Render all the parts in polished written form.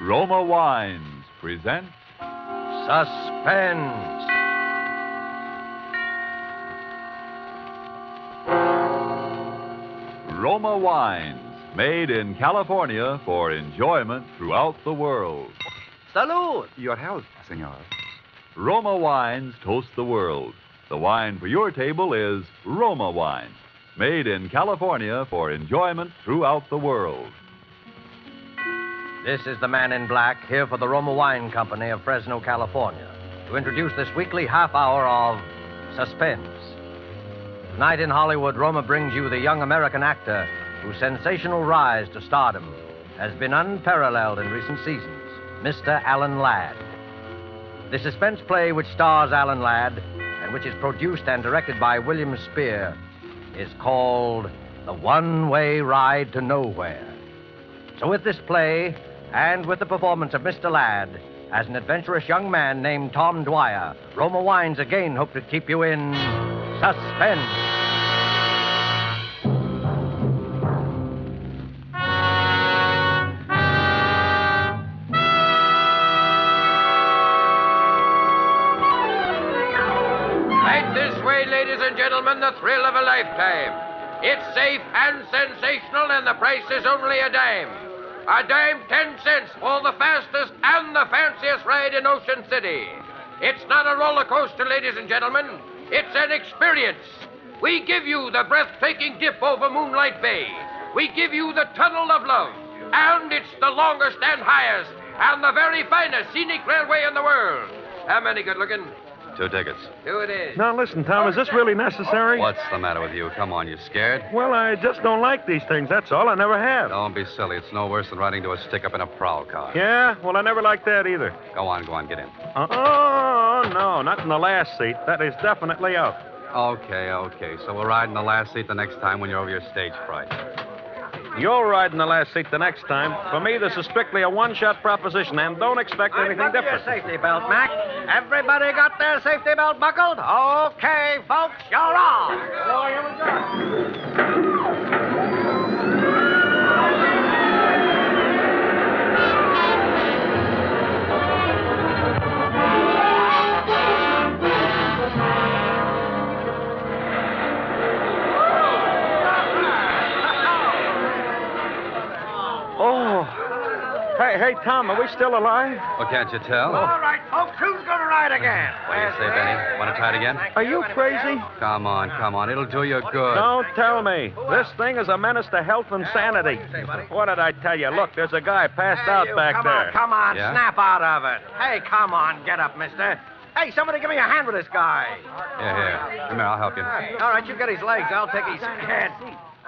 Roma Wines present Suspense. Roma Wines, made in California for enjoyment throughout the world. Salud. Your health, senor. Roma Wines toast the world. The wine for your table is Roma Wine, made in California for enjoyment throughout the world. This is the man in black, here for the Roma Wine Company of Fresno, California, to introduce this weekly half hour of Suspense. Tonight in Hollywood, Roma brings you the young American actor whose sensational rise to stardom has been unparalleled in recent seasons, Mr. Alan Ladd. The suspense play which stars Alan Ladd and which is produced and directed by William Spear is called The One-Way Ride to Nowhere. So with this play, and with the performance of Mr. Ladd as an adventurous young man named Tom Dwyer, Roma Wines again hope to keep you in suspense. Right this way, ladies and gentlemen, the thrill of a lifetime. It's safe and sensational, and the price is only a dime. A dime, 10 cents for the fastest and the fanciest ride in Ocean City. It's not a roller coaster, ladies and gentlemen. It's an experience. We give you the breathtaking dip over Moonlight Bay. We give you the Tunnel of Love. And it's the longest and highest and the very finest scenic railway in the world. How many good looking? 2 tickets. 2 it is. Now, listen, Tom, is this really necessary? What's the matter with you? Come on, you scared? Well, I just don't like these things, that's all. I never have. Don't be silly. It's no worse than riding to a stick-up in a prowl car. Yeah? Well, I never liked that either. Go on, get in. Oh, no, not in the last seat. That is definitely out. Okay. So we'll ride in the last seat the next time when you're over your stage fright. You'll ride in the last seat the next time. For me, this is strictly a one-shot proposition, and don't expect anything different. Your safety belt, Mac. Everybody got their safety belt buckled? Okay, folks, you're on. Oh, here we go. Hey, Tom, are we still alive? Well, can't you tell? All right, folks, who's going to ride again? What do you say, Benny? Want to try it again? Are you crazy? Come on. It'll do you good. Don't tell me. This thing is a menace to health and sanity. What did I tell you? Look, there's a guy passed out back there. Come on, Yeah? snap out of it. Hey, come on, get up, mister. Hey, somebody give me a hand with this guy. Here. Come here, I'll help you. All right, you get his legs. I'll take his head.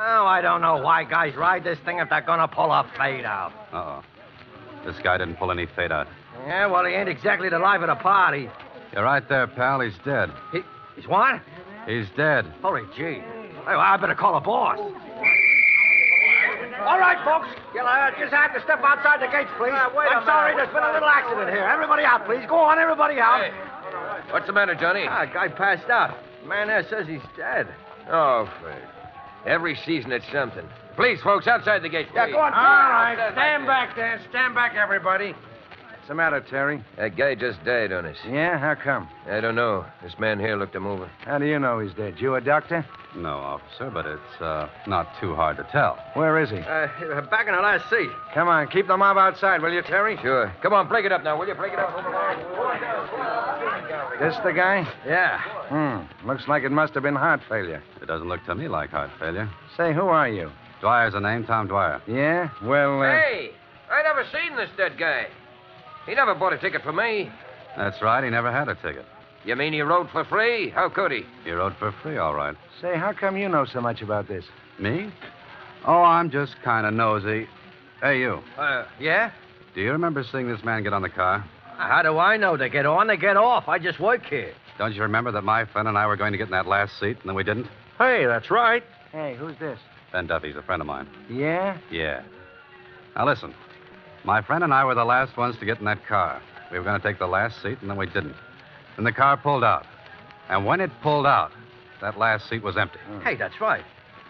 Oh, I don't know why guys ride this thing if they're going to pull a fade out. Uh-oh. This guy didn't pull any fade out. Yeah, well, he ain't exactly the life of the party. You're right there, pal. He's dead. He's what? He's dead. Holy gee. Hey, well, I better call the boss. All right, folks. You'll just have to step outside the gates, please. I'm sorry, there's been a little accident here. Everybody out, please. Go on, everybody out. Hey, what's the matter, Johnny? Guy passed out. Man there says he's dead. Oh, Fred. Every season it's something. Please, folks, outside the gate, please. Yeah, go on. All right, stand back there. Stand back, everybody. What's the matter, Terry? That guy just died on us. Yeah, how come? I don't know. This man here looked him over. How do you know he's dead? You a doctor? No, officer, but it's not too hard to tell. Where is he? Back in the last seat. Come on, keep the mob outside, will you, Terry? Sure. Come on, break it up now, will you? Break it up. This the guy? Yeah. Looks like it must have been heart failure. It doesn't look to me like heart failure. Say, who are you? Dwyer's the name, Tom Dwyer. Yeah? Well, Hey, I never seen this dead guy. He never bought a ticket for me. That's right, he never had a ticket. You mean he rode for free? How could he? He rode for free, all right. say, how come you know so much about this? Me? Oh, I'm just kind of nosy. Hey, you. Yeah? Do you remember seeing this man get on the car? How do I know? They get on, they get off. I just work here. Don't you remember that my friend and I were going to get in that last seat, and then we didn't? Hey, that's right. Hey, who's this? Ben Duffy's a friend of mine. Yeah? Yeah. Now, listen. My friend and I were the last ones to get in that car. We were going to take the last seat, and then we didn't. Then the car pulled out. And when it pulled out, that last seat was empty. Hey, that's right.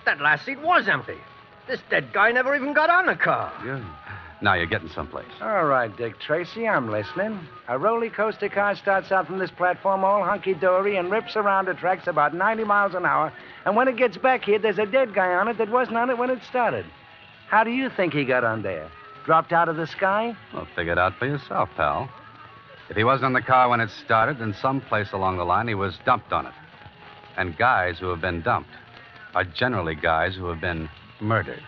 That last seat was empty. This dead guy never even got on the car. Yeah. Now you're getting someplace. All right, Dick Tracy, I'm listening. A roller coaster car starts out from this platform all hunky-dory and rips around the tracks about 90 miles an hour. And when it gets back here, there's a dead guy on it that wasn't on it when it started. How do you think he got on there? Dropped out of the sky? Well, figure it out for yourself, pal. If he wasn't in the car when it started, then someplace along the line he was dumped on it. And guys who have been dumped are generally guys who have been murdered.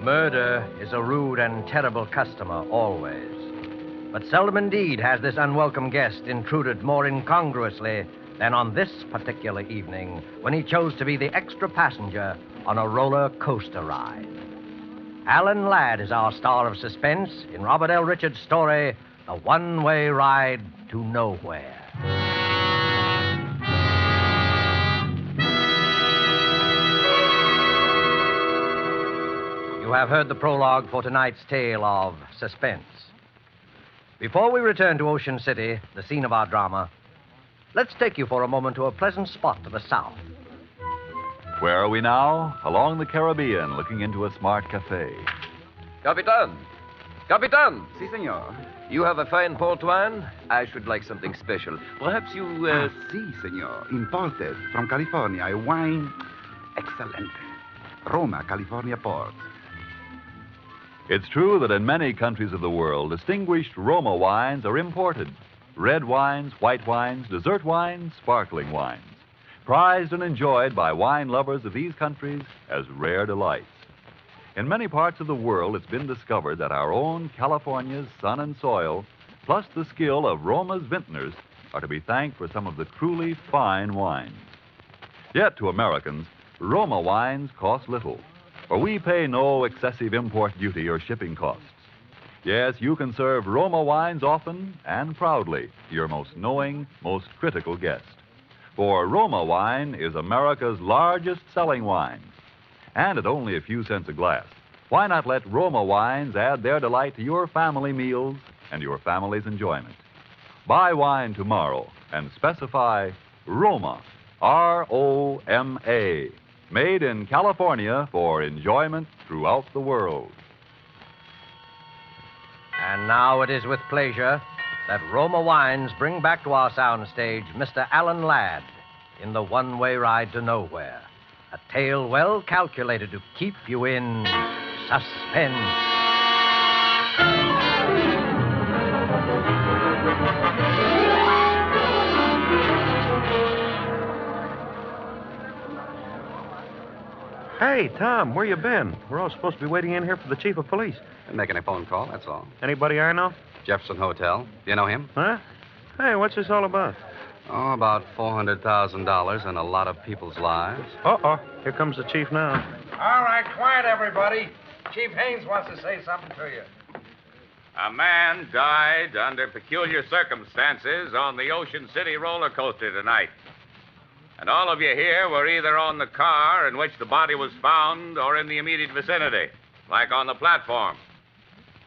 Murder is a rude and terrible customer, always. But seldom indeed has this unwelcome guest intruded more incongruously than on this particular evening when he chose to be the extra passenger on a roller coaster ride. Alan Ladd is our star of suspense in Robert L. Richards' story, The One-Way Ride to Nowhere. You have heard the prologue for tonight's tale of Suspense. Before we return to Ocean City, the scene of our drama, let's take you for a moment to a pleasant spot to the south. Where are we now? Along the Caribbean, looking into a smart cafe. Capitan! Capitan! Si, senor. You have a fine port wine? I should like something special. Perhaps you, Si, senor. Imported from California. A wine excellent. Roma, California port. It's true that in many countries of the world, distinguished Roma wines are imported. Red wines, white wines, dessert wines, sparkling wines. Prized and enjoyed by wine lovers of these countries as rare delights. In many parts of the world, it's been discovered that our own California's sun and soil, plus the skill of Roma's vintners, are to be thanked for some of the truly fine wines. Yet to Americans, Roma wines cost little, for we pay no excessive import duty or shipping costs. Yes, you can serve Roma wines often and proudly to your most knowing, most critical guest. For Roma wine is America's largest selling wine. And at only a few cents a glass, why not let Roma wines add their delight to your family meals and your family's enjoyment? Buy wine tomorrow and specify Roma, R-O-M-A, made in California for enjoyment throughout the world. And now it is with pleasure that Roma Wines bring back to our soundstage Mr. Alan Ladd in The One-Way Ride to Nowhere, a tale well calculated to keep you in suspense. Hey, Tom, where you been? We're all supposed to be waiting in here for the chief of police. Didn't make any phone call, that's all. Anybody I know? Jefferson Hotel. You know him? Huh? Hey, what's this all about? Oh, about $400,000 and a lot of people's lives. Uh-oh. Here comes the chief now. All right, quiet, everybody. Chief Haynes wants to say something to you. A man died under peculiar circumstances on the Ocean City roller coaster tonight. And all of you here were either on the car in which the body was found or in the immediate vicinity, like on the platform.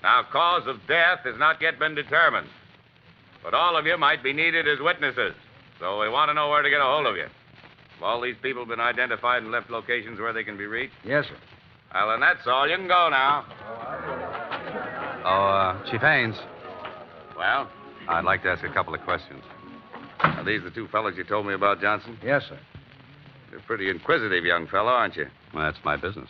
Now, cause of death has not yet been determined, but all of you might be needed as witnesses, so we want to know where to get a hold of you. Have all these people been identified and left locations where they can be reached? Yes, sir. Well, then that's all. You can go now. Chief Haynes, Well, I'd like to ask a couple of questions. are these the two fellows you told me about, Johnson? Yes, sir. You're a pretty inquisitive young fellow, aren't you? Well, that's my business.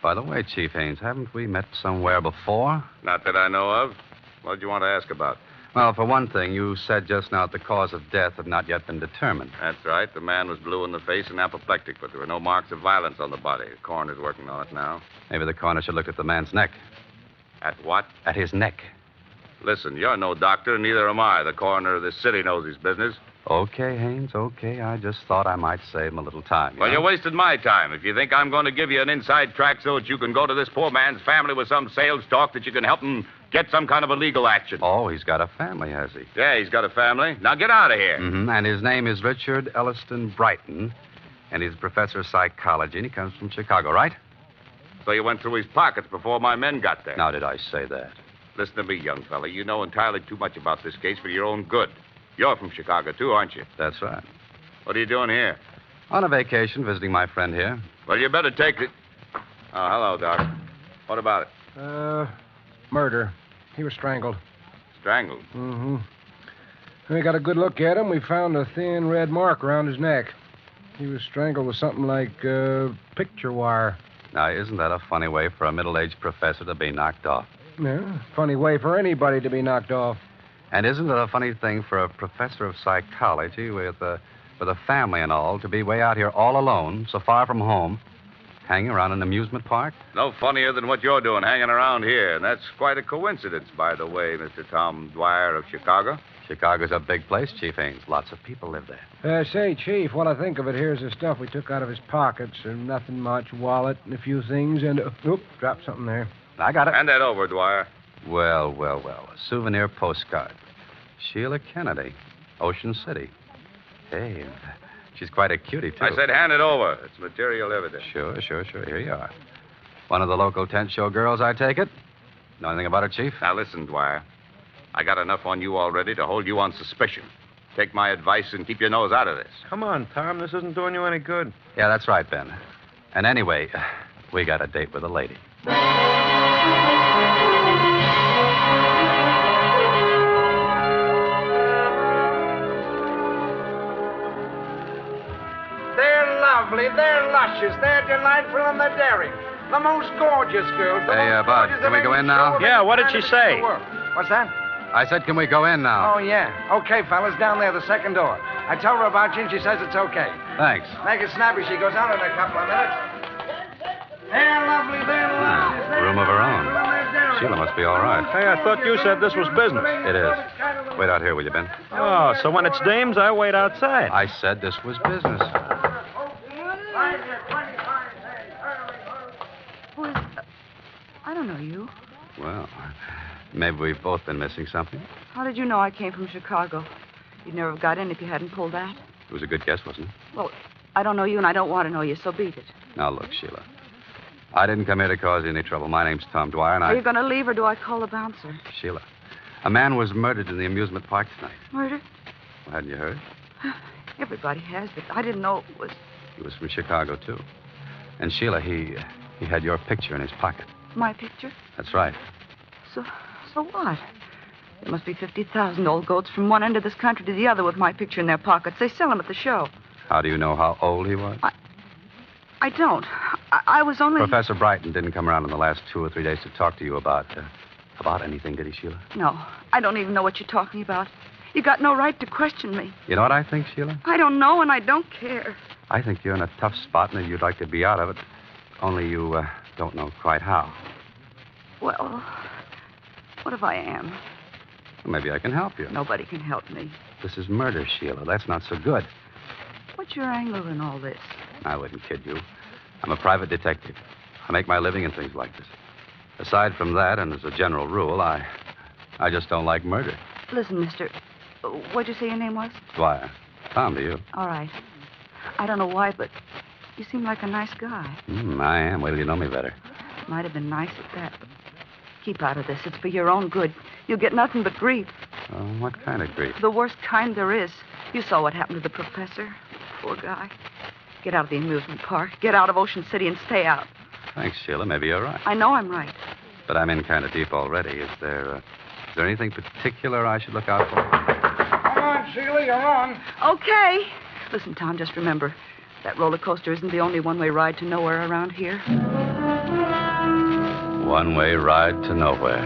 By the way, Chief Haynes, haven't we met somewhere before? Not that I know of. What did you want to ask about? Well, for one thing, you said just now that the cause of death had not yet been determined. That's right. The man was blue in the face and apoplectic, but there were no marks of violence on the body. The coroner's working on it now. Maybe the coroner should look at the man's neck. At what? At his neck. Listen, you're no doctor, and neither am I. The coroner of this city knows his business. Okay, Haynes, okay. I just thought I might save him a little time. Well, you're wasting my time. If you think I'm going to give you an inside track so that you can go to this poor man's family with some sales talk that you can help him get some kind of a legal action. Oh, he's got a family, has he? Yeah, he's got a family. Now get out of here. Mm-hmm. And his name is Richard Elliston Brighton, and he's a professor of psychology, and he comes from Chicago, right? So you went through his pockets before my men got there. Now, did I say that? Listen to me, young fella. You know entirely too much about this case for your own good. You're from Chicago, too, aren't you? That's right. What are you doing here? On a vacation, visiting my friend here. Well, you better take it. Oh, hello, Doc. What about it? Murder. He was strangled. Strangled? Mm-hmm. We got a good look at him. We found a thin red mark around his neck. He was strangled with something like picture wire. Now, isn't that a funny way for a middle-aged professor to be knocked off? Yeah, funny way for anybody to be knocked off. And isn't it a funny thing for a professor of psychology with a family and all to be way out here all alone, so far from home, hanging around an amusement park? No funnier than what you're doing, hanging around here. And that's quite a coincidence, by the way, Mr. Tom Dwyer of Chicago. Chicago's a big place, Chief Haynes. Lots of people live there. Say, Chief, what I think of it, here's the stuff we took out of his pockets. And nothing much. Wallet and a few things and... dropped something there. I got it. Hand that over, Dwyer. Well. A souvenir postcard. Sheila Kennedy, Ocean City. Hey, she's quite a cutie, too. I said hand it over. It's material evidence. Sure. Here you are. One of the local tent show girls, I take it? Know anything about it, Chief? Now, listen, Dwyer. I got enough on you already to hold you on suspicion. Take my advice and keep your nose out of this. Come on, Tom. This isn't doing you any good. Yeah, that's right, Ben. And anyway, we got a date with a lady. They're lovely, they're luscious, they're delightful, and they're daring. The most gorgeous girls. Hey, Bud, can we go in now? Yeah, what did she say? What's that? I said, can we go in now? Oh, yeah. Okay, fellas, down there, the second door. I told her about you, and she says it's okay. Thanks. Make it snappy. She goes out in a couple of minutes. They're lovely, they're luscious. Room of her own. Sheila must be all right. Hey, I thought you said this was business. It is. Wait out here, will you, Ben? Oh, so when it's dames, I wait outside. I said this was business. Who is... I don't know you. Well, maybe we've both been missing something. How did you know I came from Chicago? You'd never have got in if you hadn't pulled that. It was a good guess, wasn't it? Well, I don't know you and I don't want to know you, so beat it. Now, look, Sheila. I didn't come here to cause you any trouble. My name's Tom Dwyer, and Are you going to leave or do I call the bouncer? Sheila, a man was murdered in the amusement park tonight. Murdered? Well, hadn't you heard? Everybody has, but I didn't know it was... He was from Chicago, too. And Sheila, he had your picture in his pocket. My picture? That's right. So what? There must be 50,000 old goats from one end of this country to the other with my picture in their pockets. They sell them at the show. How do you know how old he was? I don't. I was only... Professor Brighton didn't come around in the last 2 or 3 days to talk to you about anything, did he, Sheila? No. I don't even know what you're talking about. You got no right to question me. You know what I think, Sheila? I don't know, and I don't care. I think you're in a tough spot, and you'd like to be out of it. Only you don't know quite how. Well, what if I am? Well, maybe I can help you. Nobody can help me. This is murder, Sheila. That's not so good. What's your angle in all this? I wouldn't kid you. I'm a private detective. I make my living in things like this. Aside from that, and as a general rule, I just don't like murder. Listen, mister. What'd you say your name was? Dwyer. Tom to you. All right. I don't know why, but you seem like a nice guy. I am. Wait till you know me better. Might have been nice at that, but keep out of this. It's for your own good. You'll get nothing but grief. What kind of grief? The worst kind there is. You saw what happened to the professor. Poor guy. Get out of the amusement park. Get out of Ocean City and stay out. Thanks, Sheila. Maybe you're right. I know I'm right. But I'm in kind of deep already. Is there anything particular I should look out for? Come on, Sheila, you're on. Okay. Listen, Tom, just remember, that roller coaster isn't the only one-way ride to nowhere around here. One-way ride to nowhere.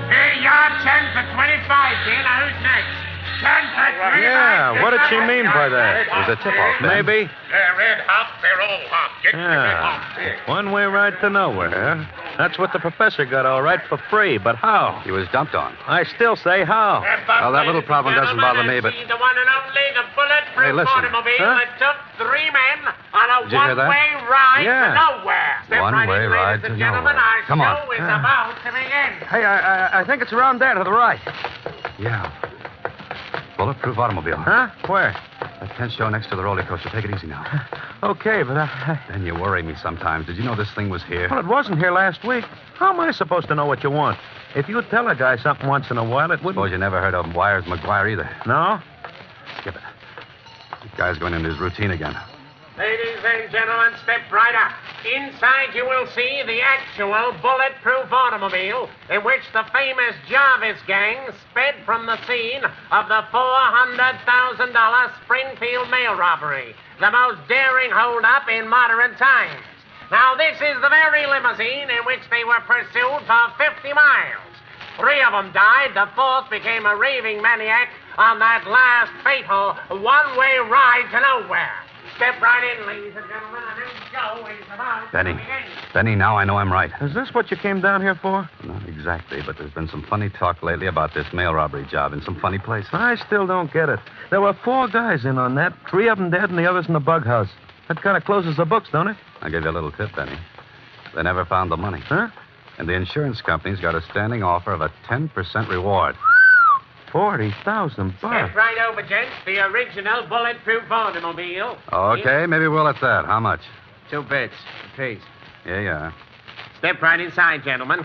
Hey, you're 10 for 25, dear. Now, who's next? 10 for 25. Yeah, what did she mean by that? It was a tip-off, Ben. Maybe. They're red hot. They're all hot. Get the red hot. Yeah. One-way ride to nowhere. That's what the professor got all right for free, but how? He was dumped on. I still say how. Well, that little problem doesn't bother me, but... The one and only, the bulletproof Hey, listen. automobile Huh? that took 3 men on a Did you hear that? one-way ride Yeah. to nowhere. Step One-way right in, ride ladies to and gentlemen. nowhere. Our Come on. show is about to begin. Hey, I think it's around there to the right. Yeah. Bulletproof automobile. Huh? Where? That 10th show next to the roller coaster. Take it easy now. Okay, but Then you worry me sometimes. Did you know this thing was here? Well, it wasn't here last week. How am I supposed to know what you want? If you tell a guy something once in a while, it wouldn't... Suppose you never heard of Wires McGuire either. No? Skip it. The guy's going into his routine again. Ladies and gentlemen, step right up. Inside you will see the actual bulletproof automobile in which the famous Jarvis gang sped from the scene of the $400,000 Springfield mail robbery, the most daring holdup in modern times. Now, this is the very limousine in which they were pursued for 50 miles. 3 of them died. The 4th became a raving maniac on that last fateful one-way ride to nowhere. Step right in, ladies and gentlemen, and this show is about Benny. to begin. Benny, now I know I'm right. Is this what you came down here for? Not exactly, but there's been some funny talk lately about this mail robbery job in some funny places. I still don't get it. There were 4 guys in on that. 3 of them dead and the others in the bug house. That kind of closes the books, don't it? I'll give you a little tip, Benny. They never found the money. Huh? And the insurance company's got a standing offer of a 10% reward. 40,000 bucks. Step right over, gents. The original bulletproof automobile. Okay, maybe we'll at that. How much? 2 bits apiece. Yeah. Step right inside, gentlemen.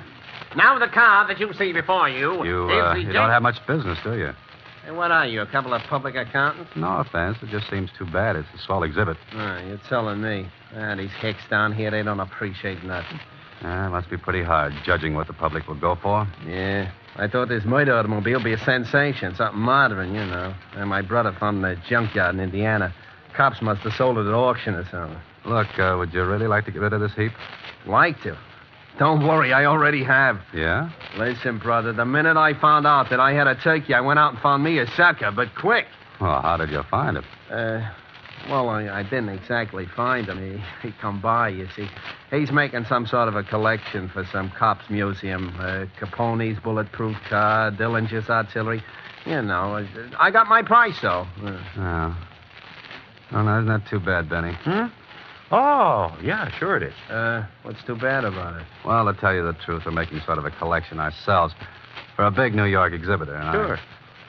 Now the car that you see before you, You is the don't have much business, do you? Hey, what are you, a couple of public accountants? No offense. It just seems too bad. It's a swell exhibit. You're telling me. These hicks down here, they don't appreciate nothing. It must be pretty hard judging what the public will go for. Yeah. I thought this murder automobile would be a sensation, something modern, you know. And my brother found the junkyard in Indiana. Cops must have sold it at auction or something. Look, would you really like to get rid of this heap? Like to? Don't worry, I already have. Yeah? Listen, brother, the minute I found out that I had a turkey, I went out and found me a sucker, but quick. Well, how did you find it? Well, I didn't exactly find him. He come by, you see. He's making some sort of a collection for some cops museum. Capone's bulletproof car, Dillinger's artillery. You know, I got my price, though. Oh. Oh, no, isn't that too bad, Benny? Oh, yeah, sure it is. What's too bad about it? Well, to tell you the truth, we're making sort of a collection ourselves for a big New York exhibitor. And Sure.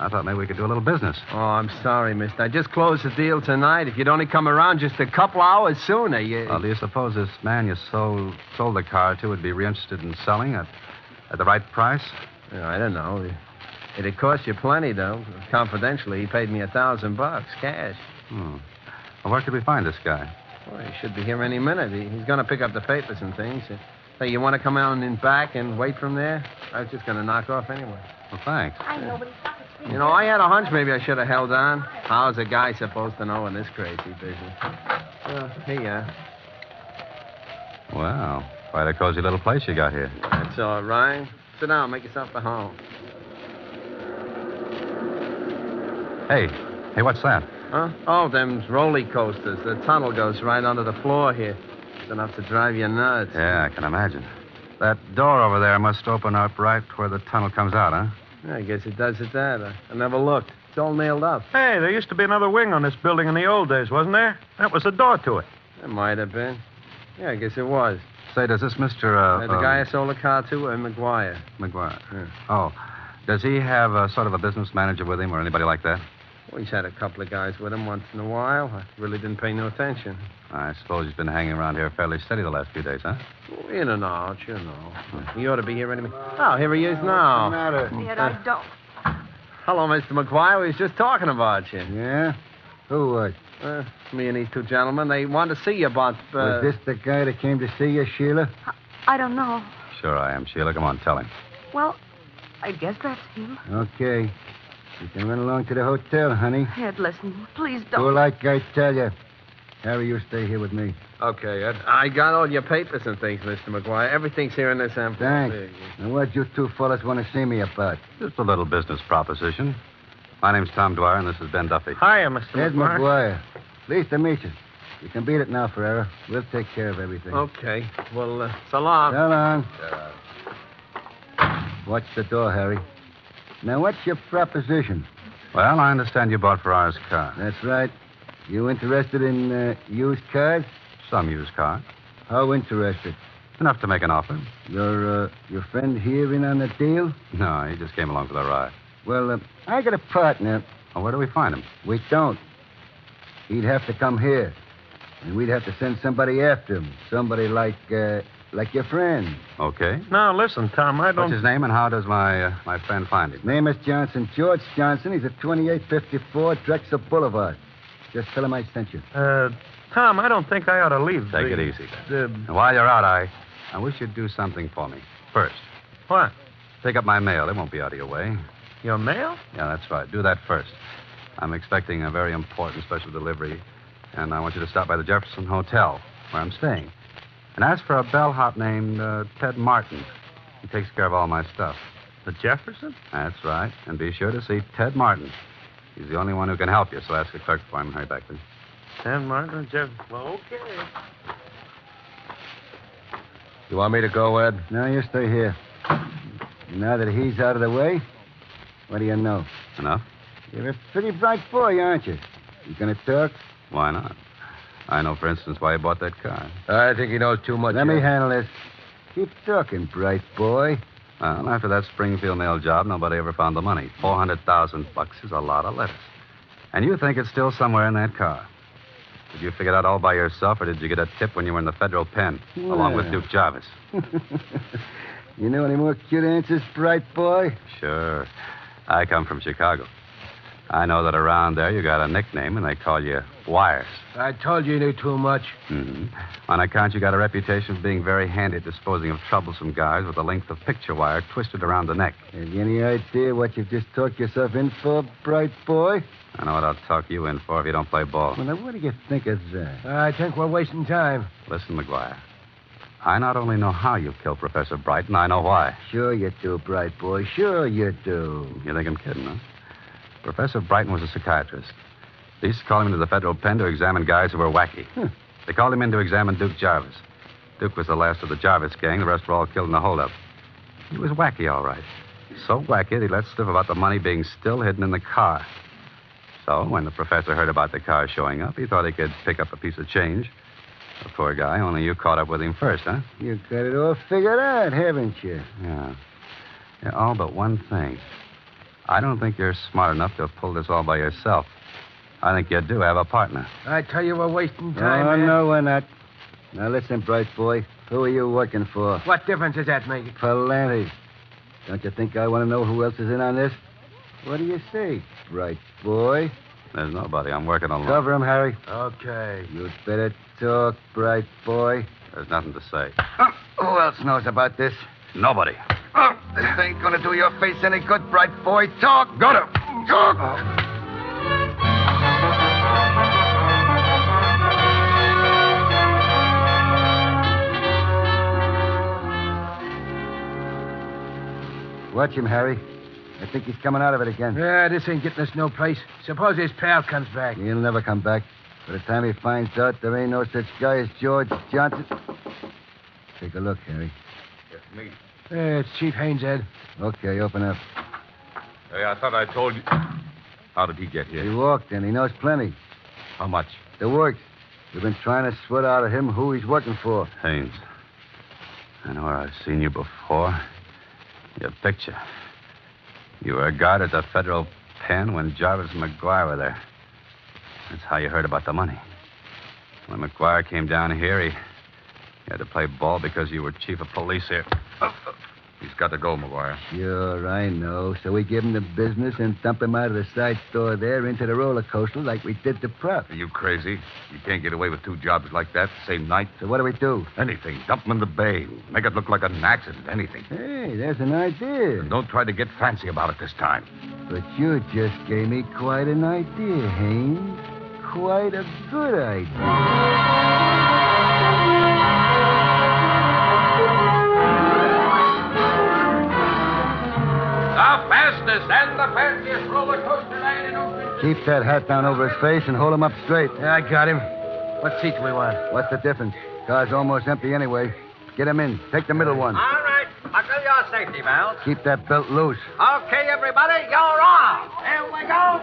I thought maybe we could do a little business. Oh, I'm sorry, mister. I just closed the deal tonight. If you'd only come around just a couple hours sooner, you... Well, do you suppose this man you sold the car to would be interested in selling at the right price? I don't know. It'd cost you plenty, though. Confidentially, he paid me $1,000, cash. Well, where could we find this guy? Well, he should be here any minute. He's going to pick up the papers and things. Hey, you want to come out and in back and wait from there? I was just going to knock off anyway. Well, thanks. I know, but he's got the You know, I had a hunch maybe I should have held on. How's a guy supposed to know in this crazy business? Well, here you are. Wow, quite a cozy little place you got here. That's all right. Sit down, make yourself at home. Hey, what's that? Huh? Oh, them's roller coasters. The tunnel goes right under the floor here. It's enough to drive you nuts. Yeah, I can imagine. That door over there must open up right where the tunnel comes out, huh? Yeah, I guess it does at that. I never looked. It's all nailed up. Hey, there used to be another wing on this building in the old days, wasn't there? That was a door to it. It might have been. Yeah, I guess it was. Say, does this Mr. The guy I sold the car to, McGuire. McGuire. Yeah. Oh, does he have sort of a business manager with him or anybody like that? Well, he's had a couple of guys with him once in a while. I really didn't pay no attention. I suppose he's been hanging around here fairly steady the last few days, huh? In and out, you know. He ought to be here any minute. Oh, here he is now. What's the matter? Yet I don't. Hello, Mr. McGuire. We was just talking about you. Yeah? Who was? Me and these two gentlemen. They wanted to see you about... Was this the guy that came to see you, Sheila? I don't know. Sure I am, Sheila. Come on, tell him. Well, I guess that's him. Okay. You can run along to the hotel, honey. Ed, listen, please Do don't. like I tell you. Harry, you stay here with me. Okay, Ed. I got all your papers and things, Mr. McGuire. Everything's here in this envelope. Thanks. And what you two fellas want to see me about? Just a little business proposition. My name's Tom Dwyer, and this is Ben Duffy. Hiya, Mr. Ed McGuire. McGuire. Pleased to meet you. You can beat it now, Ferrera. We'll take care of everything. Okay. Well, so long. So long. Watch the door, Harry. Now, what's your proposition? Well, I understand you bought Ferrara's car. That's right. You interested in used cars? Some used car. How interested? Enough to make an offer. Your friend here in on the deal? No, he just came along for the ride. Well, I got a partner. Well, where do we find him? We don't. he'd have to come here. And we'd have to send somebody after him. Somebody like your friend. Okay. Now, listen, Tom, I don't... What's his name and how does my friend find him? Name is Johnson. George Johnson. He's at 2854 Drexel Boulevard. Just tell him I sent you. Tom, I don't think I ought to leave. Take it easy. And while you're out, I wish you'd do something for me. First. What? Pick up my mail. It won't be out of your way. Your mail? Yeah, that's right. Do that first. I'm expecting a very important special delivery, and I want you to stop by the Jefferson Hotel, where I'm staying. And ask for a bellhop named Ted Martin. He takes care of all my stuff. The Jefferson? That's right. And be sure to see Ted Martin. He's the only one who can help you, so ask the clerk for him. Hurry back, please. Ted Martin, Jefferson. Well, okay. You want me to go, Ed? No, you stay here. Now that he's out of the way, what do you know? Enough? You're a pretty bright boy, aren't you? You gonna talk? Why not? I know, for instance, why he bought that car. I think he knows too much. Let me handle this. Keep talking, bright boy. Well, after that Springfield nail job, nobody ever found the money. $400,000 is a lot of lettuce. And you think it's still somewhere in that car. Did you figure it out all by yourself, or did you get a tip when you were in the federal pen, along with Duke Jarvis? You know any more cute answers, bright boy? Sure. I come from Chicago. I know that around there you got a nickname, and they call you Wires. I told you knew too much. Mm-hmm. On account you got a reputation of being very handy at disposing of troublesome guys with a length of picture wire twisted around the neck. Have you any idea what you've just talked yourself in for, bright boy? I know what I'll talk you in for if you don't play ball. Well, now, what do you think of that? I think we're wasting time. Listen, McGuire. I not only know how you killed Professor Brighton, I know why. Sure you do, bright boy. Sure you do. You think I'm kidding, huh? Professor Brighton was a psychiatrist. They used to call him into the federal pen to examine guys who were wacky. They called him in to examine Duke Jarvis. Duke was the last of the Jarvis gang. The rest were all killed in the holdup. He was wacky, all right. So wacky that he let slip about the money being still hidden in the car. So when the professor heard about the car showing up, he thought he could pick up a piece of change. The poor guy, only you caught up with him first, huh? You got it all figured out, haven't you? Yeah, all but one thing. I don't think you're smart enough to have pulled this all by yourself. I think you do have a partner. I tell you, we're wasting time. Oh, man. no, we're not. Now, listen, bright boy. Who are you working for? What difference does that make? Plenty. Don't you think I want to know who else is in on this? What do you say, bright boy? There's nobody. I'm working alone. Cover him, Harry. Okay. You'd better talk, bright boy. There's nothing to say. Who else knows about this? Nobody. This ain't gonna do your face any good, bright boy. Talk. Go to. Talk. Watch him, Harry. I think he's coming out of it again. Yeah, this ain't getting us no place. Suppose his pal comes back. He'll never come back. By the time he finds out there ain't no such guy as George Johnson. Take a look, Harry. Yes, me. Yeah, it's Chief Haynes, Ed. Okay, open up. Hey, I thought I told you. How did he get here? He walked in. He knows plenty. How much? The works. We've been trying to sweat out of him who he's working for. Haynes. I know where I've seen you before. Your picture. You were a guard at the federal pen when Jarvis and McGuire were there. That's how you heard about the money. When McGuire came down here, he had to play ball because you were chief of police here. He's got to go, McGuire. Sure, I know. So we give him the business and dump him out of the side store there into the roller coaster like we did the prop. Are you crazy? You can't get away with two jobs like that the same night. So what do we do? Anything. Dump him in the bay. Make it look like an accident. Anything. Hey, there's an idea. And don't try to get fancy about it this time. But you just gave me quite an idea, Haynes. Quite a good idea. The fastest and the fanciest roller coaster ride in Oakland. Keep that hat down over his face and hold him up straight. Yeah, I got him. What seat do we want? What's the difference? Car's almost empty anyway. Get him in. Take the middle one. All right. Buckle your safety belts. Keep that belt loose. Okay, everybody, you're off. Here we go.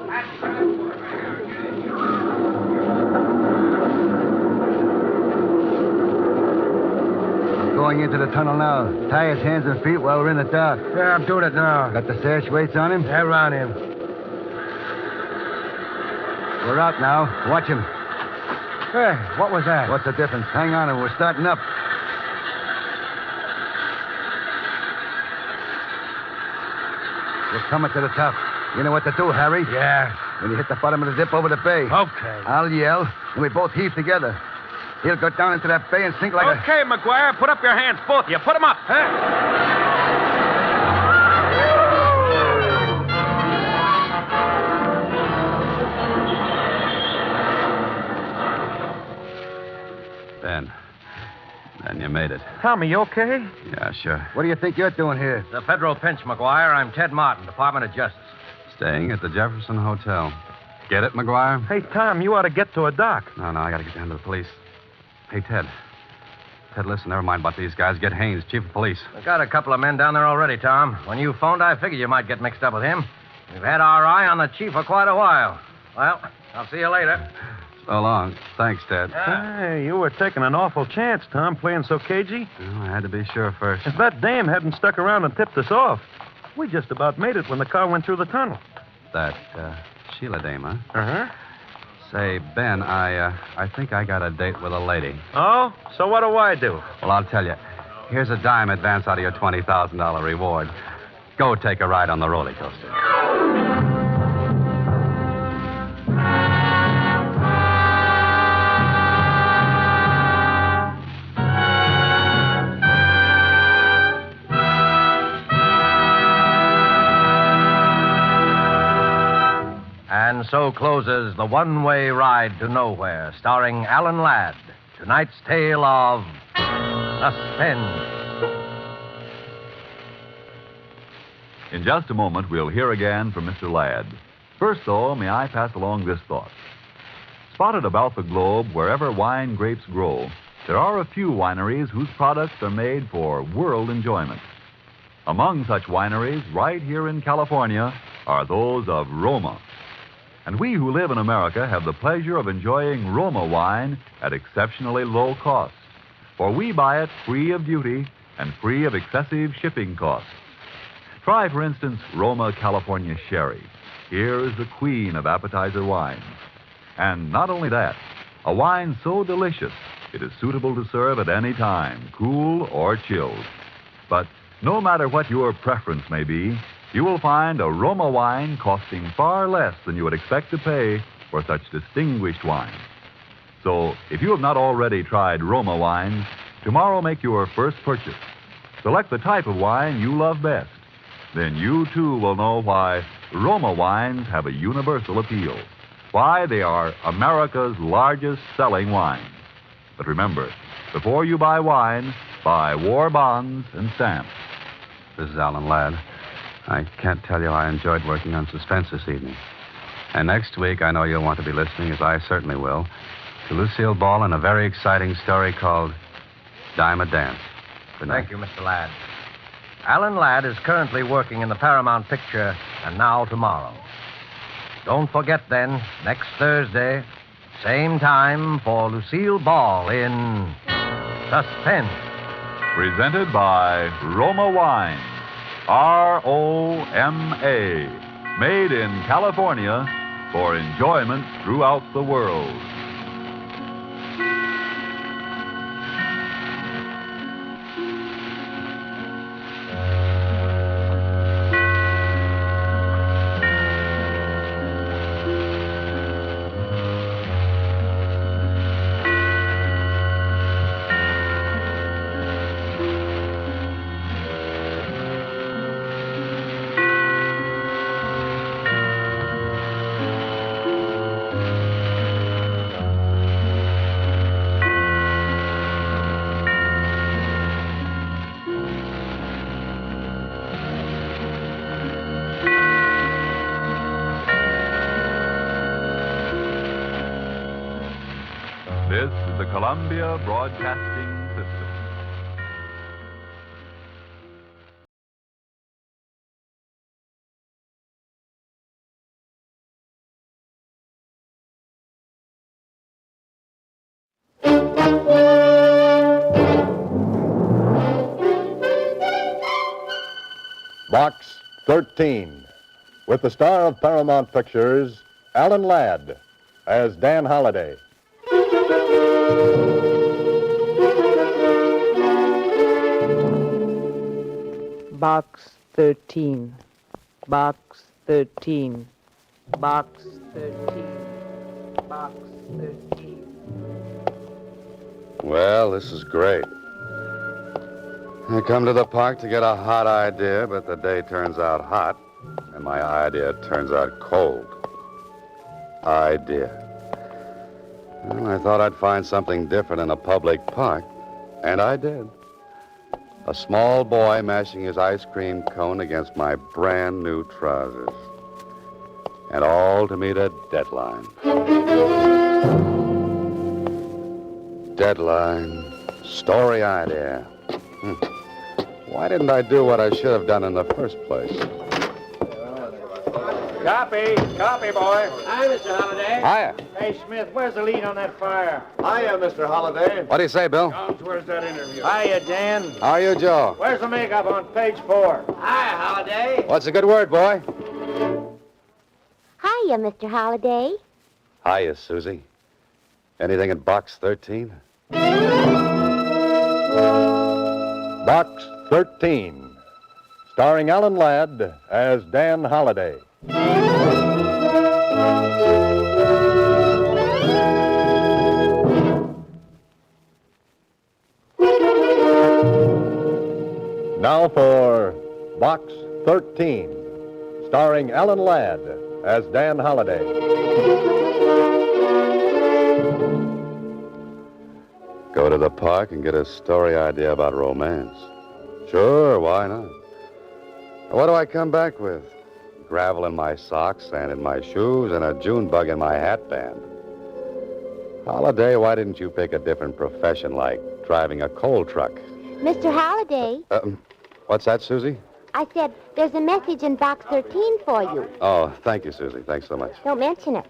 Going into the tunnel now. Tie his hands and feet while we're in the dark. Yeah, I'm doing it now. Got the sash weights on him? Yeah, around him. We're out now. Watch him. Hey, what was that? What's the difference? Hang on, and we're starting up. We're coming to the top. You know what to do, Harry? Yeah. When you hit the bottom of the dip over the bay. Okay. I'll yell, and we both heave together. He'll go down into that bay and sink like a... Okay, McGuire, put up your hands, both of you. Put them up. Ben, you made it. Tommy, you okay? Yeah, sure. What do you think you're doing here? The federal pinch, McGuire. I'm Ted Martin, Department of Justice. Staying at the Jefferson Hotel. Get it, McGuire? Hey, Tom, you ought to get to a doc. No, I gotta get down to the police. Hey, Ted. Ted, listen, never mind about these guys. Get Haynes, chief of police. We've got a couple of men down there already, Tom. When you phoned, I figured you might get mixed up with him. We've had our eye on the chief for quite a while. Well, I'll see you later. So long. Thanks, Ted. Hey, you were taking an awful chance, Tom, playing so cagey. Well, I had to be sure first. If that dame hadn't stuck around and tipped us off, we just about made it when the car went through the tunnel. That, Sheila dame, huh? Uh-huh. Say, Ben, I think I got a date with a lady. Oh? So what do I do? Well, I'll tell you. Here's a dime advance out of your $20,000 reward. Go take a ride on the roller coaster. And so closes The One-Way Ride to Nowhere, starring Alan Ladd. Tonight's tale of Suspense. In just a moment, we'll hear again from Mr. Ladd. First, though, may I pass along this thought. Spotted about the globe, wherever wine grapes grow, there are a few wineries whose products are made for world enjoyment. Among such wineries, right here in California, are those of Roma. And we who live in America have the pleasure of enjoying Roma wine at exceptionally low cost. For we buy it free of duty and free of excessive shipping costs. Try, for instance, Roma California Sherry. Here is the queen of appetizer wines. And not only that, a wine so delicious, it is suitable to serve at any time, cool or chilled. But no matter what your preference may be, you will find a Roma wine costing far less than you would expect to pay for such distinguished wine. So, if you have not already tried Roma wines, tomorrow make your first purchase. Select the type of wine you love best. Then you, too, will know why Roma wines have a universal appeal. Why they are America's largest selling wines. But remember, before you buy wine, buy war bonds and stamps. This is Alan Ladd. I can't tell you I enjoyed working on Suspense this evening. And next week, I know you'll want to be listening, as I certainly will, to Lucille Ball and a very exciting story called Dime a Dance. Good night. Thank you, Mr. Ladd. Alan Ladd is currently working in the Paramount picture And Now Tomorrow. Don't forget, then, next Thursday, same time for Lucille Ball in Suspense. Presented by Roma Wines. R-O-M-A. Made in California for enjoyment throughout the world. This is the Columbia Broadcasting System. Box 13, with the star of Paramount Pictures, Alan Ladd, as Dan Holliday. Box 13. Box 13. Box 13. Box 13. Well, this is great. I come to the park to get a hot idea, but the day turns out hot, and my idea turns out cold. Idea. Well, I thought I'd find something different in a public park, and I did. A small boy mashing his ice cream cone against my brand new trousers. And all to meet a deadline. Deadline. Story idea. Why didn't I do what I should have done in the first place? Copy, boy. Hi, Mr. Holliday. Hiya. Hey, Smith, where's the lead on that fire? Hiya, Mr. Holliday. What do you say, Bill? Jones, where's that interview? Hiya, Dan. How are you, Joe? Where's the makeup on page 4? Hi, Holliday. What's a good word, boy? Hiya, Mr. Holliday. Hiya, Susie. Anything in box 13? Box 13, starring Alan Ladd as Dan Holliday. Now for Box 13, starring Alan Ladd as Dan Holliday. Go to the park and get a story idea about romance. Sure, why not? What do I come back with? Gravel in my socks, sand in my shoes, and a June bug in my hat band. Holliday, why didn't you pick a different profession like driving a coal truck? Mr. Holliday, What's that, Susie? I said there's a message in box 13 for you. Oh, thank you, Susie. Thanks so much. Don't mention it.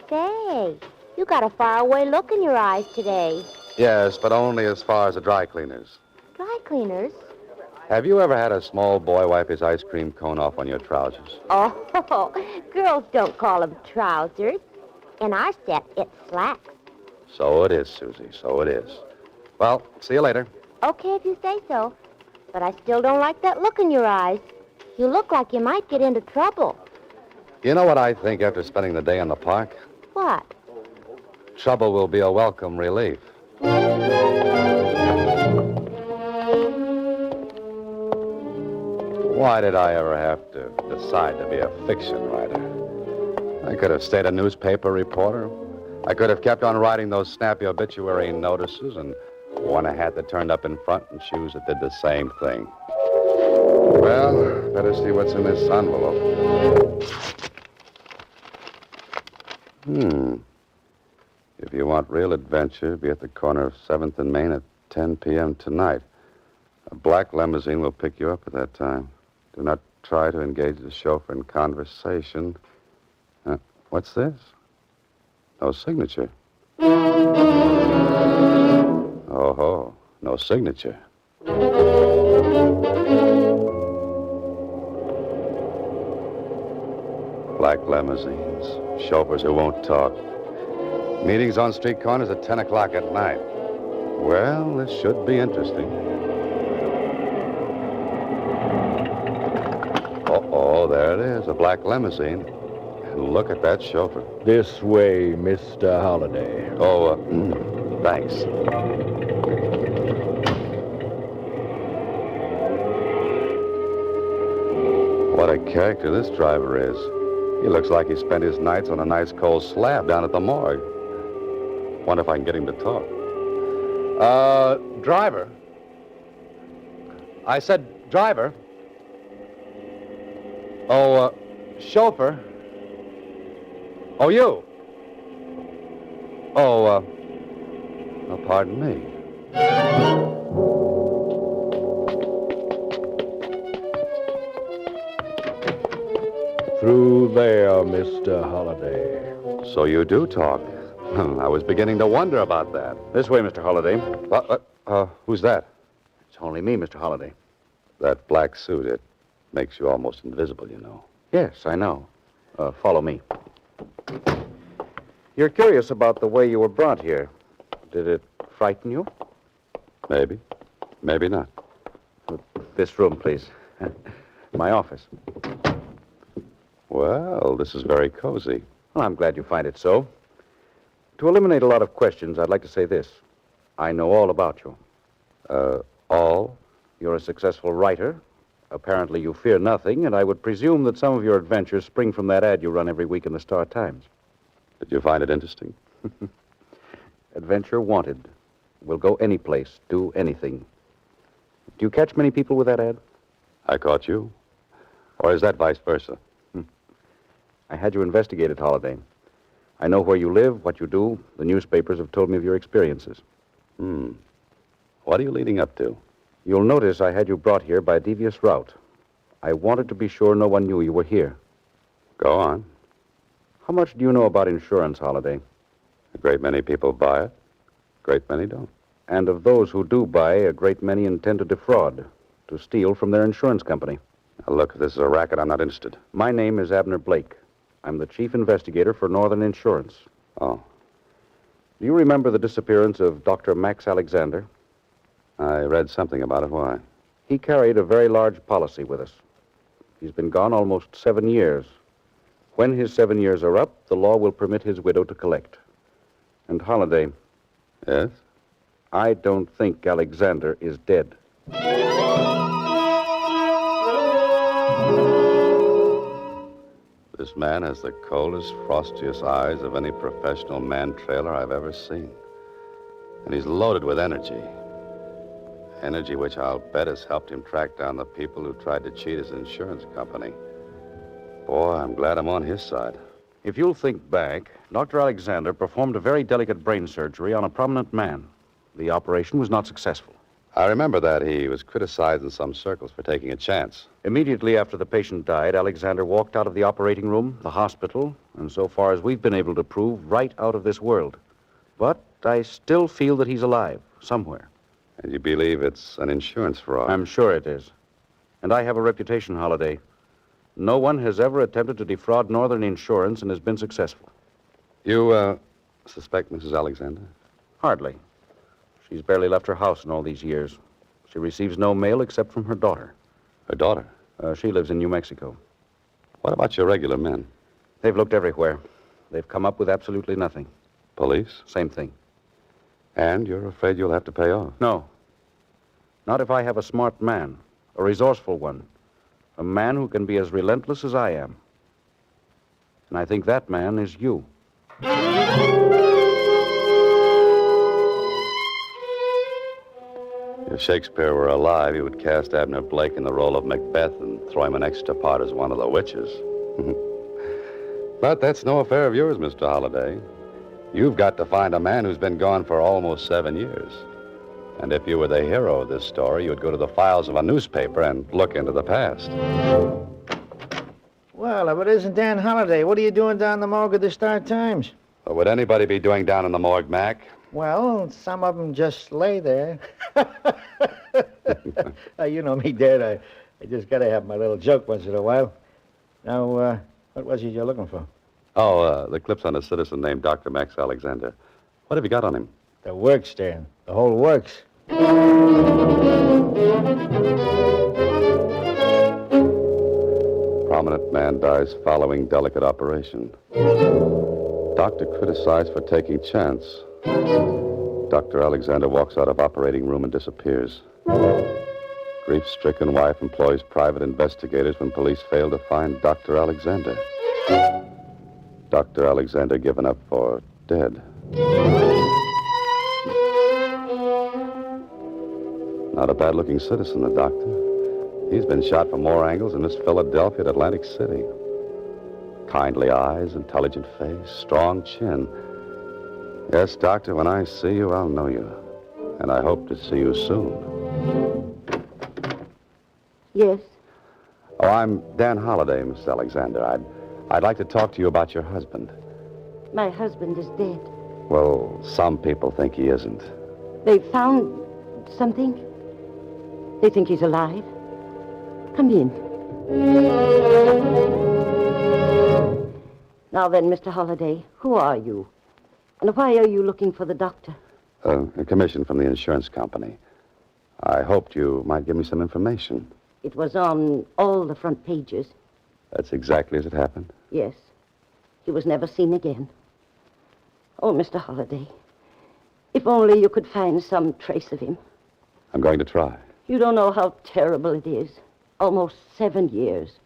Say, you got a faraway look in your eyes today. Yes, but only as far as the dry cleaners. Dry cleaners? Have you ever had a small boy wipe his ice cream cone off on your trousers? Oh, girls don't call them trousers. In our set, it's slacks. So it is, Susie. So it is. Well, see you later. Okay, if you say so. But I still don't like that look in your eyes. You look like you might get into trouble. You know what I think after spending the day in the park? What? Trouble will be a welcome relief. Why did I ever have to decide to be a fiction writer? I could have stayed a newspaper reporter. I could have kept on writing those snappy obituary notices and worn a hat that turned up in front and shoes that did the same thing. Well, better see what's in this envelope. If you want real adventure, be at the corner of 7th and Main at 10 p.m. tonight. A black limousine will pick you up at that time. Do not try to engage the chauffeur in conversation. What's this? No signature. Oh, no signature. Black limousines, chauffeurs who won't talk. Meetings on street corners at 10 o'clock at night. Well, this should be interesting. Oh, there it is, a black limousine. And look at that chauffeur. This way, Mr. Holliday. Oh, thanks. What a character this driver is. He looks like he spent his nights on a nice cold slab down at the morgue. Wonder if I can get him to talk. Driver. I said driver. Oh, chauffeur. Oh, you. Oh, pardon me. Through there, Mr. Holliday. So you do talk. I was beginning to wonder about that. This way, Mr. Holliday. Who's that? It's only me, Mr. Holliday. That black suit, it makes you almost invisible, you know. Yes, I know. Follow me. You're curious about the way you were brought here. Did it frighten you? Maybe. Maybe not. This room, please. My office. Well, this is very cozy. Well, I'm glad you find it so. To eliminate a lot of questions, I'd like to say this. I know all about you. All? You're a successful writer. Apparently you fear nothing, and I would presume that some of your adventures spring from that ad you run every week in the Star-Times. Did you find it interesting? Adventure wanted. We'll go any place, do anything. Do you catch many people with that ad? I caught you. Or is that vice versa? I had you investigated, Holiday. I know where you live, what you do. The newspapers have told me of your experiences. What are you leading up to? You'll notice I had you brought here by a devious route. I wanted to be sure no one knew you were here. Go on. How much do you know about insurance, Holiday? A great many people buy it. A great many don't. And of those who do buy, a great many intend to defraud, to steal from their insurance company. Now, look, if this is a racket, I'm not interested. My name is Abner Blake. I'm the chief investigator for Northern Insurance. Oh. Do you remember the disappearance of Dr. Max Alexander? I read something about it. Why? He carried a very large policy with us. He's been gone almost 7 years. When his 7 years are up, the law will permit his widow to collect. And Holiday. Yes? I don't think Alexander is dead. This man has the coldest, frostiest eyes of any professional man-trailer I've ever seen. And he's loaded with energy. Energy which I'll bet has helped him track down the people who tried to cheat his insurance company. Boy, I'm glad I'm on his side. If you'll think back, Dr. Alexander performed a very delicate brain surgery on a prominent man. The operation was not successful. I remember that. He was criticized in some circles for taking a chance. Immediately after the patient died, Alexander walked out of the operating room, the hospital, and so far as we've been able to prove, right out of this world. But I still feel that he's alive, somewhere. And you believe it's an insurance fraud? I'm sure it is. And I have a reputation, Holiday. No one has ever attempted to defraud Northern Insurance and has been successful. You, suspect Mrs. Alexander? Hardly. She's barely left her house in all these years. She receives no mail except from her daughter. Her daughter? She lives in New Mexico. What about your regular men? They've looked everywhere. They've come up with absolutely nothing. Police? Same thing. And you're afraid you'll have to pay off? No. Not if I have a smart man, a resourceful one, a man who can be as relentless as I am. And I think that man is you. If Shakespeare were alive, he would cast Abner Blake in the role of Macbeth and throw him an extra part as one of the witches. But that's no affair of yours, Mr. Holliday. You've got to find a man who's been gone for almost 7 years. And if you were the hero of this story, you'd go to the files of a newspaper and look into the past. Well, if it isn't Dan Holliday, what are you doing down the morgue of the Star-Times? What would anybody be doing down in the morgue, Mac? Well, some of them just lay there. You know me, Dad. I just got to have my little joke once in a while. Now, what was it you're looking for? Oh, the clips on a citizen named Dr. Max Alexander. What have you got on him? The works, Dan. The whole works. Prominent man dies following delicate operation. Doctor criticized for taking chance. Dr. Alexander walks out of operating room and disappears. Grief-stricken wife employs private investigators when police fail to find Dr. Alexander. Dr. Alexander given up for dead. Not a bad-looking citizen, the doctor. He's been shot from more angles than Miss Philadelphia at Atlantic City. Kindly eyes, intelligent face, strong chin. Yes, Doctor, when I see you, I'll know you. And I hope to see you soon. Yes? Oh, I'm Dan Holliday, Miss Alexander. I'd like to talk to you about your husband. My husband is dead. Well, some people think he isn't. They found something? They think he's alive? Come in. Now then, Mr. Holliday, who are you? And why are you looking for the doctor? A commission from the insurance company. I hoped you might give me some information. It was on all the front pages. That's exactly as it happened? Yes. He was never seen again. Oh, Mr. Holliday, if only you could find some trace of him. I'm going to try. You don't know how terrible it is. Almost 7 years.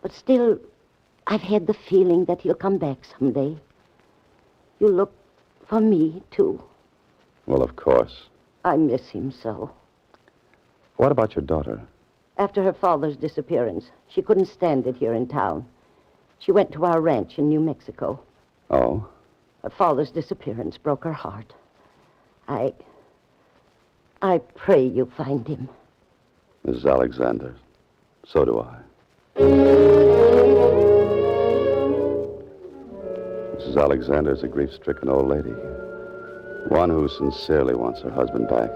But still, I've had the feeling that he'll come back someday. You look for me, too. Well, of course. I miss him so. What about your daughter? After her father's disappearance, she couldn't stand it here in town. She went to our ranch in New Mexico. Oh? Her father's disappearance broke her heart. I pray you find him. Mrs. Alexander, so do I. Mrs. Alexander is a grief-stricken old lady. One who sincerely wants her husband back.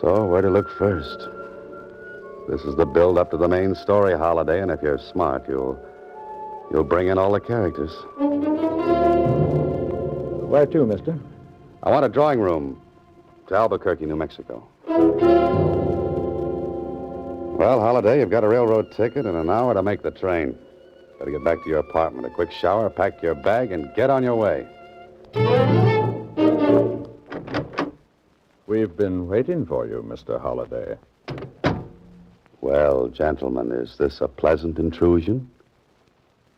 So, where to look first? This is the build-up to the main story, Holiday, and if you're smart, you'll bring in all the characters. Where to, mister? I want a drawing room to Albuquerque, New Mexico. Well, Holiday, you've got a railroad ticket and an hour to make the train. Better get back to your apartment, a quick shower, pack your bag, and get on your way. We've been waiting for you, Mr. Holliday. Well, gentlemen, is this a pleasant intrusion?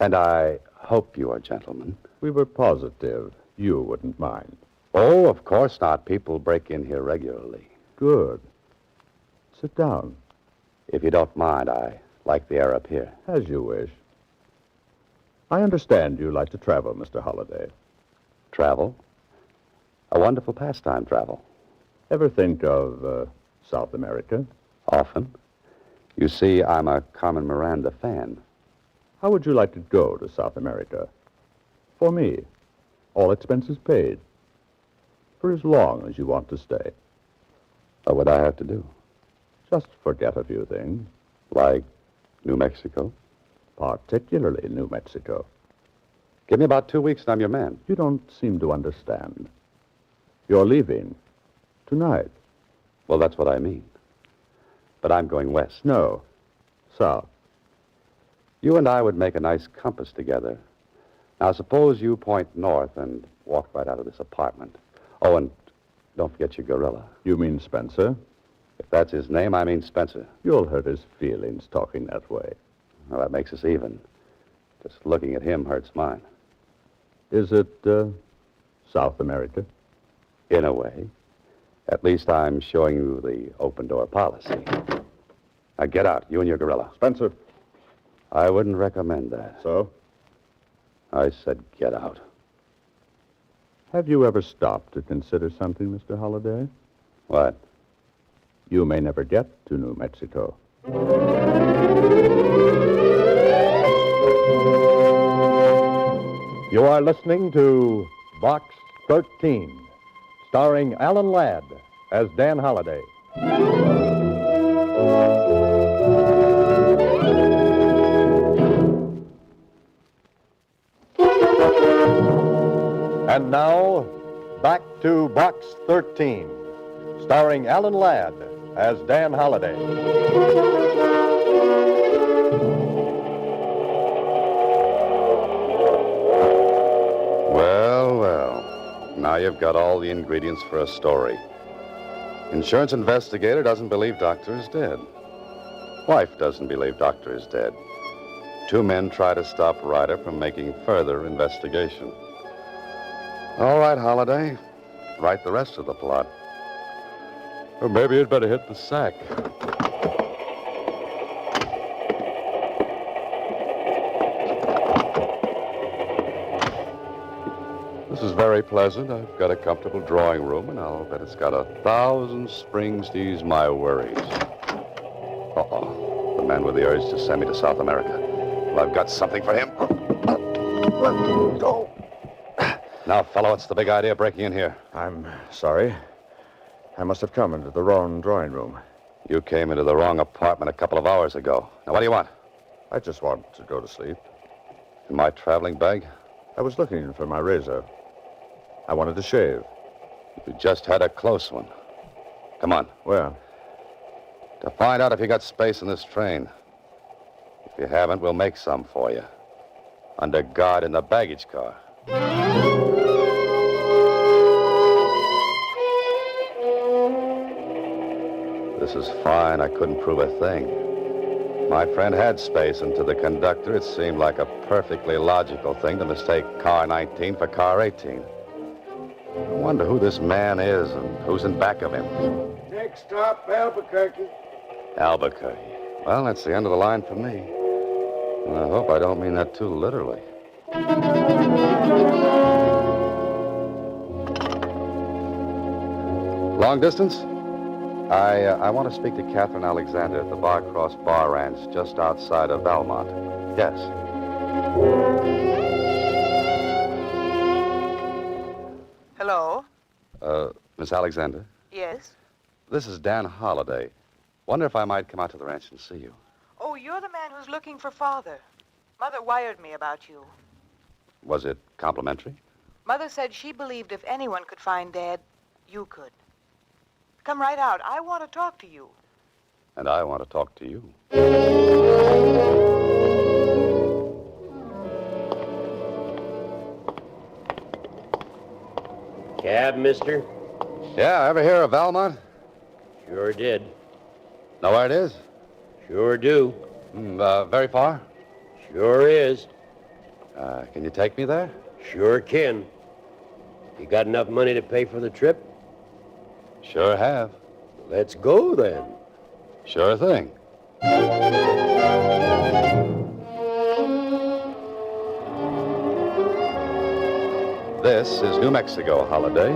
And I hope you are gentlemen. We were positive you wouldn't mind. Oh, of course not. People break in here regularly. Good. Sit down. If you don't mind, I like the air up here. As you wish. I understand you like to travel, Mr. Holliday. Travel? A wonderful pastime, travel. Ever think of South America? Often. You see, I'm a Carmen Miranda fan. How would you like to go to South America? For me. All expenses paid. For as long as you want to stay. What would I have to do? Just forget a few things. Like New Mexico? Particularly New Mexico. Give me about 2 weeks and I'm your man. You don't seem to understand. You're leaving. Tonight. Well, that's what I mean. But I'm going west. No. South. You and I would make a nice compass together. Now, suppose you point north and walk right out of this apartment. Oh, and don't forget your gorilla. You mean Spencer? If that's his name, I mean Spencer. You'll hurt his feelings talking that way. Well, that makes us even. Just looking at him hurts mine. Is it, South America? In a way. At least I'm showing you the open-door policy. Now, get out, you and your gorilla. Spencer. I wouldn't recommend that. So? I said get out. Have you ever stopped to consider something, Mr. Holliday? What? You may never get to New Mexico. You are listening to Box 13, starring Alan Ladd as Dan Holliday. And now, back to Box 13, starring Alan Ladd as Dan Holliday. Well. Now you've got all the ingredients for a story. Insurance investigator doesn't believe doctor is dead. Wife doesn't believe doctor is dead. 2 men try to stop Ryder from making further investigation. All right, Holliday. Write the rest of the plot. Or maybe you'd better hit the sack. This is very pleasant. I've got a comfortable drawing room, and I'll bet it's got 1,000 springs to ease my worries. Uh-oh. The man with the urge to send me to South America. Well, I've got something for him. Let go. Now, fellow, what's the big idea of breaking in here? I'm sorry. I must have come into the wrong drawing room. You came into the wrong apartment a couple of hours ago. Now, what do you want? I just want to go to sleep. In my traveling bag? I was looking for my razor. I wanted to shave. You just had a close one. Come on. Where? To find out if you got space in this train. If you haven't, we'll make some for you. Under guard in the baggage car. This is fine. I couldn't prove a thing. My friend had space, and to the conductor, it seemed like a perfectly logical thing to mistake car 19 for car 18. I wonder who this man is and who's in back of him. Next stop, Albuquerque. Albuquerque. Well, that's the end of the line for me. And I hope I don't mean that too literally. Long distance? I want to speak to Catherine Alexander at the Barcross Bar Ranch just outside of Valmont. Yes. Hello? Miss Alexander? Yes? This is Dan Holliday. Wonder if I might come out to the ranch and see you. Oh, you're the man who's looking for Father. Mother wired me about you. Was it complimentary? Mother said she believed if anyone could find Dad, you could. Come right out. I want to talk to you. And I want to talk to you. Cab, mister? Yeah, ever hear of Valmont? Sure did. Know where it is? Sure do. Very far? Sure is. Can you take me there? Sure can. You got enough money to pay for the trip? Sure have. Let's go, then. Sure thing. This is New Mexico, Holiday.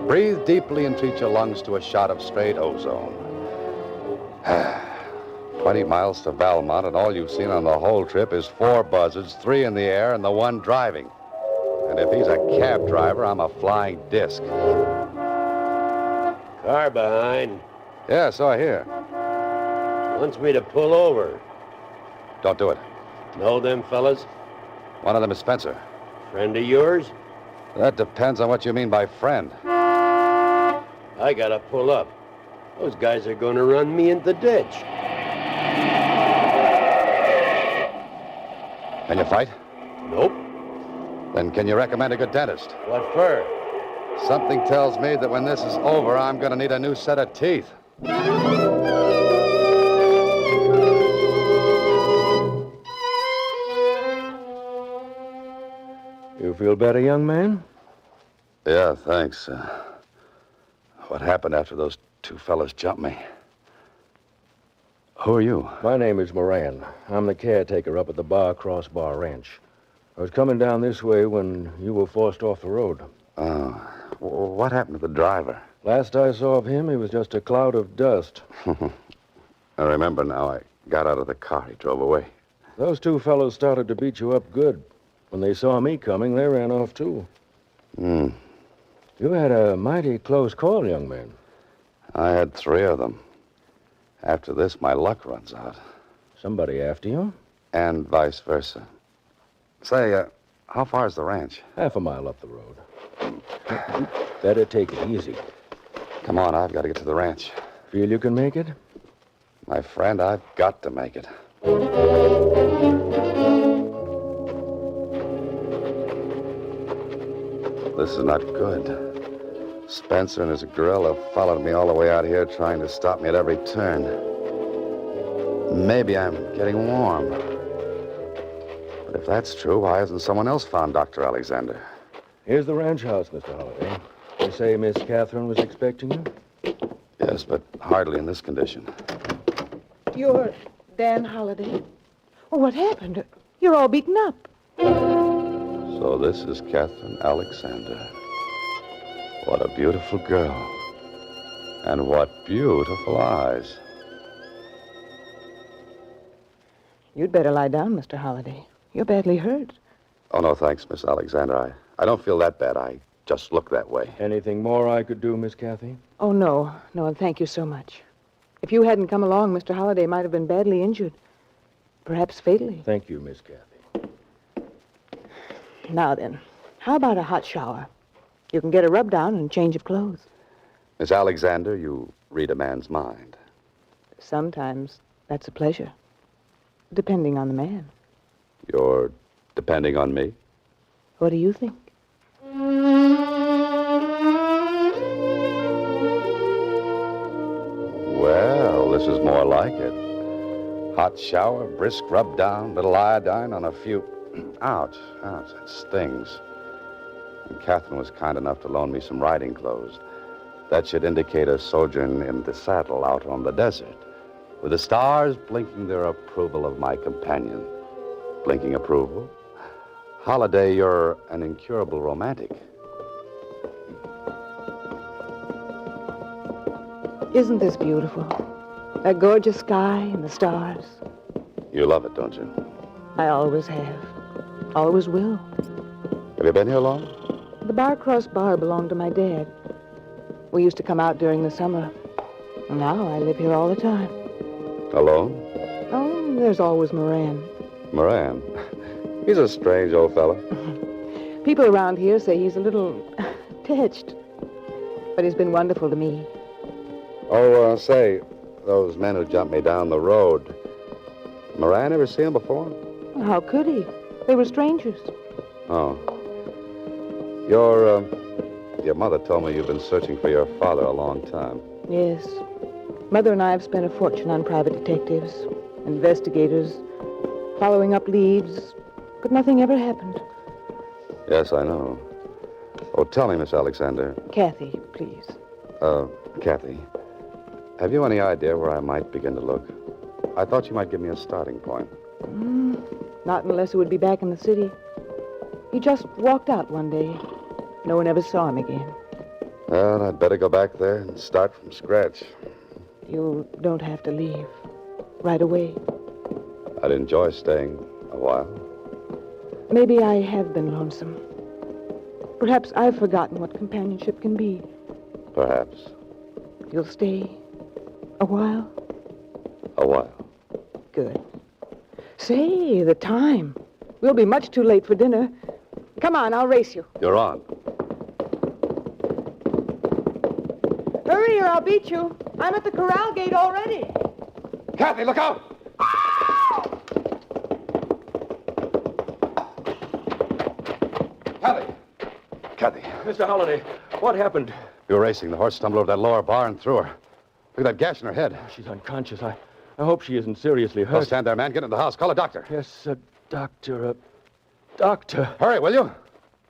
Breathe deeply and treat your lungs to a shot of straight ozone. 20 miles to Valmont, and all you've seen on the whole trip is 4 buzzards, 3 in the air, and the 1 driving. And if he's a cab driver, I'm a flying disc. Car behind. Yeah, so I hear. Wants me to pull over. Don't do it. Know them fellas? One of them is Spencer. Friend of yours? That depends on what you mean by friend. I gotta pull up. Those guys are gonna run me into the ditch. Can you fight? Nope. Then can you recommend a good dentist? What for? Something tells me that when this is over, I'm going to need a new set of teeth. You feel better, young man? Yeah, thanks. What happened after those 2 fellas jumped me? Who are you? My name is Moran. I'm the caretaker up at the Barcross Bar Ranch. I was coming down this way when you were forced off the road. Oh. What happened to the driver? Last I saw of him, he was just a cloud of dust. I remember now. I got out of the car. He drove away. Those 2 fellows started to beat you up good. When they saw me coming, they ran off, too. You had a mighty close call, young man. I had 3 of them. After this, my luck runs out. Somebody after you? And vice versa. Say, how far is the ranch? Half a mile up the road. Better take it easy. Come on, I've got to get to the ranch. Feel you can make it? My friend, I've got to make it. This is not good. Spencer and his gorilla followed me all the way out here, trying to stop me at every turn. Maybe I'm getting warm. But if that's true, why hasn't someone else found Dr. Alexander? Here's the ranch house, Mr. Holliday. They say Miss Catherine was expecting you? Yes, but hardly in this condition. You're Dan Holliday? Oh, what happened? You're all beaten up. So this is Catherine Alexander. What a beautiful girl. And what beautiful eyes. You'd better lie down, Mr. Holliday. You're badly hurt. Oh, no, thanks, Miss Alexander. I don't feel that bad. I just look that way. Anything more I could do, Miss Cathy? Oh, no. No, and thank you so much. If you hadn't come along, Mr. Holliday might have been badly injured. Perhaps fatally. Thank you, Miss Cathy. Now then, how about a hot shower? You can get a rub down and change of clothes. Miss Alexander, you read a man's mind. Sometimes that's a pleasure, depending on the man. You're depending on me? What do you think? Well, this is more like it. Hot shower, brisk rub down, little iodine on a few... Ouch, that stings. And Catherine was kind enough to loan me some riding clothes. That should indicate a sojourn in the saddle out on the desert, with the stars blinking their approval of my companion. Blinking approval? Holiday, you're an incurable romantic. Isn't this beautiful? That gorgeous sky and the stars. You love it, don't you? I always have. Always will. Have you been here long? The Barcross Bar belonged to my dad. We used to come out during the summer. Now I live here all the time. Alone? Oh, there's always Moran. Moran? He's a strange old fella. People around here say he's a little touched. But he's been wonderful to me. Oh, say, those men who jumped me down the road. Moran ever see him before? How could he? They were strangers. Oh. Your mother told me you've been searching for your father a long time. Yes. Mother and I have spent a fortune on private detectives, investigators, following up leads, but nothing ever happened. Yes, I know. Oh, tell me, Miss Alexander. Kathy, please. Kathy, have you any idea where I might begin to look? I thought you might give me a starting point. Not unless he would be back in the city. He just walked out one day. No one ever saw him again. Well, I'd better go back there and start from scratch. You don't have to leave. Right away. I'd enjoy staying a while. Maybe I have been lonesome. Perhaps I've forgotten what companionship can be. Perhaps. You'll stay a while? A while. Good. Say, the time. We'll be much too late for dinner. Come on, I'll race you. You're on. Hurry or I'll beat you. I'm at the corral gate already. Kathy, look out! Kathy. Mr. Holliday, what happened? You were racing. The horse stumbled over that lower bar and threw her. Look at that gash in her head. She's unconscious. I hope she isn't seriously hurt. Don't stand there, man. Get into the house. Call a doctor. Yes, a doctor. Doctor. Hurry, will you?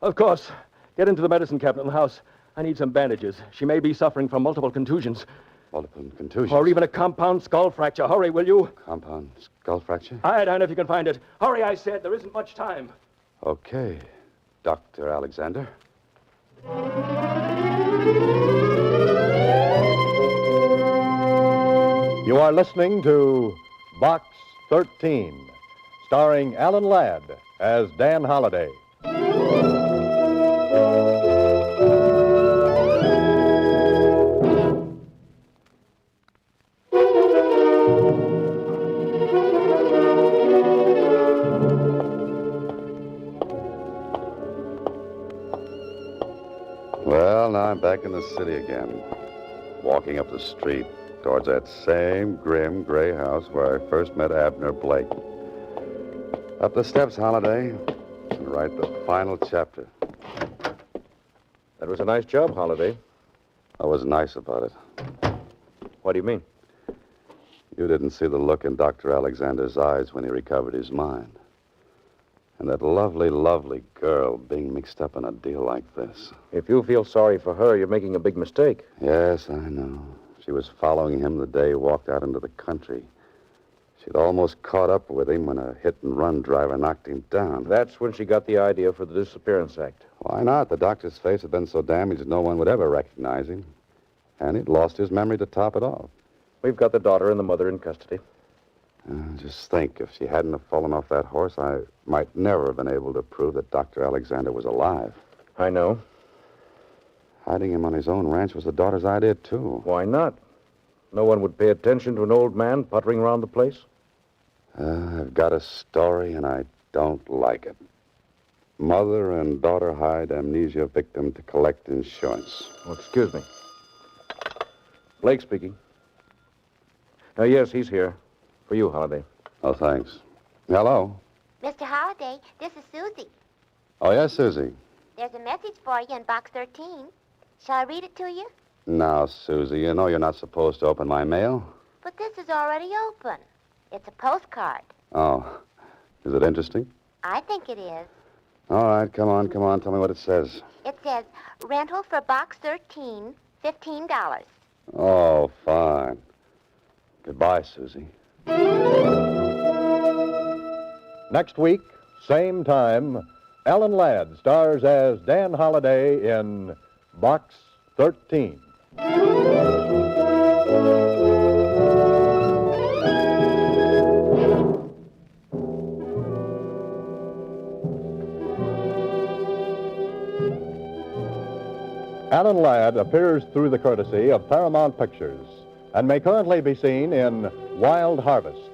Of course. Get into the medicine cabinet in the house. I need some bandages. She may be suffering from multiple contusions. Multiple contusions? Or even a compound skull fracture. Hurry, will you? Compound skull fracture? Iodine, if you can find it. Hurry, I said. There isn't much time. Okay. Dr. Alexander. You are listening to Box 13, starring Alan Ladd as Dan Holliday. Well, now I'm back in the city again, walking up the street towards that same grim gray house where I first met Abner Blake. Up the steps, Holiday, and write the final chapter. That was a nice job, Holiday. I was nice about it. What do you mean? You didn't see the look in Dr. Alexander's eyes when he recovered his mind. And that lovely, lovely girl being mixed up in a deal like this. If you feel sorry for her, you're making a big mistake. Yes, I know. She was following him the day he walked out into the country. She'd almost caught up with him when a hit-and-run driver knocked him down. That's when she got the idea for the Disappearance Act. Why not? The doctor's face had been so damaged no one would ever recognize him. And he'd lost his memory to top it off. We've got the daughter and the mother in custody. Just think, if she hadn't have fallen off that horse, I might never have been able to prove that Dr. Alexander was alive. I know. Hiding him on his own ranch was the daughter's idea, too. Why not? No one would pay attention to an old man puttering around the place. I've got a story, and I don't like it. Mother and daughter hide amnesia victim to collect insurance. Oh, excuse me. Blake speaking. Yes, he's here. For you, Holiday. Oh, thanks. Hello. Mr. Holliday, this is Susie. Oh, yes, Susie. There's a message for you in box 13. Shall I read it to you? Now, Susie, you know you're not supposed to open my mail. But this is already open. It's a postcard. Oh. Is it interesting? I think it is. All right, come on. Tell me what it says. It says, rental for box 13, $15. Oh, fine. Goodbye, Susie. Next week, same time, Alan Ladd stars as Dan Holliday in Box 13. Alan Ladd appears through the courtesy of Paramount Pictures and may currently be seen in Wild Harvest.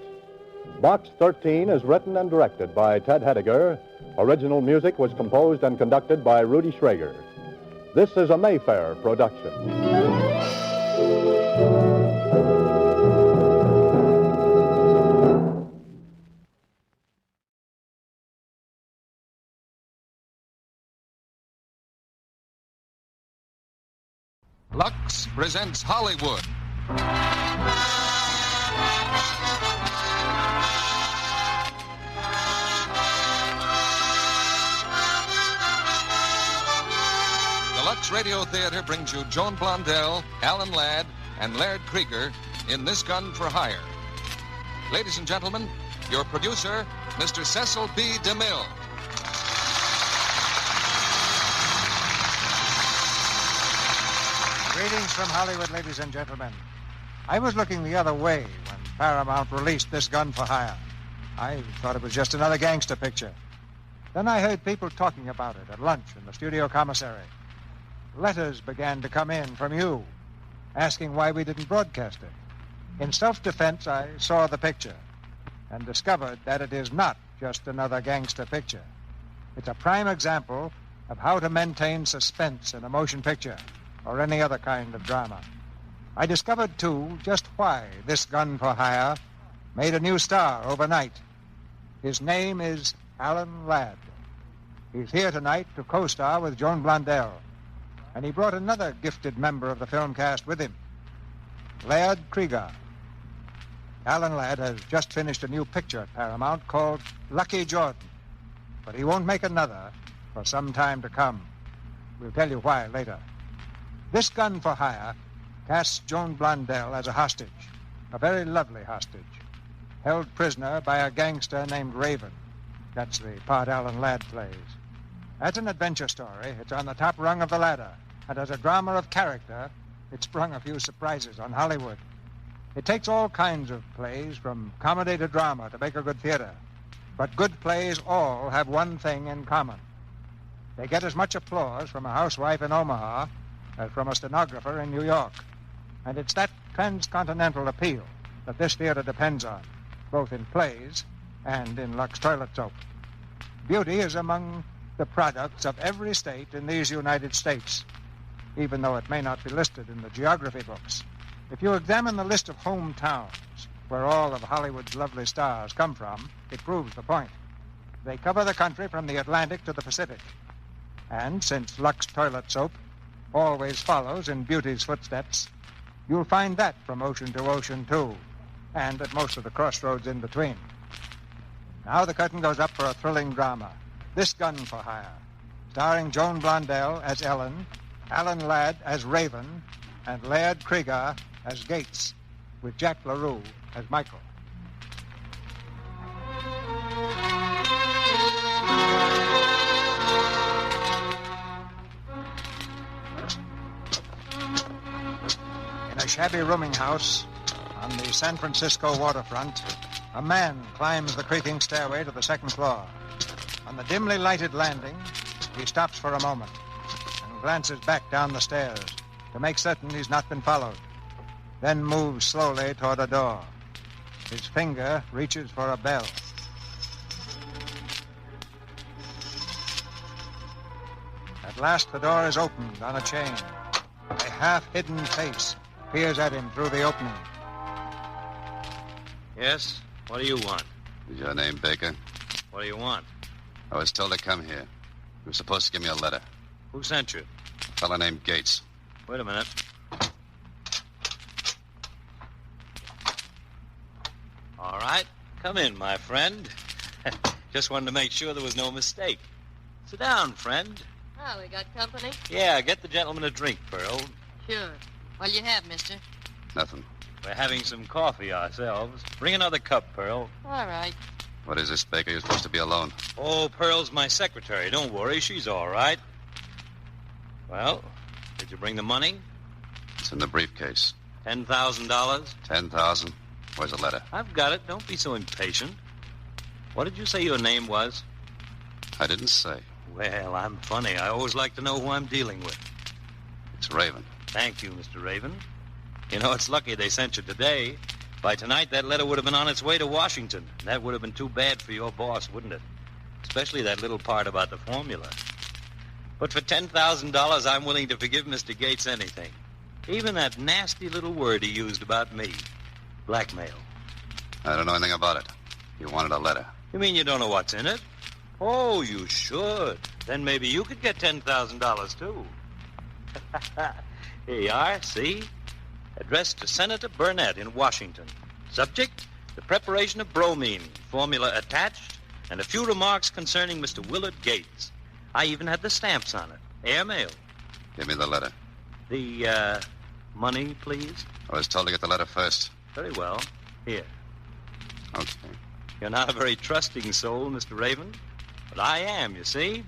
Box 13 is written and directed by Ted Hediger. Original music was composed and conducted by Rudy Schrager. This is a Mayfair production. Lux presents Hollywood. The Lux Radio Theater brings you Joan Blondell, Alan Ladd, and Laird Krieger in This Gun for Hire. Ladies and gentlemen, your producer, Mr. Cecil B. DeMille. Greetings from Hollywood, ladies and gentlemen. I was looking the other way when Paramount released This Gun for Hire. I thought it was just another gangster picture. Then I heard people talking about it at lunch in the studio commissary. Letters began to come in from you, asking why we didn't broadcast it. In self-defense, I saw the picture and discovered that it is not just another gangster picture. It's a prime example of how to maintain suspense in a motion picture or any other kind of drama. I discovered, too, just why This Gun for Hire made a new star overnight. His name is Alan Ladd. He's here tonight to co-star with Joan Blondell, and he brought another gifted member of the film cast with him, Laird Krieger. Alan Ladd has just finished a new picture at Paramount called Lucky Jordan, but he won't make another for some time to come. We'll tell you why later. This Gun for Hire casts Joan Blondell as a hostage, a very lovely hostage, held prisoner by a gangster named Raven. That's the part Alan Ladd plays. As an adventure story, it's on the top rung of the ladder, and as a drama of character, it sprung a few surprises on Hollywood. It takes all kinds of plays, from comedy to drama, to make a good theater. But good plays all have one thing in common. They get as much applause from a housewife in Omaha as from a stenographer in New York. And it's that transcontinental appeal that this theater depends on, both in plays and in Lux toilet soap. Beauty is among the products of every state in these United States, even though it may not be listed in the geography books. If you examine the list of hometowns where all of Hollywood's lovely stars come from, it proves the point. They cover the country from the Atlantic to the Pacific. And since Lux toilet soap always follows in beauty's footsteps, you'll find that from ocean to ocean, too, and at most of the crossroads in between. Now the curtain goes up for a thrilling drama, This Gun for Hire, starring Joan Blondell as Ellen, Alan Ladd as Raven, and Laird Krieger as Gates, with Jack LaRue as Michael. In a shabby rooming house on the San Francisco waterfront, a man climbs the creaking stairway to the second floor. On the dimly lighted landing, he stops for a moment and glances back down the stairs to make certain he's not been followed, then moves slowly toward a door. His finger reaches for a bell. At last, the door is opened on a chain. A half-hidden face peers at him through the opening. Yes? What do you want? Is your name Baker? What do you want? I was told to come here. You were supposed to give me a letter. Who sent you? A fellow named Gates. Wait a minute. All right. Come in, my friend. Just wanted to make sure there was no mistake. Sit down, friend. Oh, we got company? Yeah, get the gentleman a drink, Pearl. Sure. What'll you have, mister? Nothing. We're having some coffee ourselves. Bring another cup, Pearl. All right. What is this, Baker? You're supposed to be alone. Oh, Pearl's my secretary. Don't worry, she's all right. Well, did you bring the money? It's in the briefcase. $10,000? $10,000. Where's the letter? I've got it. Don't be so impatient. What did you say your name was? I didn't say. Well, I'm funny. I always like to know who I'm dealing with. It's Raven. Thank you, Mr. Raven. You know, it's lucky they sent you today. By tonight, that letter would have been on its way to Washington. That would have been too bad for your boss, wouldn't it? Especially that little part about the formula. But for $10,000, I'm willing to forgive Mr. Gates anything. Even that nasty little word he used about me. Blackmail. I don't know anything about it. You wanted a letter. You mean you don't know what's in it? Oh, you should. Then maybe you could get $10,000, too. Here you are, see? Addressed to Senator Burnett in Washington. Subject, the preparation of bromine. Formula attached, and a few remarks concerning Mr. Willard Gates. I even had the stamps on it. Airmail. Give me the letter. The, money, please? I was told to get the letter first. Very well. Here. Okay. You're not a very trusting soul, Mr. Raven. But I am, you see.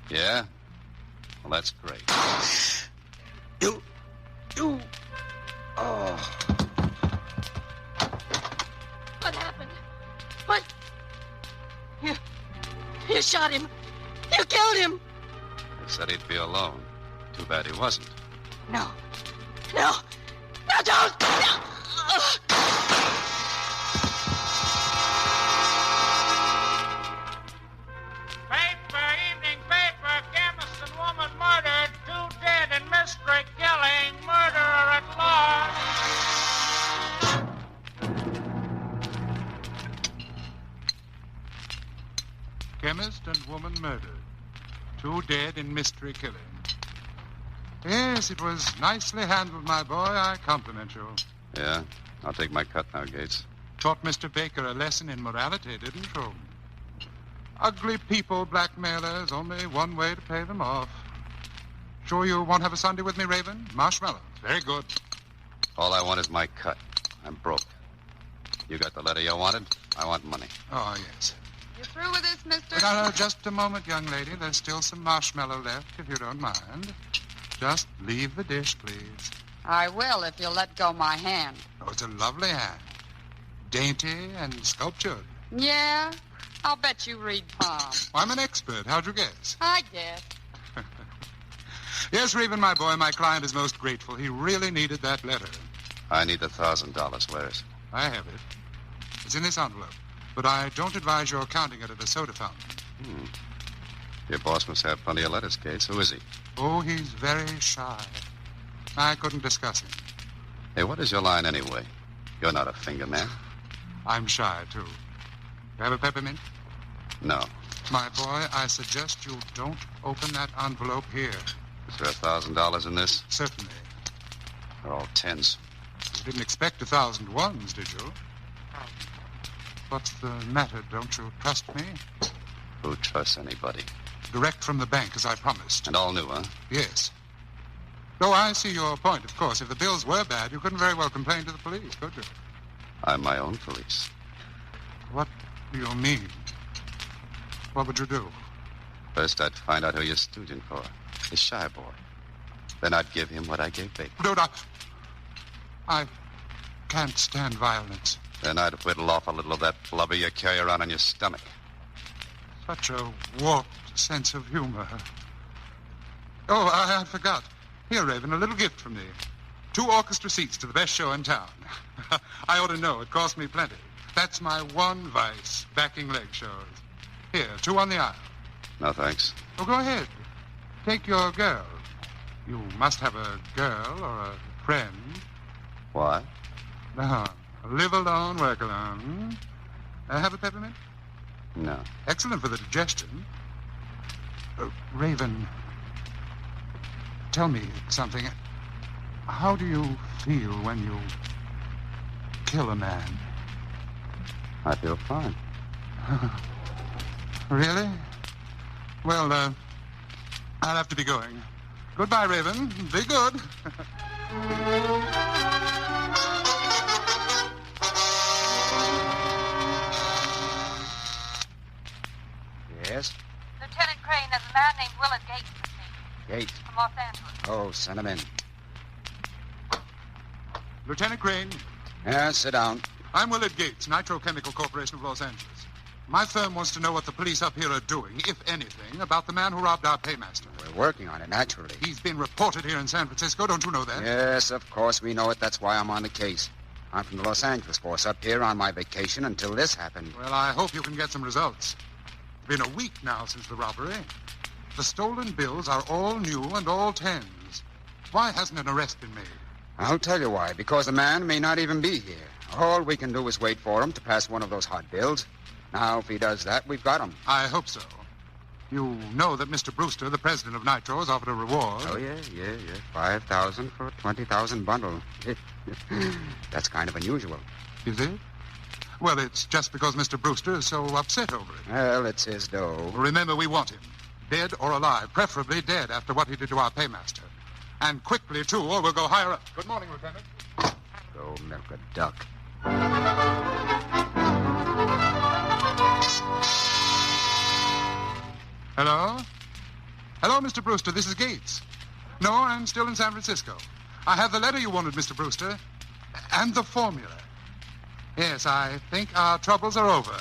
Yeah? Well, that's great. You... Oh. What happened? What? You shot him. You killed him. They said he'd be alone. Too bad he wasn't. No. No. No, don't. No. Paper, evening paper, chemist and woman murdered, 2 dead in mystery killing, murderer at large. Chemist and woman murdered, 2 dead in mystery killing. Yes, it was nicely handled, my boy. I compliment you. Yeah? I'll take my cut now, Gates. Taught Mr. Baker a lesson in morality, didn't you? Ugly people, blackmailers, only one way to pay them off. Sure you won't have a Sunday with me, Raven? Marshmallows. Very good. All I want is my cut. I'm broke. You got the letter you wanted? I want money. Oh, yes. You through with this, mister? No, just a moment, young lady. There's still some marshmallow left, if you don't mind. Just leave the dish, please. I will if you'll let go my hand. Oh, it's a lovely hand. Dainty and sculptured. Yeah? I'll bet you read palm. I'm an expert. How'd you guess? I guess. Yes, Raven, my boy, my client is most grateful. He really needed that letter. I need the $1,000. Where is it? I have it. It's in this envelope. But I don't advise your counting it at the soda fountain. Your boss must have plenty of letters, Gates. Who is he? Oh, he's very shy. I couldn't discuss him. Hey, what is your line anyway? You're not a finger man. I'm shy, too. You have a peppermint? No. My boy, I suggest you don't open that envelope here. Is there $1,000 in this? Certainly. They're all tens. You didn't expect 1,000 ones, did you? What's the matter? Don't you trust me? Who trusts anybody? Direct from the bank, as I promised. And all new, huh? Yes. Though I see your point, of course. If the bills were bad, you couldn't very well complain to the police, could you? I'm my own police. What do you mean? What would you do? First, I'd find out who you're stooging for. The shy boy. Then I'd give him what I gave Baker. Dude, I can't stand violence. Then I'd whittle off a little of that blubber you carry around on your stomach. Such a warped sense of humor. Oh, I forgot. Here, Raven, a little gift from me. 2 orchestra seats to the best show in town. I ought to know. It cost me plenty. That's my one vice, backing leg shows. Here, 2 on the aisle. No, thanks. Oh, go ahead. Take your girl. You must have a girl or a friend. What? No. Live alone, work alone. Have a peppermint? No. Excellent for the digestion. Raven, tell me something. How do you feel when you kill a man? I feel fine. Really? Well, I'll have to be going. Goodbye, Raven. Be good. Yes? Lieutenant Crane, there's a man named Willard Gates with me. Gates. From Los Angeles. Oh, send him in. Lieutenant Crane. Yeah, sit down. I'm Willard Gates, Nitrochemical Corporation of Los Angeles. My firm wants to know what the police up here are doing, if anything, about the man who robbed our paymaster. We're working on it, naturally. He's been reported here in San Francisco. Don't you know that? Yes, of course we know it. That's why I'm on the case. I'm from the Los Angeles force up here on my vacation until this happened. Well, I hope you can get some results. It's been a week now since the robbery. The stolen bills are all new and all tens. Why hasn't an arrest been made? I'll tell you why. Because the man may not even be here. All we can do is wait for him to pass one of those hot bills. Now, if he does that, we've got him. I hope so. You know that Mr. Brewster, the president of Nitro, has offered a reward. Oh, yeah. 5,000 for a 20,000 bundle. That's kind of unusual. Is it? Well, it's just because Mr. Brewster is so upset over it. Well, it's his dough. Remember, we want him. Dead or alive. Preferably dead after what he did to our paymaster. And quickly, too, or we'll go higher up. Good morning, Lieutenant. Go milk a duck. Hello? Hello, Mr. Brewster. This is Gates. No, I'm still in San Francisco. I have the letter you wanted, Mr. Brewster. And the formula. Yes, I think our troubles are over.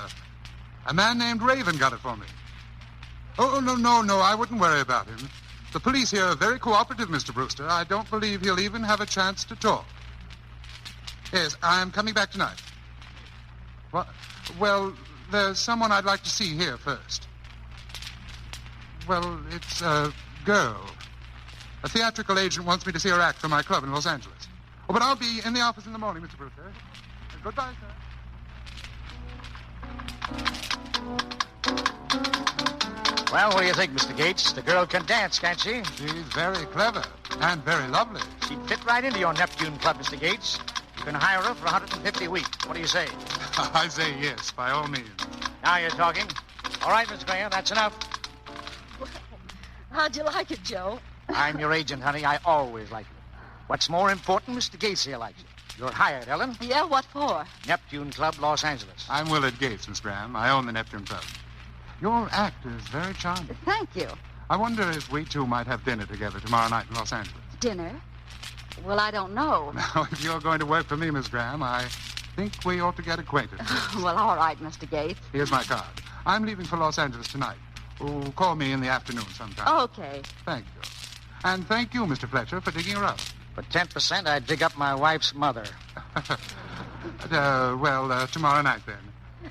A man named Raven got it for me. Oh, no. I wouldn't worry about him. The police here are very cooperative, Mr. Brewster. I don't believe he'll even have a chance to talk. Yes, I'm coming back tonight. What? Well, there's someone I'd like to see here first. Well, it's a girl. A theatrical agent wants me to see her act for my club in Los Angeles. Oh, but I'll be in the office in the morning, Mr. Brewster. Goodbye, sir. Well, what do you think, Mr. Gates? The girl can dance, can't she? She's very clever and very lovely. She'd fit right into your Neptune Club, Mr. Gates. You can hire her for 150 a week. What do you say? I say yes, by all means. Now you're talking. All right, Miss Graham, that's enough. How'd you like it, Joe? I'm your agent, honey. I always like you. What's more important, Mr. Gates here likes you. You're hired, Ellen. Yeah, what for? Neptune Club, Los Angeles. I'm Willard Gates, Miss Graham. I own the Neptune Club. Your act is very charming. Thank you. I wonder if we two might have dinner together tomorrow night in Los Angeles. Dinner? Well, I don't know. Now, if you're going to work for me, Miss Graham, I think we ought to get acquainted. Well, all right, Mr. Gates. Here's my card. I'm leaving for Los Angeles tonight. Oh, call me in the afternoon sometime. Okay. Thank you. And thank you, Mr. Fletcher, for digging her up. For 10%, I'd dig up my wife's mother. Tomorrow night, then.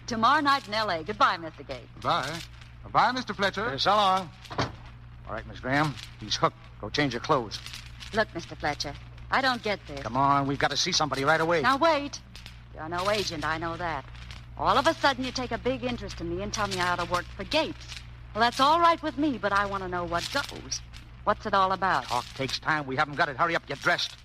Tomorrow night in L.A. Goodbye, Mr. Gates. Bye. Bye, Mr. Fletcher. So long. All right, Miss Graham. He's hooked. Go change your clothes. Look, Mr. Fletcher, I don't get this. Come on, we've got to see somebody right away. Now, wait. You're no agent, I know that. All of a sudden, you take a big interest in me and tell me I ought to work for Gates. Well, that's all right with me, but I want to know what goes. What's it all about? Talk takes time. We haven't got it. Hurry up, get dressed.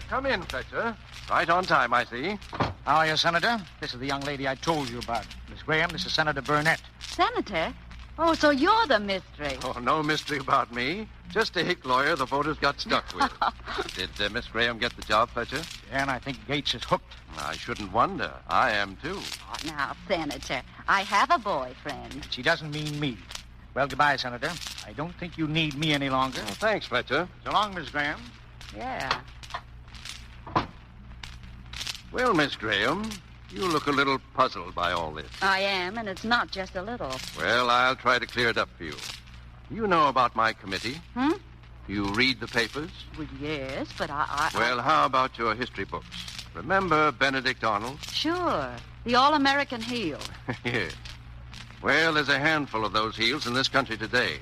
Come in, Fletcher. Right on time, I see. How are you, Senator? This is the young lady I told you about. Miss Graham, this is Senator Burnett. Senator? Oh, so you're the mystery. Oh, no mystery about me. Just a hick lawyer the voters got stuck with. Did Miss Graham get the job, Fletcher? Yeah, and I think Gates is hooked. I shouldn't wonder. I am, too. Oh, now, Senator, I have a boyfriend. She doesn't mean me. Well, goodbye, Senator. I don't think you need me any longer. Oh, thanks, Fletcher. So long, Miss Graham. Yeah. Well, Miss Graham, you look a little puzzled by all this. I am, and it's not just a little. Well, I'll try to clear it up for you. You know about my committee? You read the papers? Well, yes, but I... Well, how about your history books? Remember Benedict Arnold? Sure. The all-American heel. Yes. Well, there's a handful of those heels in this country today.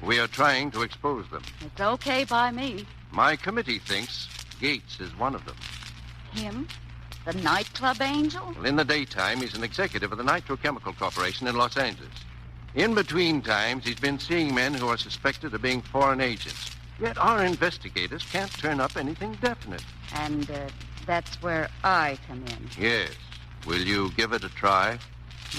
We are trying to expose them. It's okay by me. My committee thinks Gates is one of them. Him? The nightclub angel? Well, in the daytime, he's an executive of the Nitrochemical Corporation in Los Angeles. In between times, he's been seeing men who are suspected of being foreign agents. Yet our investigators can't turn up anything definite. And that's where I come in. Yes. Will you give it a try?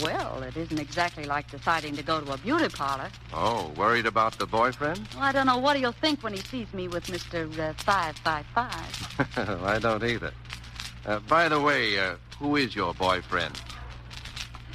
Well, it isn't exactly like deciding to go to a beauty parlor. Oh, worried about the boyfriend? Well, I don't know what he'll think when he sees me with Mr. 555. I don't either. By the way, who is your boyfriend?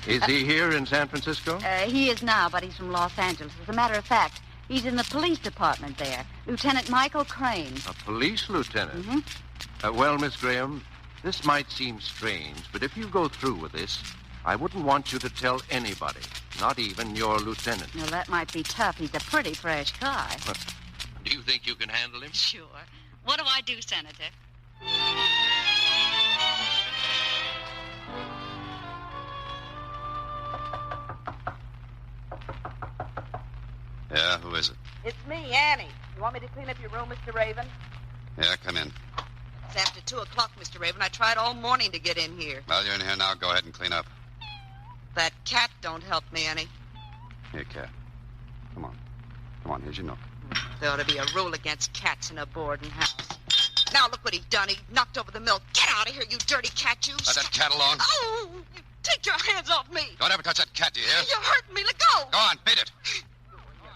Is he here in San Francisco? He is now, but he's from Los Angeles. As a matter of fact, he's in the police department there. Lieutenant Michael Crane. A police lieutenant? Mm-hmm. Well, Miss Graham, this might seem strange, but if you go through with this, I wouldn't want you to tell anybody, not even your lieutenant. Well, that might be tough. He's a pretty fresh guy. Do you think you can handle him? Sure. What do I do, Senator? Yeah, who is it? It's me, Annie. You want me to clean up your room, Mr. Raven? Yeah, come in. It's after 2 o'clock, Mr. Raven. I tried all morning to get in here. Well, you're in here now. Go ahead and clean up. That cat don't help me any. Here, cat. Come on. Come on, here's your note. There ought to be a rule against cats in a boarding house. Now look what he done. He knocked over the milk. Get out of here, you dirty cat, you. Let that cat alone. Oh, you take your hands off me. Don't ever touch that cat, do you hear? You're hurting me. Let go. Go on, beat it.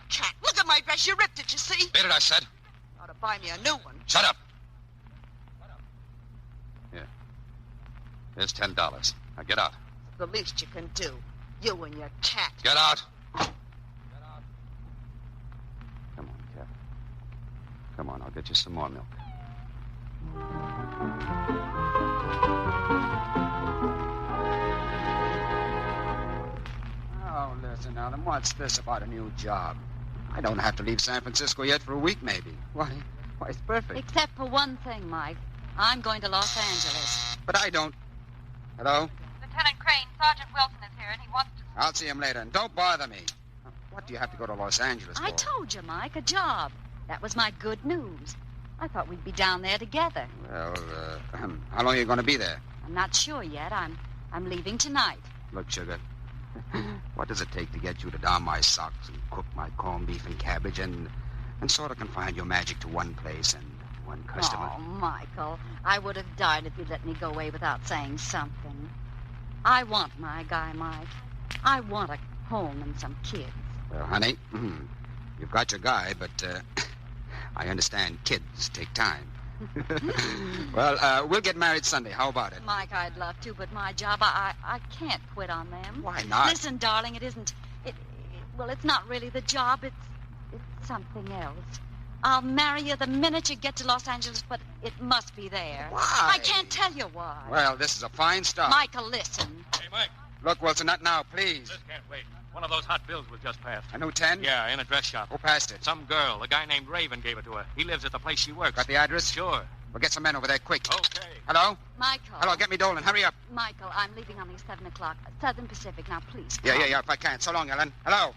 Cat, look at my dress. You ripped it, you see? Beat it, I said. Ought to buy me a new one. Shut up. Here. Here's $10. Now get out. It's the least you can do. You and your cat. Get out. Come on, cat. Come on, I'll get you some more milk. Oh, listen, Alan, what's this about a new job? I don't have to leave San Francisco yet for a week, maybe. Why, it's perfect. Except for one thing, Mike. I'm going to Los Angeles. But I don't. Hello? Lieutenant Crane, Sergeant Wilson is here, and he wants to... I'll see him later, and don't bother me. What do you have to go to Los Angeles for? I told you, Mike, a job. That was my good news. I thought we'd be down there together. Well, how long are you going to be there? I'm not sure yet. I'm leaving tonight. Look, Sugar, what does it take to get you to darn my socks and cook my corned beef and cabbage and sort of confine your magic to one place and one customer? Oh, Michael, I would have died if you'd let me go away without saying something. I want my guy, Mike. I want a home and some kids. Well, honey, you've got your guy, but I understand kids take time. Well, we'll get married Sunday. How about it? Mike, I'd love to, but my job, I can't quit on them. Why not? Listen, darling, it isn't... Well, it's not really the job. It's something else. I'll marry you the minute you get to Los Angeles, but it must be there. Why? I can't tell you why. Well, this is a fine start. Michael, listen. Hey, Mike. Look, Wilson, not now, please. This can't wait. One of those hot bills was just passed. A new 10? Yeah, in a dress shop. Who passed it? Some girl. A guy named Raven gave it to her. He lives at the place she works. Got the address? Sure. Well, get some men over there quick. Okay. Hello? Michael. Hello, get me Dolan. Hurry up. Michael, I'm leaving on the 7 o'clock. Southern Pacific. Now, please. Yeah, if I can. So long, Ellen. Hello?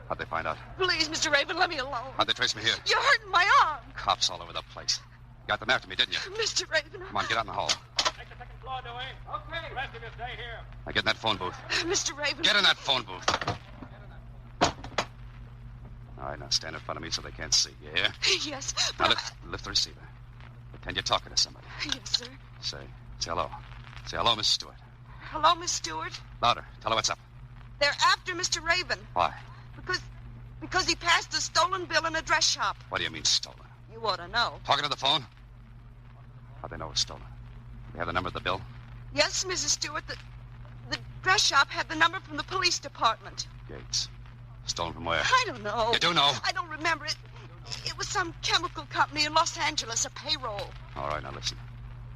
How'd they find out? Please, Mr. Raven, let me alone. How'd they trace me here? You're hurting my arm. Cops all over the place. You got them after me, didn't you? Mr. Raven. Come on, get out in the hall. Take the second floor, Dewey. Okay. The rest of you stay here. Now get in that phone booth. Mr. Raven. Get in that phone booth. All right, now stand in front of me so they can't see. You hear? Yes, Now but... lift the receiver. Pretend you're talking to somebody. Yes, sir. Say hello. Say hello, Miss Stewart. Hello, Miss Stewart. Louder. Tell her what's up. They're after Mr. Raven. Why? Because he passed a stolen bill in a dress shop. What do you mean stolen? You ought to know. Talking to the phone? How'd they know it was stolen? They have the number of the bill? Yes, Mrs. Stewart. The dress shop had the number from the police department. Gates. Stolen from where? I don't know. You do know? I don't remember it. It was some chemical company in Los Angeles, a payroll. All right, now listen.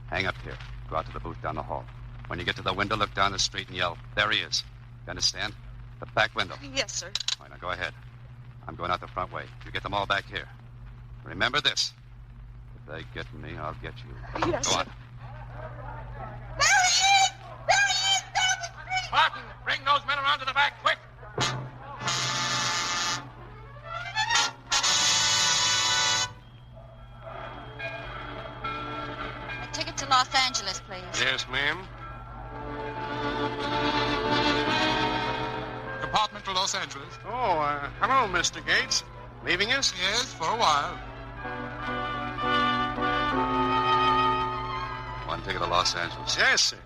Hang up here. Go out to the booth down the hall. When you get to the window, look down the street and yell, "There he is." You understand? The back window. Yes, sir. All right, now go ahead. I'm going out the front way. You get them all back here. Remember this. If they get me, I'll get you. Yes, go sir. on. There he is! There he is! Down the street! Martin, bring those men around to the back, quick! A ticket to Los Angeles, please. Yes, ma'am. Compartment to Los Angeles. Oh, hello, Mr. Gates. Leaving us? Yes, for a while. One ticket to Los Angeles. Yes, sir.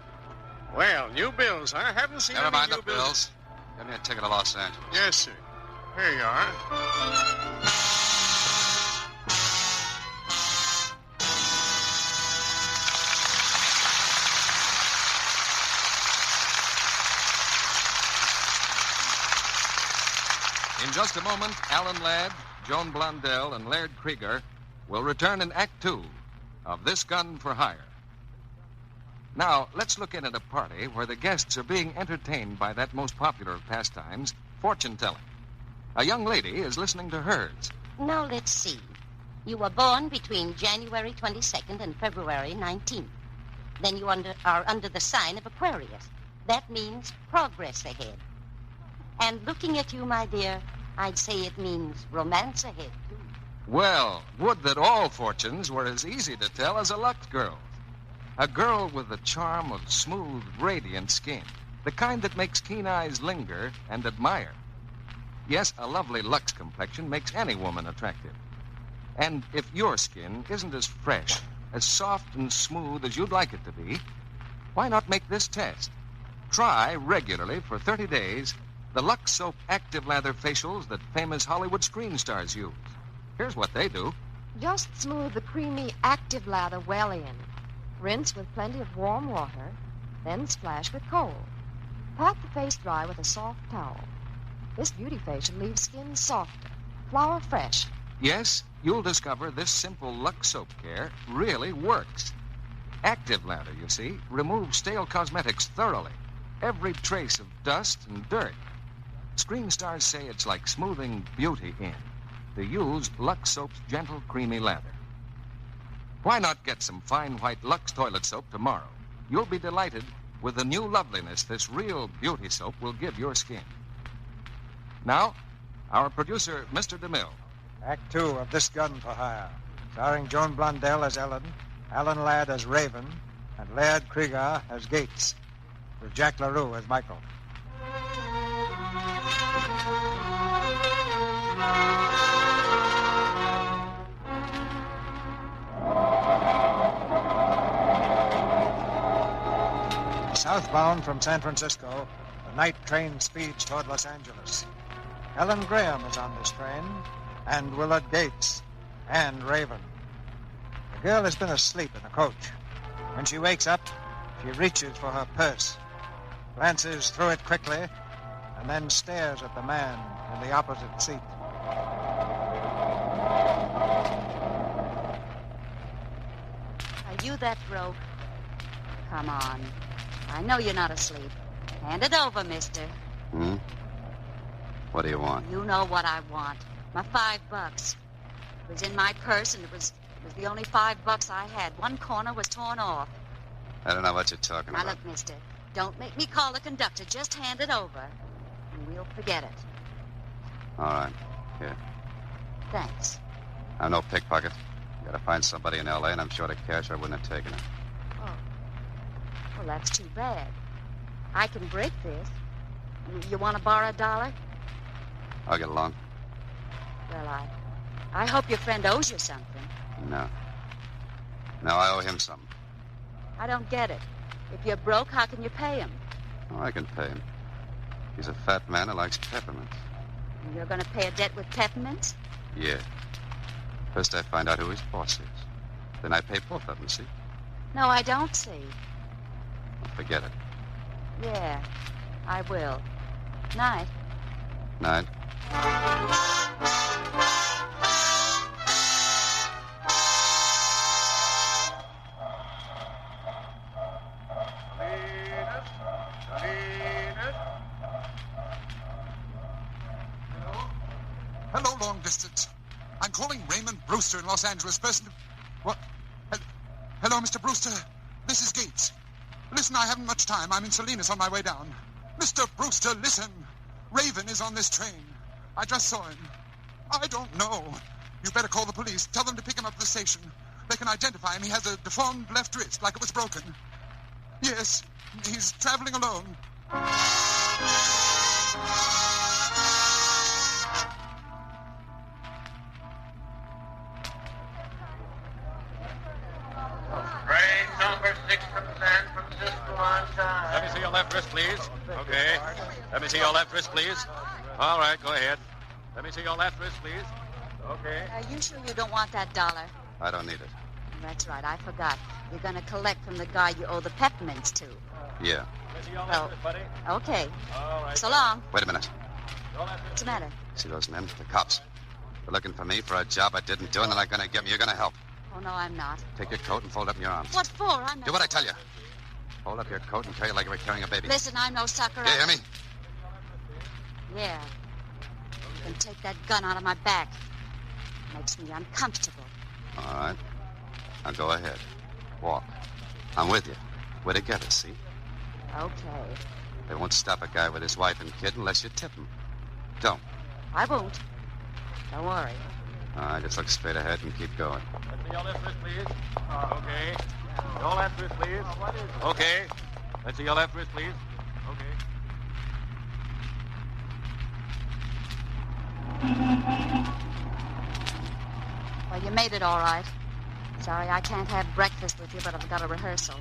Well, new bills, huh? Haven't seen Never any mind new the bills. Give me a ticket to Los Angeles. Yes, sir. Here you are. In just a moment, Alan Ladd, Joan Blondell, and Laird Krieger will return in Act Two of This Gun for Hire. Now, let's look in at a party where the guests are being entertained by that most popular of pastimes, fortune-telling. A young lady is listening to hers. Now, let's see. You were born between January 22nd and February 19th. Then you are under the sign of Aquarius. That means progress ahead. And looking at you, my dear, I'd say it means romance ahead, too. Well, would that all fortunes were as easy to tell as a Lux girl. A girl with the charm of smooth, radiant skin. The kind that makes keen eyes linger and admire. Yes, a lovely Lux complexion makes any woman attractive. And if your skin isn't as fresh, as soft and smooth as you'd like it to be, why not make this test? Try regularly for 30 days the Lux Soap Active Lather facials that famous Hollywood screen stars use. Here's what they do. Just smooth the creamy active lather well in. Rinse with plenty of warm water, then splash with cold. Pat the face dry with a soft towel. This beauty facial leaves skin softer, flower fresh. Yes, you'll discover this simple Lux Soap care really works. Active Lather, you see, removes stale cosmetics thoroughly. Every trace of dust and dirt. Screen stars say it's like smoothing beauty in. They use Lux Soap's gentle, creamy lather. Why not get some fine white Lux toilet soap tomorrow? You'll be delighted with the new loveliness this real beauty soap will give your skin. Now, our producer, Mr. DeMille. Act Two of This Gun for Hire, starring Joan Blondell as Ellen, Alan Ladd as Raven, and Laird Krieger as Gates, with Jack LaRue as Michael. Southbound from San Francisco, the night train speeds toward Los Angeles. Helen Graham is on this train, and Willard Gates, and Raven. The girl has been asleep in the coach. When she wakes up, she reaches for her purse, glances through it quickly, and then stares at the man in the opposite seat. Are you that broke? Come on. I know you're not asleep. Hand it over, mister. Hmm? What do you want? You know what I want. My $5. It was in my purse, and it was the only $5 I had. One corner was torn off. I don't know what you're talking Now, about. look, mister. Don't make me call the conductor. Just hand it over, and we'll forget it. All right. Here. Thanks. I'm no pickpocket. You gotta find somebody in L.A., and I'm short of cash, or I wouldn't have taken it. Oh. Well, that's too bad. I can break this. You want to borrow $1? I'll get along. Well, I hope your friend owes you something. No. No, I owe him something. I don't get it. If you're broke, how can you pay him? Oh, I can pay him. He's a fat man who likes peppermints. And you're going to pay a debt with peppermints? Yeah. First I find out who his boss is. Then I pay both of them, see? No, I don't see. Well, forget it. Yeah, I will. Night. Night. distance. I'm calling Raymond Brewster in Los Angeles. Person... What? Hello, Mr. Brewster. This is Gates. Listen, I haven't much time. I'm in Salinas on my way down. Mr. Brewster, listen. Raven is on this train. I just saw him. I don't know. You better call the police. Tell them to pick him up at the station. They can identify him. He has a deformed left wrist, like it was broken. Yes, he's traveling alone. Train number 6 from San Francisco on time. Let me see your left wrist, please. Okay. Let me see your left wrist, please. All right, go ahead. Let me see your left wrist, please. Okay. Are you sure you don't want that dollar? I don't need it. That's right, I forgot. You're going to collect from the guy you owe the peppermints to. Yeah. Well, okay. So long. Wait a minute. What's the matter? See those men? The cops. They're looking for me for a job I didn't do, and they're not going to get me. You're going to help. Oh, no, I'm not. Take your coat and fold up in your arms. What for? I'm not... Do what I tell you. Hold up your coat and carry it like you were carrying a baby. Listen, I'm no sucker. Do you hear me? Yeah. You can take that gun out of my back. Makes me uncomfortable. All right. Now go ahead. Walk. I'm with you. We're together, see? Okay. They won't stop a guy with his wife and kid unless you tip him. Don't. I won't. Don't worry. All right, just look straight ahead and keep going. Let me see your left wrist, please. Okay. Your left wrist, please. Okay. Let's see your left wrist, please. Okay. Well, you made it all right. Sorry I can't have breakfast with you, but I've got a rehearsal.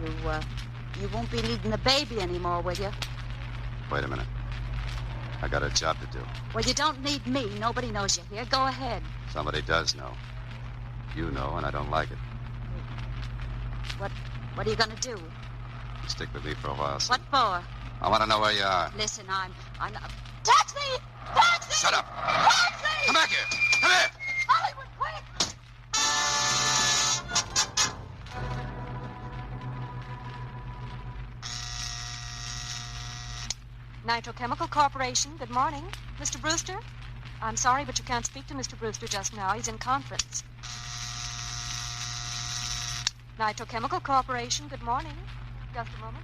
You won't be leading the baby anymore, will you? Wait a minute. I got a job to do. Well, you don't need me. Nobody knows you're here. Go ahead. Somebody does know. You know, and I don't like it. What are you gonna do? Stick with me for a while, son. What for? I want to know where you are. Listen, I'm not... Taxi! Taxi! Shut up! Taxi! Come back here! Come here! Hollywood, quick! Nitrochemical Corporation, good morning. Mr. Brewster? I'm sorry, but you can't speak to Mr. Brewster just now. He's in conference. Nitrochemical Corporation, good morning. Just a moment.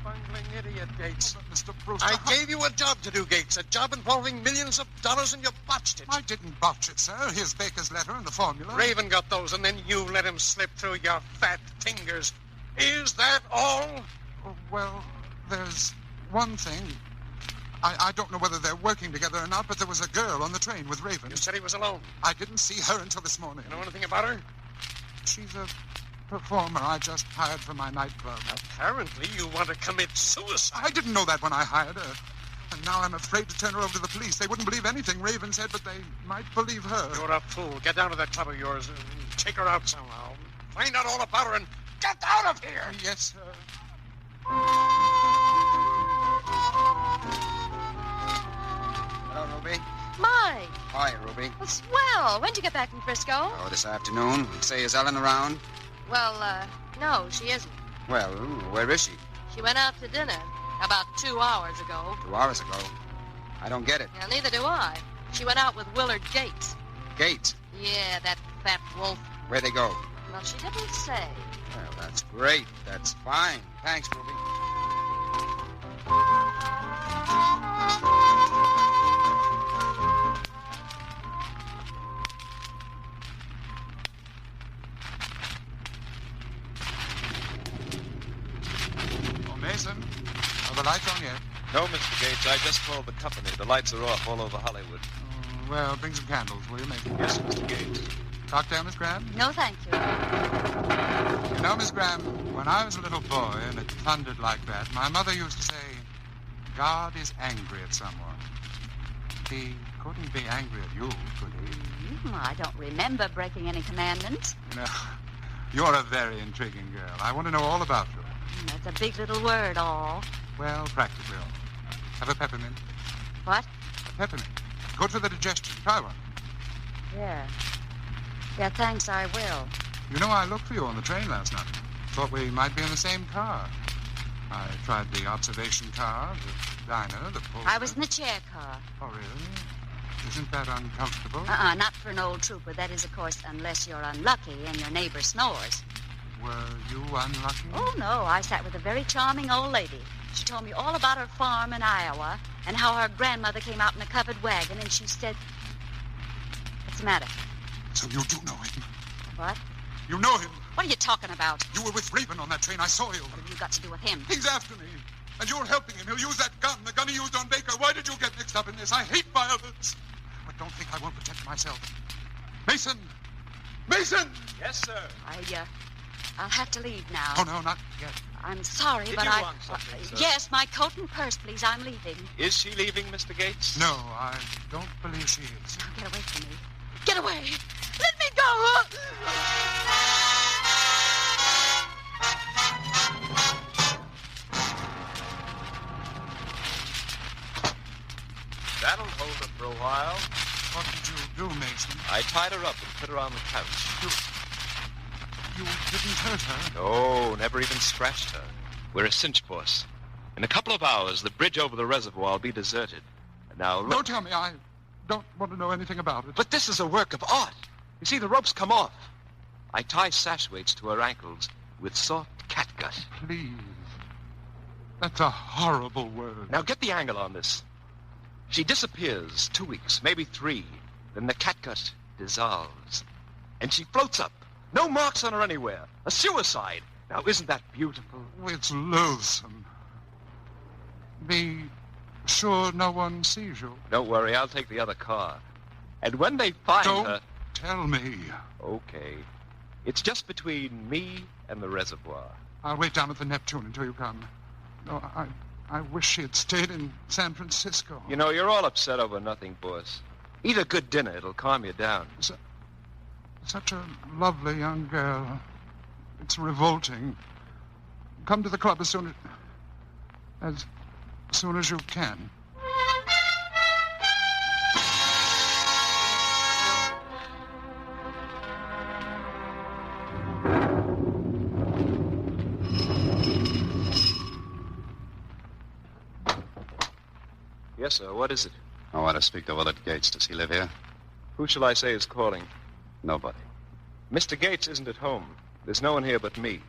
Bungling idiot, Gates. Mr. Brewster... I gave you a job to do, Gates. A job involving millions of dollars, and you botched it. I didn't botch it, sir. Here's Baker's letter and the formula. Raven got those, and then you let him slip through your fat fingers. Is that all? Oh, well, there's one thing. I don't know whether they're working together or not, but there was a girl on the train with Raven. You said he was alone. I didn't see her until this morning. You know anything about her? She's a performer I just hired for my nightclub. Apparently you want to commit suicide. I didn't know that when I hired her. And now I'm afraid to turn her over to the police. They wouldn't believe anything Raven said, but they might believe her. You're a fool. Get down to that club of yours and take her out somehow. Find out all about her and get out of here. Yes, sir. Hello, Ruby. Mike! Hi, Ruby. Well, swell. When'd you get back from Frisco? Oh, this afternoon. Say, is Ellen around? Well, no, she isn't. Well, where is she? She went out to dinner about 2 hours ago. 2 hours ago. I don't get it. Yeah, neither do I. She went out with Willard Gates. Gates? Yeah, that fat wolf. Where'd they go? Well, she didn't say. Well, that's great. That's fine. Thanks, Ruby. Mason, are the lights on yet? No, Mr. Gates. I just called the company. The lights are off all over Hollywood. Well, bring some candles, will you, Mason? Yes, Mr. Gates. Cocktail, Miss Graham? No, thank you. You know, Miss Graham, when I was a little boy and it thundered like that, my mother used to say, God is angry at someone. He couldn't be angry at you, could he? I don't remember breaking any commandments. No. You're a very intriguing girl. I want to know all about you. That's a big little word, all. Well, practically all. Have a peppermint. What? A peppermint. Good for the digestion. Try one. Yeah. Yeah, thanks, I will. You know, I looked for you on the train last night. Thought we might be in the same car. I tried the observation car, the diner, the post. I was in the chair car. Oh, really? Isn't that uncomfortable? Not for an old trooper. That is, of course, unless you're unlucky and your neighbor snores. Were you unlucky? Oh, no. I sat with a very charming old lady. She told me all about her farm in Iowa and how her grandmother came out in a covered wagon, and she said... What's the matter? So you do know him? What? You know him? What are you talking about? You were with Raven on that train. I saw you. What have you got to do with him? He's after me. And you're helping him. He'll use that gun, the gun he used on Baker. Why did you get mixed up in this? I hate violence. But don't think I won't protect myself. Mason! Mason! Yes, sir. I'll have to leave now. Oh, no, not yet. I'm sorry, Did but you I... want something, sir? Yes, my coat and purse, please. I'm leaving. Is she leaving, Mr. Gates? No, I don't believe she is. Now, get away from me. Get away! Let me go! That'll hold her for a while. What did you do, Mason? I tied her up and put her on the couch. You didn't hurt her? No, never even scratched her. We're a cinch force. In a couple of hours, the bridge over the reservoir will be deserted. Now, look... Don't tell me. I don't want to know anything about it. But this is a work of art. You see, the ropes come off. I tie sash weights to her ankles with soft catgut. Please. That's a horrible word. Now, get the angle on this. She disappears 2 weeks, maybe 3. Then the catgut dissolves. And she floats up. No marks on her anywhere. A suicide. Now, isn't that beautiful? It's loathsome. Be sure no one sees you. Don't worry, I'll take the other car. And when they find Don't her... tell me. Okay. It's just between me and the reservoir. I'll wait down at the Neptune until you come. No, I wish she had stayed in San Francisco. You know, you're all upset over nothing, boss. Eat a good dinner. It'll calm you down. Such a lovely young girl. It's revolting. Come to the club as soon as you can. Yes, sir. What is it? I want to speak to Willard Gates. Does he live here? Who shall I say is calling? Nobody. Mr. Gates isn't at home. There's no one here but me.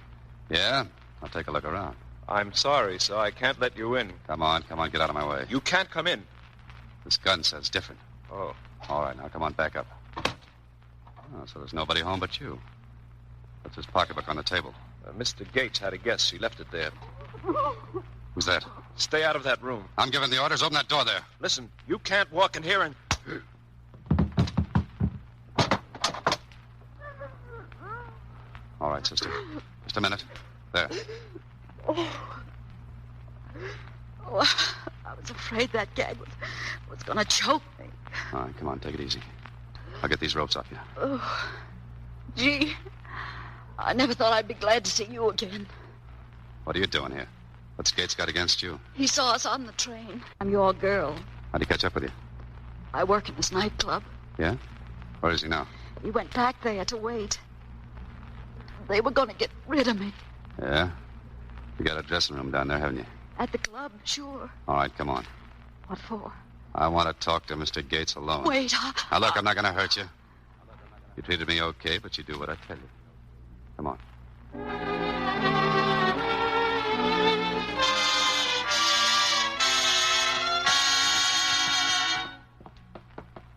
Yeah? I'll take a look around. I'm sorry, sir. I can't let you in. Come on, get out of my way. You can't come in. This gun says different. Oh. All right, now come on, back up. Oh, so there's nobody home but you. What's his pocketbook on the table? Mr. Gates had a guess. She left it there. Who's that? Stay out of that room. I'm giving the orders. Open that door there. Listen, you can't walk in here and... All right, sister. Just a minute. There. Oh, I was afraid that gag was going to choke me. All right, come on, take it easy. I'll get these ropes off you. Oh, gee, I never thought I'd be glad to see you again. What are you doing here? What's Gates got against you? He saw us on the train. I'm your girl. How'd he catch up with you? I work in this nightclub. Yeah? Where is he now? He went back there to wait. They were going to get rid of me. Yeah? You got a dressing room down there, haven't you? At the club, sure. All right, come on. What for? I want to talk to Mr. Gates alone. Wait, Now, look, I'm not going to hurt you. You treated me okay, but you do what I tell you. Come on.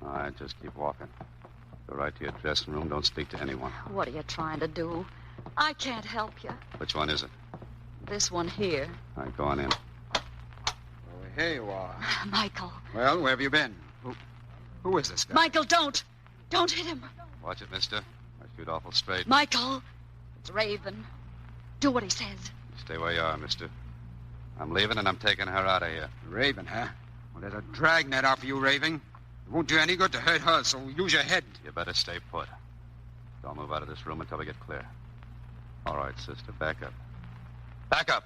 All right, just keep walking. Go right to your dressing room. Don't speak to anyone. What are you trying to do? I can't help you. Which one is it? This one here. All right, go on in. Oh, here you are. Michael. Well, where have you been? Who is this guy? Michael, don't. Don't hit him. Watch it, mister. I shoot awful straight. Michael. It's Raven. Do what he says. You stay where you are, mister. I'm leaving, and I'm taking her out of here. Raven, huh? Well, there's a dragnet out for you, Raven. It won't do any good to hurt her, so use your head. You better stay put. Don't move out of this room until we get clear. All right, sister, back up. Back up!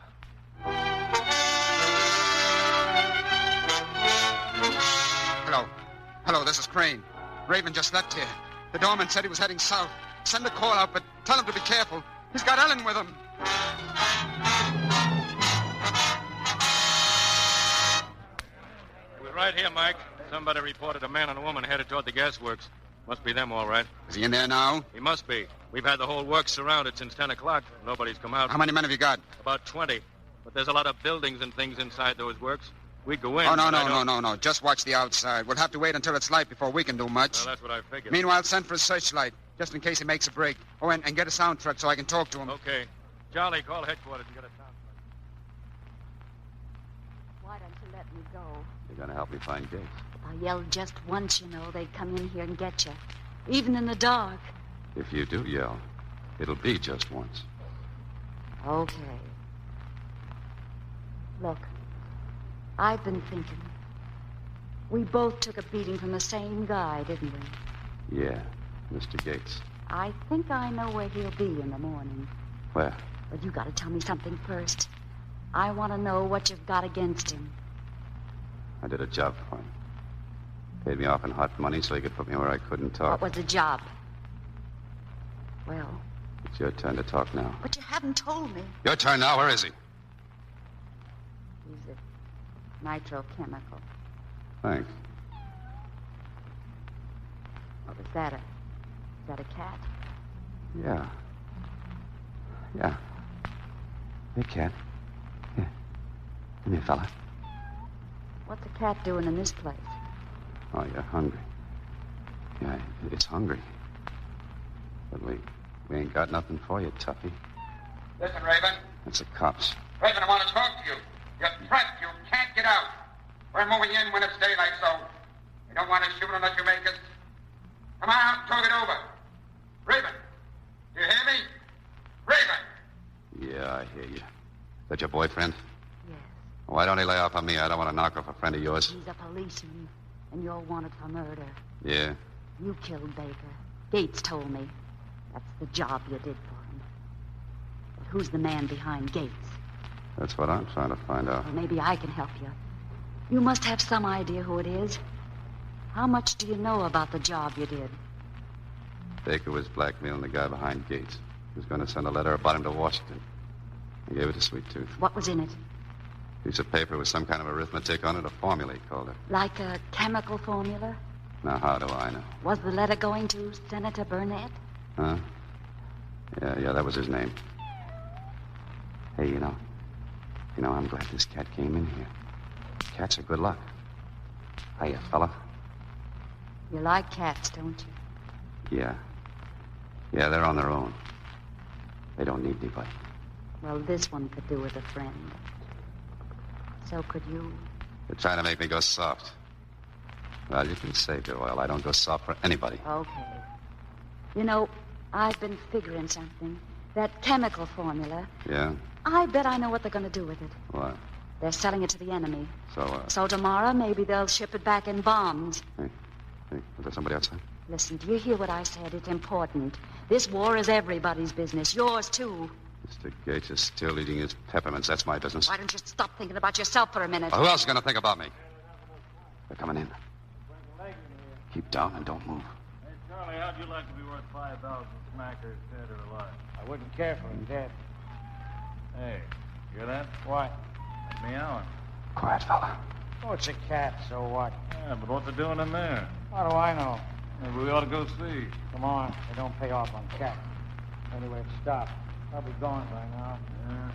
Hello, this is Crane. Raven just left here. The doorman said he was heading south. Send a call out, but tell him to be careful. He's got Ellen with him. right here, Mike. Somebody reported a man and a woman headed toward the gasworks. Must be them, all right. Is he in there now? He must be. We've had the whole works surrounded since 10 o'clock. Nobody's come out. How many men have you got? About 20. But there's a lot of buildings and things inside those works. We'd go in. Oh, no. Just watch the outside. We'll have to wait until it's light before we can do much. Well, that's what I figured. Meanwhile, send for a searchlight, just in case he makes a break. Oh, and get a sound truck so I can talk to him. Okay. Charlie, call headquarters and get a sound truck. Why don't you let me go? You're going to help me find Gates. If I yelled just once, they'd come in here and get you. Even in the dark. If you do yell, it'll be just once. Okay. Look, I've been thinking. We both took a beating from the same guy, didn't we? Yeah, Mr. Gates. I think I know where he'll be in the morning. Where? But you got to tell me something first. I want to know what you've got against him. I did a job for him. Paid me off in hot money so he could put me where I couldn't talk. What was the job? Well... It's your turn to talk now. But you haven't told me. Your turn now. Where is he? He's a nitrochemical. Thanks. What was that? Is that a cat? Yeah. Hey, cat. Here. Come here, fella. What's a cat doing in this place? Oh, you're hungry. Yeah, it's hungry. But we ain't got nothing for you, Tuffy. Listen, Raven. It's the cops. Raven, I want to talk to you. You're trapped. You can't get out. We're moving in when it's daylight, so we don't want to shoot unless you make us. Come on out and talk it over. Raven, do you hear me? Raven! Yeah, I hear you. Is that your boyfriend? Yes. Why don't he lay off on me? I don't want to knock off a friend of yours. He's a policeman, and you're wanted for murder. Yeah? You killed Baker. Gates told me. That's the job you did for him. But who's the man behind Gates? That's what I'm trying to find out. Well, maybe I can help you. You must have some idea who it is. How much do you know about the job you did? Baker was blackmailing the guy behind Gates. He was going to send a letter about him to Washington. I gave it to Sweet Tooth. What was in it? Piece of paper with some kind of arithmetic on it, a formula, he called it. Like a chemical formula? Now, how do I know? Was the letter going to Senator Burnett? Huh? Yeah, that was his name. Hey, I'm glad this cat came in here. Cats are good luck. Hiya, fella. You like cats, don't you? Yeah. Yeah, they're on their own. They don't need anybody. Well, this one could do with a friend. So could you. You're trying to make me go soft. Well, you can save your oil. I don't go soft for anybody. Okay. I've been figuring something. That chemical formula. Yeah? I bet I know what they're going to do with it. What? They're selling it to the enemy. So tomorrow, maybe they'll ship it back in bombs. Hey, is there somebody outside? Listen, do you hear what I said? It's important. This war is everybody's business. Yours, too. Mr. Gates is still eating his peppermints. That's my business. Why don't you stop thinking about yourself for a minute? Well, who else is going to think about me? They're coming in. Keep down and don't move. Hey, Charlie, how'd you like to be worth 5,000 smackers, dead or alive? I wouldn't care for him dead. Hey, hear that? What? That's meowing. Quiet, fella. Oh, it's a cat, so what? Yeah, but what's it doing in there? How do I know? Maybe we ought to go see. Come on, they don't pay off on cats. Anyway, stop. I'll be gone by now. Yeah.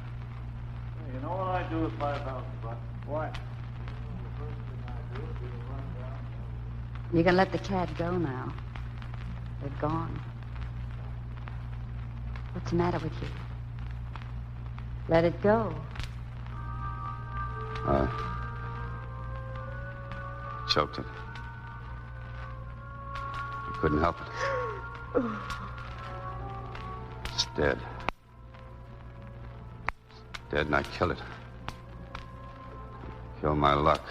Hey, you know what I'd do with 5,000 bucks? What? You can let the cat go now. They're gone. What's the matter with you? Let it go. Choked it. I couldn't help it. It's dead. It's dead, and I killed it. Killed my luck.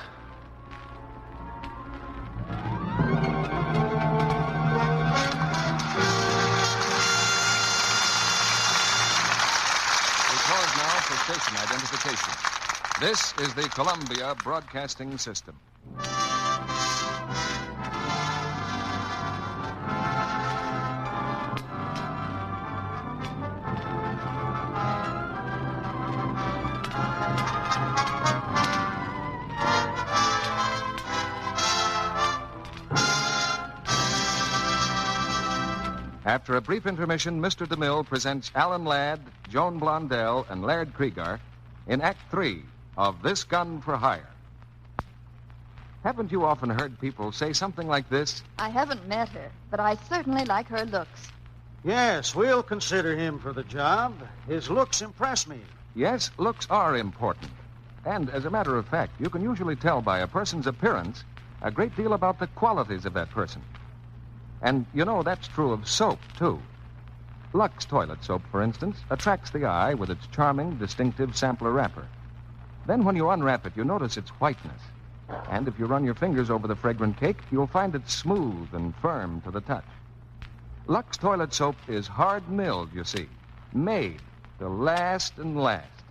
Station identification. This is the Columbia Broadcasting System. After a brief intermission, Mr. DeMille presents Alan Ladd, Joan Blondell, and Laird Krieger in Act 3 of This Gun for Hire. Haven't you often heard people say something like this? I haven't met her, but I certainly like her looks. Yes, we'll consider him for the job. His looks impress me. Yes, looks are important. And as a matter of fact, you can usually tell by a person's appearance a great deal about the qualities of that person. And you know that's true of soap, too. Lux toilet soap, for instance, attracts the eye with its charming, distinctive sampler wrapper. Then when you unwrap it, you notice its whiteness. And if you run your fingers over the fragrant cake, you'll find it smooth and firm to the touch. Lux toilet soap is hard-milled, you see, made to last and last.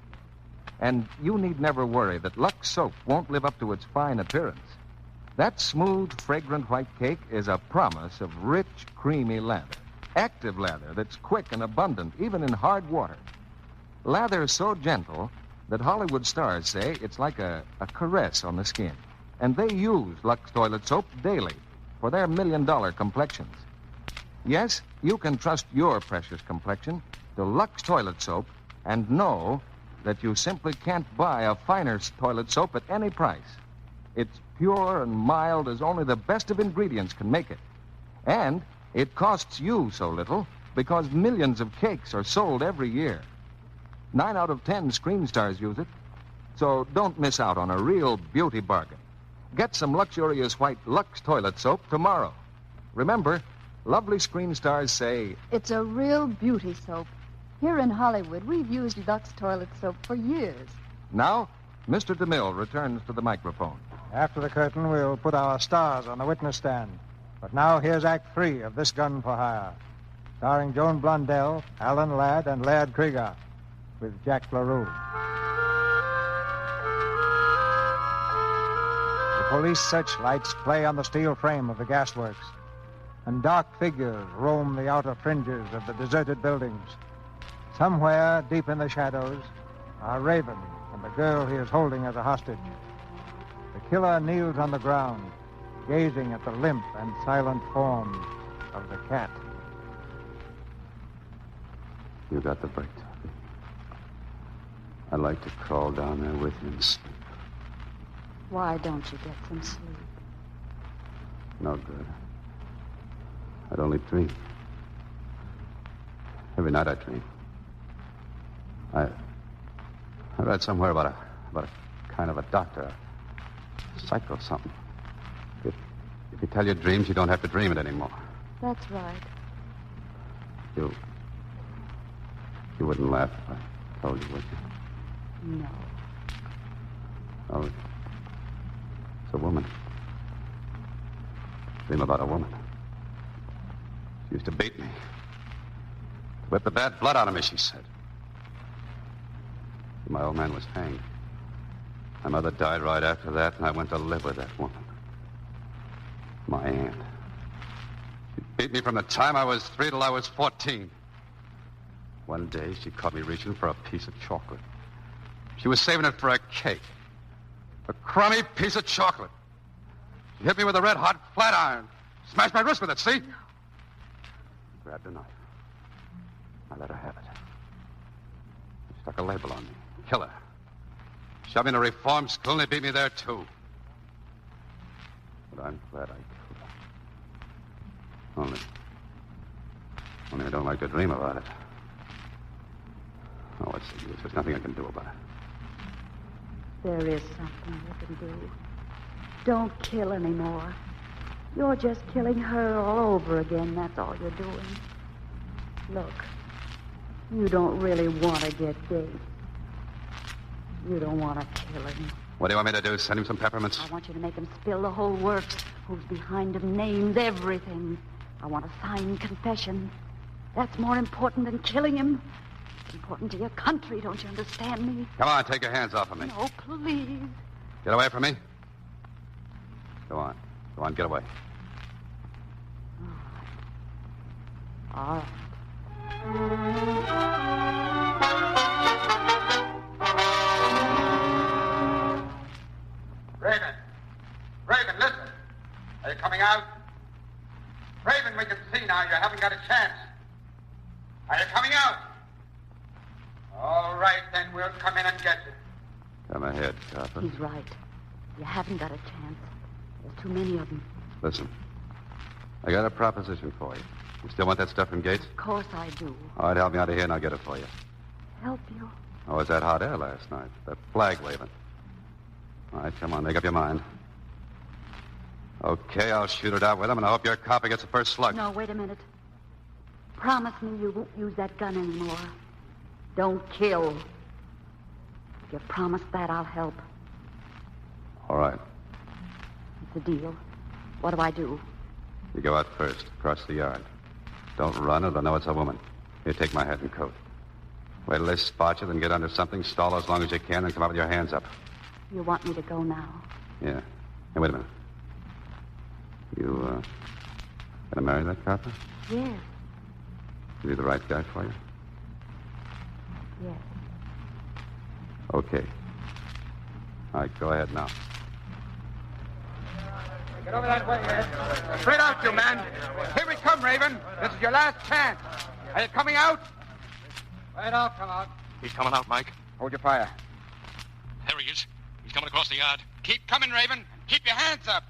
And you need never worry that Lux soap won't live up to its fine appearance. That smooth, fragrant white cake is a promise of rich, creamy lather. Active lather that's quick and abundant, even in hard water. Lather so gentle that Hollywood stars say it's like a caress on the skin. And they use Lux toilet soap daily for their million-dollar complexions. Yes, you can trust your precious complexion to Lux toilet soap and know that you simply can't buy a finer toilet soap at any price. It's pure and mild as only the best of ingredients can make it. And it costs you so little because millions of cakes are sold every year. 9 out of 10 screen stars use it. So don't miss out on a real beauty bargain. Get some luxurious white Lux toilet soap tomorrow. Remember, lovely screen stars say, It's a real beauty soap. Here in Hollywood, we've used Lux toilet soap for years. Now, Mr. DeMille returns to the microphone. After the curtain, we'll put our stars on the witness stand. But now here's Act 3 of This Gun for Hire, starring Joan Blondell, Alan Ladd, and Laird Krieger, with Jack LaRue. The police searchlights play on the steel frame of the gasworks, and dark figures roam the outer fringes of the deserted buildings. Somewhere, deep in the shadows, are Raven and the girl he is holding as a hostage. The killer kneels on the ground, gazing at the limp and silent form of the cat. You got the break, Toppy. I'd like to crawl down there with you and sleep. Why don't you get some sleep? No good. I'd only dream. Every night I dream. I read somewhere about a kind of a doctor, a psycho something. If you tell your dreams, you don't have to dream it anymore. That's right. You wouldn't laugh if I told you, would you? No. Oh, it's a woman. Dream about a woman. She used to beat me. Whip the bad blood out of me, she said. My old man was hanged. My mother died right after that, and I went to live with that woman. My aunt. She beat me from the time I was 3 till I was 14. One day, she caught me reaching for a piece of chocolate. She was saving it for a cake. A crummy piece of chocolate. She hit me with a red-hot flat iron. Smashed my wrist with it, see? Grabbed a knife. I let her have it. She stuck a label on me. Killer. Shoved me in a reform school, and they beat me there, too. But I'm glad I killed her. Only I don't like to dream about it. Oh, what's the use? There's nothing I can do about it. There is something you can do. Don't kill anymore. You're just killing her all over again. That's all you're doing. Look, you don't really want to get Gates. You don't want to kill him. What do you want me to do? Send him some peppermints? I want you to make him spill the whole works. Who's behind him, names, everything. I want a signed confession. That's more important than killing him. It's important to your country, don't you understand me? Come on, take your hands off of me. No, please. Get away from me. Go on. Go on, get away. All right. Raven. Raven, listen. Are you coming out? Raven, we can see now you haven't got a chance. Are you coming out? All right, then we'll come in and get you. Come ahead, copper. He's right. You haven't got a chance. There's too many of them. Listen, I got a proposition for you. You still want that stuff from Gates? Of course I do. All right, help me out of here and I'll get it for you. Help you? Oh, it was that hot air last night. That flag waving. All right, come on, make up your mind. Okay, I'll shoot it out with him, and I hope your copper gets the first slug. No, wait a minute. Promise me you won't use that gun anymore. Don't kill. If you promise that, I'll help. All right. It's a deal. What do I do? You go out first, across the yard. Don't run or they'll know it's a woman. Here, take my hat and coat. Wait till they spot you, then get under something, stall as long as you can, and come out with your hands up. You want me to go now? Yeah. Hey, wait a minute. You, gonna marry that copper? Yes. Is he the right guy for you? Yes. Okay. All right, go ahead now. Get over that way, Ed. Straight out, you man. Here we come, Raven. This is your last chance. Are you coming out? Right off, come out. He's coming out, Mike. Hold your fire. There he is. He's coming across the yard. Keep coming, Raven. Keep your hands up.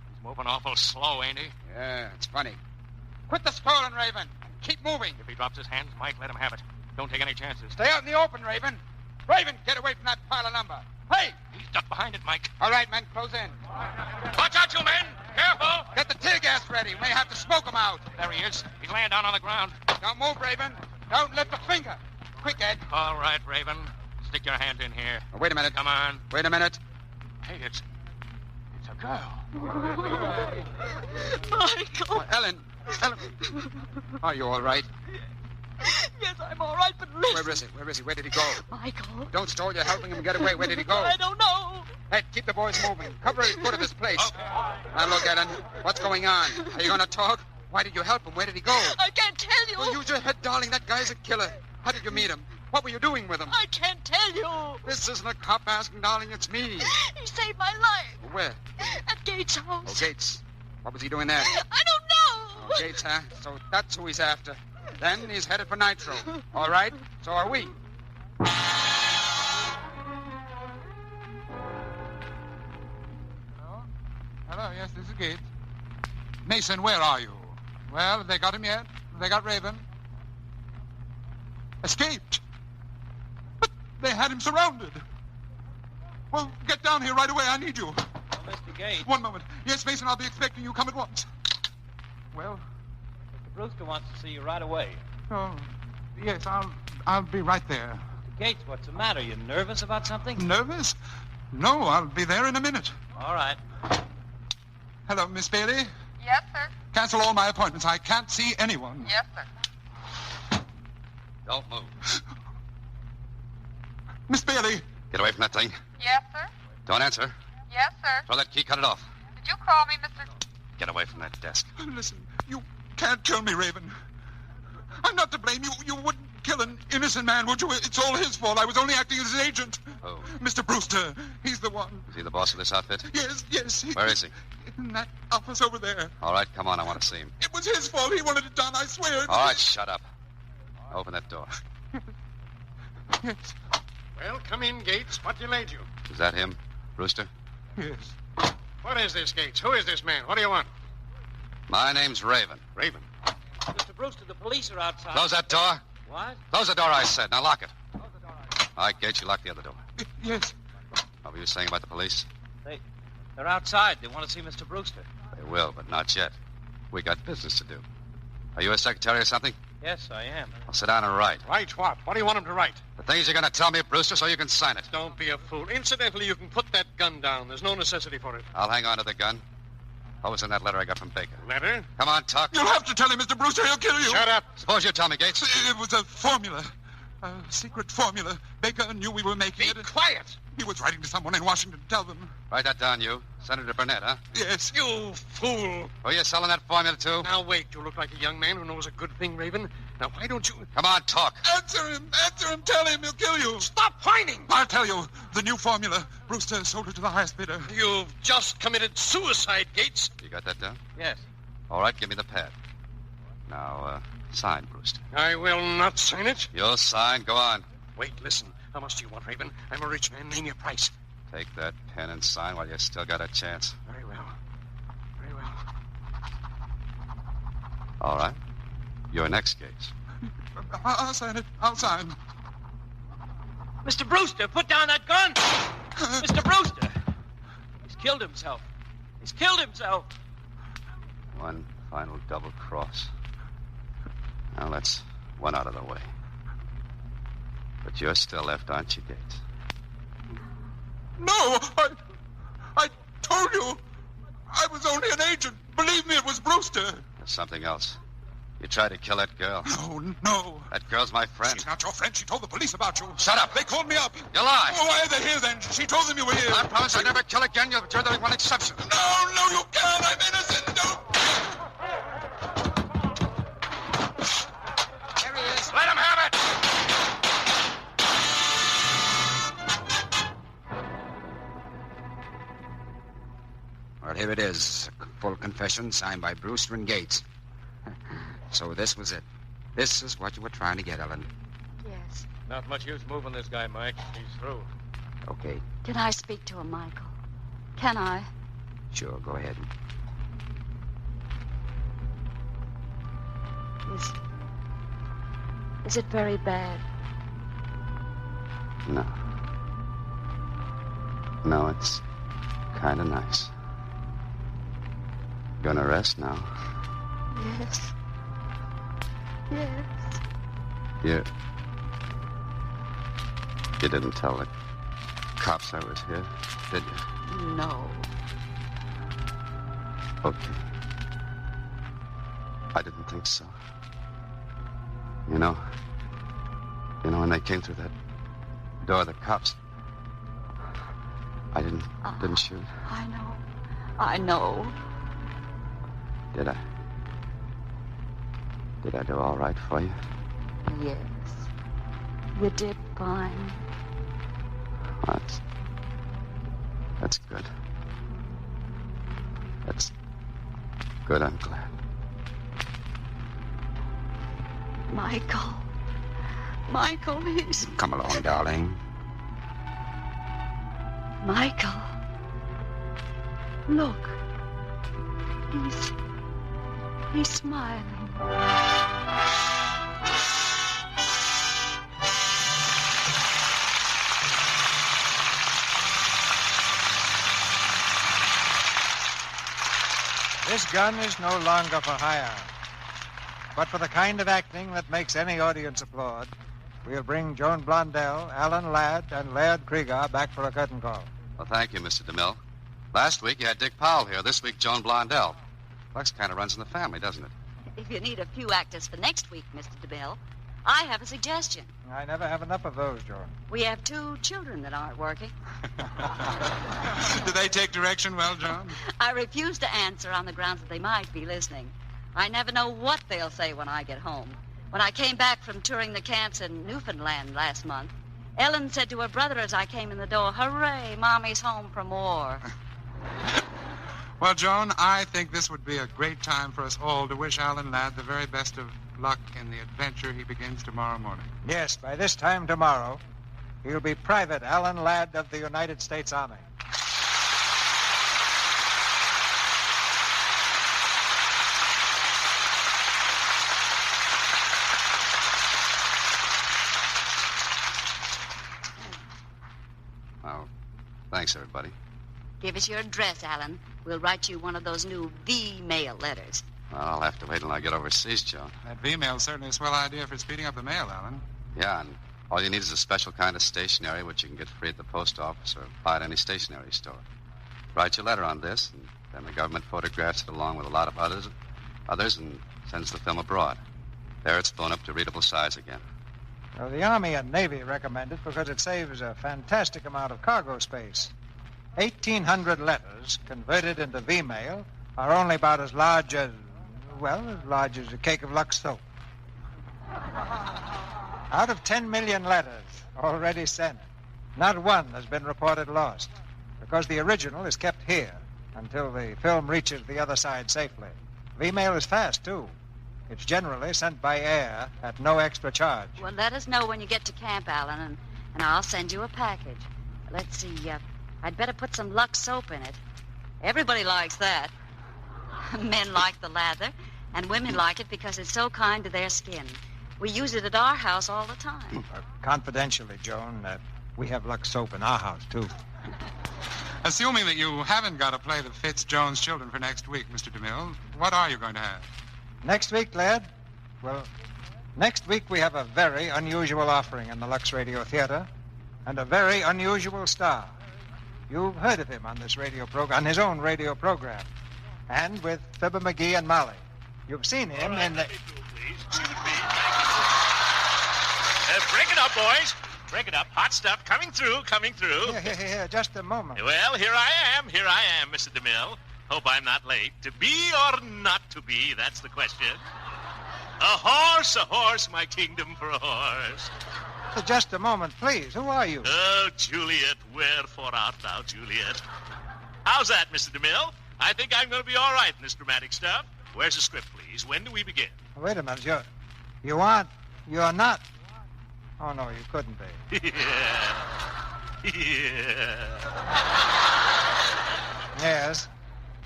He's moving awful slow, ain't he? Yeah, it's funny. Quit the stalling, Raven. Keep moving. If he drops his hands, Mike, let him have it. Don't take any chances. Stay out in the open, Raven. Raven, get away from that pile of lumber. Hey! He's ducked behind it, Mike. All right, men, close in. Watch out, you men! Careful! Get the tear gas ready. We may have to smoke him out. There he is. He's laying down on the ground. Don't move, Raven. Don't lift a finger. Quick, Ed. All right, Raven. Stick your hand in here. Oh, wait a minute. Come on. Wait a minute. Hey, it's a girl. Michael. Oh, Ellen. Are you all right? Yes, I'm all right, but listen. Where is he? Where is he? Where did he go? Michael. Don't stall. You're helping him get away. Where did he go? I don't know. Hey, keep the boys moving. Cover every foot of this place. Now, look, Ellen. What's going on? Are you going to talk? Why did you help him? Where did he go? I can't tell you. Well, use your head, darling. That guy's a killer. How did you meet him? What were you doing with him? I can't tell you. This isn't a cop asking, darling. It's me. He saved my life. Where? At Gates' house. Oh, Gates. What was he doing there? I don't know. Oh, Gates, huh? So that's who he's after. Then he's headed for Nitro. All right? So are we. Hello, yes, this is Gates. Mason, where are you? Well, have they got him yet? Have they got Raven? Escaped? But they had him surrounded. Well, get down here right away. I need you. Oh, Mr. Gates. One moment. Yes, Mason, I'll be expecting you. Come at once. Well? Mr. Brewster wants to see you right away. Oh, yes, I'll be right there. Mr. Gates, what's the matter? You nervous about something? Nervous? No, I'll be there in a minute. All right. Hello, Miss Bailey. Yes, sir. Cancel all my appointments. I can't see anyone. Yes, sir. Don't move. Miss Bailey. Get away from that thing. Yes, sir. Don't answer. Yes, sir. Throw that key, cut it off. Did you call me, Mr. Get away from that desk. Listen, you can't kill me, Raven. I'm not to blame. You wouldn't kill an innocent man, would you? It's all his fault. I was only acting as his agent. Oh. Mr. Brewster. He's the one. Is he the boss of this outfit? Yes. Where is he? In that office over there. All right, come on. I want to see him. It was his fault. He wanted it done, I swear. All right, shut up. Open that door. Yes. Well, come in, Gates. What delayed you? Is that him, Brewster? Yes. What is this, Gates? Who is this man? What do you want? My name's Raven. Raven. Mr. Brewster, the police are outside. Close that door. What? Close the door, I said. Now lock it. All right, Gates, you lock the other door. Yes. What were you saying about the police? They're outside. They want to see Mr. Brewster. They will, but not yet. We got business to do. Are you a secretary or something? Yes, I am. I'll sit down and write. Write what? What do you want him to write? The things you're going to tell me, Brewster, so you can sign it. Don't be a fool. Incidentally, you can put that gun down. There's no necessity for it. I'll hang on to the gun. What was in that letter I got from Baker? Letter? Come on, talk. You'll have to tell him, Mr. Brewster. He'll kill you. Shut up. Suppose you tell me, Gates. It was a formula. A secret formula. Baker knew we were making it. Be quiet. He was writing to someone in Washington to tell them. Write that down, you. Senator Burnett, huh? Yes. You fool. Were you selling that formula, too? Now, wait. You look like a young man who knows a good thing, Raven. Now, why don't you... Come on, talk. Answer him. Tell him. He'll kill you. Stop whining. I'll tell you. The new formula. Brewster sold it to the highest bidder. Now, sign, Brewster. I will not sign it. You'll sign. Go on. Wait, listen. How much do you want, Raven? I'm a rich man. Name your price. Take that pen and sign while you still got a chance. Very well. Very well. All right. Your next case. I'll sign it. I'll sign. Mr. Brewster, put down that gun! Mr. Brewster! He's killed himself. He's killed himself. One final double cross. Now that's one out of the way. But you're still left, aren't you, Gates? No, I told you. I was only an agent. Believe me, it was Brewster. There's something else. You tried to kill that girl. No. That girl's my friend. She's not your friend. She told the police about you. Shut up. They called me up. You lie. Oh, why are they here then? She told them you were here. I promise I'll never kill again. You're the one exception. No, you can't. I'm innocent. Don't. There he is. Let him have it. Well, here it is. A full confession signed by Brewster and Gates. So this was it. This is what you were trying to get, Ellen. Yes. Not much use moving this guy, Mike. He's through. Okay. Can I speak to him, Michael? Can I? Sure, go ahead. Is it very bad? No. No, it's kind of nice. Gonna rest now. Yes. Yes. You didn't tell the cops I was here, did you? No. Okay. I didn't think so. You know, when they came through that door, the cops, I didn't shoot. I know. Did I? Did I do all right for you? Yes. You did fine. That's good. That's good, I'm glad. Michael, he's... Come along, darling. Michael. Look. He's smiling. This gun is no longer for hire. But for the kind of acting that makes any audience applaud, we'll bring Joan Blondell, Alan Ladd, and Laird Krieger back for a curtain call. Well, thank you, Mr. DeMille. Last week you had Dick Powell here. This week, Joan Blondell. Lux kind of runs in the family, doesn't it? If you need a few actors for next week, Mr. DeMille, I have a suggestion. I never have enough of those, Joan. We have 2 children that aren't working. Do they take direction well, John? I refuse to answer on the grounds that they might be listening. I never know what they'll say when I get home. When I came back from touring the camps in Newfoundland last month, Ellen said to her brother as I came in the door, "Hooray, Mommy's home from war." Well, Joan, I think this would be a great time for us all to wish Alan Ladd the very best of luck in the adventure he begins tomorrow morning. Yes, by this time tomorrow, he'll be Private Alan Ladd of the United States Army. Well, thanks, everybody. Give us your address, Alan. We'll write you one of those new V-mail letters. Well, I'll have to wait till I get overseas, Joan. That V-mail is certainly a swell idea for speeding up the mail, Alan. Yeah, and all you need is a special kind of stationery, which you can get free at the post office or buy at any stationery store. Write your letter on this, and then the government photographs it along with a lot of others, and sends the film abroad. There it's blown up to readable size again. Well, the Army and Navy recommend it because it saves a fantastic amount of cargo space. 1,800 letters converted into V-mail are only about as large as a cake of Lux soap. Out of 10 million letters already sent, not one has been reported lost because the original is kept here until the film reaches the other side safely. V-mail is fast, too. It's generally sent by air at no extra charge. Well, let us know when you get to camp, Alan, and I'll send you a package. Let's see, I'd better put some Lux soap in it. Everybody likes that. Men like the lather, and women like it because it's so kind to their skin. We use it at our house all the time. Confidentially, Joan, we have Lux soap in our house, too. Assuming that you haven't got a play that fits Joan's children for next week, Mr. DeMille, what are you going to have? Next week, lad? Well, next week we have a very unusual offering in the Lux Radio Theater and a very unusual star. You've heard of him on this radio program, on his own radio program, and with Fibber McGee and Molly. You've seen him in the... Break it up, boys. Break it up. Hot stuff coming through. Here, just a moment. Well, here I am, Mr. DeMille. Hope I'm not late. To be or not to be, that's the question. A horse, my kingdom for a horse. Just a moment, please. Who are you? Oh, Juliet, wherefore art thou, Juliet? How's that, Mr. DeMille? I think I'm going to be all right in this dramatic stuff. Where's the script, please? When do we begin? Wait a minute. You're not. Oh, no, you couldn't be.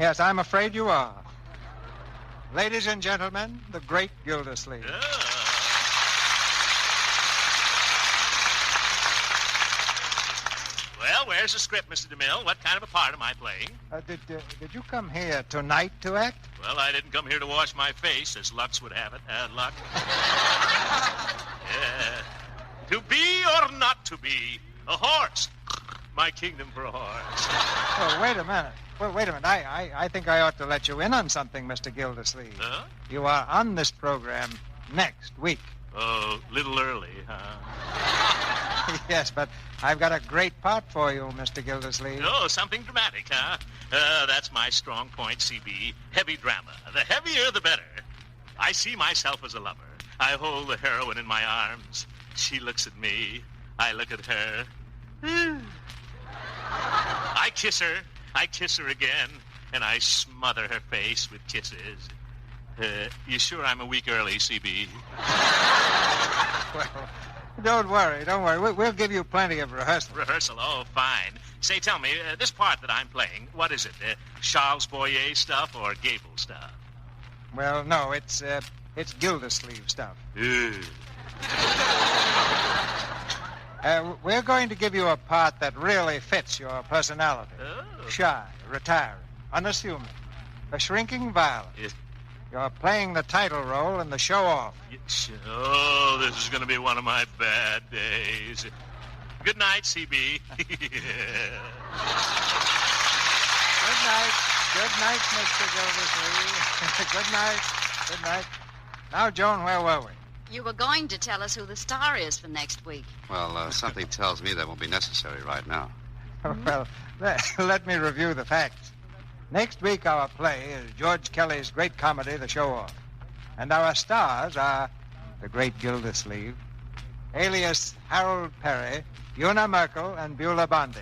Yes, I'm afraid you are. Ladies and gentlemen, the great Gildersleeve. Well, where's the script, Mr. DeMille? What kind of a part am I playing? Did you come here tonight to act? Well, I didn't come here to wash my face, as Lux would have it. Lux. To be or not to be, a horse. My kingdom for a horse. Oh, wait a minute. I think I ought to let you in on something, Mr. Gildersleeve. Huh? You are on this program next week. Oh, little early, huh? Yes, but I've got a great part for you, Mr. Gildersleeve. Oh, something dramatic, huh? That's my strong point, CB. Heavy drama. The heavier, the better. I see myself as a lover. I hold the heroine in my arms. She looks at me. I look at her. I kiss her again, and I smother her face with kisses. You sure I'm a week early, CB? Well, don't worry. We'll give you plenty of rehearsal. Rehearsal? Oh, fine. Say, tell me, this part that I'm playing, what is it? Charles Boyer stuff or Gable stuff? Well, no, it's Gildersleeve stuff. We're going to give you a part that really fits your personality. Oh. Shy, retiring, unassuming, a shrinking violet. You're playing the title role in the show-off. Oh, this is going to be one of my bad days. Good night, CB. Good night, Mr. Gildersleeve. Good night. Now, Joan, where were we? You were going to tell us who the star is for next week. Well, something tells me that won't be necessary right now. Well, let me review the facts. Next week, our play is George Kelly's great comedy, The Show-Off. And our stars are the great Gildersleeve, alias Harold Perry, Una Merkel, and Beulah Bondi.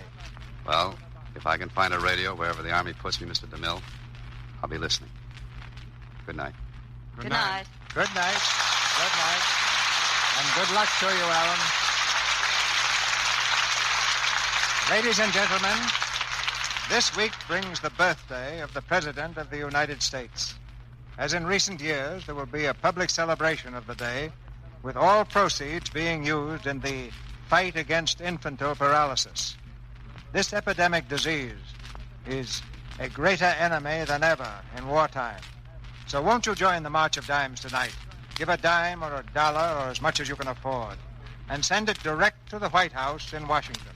Well, if I can find a radio wherever the Army puts me, Mr. DeMille, I'll be listening. Good night. Good night. Good night. Good night. And good luck to you, Alan. Ladies and gentlemen, this week brings the birthday of the President of the United States. As in recent years, there will be a public celebration of the day, with all proceeds being used in the fight against infantile paralysis. This epidemic disease is a greater enemy than ever in wartime. So won't you join the March of Dimes tonight? Give a dime or a dollar or as much as you can afford, and send it direct to the White House in Washington.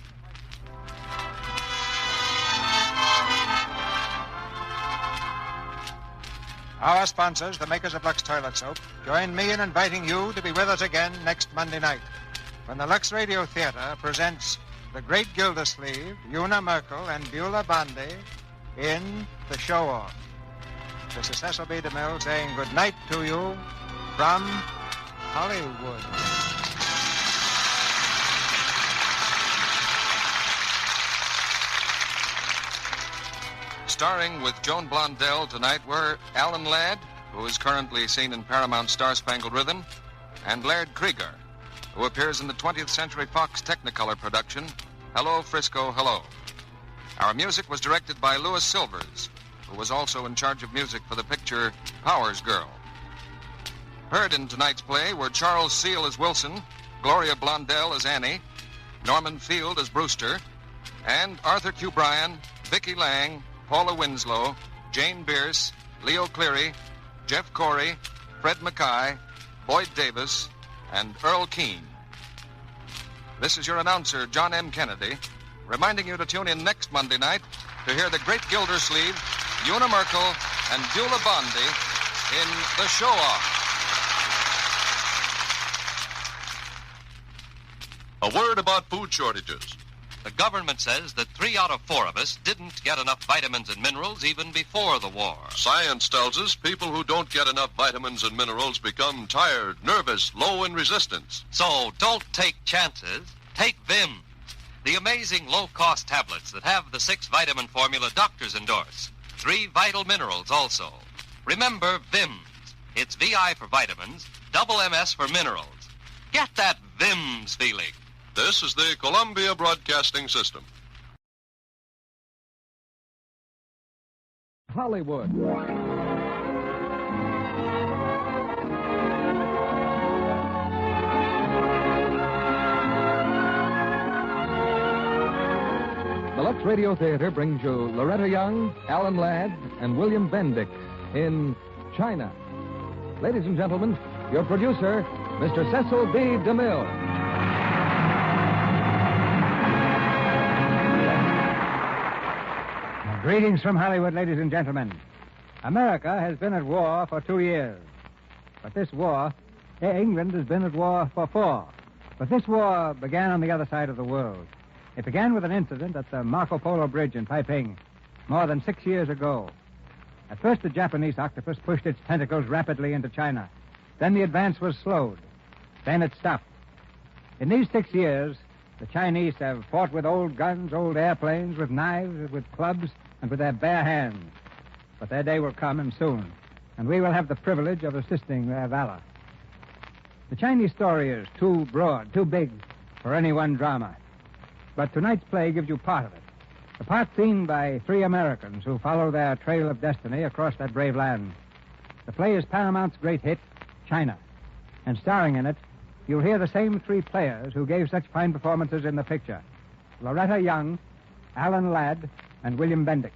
Our sponsors, the makers of Lux Toilet Soap, join me in inviting you to be with us again next Monday night when the Lux Radio Theater presents the great Gildersleeve, Una Merkel, and Beulah Bondi in The Show-Off. This is Cecil B. DeMille saying good night to you from Hollywood. Starring with Joan Blondell tonight were Alan Ladd, who is currently seen in Paramount's Star-Spangled Rhythm, and Laird Krieger, who appears in the 20th Century Fox Technicolor production, Hello, Frisco, Hello. Our music was directed by Louis Silvers, who was also in charge of music for the picture Powers Girl. Heard in tonight's play were Charles Seal as Wilson, Gloria Blondell as Annie, Norman Field as Brewster, and Arthur Q. Bryan, Vicki Lang, Paula Winslow, Jane Bierce, Leo Cleary, Jeff Corey, Fred Mackay, Boyd Davis, and Earl Keane. This is your announcer, John M. Kennedy, reminding you to tune in next Monday night to hear the great Gildersleeve, Una Merkel, and Beulah Bondi in The Show-Off. A word about food shortages. The government says that 3 out of 4 of us didn't get enough vitamins and minerals even before the war. Science tells us people who don't get enough vitamins and minerals become tired, nervous, low in resistance. So don't take chances. Take Vim, the amazing low-cost tablets that have the 6 vitamin formula doctors endorse. 3 vital minerals also. Remember Vims. It's VI for vitamins, double MS for minerals. Get that Vims feeling. This is the Columbia Broadcasting System. Hollywood. The Lux Radio Theater brings you Loretta Young, Alan Ladd, and William Bendix in China. Ladies and gentlemen, your producer, Mr. Cecil B. DeMille. Greetings from Hollywood, ladies and gentlemen. America has been at war for 2 years. But this war, England has been at war for 4. But this war began on the other side of the world. It began with an incident at the Marco Polo Bridge in Taiping more than 6 years ago. At first, the Japanese octopus pushed its tentacles rapidly into China. Then the advance was slowed. Then it stopped. In these 6 years, the Chinese have fought with old guns, old airplanes, with knives, with clubs, and with their bare hands. But their day will come, and soon, and we will have the privilege of assisting their valor. The Chinese story is too broad, too big for any one drama. But tonight's play gives you part of it. The part seen by 3 Americans who follow their trail of destiny across that brave land. The play is Paramount's great hit, China. And starring in it, you'll hear the same 3 players who gave such fine performances in the picture. Loretta Young, Alan Ladd, and William Bendix.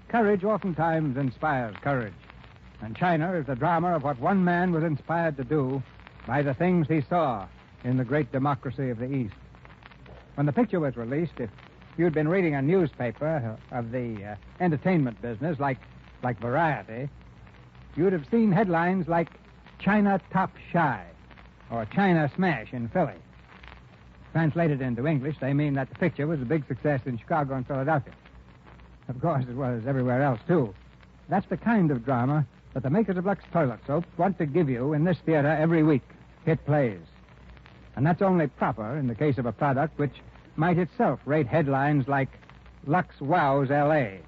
Courage oftentimes inspires courage. And China is the drama of what one man was inspired to do by the things he saw in the great democracy of the East. When the picture was released, if you'd been reading a newspaper of the entertainment business, like Variety, you'd have seen headlines like China Top Shy or China Smash in Philly. Translated into English, they mean that the picture was a big success in Chicago and Philadelphia. Of course, it was everywhere else, too. That's the kind of drama that the makers of Lux Toilet Soaps want to give you in this theater every week. Hit plays. And that's only proper in the case of a product which might itself rate headlines like Lux Wows L.A.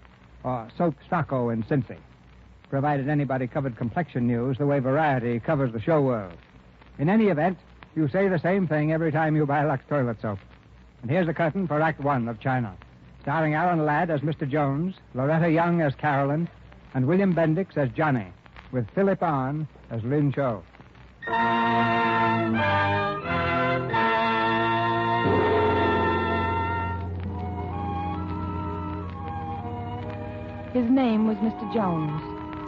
or Soap Stocko in Cincy, provided anybody covered complexion news the way Variety covers the show world. In any event, you say the same thing every time you buy Lux Toilet Soap. And here's the curtain for Act 1 of China, starring Alan Ladd as Mr. Jones, Loretta Young as Carolyn, and William Bendix as Johnny, with Philip Ahn as Lin Cho. His name was Mr. Jones.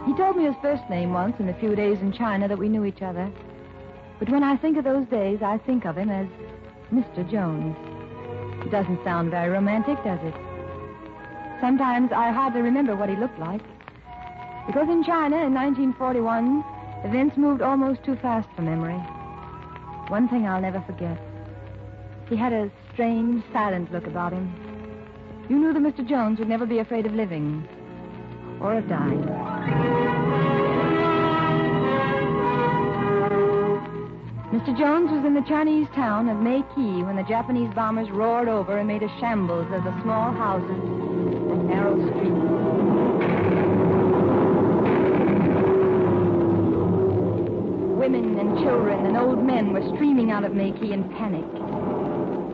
He told me his first name once in the few days in China that we knew each other. But when I think of those days, I think of him as Mr. Jones. It doesn't sound very romantic, does it? Sometimes I hardly remember what he looked like. Because in China in 1941, events moved almost too fast for memory. One thing I'll never forget. He had a strange, silent look about him. You knew that Mr. Jones would never be afraid of living or of dying. Mr. Jones was in the Chinese town of Mei-Ki when the Japanese bombers roared over and made a shambles of the small houses and narrow streets. Women and children and old men were streaming out of Makey in panic.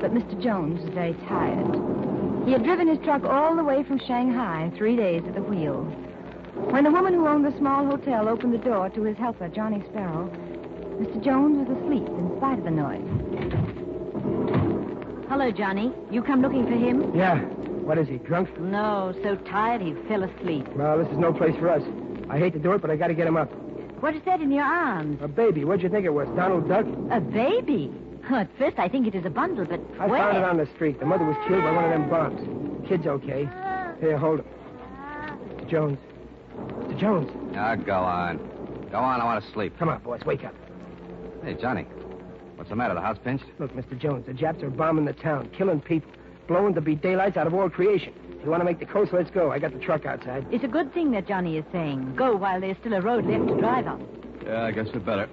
But Mr. Jones was very tired. He had driven his truck all the way from Shanghai, 3 days at the wheel. When the woman who owned the small hotel opened the door to his helper, Johnny Sparrow, Mr. Jones was asleep in spite of the noise. Hello, Johnny. You come looking for him? Yeah. What is he, drunk? No, so tired he fell asleep. Well, this is no place for us. I hate to do it, but I got to get him up. What is that in your arms? A baby. What'd you think it was, Donald Duck? A baby? At first, I think it is a bundle, but I where? found it on the street. The mother was killed by one of them bombs. Kid's okay. Here, hold him. Mr. Jones. Mr. Jones. Now, go on. Go on, I want to sleep. Come on, boys, wake up. Hey, Johnny. What's the matter? The house pinched? Look, Mr. Jones, the Japs are bombing the town, killing people, blowing the beat daylights out of all creation. If you want to make the coast, let's go. I got the truck outside. It's a good thing that Johnny is saying. Go while there's still a road left to drive on. Yeah, I guess we better.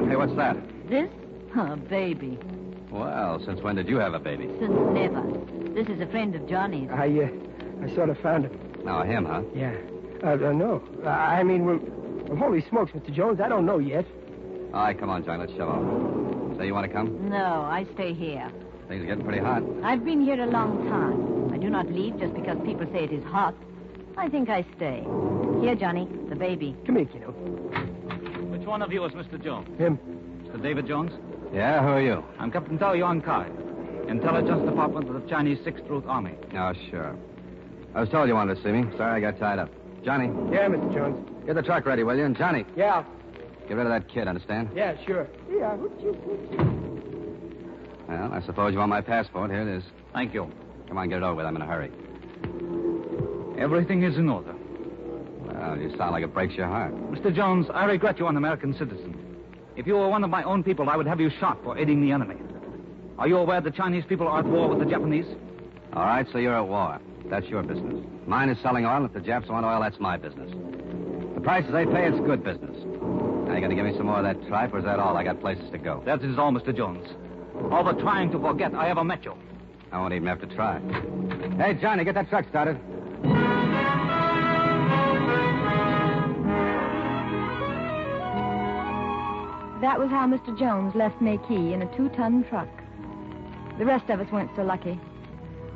Hey, what's that? This? A baby. Well, since when did you have a baby? Since never. This is a friend of Johnny's. I sort of found him. No, him, huh? Yeah. No. I mean, well, holy smokes, Mr. Jones, I don't know yet. All right, come on, John, let's shove off. Say you want to come? No, I stay here. Things are getting pretty hot. I've been here a long time. I do not leave just because people say it is hot. I think I stay. Here, Johnny, the baby. Come here, kiddo. Which one of you is Mr. Jones? Him. Mr. David Jones? Yeah, who are you? I'm Captain Tao-Yuan-Kai, Intelligence Department of the Chinese 6th Route Army. Oh, sure. I was told you wanted to see me. Sorry I got tied up. Johnny? Yeah, Mr. Jones. Get the truck ready, will you? And Johnny? Yeah. Get rid of that kid, understand? Yeah, sure. Yeah. Well, I suppose you want my passport. Here it is. Thank you. Come on, get it over with. I'm in a hurry. Everything is in order. Well, you sound like it breaks your heart. Mr. Jones, I regret you're an American citizen. If you were one of my own people, I would have you shot for aiding the enemy. Are you aware the Chinese people are at war with the Japanese? All right, so you're at war. That's your business. Mine is selling oil. If the Japs want oil, that's my business. The prices they pay, it's good business. Now, you going to give me some more of that tripe, or is that all? I got places to go. That is all, Mr. Jones. All the trying to forget, I ever met you. I won't even have to try. Hey, Johnny, get that truck started. That was how Mr. Jones left Makey in a 2-ton truck. The rest of us weren't so lucky.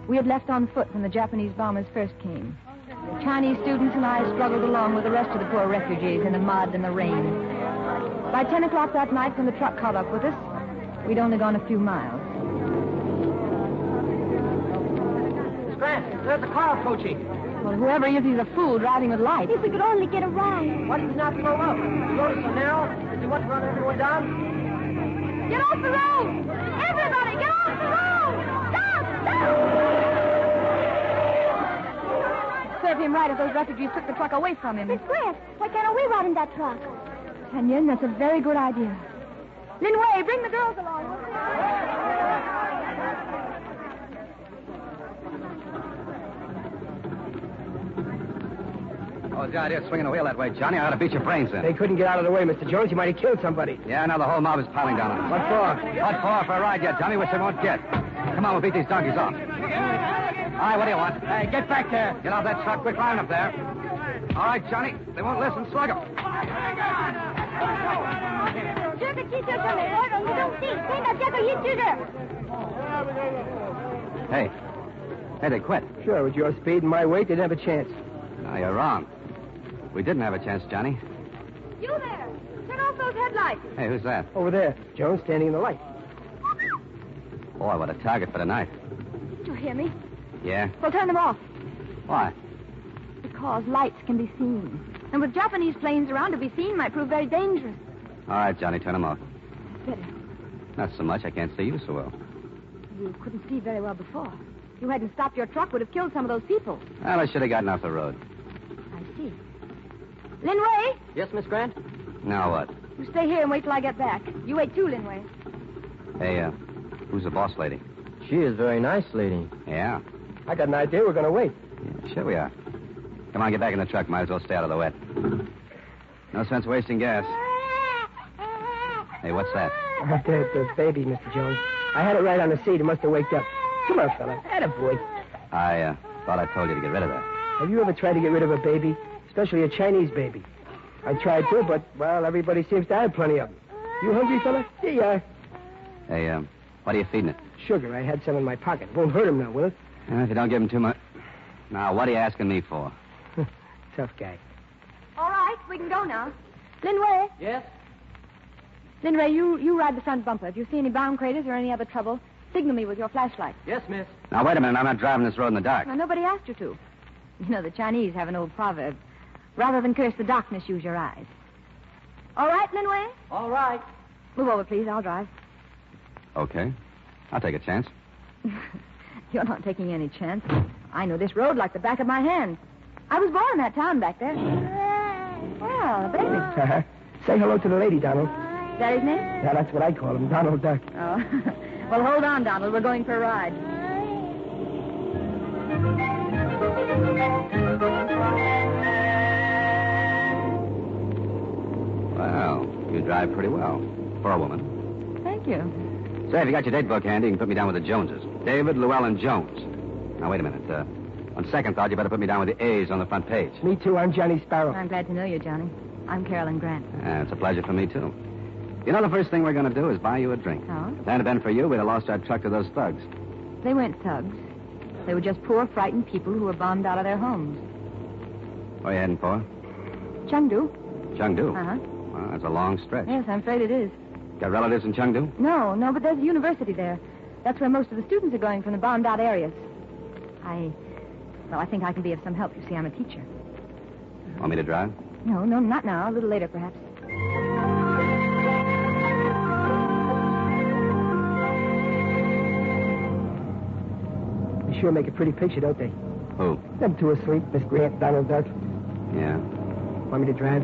We had left on foot when the Japanese bombers first came. The Chinese students and I struggled along with the rest of the poor refugees in the mud and the rain. By 10 o'clock that night, when the truck caught up with us, we'd only gone a few miles. Miss Grant, there's a car approaching. Well, whoever he is, he's a fool driving with lights. If we could only get a ride. Why did he not slow up? Slow so now? Does he want to run everyone down? Get off the road! Everybody, get off the road! Stop! Serve him right if those refugees took the truck away from him. Miss Grant, why can't we ride in that truck? Kenyon, that's a very good idea. Lin Wei, bring the girls along. Oh, the idea of swinging the wheel that way, Johnny, I ought to beat your brains in. They couldn't get out of the way, Mr. Jones. You might have killed somebody. Yeah, now the whole mob is piling down on us. What for? What for? For a ride yet, Johnny, which they won't get. Come on, we'll beat these donkeys off. All right, what do you want? Hey, get back there. Get off that truck quick, line up there. All right, Johnny, they won't listen. Slug them. Hey, they quit. Sure, with your speed and my weight, they'd have a chance. No, you're wrong. We didn't have a chance, Johnny. You there! Turn off those headlights! Hey, who's that? Over there. Jones standing in the light. Boy, what a target for tonight. Did you hear me? Yeah? Well, turn them off. Why? Because lights can be seen. And with Japanese planes around, to be seen might prove very dangerous. All right, Johnny, turn them off. Better. Not so much. I can't see you so well. You couldn't see very well before. If you hadn't stopped your truck, would have killed some of those people. Well, I should have gotten off the road. I see. Lin Wei, Yes, Miss Grant? Now what? you stay here and wait till I get back. You wait too, Lin Wei. Hey, who's the boss lady? She is a very nice lady. Yeah? I got an idea we're going to wait. Yeah, sure we are. Come on, get back in the truck. Might as well stay out of the wet. No sense wasting gas. Hey, what's that? The baby, Mr. Jones. I had it right on the seat. It must have waked up. Come on, fella. Attaboy. I thought I told you to get rid of that. Have you ever tried to get rid of a baby? Especially a Chinese baby. I tried to, but, well, everybody seems to have plenty of them. You hungry, fella? Here you are. Hey, what are you feeding it? Sugar. I had some in my pocket. Won't hurt him now, will it? If you don't give him too much. Now, what are you asking me for? Tough guy. All right, we can go now. Linway. Yes? Linway, you ride the front bumper. If you see any bomb craters or any other trouble, signal me with your flashlight. Yes, miss. Now, wait a minute. I'm not driving this road in the dark. Now, nobody asked you to. You know, the Chinese have an old proverb. Rather than curse the darkness, use your eyes. All right, Linway? All right. Move over, please. I'll drive. Okay. I'll take a chance. You're not taking any chance. I know this road like the back of my hand. I was born in that town back there. Well, baby. Say hello to the lady, Donald. Is that his name? Yeah, that's what I call him, Donald Duck. Oh. Well, hold on, Donald. We're going for a ride. Well, you drive pretty well for a woman. Thank you. Say, if you got your date book handy, you can put me down with the Joneses. David, Llewellyn Jones. Now, wait a minute. On second thought, you better put me down with the A's on the front page. Me too. I'm Johnny Sparrow. I'm glad to know you, Johnny. I'm Carolyn Grant. It's a pleasure for me, too. You know, the first thing we're going to do is buy you a drink. Oh? If it hadn't been for you, we'd have lost our truck to those thugs. They weren't thugs. They were just poor, frightened people who were bombed out of their homes. What are you heading for? Chengdu. Chengdu? Uh-huh. Well, that's a long stretch. Yes, I'm afraid it is. Got relatives in Chengdu? No, but there's a university there. That's where most of the students are going from the bombed-out areas. I think I can be of some help. You see, I'm a teacher. Want me to drive? No, not now. A little later, perhaps. They sure make a pretty picture, don't they? Who? Them two asleep, Miss Grant, Donald Duck. Yeah. Want me to drive?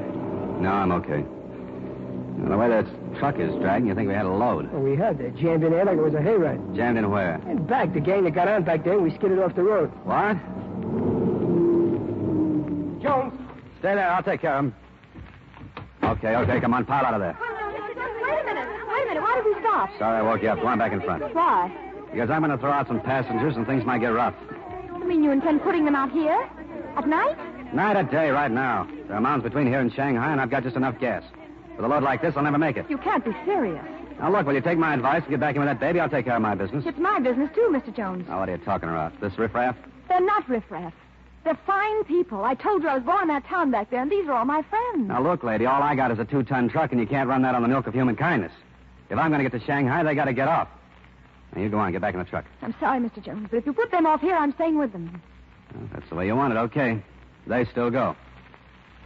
No, I'm okay. The way that truck is dragging, you think we had a load. Well, we had. They jammed in there like it was a hayride. Jammed in where? In back. The gang that got on back there, we skidded off the road. What? Jones. Stay there. I'll take care of him. Okay. Come on. Pile out of there. Wait a minute. Why did we stop? Sorry I woke you up. Go on back in front. Why? Because I'm going to throw out some passengers and things might get rough. You mean you intend putting them out here? At night? Night or day, right now. There are mountains between here and Shanghai, and I've got just enough gas. With a load like this, I'll never make it. You can't be serious. Now, look, will you take my advice and get back in with that baby? I'll take care of my business. It's my business, too, Mr. Jones. Now, what are you talking about? This riffraff? They're not riffraff. They're fine people. I told you I was born in that town back there, and these are all my friends. Now, look, lady, all I got is a 2-ton truck, and you can't run that on the milk of human kindness. If I'm going to get to Shanghai, they got to get off. Now, you go on. Get back in the truck. I'm sorry, Mr. Jones, but if you put them off here, I'm staying with them. Well, that's the way you want it. Okay. They still go.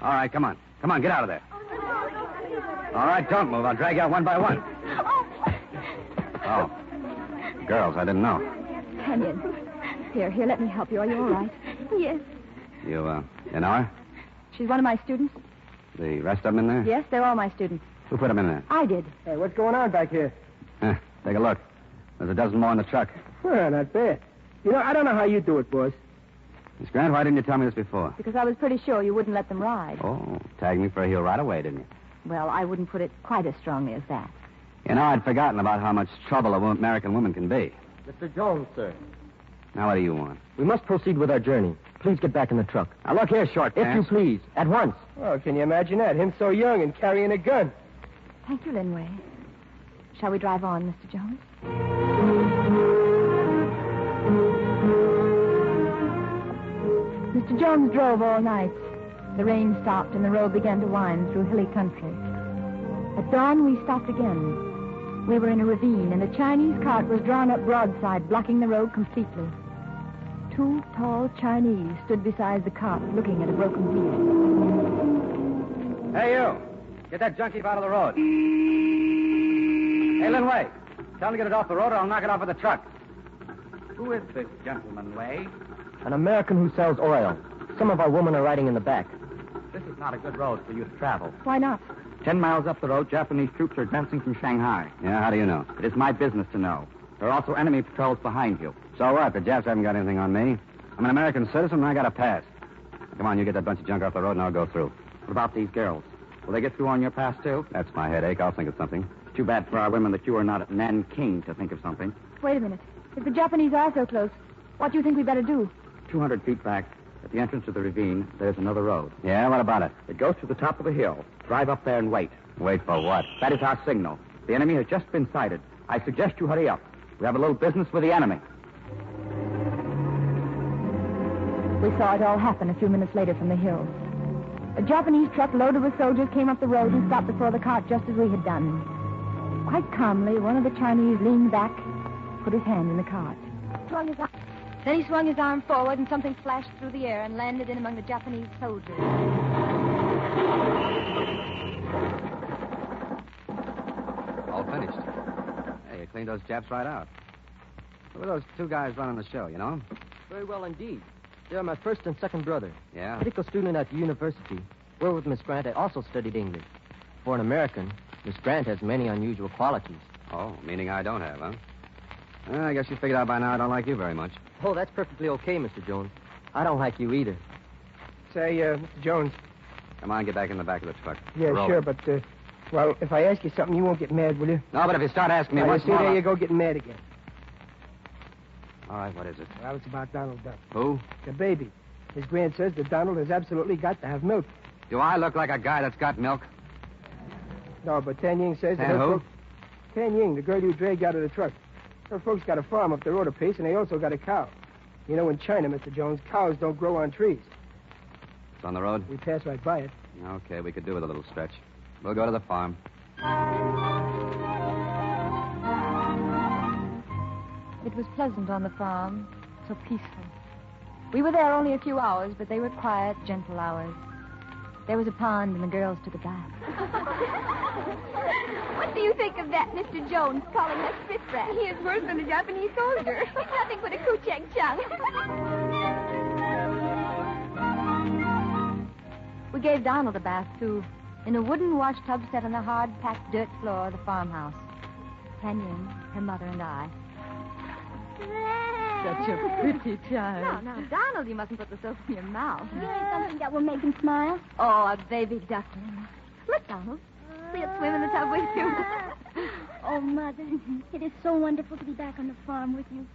All right, come on. Come on, get out of there. All right, don't move. I'll drag you out one by one. Oh. Girls, I didn't know. Kenyon. Here, let me help you. Are you all right? Yes. You know her? She's one of my students. The rest of them in there? Yes, they're all my students. Who put them in there? I did. Hey, what's going on back here? Take a look. There's a dozen more in the truck. Well, not bad. You know, I don't know how you do it, boss. Miss Grant, why didn't you tell me this before? Because I was pretty sure you wouldn't let them ride. Oh, tagged me for a heel right away, didn't you? Well, I wouldn't put it quite as strongly as that. You know, I'd forgotten about how much trouble an American woman can be. Mr. Jones, sir. Now, what do you want? We must proceed with our journey. Please get back in the truck. Now, look here, short If you please, at once. Oh, can you imagine that? Him so young and carrying a gun. Thank you, Linway. Shall we drive on, Mr. Jones? Mr. Jones drove all night. The rain stopped and the road began to wind through hilly country. At dawn, we stopped again. We were in a ravine, and a Chinese cart was drawn up broadside, blocking the road completely. 2 tall Chinese stood beside the cart, looking at a broken wheel. Hey, you. Get that junk heap out of the road. Hey, Linway. Tell him to get it off the road, or I'll knock it off with the truck. Who is this gentleman, Way? An American who sells oil. Some of our women are riding in the back. This is not a good road for you to travel. Why not? 10 miles up the road, Japanese troops are advancing from Shanghai. Yeah, how do you know? It is my business to know. There are also enemy patrols behind you. So what? The Japs haven't got anything on me. I'm an American citizen, and I got a pass. Come on, you get that bunch of junk off the road, and I'll go through. What about these girls? Will they get through on your pass, too? That's my headache. I'll think of something. Too bad for our women that you are not at Nanking to think of something. Wait a minute. If the Japanese are so close, what do you think we better do? 200 feet back, at the entrance of the ravine, there's another road. Yeah, what about it? It goes to the top of the hill. Drive up there and wait. Wait for what? That is our signal. The enemy has just been sighted. I suggest you hurry up. We have a little business with the enemy. We saw it all happen a few minutes later from the hills. A Japanese truck loaded with soldiers came up the road and stopped before the cart just as we had done. Quite calmly, one of the Chinese leaned back, put his hand in the cart. Then he swung his arm forward and something flashed through the air and landed in among the Japanese soldiers. All finished. Hey, you cleaned those Japs right out. Who are those two guys running the show, you know? Very well indeed. They're my first and second brother. Yeah? Medical student at the university. Where with Miss Grant, I also studied English. For an American, Miss Grant has many unusual qualities. Oh, meaning I don't have, huh? Well, I guess you figured out by now I don't like you very much. Oh, that's perfectly okay, Mr. Jones. I don't like you either. Say, Mr. Jones. Come on, get back in the back of the truck. Yeah, Roll sure, it. but, well, if I ask you something, you won't get mad, will you? No, but if you start asking me Now, what's you see, more... there you go getting mad again. All right, what is it? Well, it's about Donald Duck. Who? The baby. His Grant says that Donald has absolutely got to have milk. Do I look like a guy that's got milk? No, but Tan Ying says that... And who? Tan Ying, the girl you dragged out of the truck. Her folks got a farm up the road a piece, and they also got a cow. You know, in China, Mr. Jones, cows don't grow on trees. It's on the road? We pass right by it. Okay, we could do with a little stretch. We'll go to the farm. It was pleasant on the farm, so peaceful. We were there only a few hours, but they were quiet, gentle hours. There was a pond, and the girls took a bath. What do you think of that, Mr. Jones, calling us riffraff? He is worse than a Japanese soldier. He's nothing but a kucheng-chung. We gave Donald a bath, too, in a wooden wash tub set on the hard-packed dirt floor of the farmhouse. Tanya, her mother, and I. Such a pretty child. Now, Donald, you mustn't put the soap in your mouth. You need something that will make him smile. Oh, a baby duckling. Look, Donald. We'll swim in the tub with you. Oh, Mother, it is so wonderful to be back on the farm with you.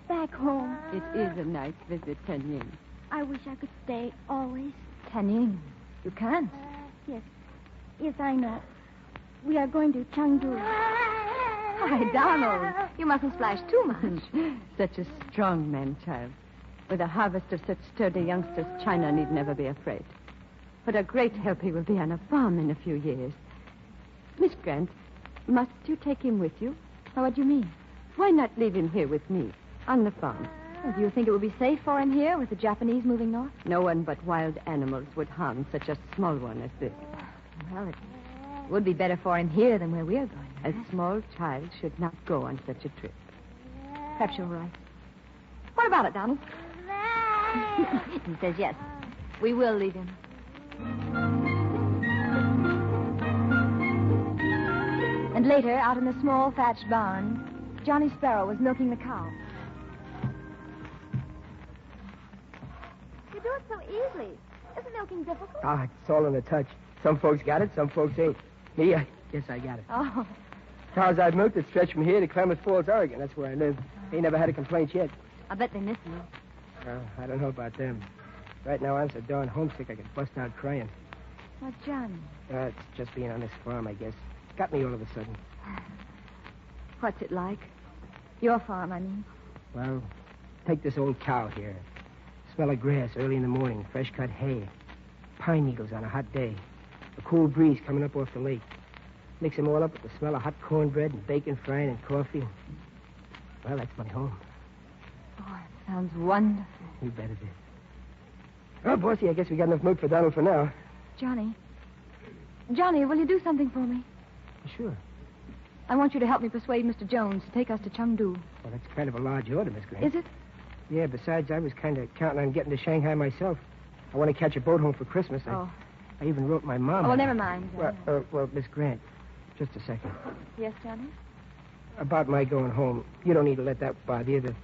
Back home. It is a nice visit, Tanya. I wish I could stay always. Tanya, you can't. Yes. Yes, I know. We are going to Chengdu. Hi, Donald. You mustn't splash too much. Such a strong man, child. With a harvest of such sturdy youngsters, China need never be afraid. What a great help he will be on a farm in a few years. Miss Grant, must you take him with you? Oh, what do you mean? Why not leave him here with me, on the farm? Well, do you think it would be safe for him here with the Japanese moving north? No one but wild animals would harm such a small one as this. Well, it would be better for him here than where we are going. A small child should not go on such a trip. Perhaps you're right. What about it, Donald? He says yes. We will leave him. And later, out in the small thatched barn, Johnny Sparrow was milking the cow. You do it so easily. Isn't milking difficult? Ah, it's all in a touch. Some folks got it, some folks ain't. Me, I guess I got it. Oh. Cows I've milked that stretch from here to Klamath Falls, Oregon. That's where I live. Ain't never had a complaint yet. I bet they miss you. I don't know about them. Right now, I'm so darn homesick I could bust out crying. Well, Johnny. It's just being on this farm, I guess. Got me all of a sudden. What's it like? Your farm, I mean. Well, take this old cow here. Smell of grass early in the morning, fresh cut hay. Pine needles on a hot day. A cool breeze coming up off the lake. Mix them all up with the smell of hot cornbread and bacon frying and coffee. Well, that's my home. Oh, it sounds wonderful. You bet it is. Well, Bossy, I guess we got enough milk for Donald for now. Johnny, will you do something for me? Sure. I want you to help me persuade Mr. Jones to take us to Chengdu. Well, that's kind of a large order, Miss Grant. Is it? Yeah, besides, I was kind of counting on getting to Shanghai myself. I want to catch a boat home for Christmas. Oh. I even wrote my mom. Oh, well, never mind. Well, Miss Grant, just a second. Yes, Johnny? About my going home, you don't need to let that bother you. The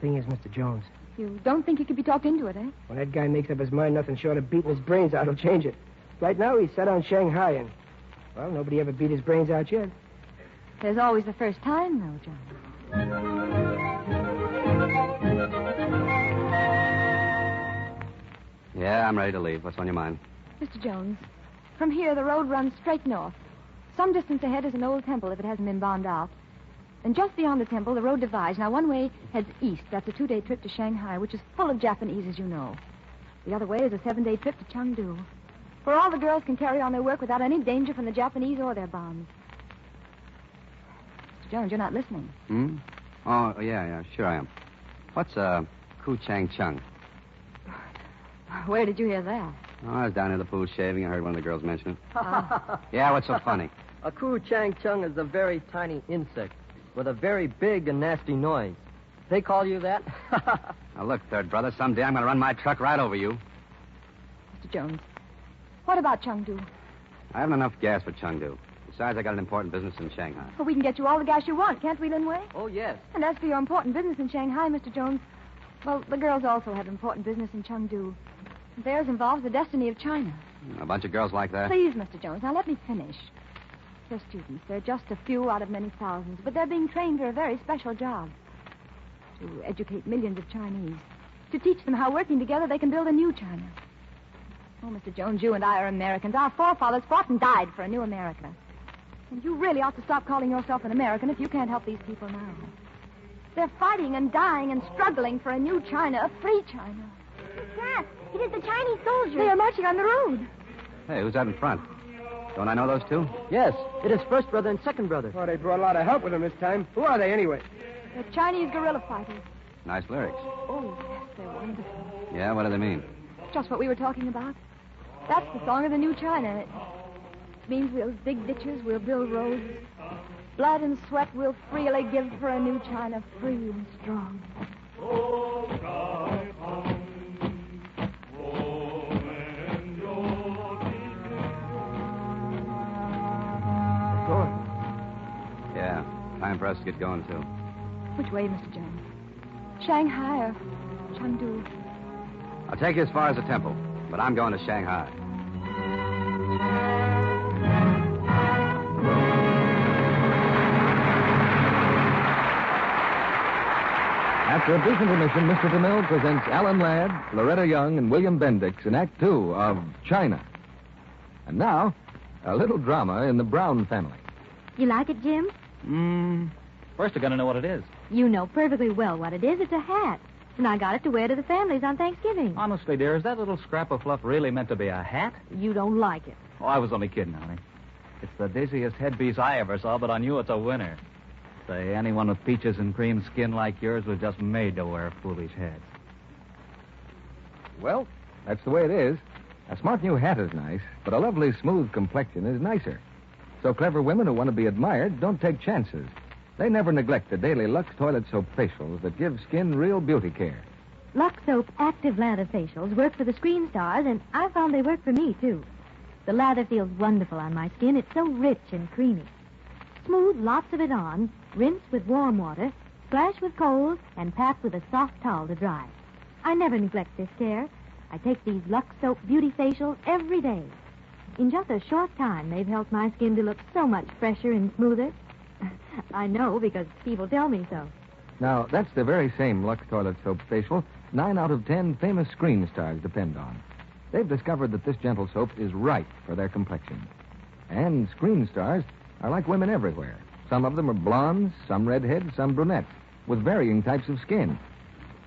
thing is, Mr. Jones. You don't think you could be talked into it, eh? When that guy makes up his mind, nothing short of beating his brains out will change it. Right now, he's set on Shanghai, and, well, nobody ever beat his brains out yet. There's always the first time, though, Johnny. Yeah, I'm ready to leave. What's on your mind? Mr. Jones, from here, the road runs straight north. Some distance ahead is an old temple if it hasn't been bombed out. And just beyond the temple, the road divides. Now, one way heads east. That's a 2-day trip to Shanghai, which is full of Japanese, as you know. The other way is a 7-day trip to Chengdu, where all the girls can carry on their work without any danger from the Japanese or their bombs. Mr. Jones, you're not listening. Oh, yeah, sure I am. What's Ku Chang Chung? Where did you hear that? Oh, I was down near the pool shaving. I heard one of the girls mention it. Yeah, what's so funny? A Ku Chang Chung is a very tiny insect with a very big and nasty noise. They call you that? Now, look, third brother, someday I'm going to run my truck right over you. Mr. Jones, what about Chengdu? I haven't enough gas for Chengdu. Besides, I got an important business in Shanghai. Well, we can get you all the gas you want, can't we, Lin Wei? Oh, yes. And as for your important business in Shanghai, Mr. Jones, well, the girls also have important business in Chengdu. Theirs involves the destiny of China. A bunch of girls like that? Please, Mr. Jones, now let me finish. They're students. They're just a few out of many thousands, but they're being trained for a very special job. To educate millions of Chinese. To teach them how, working together, they can build a new China. Oh, Mr. Jones, you and I are Americans. Our forefathers fought and died for a new America. And you really ought to stop calling yourself an American if you can't help these people now. They're fighting and dying and struggling for a new China, a free China. Dad, it is the Chinese soldiers. They are marching on the road. Hey, who's that in front? Don't I know those two? Yes, it is first brother and second brother. Oh, they brought a lot of help with them this time. Who are they, anyway? They're Chinese guerrilla fighters. Nice lyrics. Oh, yes, they're wonderful. Yeah, what do they mean? Just what we were talking about. That's the song of the new China. It means we'll dig ditches, we'll build roads. Blood and sweat we'll freely give for a new China, free and strong. Yeah, time for us to get going, too. Which way, Mr. Jones? Shanghai or Chengdu? I'll take you as far as the temple, but I'm going to Shanghai. After a brief intermission, Mr. DeMille presents Alan Ladd, Loretta Young, and William Bendix in Act 2 of China. And now, a little drama in the Brown family. You like it, Jim? First, I got to know what it is. You know perfectly well what it is. It's a hat. And I got it to wear to the families on Thanksgiving. Honestly, dear, is that little scrap of fluff really meant to be a hat? You don't like it. Oh, I was only kidding, honey. It's the dizziest headpiece I ever saw, but on you it's a winner. Say, anyone with peaches and cream skin like yours was just made to wear foolish hats. Well, that's the way it is. A smart new hat is nice, but a lovely smooth complexion is nicer. So clever women who want to be admired don't take chances. They never neglect the daily Lux toilet soap facials that give skin real beauty care. Lux Soap Active Lather Facials work for the screen stars, and I found they work for me, too. The lather feels wonderful on my skin. It's so rich and creamy. Smooth lots of it on, rinse with warm water, splash with cold, and pat with a soft towel to dry. I never neglect this care. I take these Lux Soap Beauty Facials every day. In just a short time, they've helped my skin to look so much fresher and smoother. I know because people tell me so. Now, that's the very same Lux toilet soap facial 9 out of 10 famous screen stars depend on. They've discovered that this gentle soap is right for their complexion. And screen stars are like women everywhere. Some of them are blondes, some redheads, some brunettes, with varying types of skin.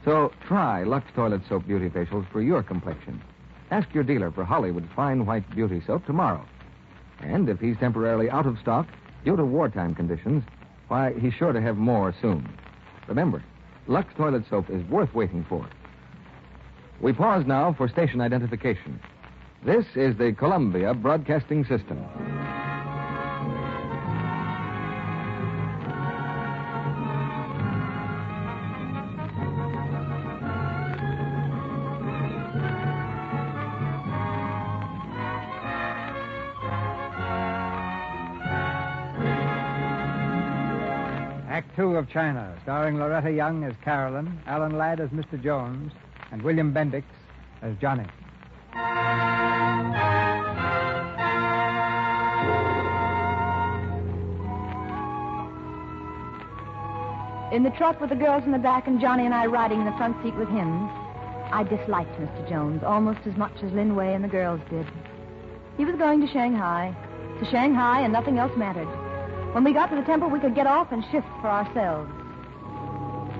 So try Lux toilet soap beauty facials for your complexion. Ask your dealer for Hollywood's fine white beauty soap tomorrow. And if he's temporarily out of stock due to wartime conditions, why, he's sure to have more soon. Remember, Lux toilet soap is worth waiting for. We pause now for station identification. This is the Columbia Broadcasting System. Act 2 of China, starring Loretta Young as Carolyn, Alan Ladd as Mr. Jones, and William Bendix as Johnny. In the truck with the girls in the back and Johnny and I riding in the front seat with him, I disliked Mr. Jones almost as much as Lin Wei and the girls did. He was going to Shanghai, to Shanghai, and nothing else mattered. When we got to the temple, we could get off and shift for ourselves.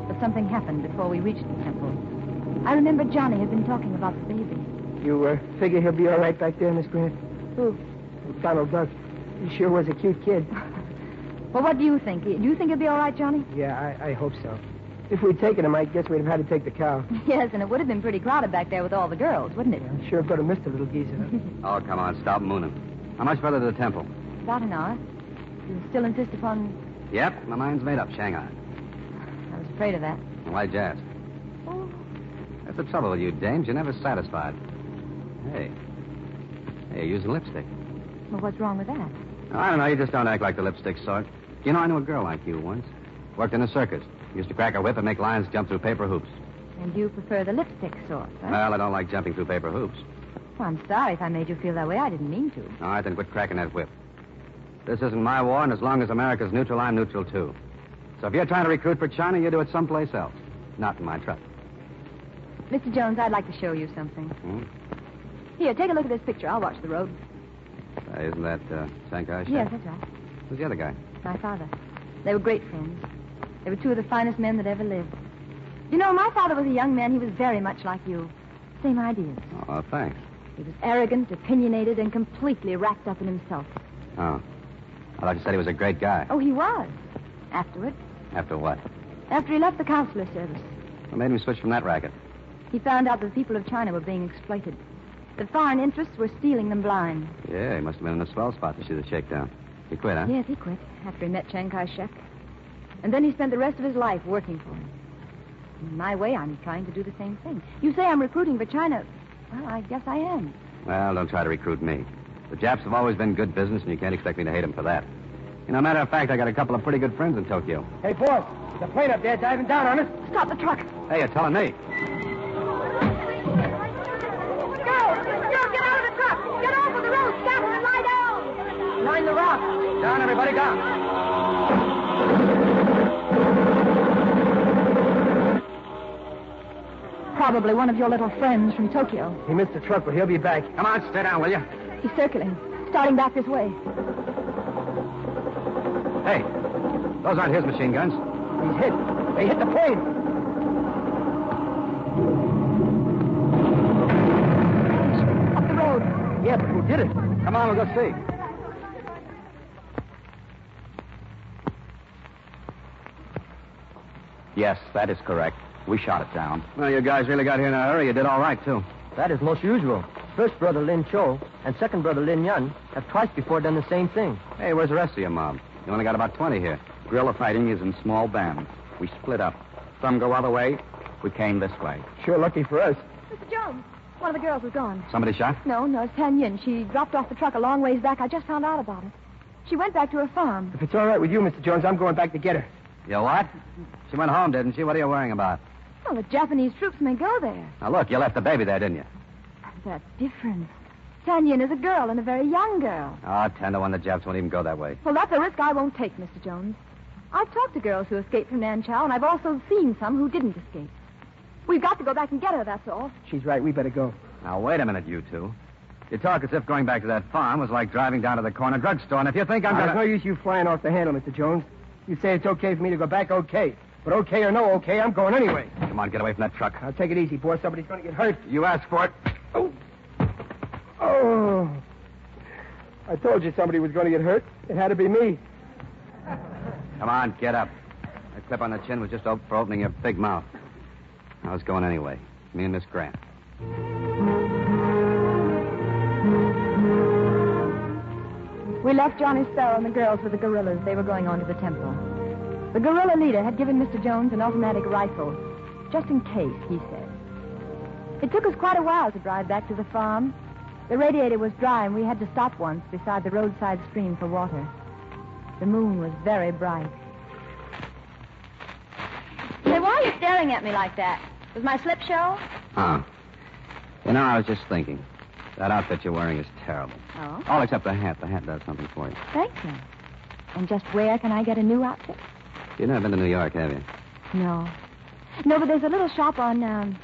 But something happened before we reached the temple. I remember Johnny had been talking about the baby. You figure he'll be all right back there, Miss Grant? Who? Donald Duck. He sure was a cute kid. Well, what do you think? Do you think he'll be all right, Johnny? Yeah, I hope so. If we'd taken him, I guess we'd have had to take the cow. Yes, and it would have been pretty crowded back there with all the girls, wouldn't it? Yeah, sure could have missed a little geezer. Oh, come on, stop mooning. How much further to the temple? About an hour. You still insist upon... Yep, my mind's made up, Shanghai. I was afraid of that. Why'd you ask? Oh. That's the trouble with you dames. You're never satisfied. Hey, you're using lipstick. Well, what's wrong with that? Oh, I don't know. You just don't act like the lipstick sort. You know, I knew a girl like you once. Worked in a circus. Used to crack a whip and make lions jump through paper hoops. And you prefer the lipstick sort, huh? Well, I don't like jumping through paper hoops. Well, I'm sorry if I made you feel that way. I didn't mean to. All right, then quit cracking that whip. This isn't my war, and as long as America's neutral, I'm neutral, too. So if you're trying to recruit for China, you do it someplace else. Not in my truck. Mr. Jones, I'd like to show you something. Here, take a look at this picture. I'll watch the road. Isn't that Shanghai? Yes, that's right. Who's the other guy? My father. They were great friends. They were two of the finest men that ever lived. You know, my father was a young man. He was very much like you. Same ideas. Oh, thanks. He was arrogant, opinionated, and completely wrapped up in himself. Oh. I thought you said he was a great guy. Oh, he was. Afterward. After what? After he left the consular service. What made him switch from that racket? He found out that the people of China were being exploited. That foreign interests were stealing them blind. Yeah, he must have been in a swell spot to see the shakedown. He quit, huh? Yes, he quit after he met Chiang Kai-shek. And then he spent the rest of his life working for him. In my way, I'm trying to do the same thing. You say I'm recruiting for China. Well, I guess I am. Well, don't try to recruit me. The Japs have always been good business, and you can't expect me to hate them for that. You know, matter of fact, I got a couple of pretty good friends in Tokyo. Hey, boss, there's a plane up there diving down on us. Stop the truck. Hey, you're telling me. Girls, get out of the truck. Get off of the road. Stop and lie down. Line the rock. Down, everybody, down. Probably one of your little friends from Tokyo. He missed the truck, but he'll be back. Come on, stay down, will you? He's circling, starting back this way. Hey, those aren't his machine guns. He's hit. They hit the plane. Up the road. Yeah, but who did it? Come on, we'll go see. Yes, that is correct. We shot it down. Well, you guys really got here in a hurry. You did all right, too. That is most usual. First brother Lin Cho and second brother Lin Yun have twice before done the same thing. Hey, where's the rest of your mob? You only got about 20 here. Guerrilla fighting is in small bands. We split up. Some go other way. We came this way. Sure lucky for us. Mr. Jones, one of the girls was gone. Somebody shot? No, it's Tao-Yuan. She dropped off the truck a long ways back. I just found out about it. She went back to her farm. If it's all right with you, Mr. Jones, I'm going back to get her. You what? She went home, didn't she? What are you worrying about? Well, the Japanese troops may go there. Now, look, you left the baby there, didn't you? That's different. Tao-Yuan is a girl, and a very young girl. Oh, 10 to 1, the Japs won't even go that way. Well, that's a risk I won't take, Mr. Jones. I've talked to girls who escaped from Nanchow, and I've also seen some who didn't escape. We've got to go back and get her, that's all. She's right. We better go. Now, wait a minute, you two. You talk as if going back to that farm was like driving down to the corner drugstore, and if you think I'm There's gonna... no use you flying off the handle, Mr. Jones. You say it's okay for me to go back, okay. But okay or no okay, I'm going anyway. Come on, get away from that truck. Now, take it easy, boy. Somebody's going to get hurt. You asked for it. Oh. I told you somebody was going to get hurt. It had to be me. Come on, get up. That clip on the chin was just for opening your big mouth. I was going anyway. Me and Miss Grant. We left Johnny Sparrow and the girls with the guerrillas. They were going on to the temple. The guerrilla leader had given Mr. Jones an automatic rifle, just in case, he said. It took us quite a while to drive back to the farm. The radiator was dry, and we had to stop once beside the roadside stream for water. The moon was very bright. Say, why are you staring at me like that? Was my slip show? Huh. You know, I was just thinking. That outfit you're wearing is terrible. Oh? All except the hat. The hat does something for you. Thank you. And just where can I get a new outfit? You've never been to New York, have you? No. No, but there's a little shop on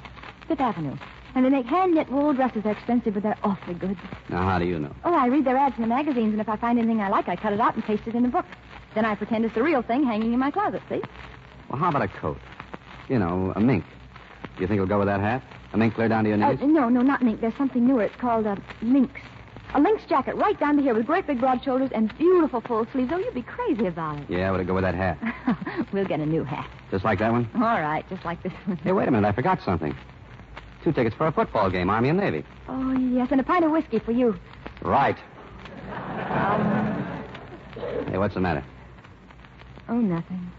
Fifth Avenue. And they make hand-knit wool dresses. They're expensive, but they're awfully good. Now, how do you know? Oh, I read their ads in the magazines, and if I find anything I like, I cut it out and paste it in a book. Then I pretend it's the real thing hanging in my closet, see? Well, how about a coat? You know, a mink. Do you think it'll go with that hat? A mink clear down to your knees? No, not mink. There's something newer. It's called a lynx. A lynx jacket right down to here with great big broad shoulders and beautiful full sleeves. Oh, you'd be crazy about it. Yeah, would it go with that hat? We'll get a new hat. Just like that one? All right, just like this one. Hey, wait a minute. I forgot something. 2 tickets for a football game, Army and Navy. Oh, yes, and a pint of whiskey for you. Right. Hey, what's the matter? Oh, nothing.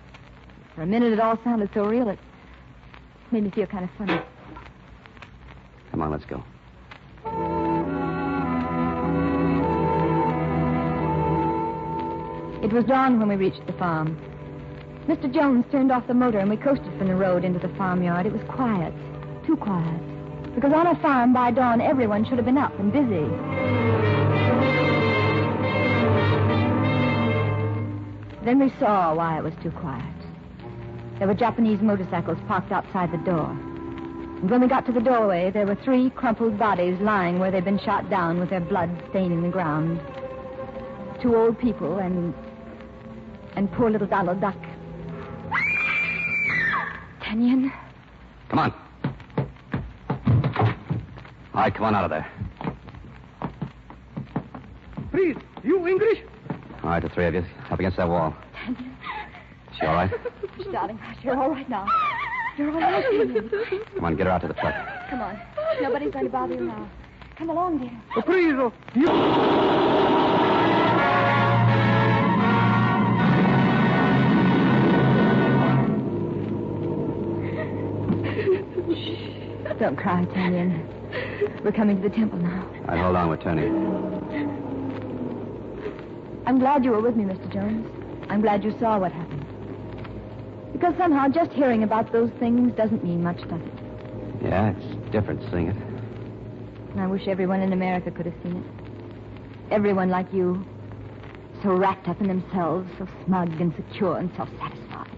For a minute, it all sounded so real, it made me feel kind of funny. Come on, let's go. It was dawn when we reached the farm. Mr. Jones turned off the motor and we coasted from the road into the farmyard. It was quiet, too quiet. Because on a farm by dawn, everyone should have been up and busy. Then we saw why it was too quiet. There were Japanese motorcycles parked outside the door. And when we got to the doorway, there were 3 crumpled bodies lying where they'd been shot down with their blood staining the ground. 2 old people and poor little Donald Duck. Kenyon? Come on. All right, come on out of there. Please, you English? All right, the 3 of you, up against that wall. She all right? Darling, you're all right now. You're all right, Kenyon. Come on, get her out to the truck. Come on. Nobody's going to bother you now. Come along, dear. Oh, please, you... Don't cry, Kenyon. We're coming to the temple now. All right, hold on, we're turning. I'm glad you were with me, Mr. Jones. I'm glad you saw what happened. Because somehow just hearing about those things doesn't mean much, does it? Yeah, it's different seeing it. And I wish everyone in America could have seen it. Everyone like you. So wrapped up in themselves, so smug and secure and self-satisfied.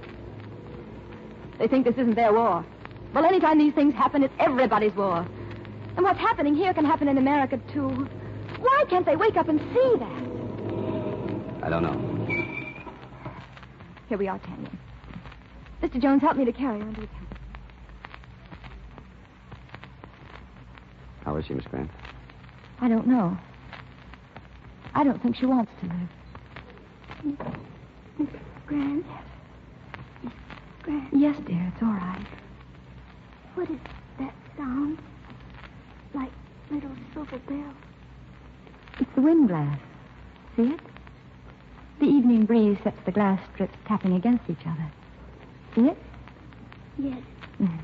They think this isn't their war. Well, anytime these things happen, it's everybody's war. And what's happening here can happen in America, too. Why can't they wake up and see that? I don't know. Here we are, Tanya. Mr. Jones, help me to carry her into the temple. How is she, Miss Grant? I don't know. I don't think she wants to live. Miss Grant? Miss Grant? Yes, dear, it's all right. What is that sound? Like little silver bells. It's the wind glass. See it? The evening breeze sets the glass strips tapping against each other. See it? Yes. Mm.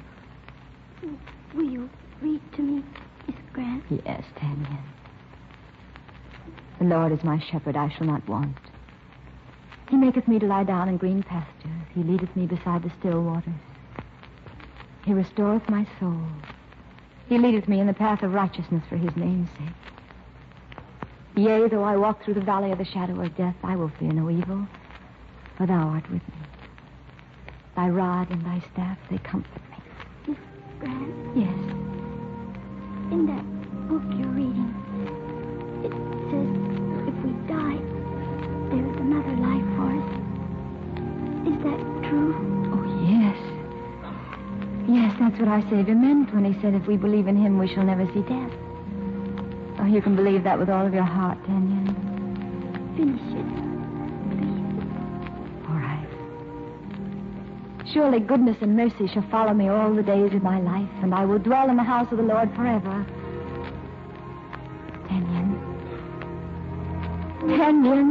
Will you read to me, Miss Grant? Yes, Tanya. The Lord is my shepherd, I shall not want. He maketh me to lie down in green pastures. He leadeth me beside the still waters. He restoreth my soul. He leadeth me in the path of righteousness for his name's sake. Yea, though I walk through the valley of the shadow of death, I will fear no evil, for thou art with me. Thy rod and thy staff, they comfort me. Miss Grant? Yes. In that book you're reading, it says if we die, there is another life for us. Is that true? Oh, yes. Yes, that's what our Savior meant when he said if we believe in him, we shall never see death. Oh, you can believe that with all of your heart, Tanya. Finish it, please. All right. Surely goodness and mercy shall follow me all the days of my life, and I will dwell in the house of the Lord forever. Tanya. Tanya.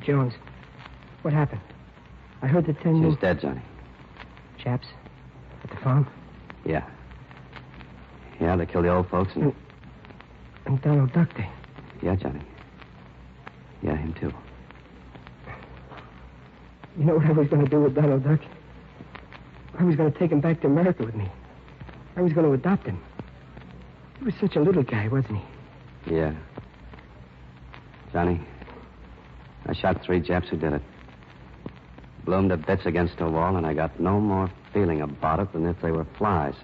Jones, what happened? I heard the 10 She's dead, Johnny. chaps at the farm. Yeah. Yeah, they killed the old folks and... And Donald Duck, they. Yeah, Johnny. Yeah, him too. You know what I was going to do with Donald Duck? I was going to take him back to America with me. I was going to adopt him. He was such a little guy, wasn't he? Yeah. Johnny, I shot 3 Japs who did it. Bloomed to bits against the wall, and I got no more feeling about it than if they were flies.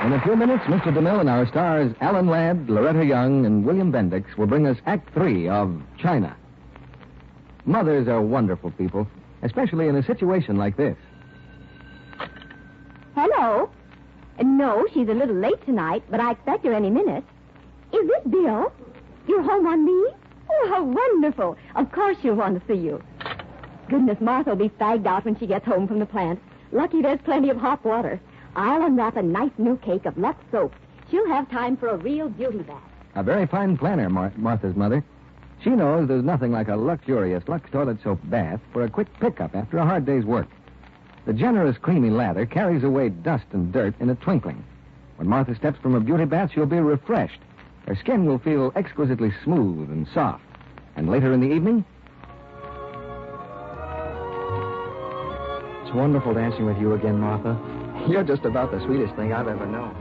In a few minutes, Mr. DeMille and our stars Alan Ladd, Loretta Young, and William Bendix will bring us Act 3 of China. Mothers are wonderful people, especially in a situation like this. Hello. No, she's a little late tonight, but I expect her any minute. Is this Bill? You're home on leave? Oh, how wonderful. Of course she'll want to see you. Goodness, Martha will be fagged out when she gets home from the plant. Lucky there's plenty of hot water. I'll unwrap a nice new cake of Lux soap. She'll have time for a real beauty bath. A very fine planner, Martha's mother. She knows there's nothing like a luxurious Lux toilet soap bath for a quick pickup after a hard day's work. The generous, creamy lather carries away dust and dirt in a twinkling. When Martha steps from a beauty bath, she'll be refreshed. Her skin will feel exquisitely smooth and soft. And later in the evening... It's wonderful dancing with you again, Martha. You're just about the sweetest thing I've ever known.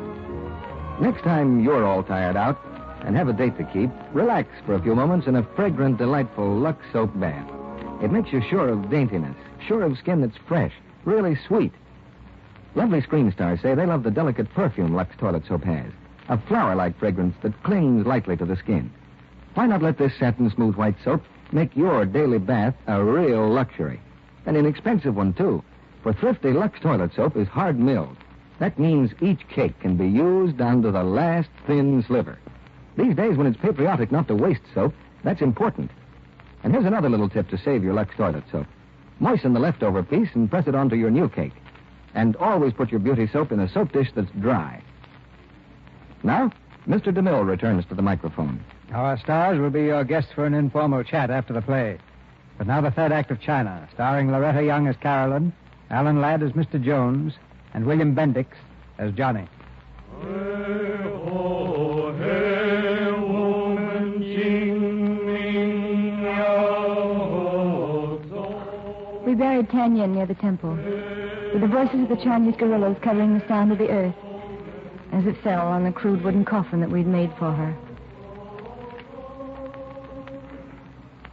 Next time you're all tired out and have a date to keep, relax for a few moments in a fragrant, delightful Lux soap bath. It makes you sure of daintiness, sure of skin that's fresh, really sweet. Lovely screen stars say they love the delicate perfume Lux toilet soap has, a flower-like fragrance that clings lightly to the skin. Why not let this satin smooth white soap make your daily bath a real luxury? An inexpensive one, too, for thrifty Lux toilet soap is hard milled. That means each cake can be used down to the last thin sliver. These days, when it's patriotic not to waste soap, that's important. And here's another little tip to save your Lux toilet soap. Moisten the leftover piece and press it onto your new cake. And always put your beauty soap in a soap dish that's dry. Now, Mr. DeMille returns to the microphone. Our stars will be your guests for an informal chat after the play. But now the third act of China, starring Loretta Young as Carolyn, Alan Ladd as Mr. Jones, and William Bendix as Johnny. We buried Tanya near the temple, with the voices of the Chinese guerrillas covering the sound of the earth as it fell on the crude wooden coffin that we'd made for her.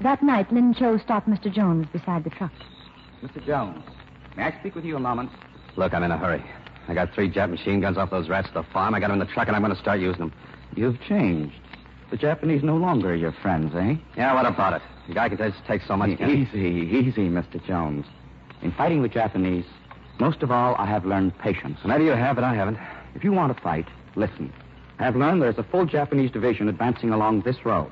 That night, Lin Cho stopped Mr. Jones beside the truck. Mr. Jones, may I speak with you a moment? Look, I'm in a hurry. I got 3 Jap machine guns off those rats at the farm. I got them in the truck, and I'm going to start using them. You've changed. The Japanese no longer are your friends, eh? Yeah, what about it? The guy can just take so much... Easy, Mr. Jones. In fighting the Japanese, most of all, I have learned patience. Maybe you have, but I haven't. If you want to fight, listen. I have learned there's a full Japanese division advancing along this road.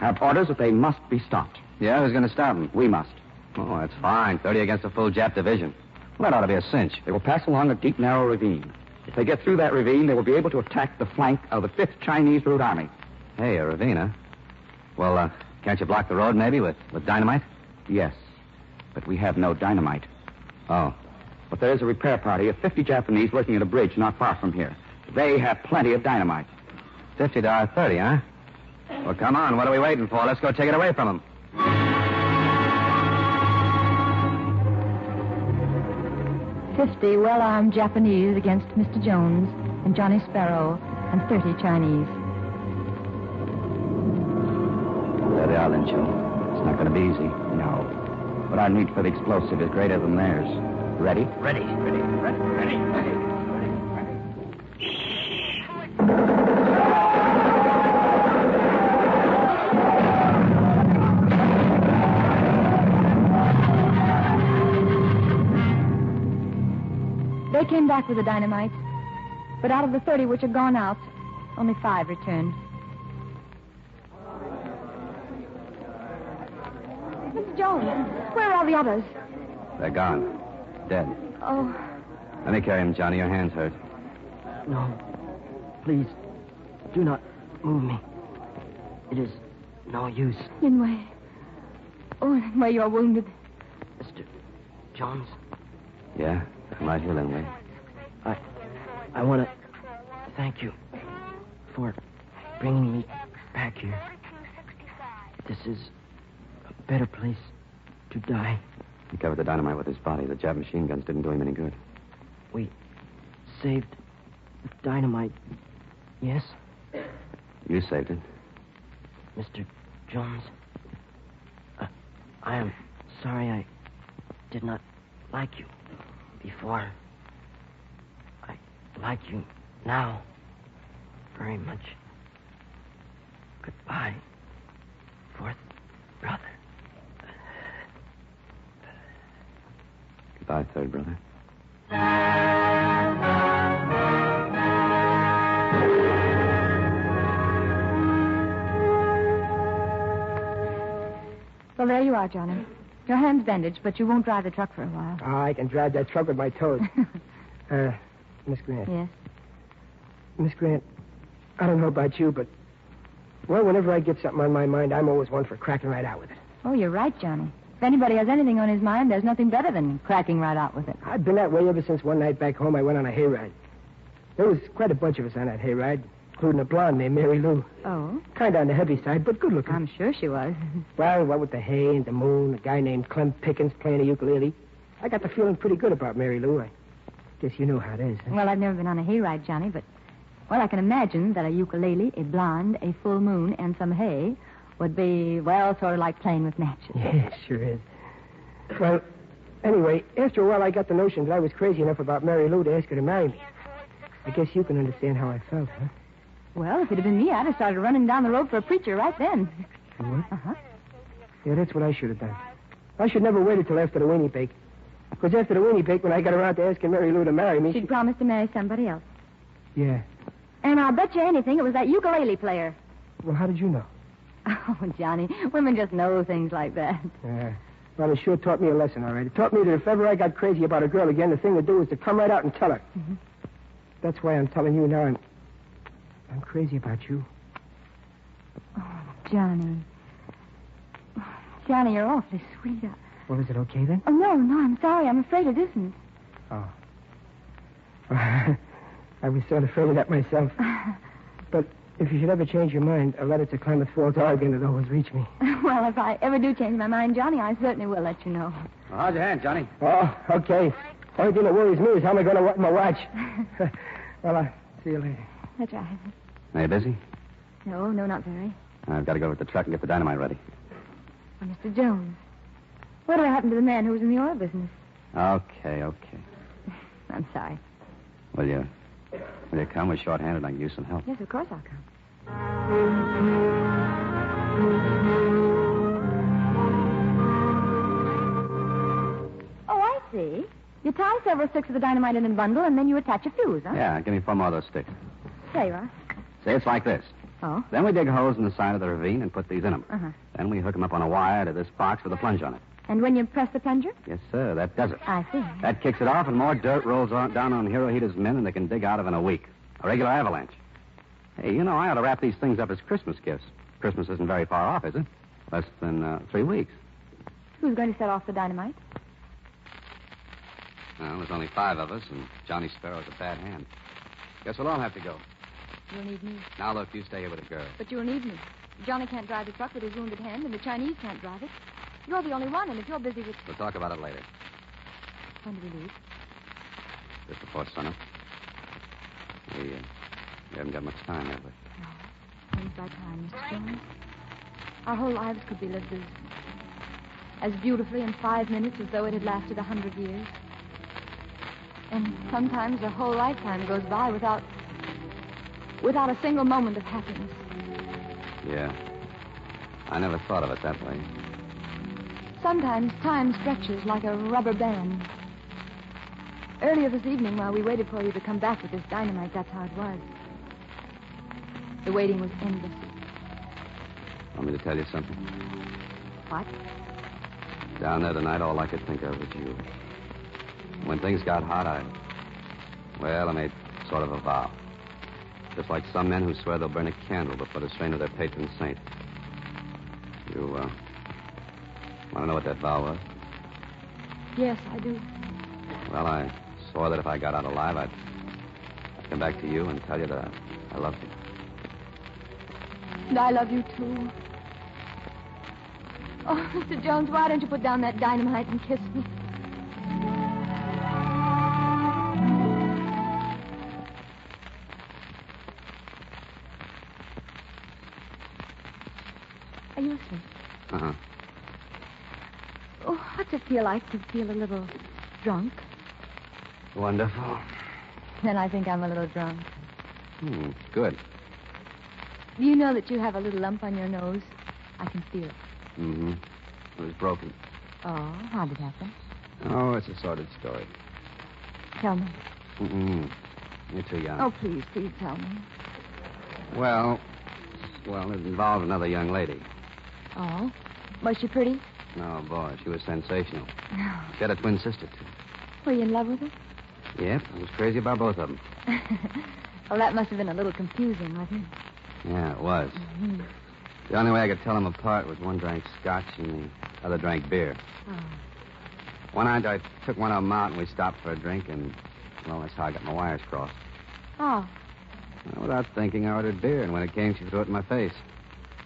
I have orders that they must be stopped. Yeah, who's going to stop them? We must. Oh, that's fine. 30 against a full Jap division. Well, that ought to be a cinch. They will pass along a deep, narrow ravine. If they get through that ravine, they will be able to attack the flank of the 5th Chinese Route Army. Hey, a ravine, huh? Well, can't you block the road, maybe, with dynamite? Yes, but we have no dynamite. Oh. But there is a repair party of 50 Japanese working at a bridge not far from here. They have plenty of dynamite. $50, 30, huh? Well, come on. What are we waiting for? Let's go take it away from them. 50 well-armed Japanese against Mr. Jones and Johnny Sparrow and 30 Chinese. There they are, Lin Cho. It's not going to be easy. No. But our need for the explosive is greater than theirs. Ready? Ready. They came back with the dynamite, but out of the 30 which had gone out, only 5 returned. Mr. Jones, where are all the others? They're gone. Dead. Oh. Let me carry him, Johnny. Your hand's hurt. No. Please, do not move me. It is no use. Linway. Oh, Linway, you're wounded. Mr. Jones. Yeah, I'm right here, Linway. I want to thank you for bringing me back here. This is a better place to die. He covered the dynamite with his body. The Jap machine guns didn't do him any good. We saved the dynamite. Yes? You saved it. Mr. Jones, I am sorry I did not like you before. I like you now very much. Goodbye, fourth brother. Goodbye, third brother. Well, there you are, Johnny. Your hand's bandaged, but you won't drive the truck for a while. Oh, I can drive that truck with my toes. Miss Grant. Yes? Miss Grant, I don't know about you, but, well, whenever I get something on my mind, I'm always one for cracking right out with it. Oh, you're right, Johnny. If anybody has anything on his mind, there's nothing better than cracking right out with it. I've been that way ever since one night back home I went on a hayride. There was quite a bunch of us on that hayride, including a blonde named Mary Lou. Oh? Kind of on the heavy side, but good looking. I'm sure she was. Well, what with the hay and the moon, a guy named Clem Pickens playing a ukulele, I got the feeling pretty good about Mary Lou. I guess you know how it is. Huh? Well, I've never been on a hayride, Johnny, but, well, I can imagine that a ukulele, a blonde, a full moon, and some hay would be, well, sort of like playing with matches. Yeah, sure is. Well, anyway, after a while I got the notion that I was crazy enough about Mary Lou to ask her to marry me. I guess you can understand how I felt, huh? Well, if it had been me, I'd have started running down the road for a preacher right then. You would? Uh-huh. Yeah, that's what I should have done. I should never waited till after the weenie bake. Because after the weenie bake, when I got around to asking Mary Lou to marry me... She'd promised to marry somebody else. Yeah. And I'll bet you anything it was that ukulele player. Well, how did you know? Oh, Johnny, women just know things like that. Yeah. Well, it sure taught me a lesson, all right. It taught me that if ever I got crazy about a girl again, the thing to do is to come right out and tell her. Mm-hmm. That's why I'm telling you now I'm crazy about you. Oh, Johnny. Johnny, you're awfully sweet. Well, is it okay then? Oh, no, I'm sorry. I'm afraid it isn't. Oh. I was sort of afraid of that myself. But if you should ever change your mind, a letter to Klamath Falls, Oregon would always reach me. Well, if I ever do change my mind, Johnny, I certainly will let you know. Well, how's your hand, Johnny? Oh, okay. Only thing that worries me is how am I going to watch my watch. Well, I'll see you later. That's right. Are you busy? No, not very. I've got to go with the truck and get the dynamite ready. Well, Mr. Jones, whatever happened to the man who was in the oil business? Okay. I'm sorry. Will you come? We're short-handed. I can use some help. Yes, of course I'll come. Oh, I see. You tie several sticks of the dynamite in a bundle, and then you attach a fuse, huh? Yeah, give me 4 more of those sticks. There you are. See, it's like this. Oh? Then we dig holes in the side of the ravine and put these in them. Uh-huh. Then we hook them up on a wire to this box with a plunge on it. And when you press the plunger? Yes, sir, that does it. I see. That kicks it off, and more dirt rolls down on Hirohito's men than they can dig out of in a week. A regular avalanche. Hey, you know, I ought to wrap these things up as Christmas gifts. Christmas isn't very far off, is it? Less than 3 weeks. Who's going to set off the dynamite? Well, there's only 5 of us, and Johnny Sparrow's a bad hand. Guess we'll all have to go. You'll need me. Now, look, you stay here with the girl. But you'll need me. Johnny can't drive the truck with his wounded hand, and the Chinese can't drive it. You're the only one, and if you're busy with... We'll talk about it later. When do we leave? Just before sunup. We haven't got much time, have we? No. When's our time, Mr. Jones? Our whole lives could be lived as beautifully in 5 minutes as though it had lasted 100 years. And sometimes a whole lifetime goes by without a single moment of happiness. Yeah. I never thought of it that way. Sometimes time stretches like a rubber band. Earlier this evening, while we waited for you to come back with this dynamite, that's how it was. The waiting was endless. Want me to tell you something? What? Down there tonight, all I could think of was you. When things got hot, I made sort of a vow. Just like some men who swear they'll burn a candle before the strain of their patron saint. You, want to know what that vow was? Yes, I do. Well, I swore that if I got out alive, I'd come back to you and tell you that I loved you. And I love you, too. Oh, Mr. Jones, why don't you put down that dynamite and kiss me? Uh-huh. Oh, what's it feel like to feel a little drunk? Wonderful. Then I think I'm a little drunk. Good. Do you know that you have a little lump on your nose? I can feel it. Mm-hmm. It was broken. Oh, how did it happen? Oh, it's a sordid story. Tell me. Mm-mm. You're too young. Oh, please tell me. Well, it involved another young lady. Oh? Was she pretty? Oh, boy, she was sensational. She had a twin sister, too. Were you in love with her? Yep, I was crazy about both of them. Well, that must have been a little confusing, wasn't it? Yeah, it was. Mm-hmm. The only way I could tell them apart was one drank scotch and the other drank beer. Oh. One night I took one of them out and we stopped for a drink, and, well, that's how I got my wires crossed. Oh. Well, without thinking, I ordered beer, and when it came, she threw it in my face.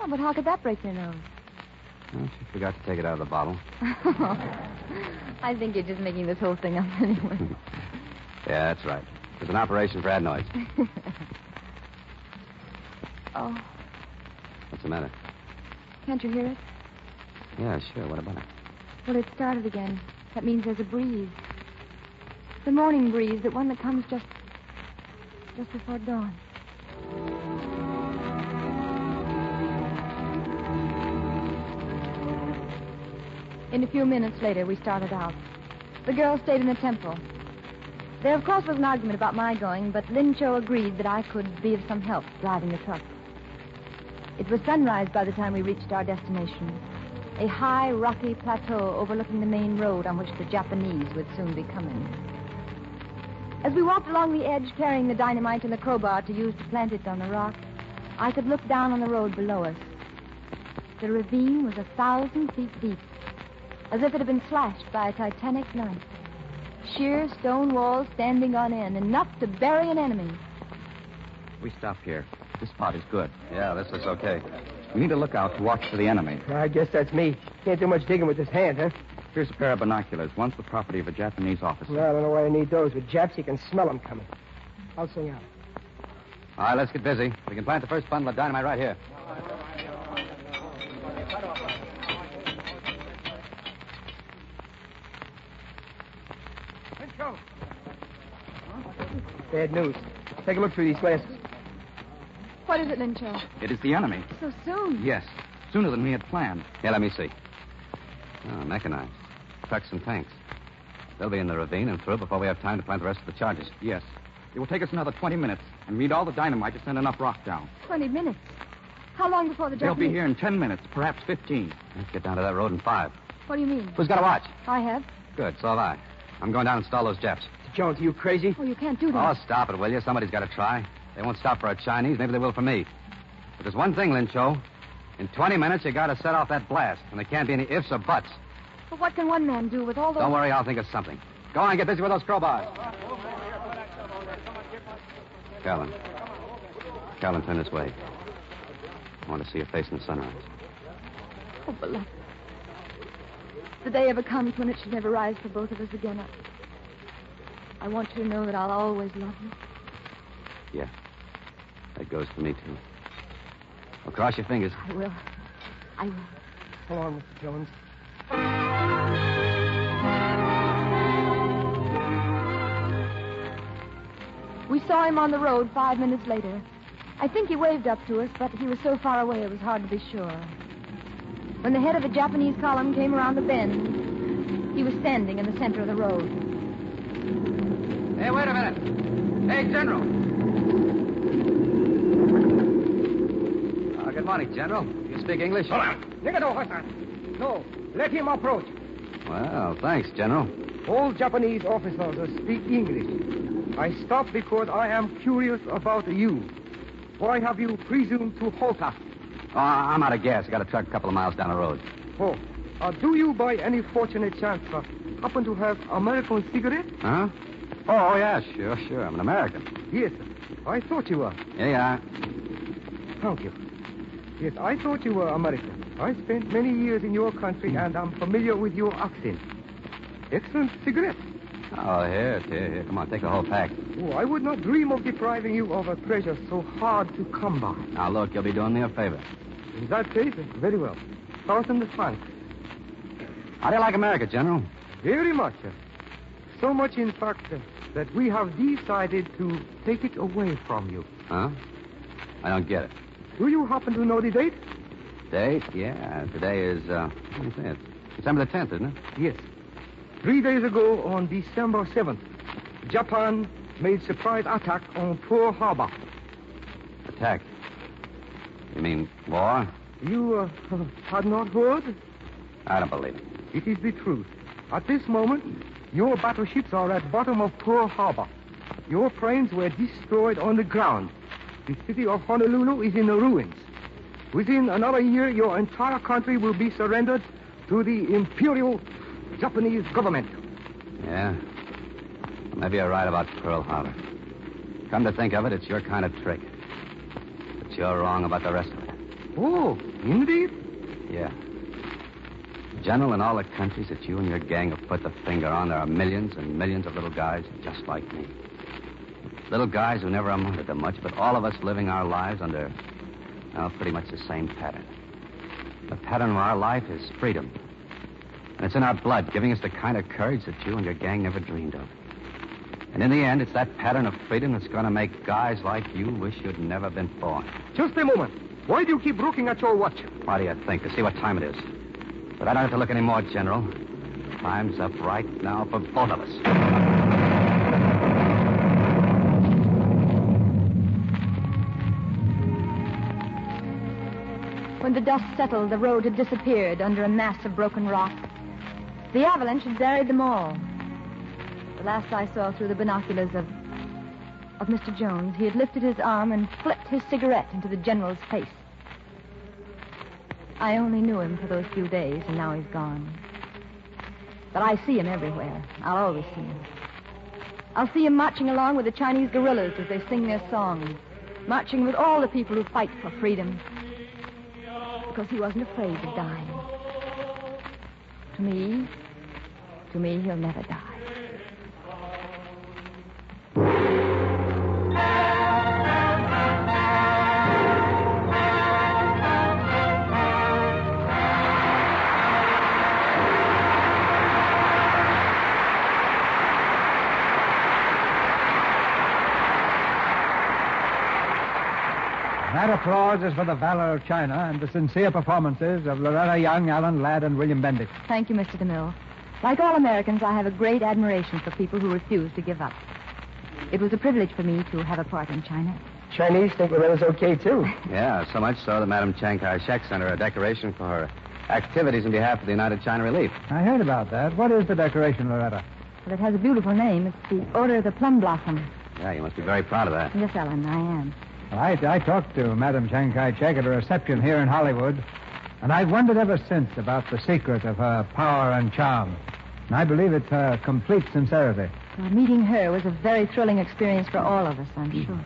Oh, but how could that break your nose? Well, she forgot to take it out of the bottle. I think you're just making this whole thing up anyway. Yeah, that's right. It was an operation for adenoids. Oh. What's the matter? Can't you hear it? Yeah, sure. What about it? Well, it started again. That means there's a breeze. The morning breeze, the one that comes just before dawn. In a few minutes later, we started out. The girls stayed in the temple. There, of course, was an argument about my going, but Lin Cho agreed that I could be of some help driving the truck. It was sunrise by the time we reached our destination, a high, rocky plateau overlooking the main road on which the Japanese would soon be coming. As we walked along the edge, carrying the dynamite and the crowbar to use to plant it on the rock, I could look down on the road below us. The ravine was 1,000 feet deep, as if it had been slashed by a titanic knife. Sheer stone walls standing on end, enough to bury an enemy. We stop here. This spot is good. Yeah, this is okay. We need to look out to watch for the enemy. I guess that's me. Can't do much digging with this hand, huh? Here's a pair of binoculars. One's the property of a Japanese officer. Well, I don't know why I need those. With Japs, you can smell them coming. I'll swing out. All right, let's get busy. We can plant the first bundle of dynamite right here. Bad news. Take a look through these glasses. What is it, Lin Cho? It is the enemy. So soon? Yes. Sooner than we had planned. Yeah, let me see. Oh, mechanized. Trucks and tanks. They'll be in the ravine and through before we have time to plant the rest of the charges. Yes. It will take us another 20 minutes, and we need all the dynamite to send enough rock down. 20 minutes? How long before the They'll Japanese... be here in 10 minutes, perhaps 15. Let's get down to that road in 5. What do you mean? Who's got a watch? I have. Good, so have I. I'm going down and install those Japs. Jones, are you crazy? Oh, you can't do Oh, that. stop it, will you? Somebody's got to try. They won't stop for a Chinese. Maybe they will for me. But there's one thing, Lin Cho. In 20 minutes, you got to set off that blast, and there can't be any ifs or buts. But what can one man do with all those... Don't worry, I'll think of something. Go on, get busy with those crowbars. Calvin, turn this way. I want to see your face in the sunrise. Oh, beloved. The day ever comes when it should never rise for both of us again. I want you to know that I'll always love you. Yeah. That goes for me, too. Well, cross your fingers. I will. So long, Mr. Jones. We saw him on the road 5 minutes later. I think he waved up to us, but he was so far away it was hard to be sure. When the head of the Japanese column came around the bend, he was standing in the center of the road. Hey, wait a minute. Hey, General. Good morning, General. You speak English? Hold on. No, let him approach. Well, thanks, General. All Japanese officers speak English. I stopped because I am curious about you. Why have you presumed to halt us? Oh, I'm out of gas. I got a truck a couple of miles down the road. Oh, do you by any fortunate chance happen to have American cigarettes? Huh? Oh, yeah, sure. I'm an American. Yes, I thought you were. Yeah. Thank you. Yes, I thought you were American. I spent many years in your country, and I'm familiar with your accent. Excellent cigarette. Oh, here. Come on, take the whole pack. Oh, I would not dream of depriving you of a treasure so hard to come by. Now, look, you'll be doing me a favor. In that case, very well. 1,000 francs. How do you like America, General? Very much. So much, in fact, that we have decided to take it away from you. Huh? I don't get it. Do you happen to know the date? Date? Yeah, today is, what do you think? December the 10th, isn't it? Yes. 3 days ago, on December 7th, Japan made surprise attack on Pearl Harbor. Attack? You mean war? You had not heard? I don't believe it. It is the truth. At this moment, your battleships are at bottom of Pearl Harbor. Your planes were destroyed on the ground. The city of Honolulu is in the ruins. Within another year, your entire country will be surrendered to the Imperial Japanese government. Yeah. Maybe you're right about Pearl Harbor. Come to think of it, it's your kind of trick. But you're wrong about the rest of it. Oh, indeed? Yeah. General, in all the countries that you and your gang have put the finger on, there are millions and millions of little guys just like me. Little guys who never amounted to much, but all of us living our lives under, well, pretty much the same pattern. The pattern of our life is freedom. And it's in our blood, giving us the kind of courage that you and your gang never dreamed of. And in the end, it's that pattern of freedom that's going to make guys like you wish you'd never been born. Just a moment. Why do you keep looking at your watch? Why do you think? To see what time it is. But I don't have to look anymore, General. Time's up right now for both of us. When the dust settled, the road had disappeared under a mass of broken rock. The avalanche had buried them all. The last I saw through the binoculars of Mr. Jones, he had lifted his arm and flipped his cigarette into the General's face. I only knew him for those few days, and now he's gone. But I see him everywhere. I'll always see him. I'll see him marching along with the Chinese guerrillas as they sing their songs, marching with all the people who fight for freedom. Because he wasn't afraid of dying. To me, he'll never die. That applause is for the valor of China and the sincere performances of Loretta Young, Alan Ladd, and William Bendick. Thank you, Mr. DeMille. Like all Americans, I have a great admiration for people who refuse to give up. It was a privilege for me to have a part in China. Chinese think Loretta's okay, too. Yeah, so much so that Madam Chiang Kai-shek sent her a decoration for her activities in behalf of the United China Relief. I heard about that. What is the decoration, Loretta? Well, it has a beautiful name. It's the Order of the Plum Blossom. Yeah, you must be very proud of that. Yes, Ellen, I am. Well, I talked to Madam Chiang Kai-shek at a reception here in Hollywood, and I've wondered ever since about the secret of her power and charm. And I believe it's her complete sincerity. Well, meeting her was a very thrilling experience for all of us, I'm sure.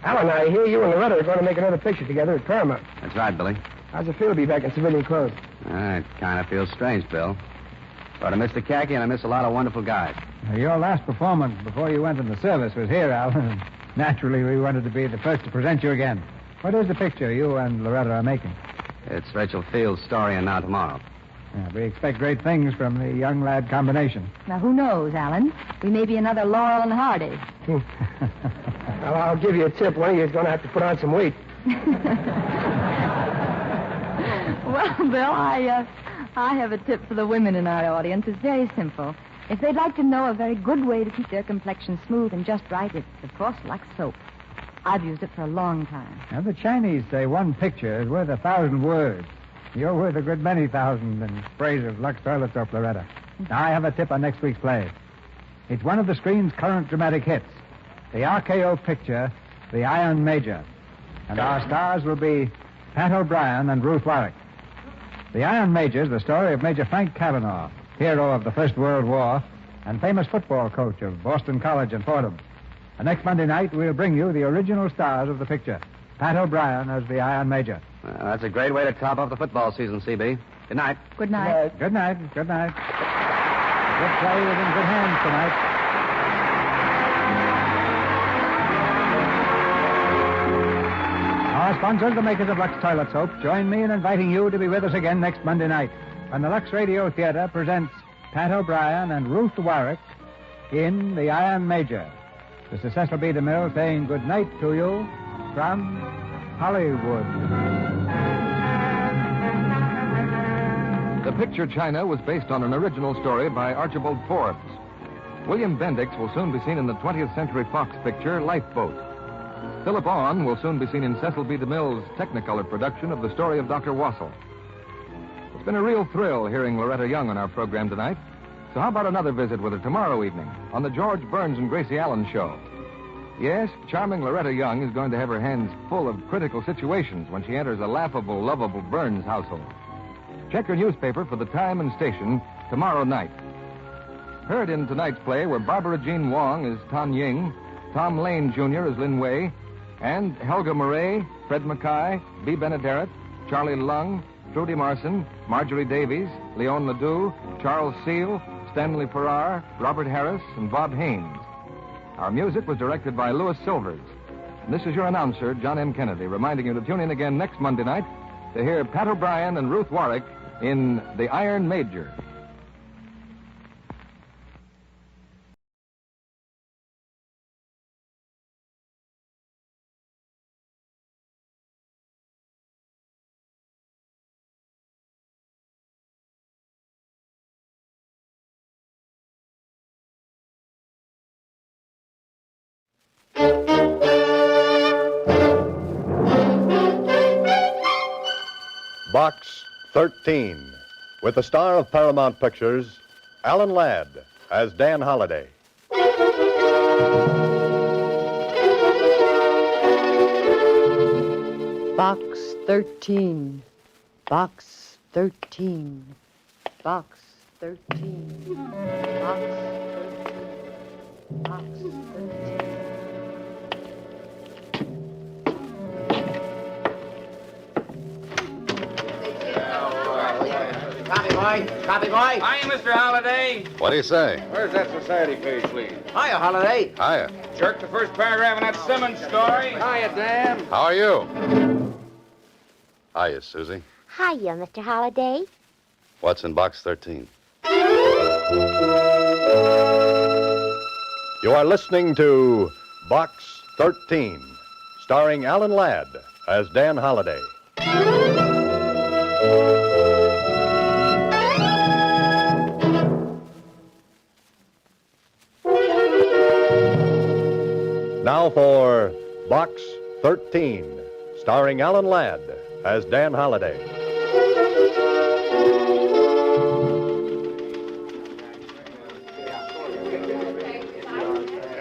Alan, I hear you and Loretta are going to make another picture together at Paramount. That's right, Billy. How's it feel to be back in civilian clothes? It kind of feels strange, Bill. But I miss the khaki and I miss a lot of wonderful guys. Now, your last performance before you went in the service was here, Alan. Naturally, we wanted to be the first to present you again. What is the picture you and Loretta are making? It's Rachel Field's story and Now Tomorrow. Yeah, we expect great things from the young lad combination. Now, who knows, Alan? We may be another Laurel and Hardy. Well, I'll give you a tip. One of you is going to have to put on some weight. Well, Bill, I have a tip for the women in our audience. It's very simple. If they'd like to know a very good way to keep their complexion smooth and just right, it's, of course, Lux soap. I've used it for a long time. Now, the Chinese say one picture is worth 1,000 words. You're worth a good many thousand in sprays of Lux toilet soap, Loretta. Now, I have a tip on next week's play. It's one of the screen's current dramatic hits, the RKO picture, The Iron Major. And our stars will be Pat O'Brien and Ruth Warwick. The Iron Major is the story of Major Frank Cavanaugh, hero of the First World War and famous football coach of Boston College and Fordham. And next Monday night, we'll bring you the original stars of the picture, Pat O'Brien as the Iron Major. Well, that's a great way to top off the football season, CB. Good night. Good night. Good night. Good night. Good play is in good hands tonight. Our sponsors, the makers of Lux Toilet Soap, join me in inviting you to be with us again next Monday night when the Lux Radio Theater presents Pat O'Brien and Ruth Warwick in The Iron Major. This is Cecil B. DeMille saying good night to you from Hollywood. The picture China was based on an original story by Archibald Forbes. William Bendix will soon be seen in the 20th Century Fox picture Lifeboat. Philip Ahn will soon be seen in Cecil B. DeMille's Technicolor production of The Story of Dr. Wassel. It's been a real thrill hearing Loretta Young on our program tonight. So how about another visit with her tomorrow evening on the George Burns and Gracie Allen show? Yes, charming Loretta Young is going to have her hands full of critical situations when she enters a laughable, lovable Burns household. Check your newspaper for the time and station tomorrow night. Heard in tonight's play were Barbara Jean Wong as Tan Ying, Tom Lane Jr. as Lin Wei, and Helga Murray, Fred Mackay, Bea Benaderet, Charlie Lung, Trudy Marson, Marjorie Davies, Leon Ledoux, Charles Seal, Stanley Farrar, Robert Harris, and Bob Haynes. Our music was directed by Louis Silvers. And this is your announcer, John M. Kennedy, reminding you to tune in again next Monday night to hear Pat O'Brien and Ruth Warwick in The Iron Major. Box 13, with the star of Paramount Pictures, Alan Ladd, as Dan Holliday. Box 13. Box 13. Box 13. Box 13. Box 13. Copy, boy. Copy, boy. Hiya, Mr. Holliday. What do you say? Where's that society page, please? Hiya, Holliday. Hiya. Jerk the first paragraph in that Simmons story. Hiya, Dan. How are you? Hiya, Susie. Hiya, Mr. Holliday. What's in box 13? You are listening to Box 13, starring Alan Ladd as Dan Holliday. Now for Box 13, starring Alan Ladd as Dan Holliday.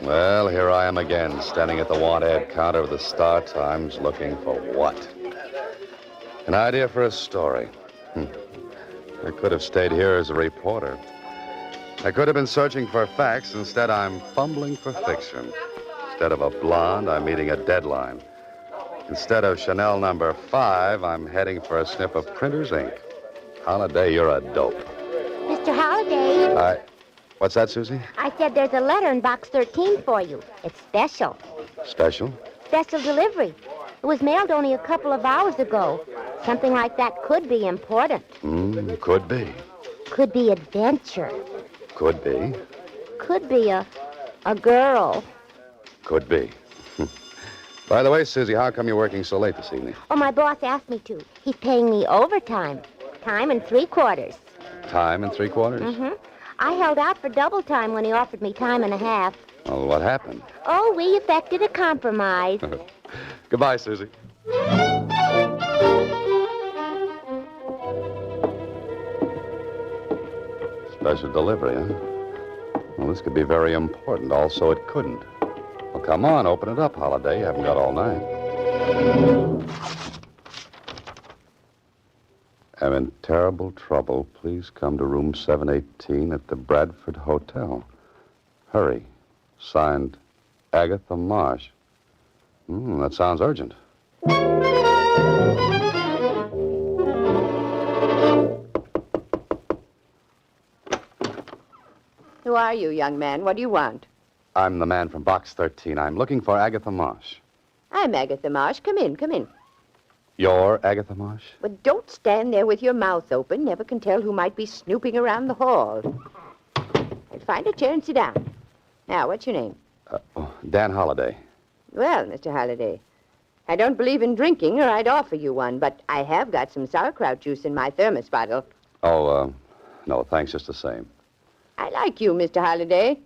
Well, here I am again, standing at the want ad counter of the Star Times, looking for what? An idea for a story. I could have stayed here as a reporter. I could have been searching for facts. Instead, I'm fumbling for fiction. Instead of a blonde, I'm meeting a deadline. Instead of Chanel number 5, I'm heading for a sniff of printer's ink. Holliday, you're a dope. Mr. Holliday. What's that, Susie? I said there's a letter in box 13 for you. It's special. Special? Special delivery. It was mailed only a couple of hours ago. Something like that could be important. Could be. Could be adventure. Could be. Could be a girl. Could be. By the way, Susie, how come you're working so late this evening? Oh, my boss asked me to. He's paying me overtime. Time and 3/4. Time and 3/4? Mm-hmm. I held out for double time when he offered me time and a half. Well, what happened? Oh, we effected a compromise. Goodbye, Susie. Special delivery, huh? Well, this could be very important. Also, it couldn't. Well, come on, open it up, Holliday. You haven't got all night. I'm in terrible trouble. Please come to room 718 at the Bradford Hotel. Hurry. Signed, Agatha Marsh. That sounds urgent. Who are you, young man? What do you want? I'm the man from box 13. I'm looking for Agatha Marsh. I'm Agatha Marsh. Come in, come in. You're Agatha Marsh? But don't stand there with your mouth open. Never can tell who might be snooping around the hall. Find a chair and sit down. Now, what's your name? Dan Holliday. Well, Mr. Holliday, I don't believe in drinking, or I'd offer you one, but I have got some sauerkraut juice in my thermos bottle. Oh, no, thanks just the same. I like you, Mr. Holliday.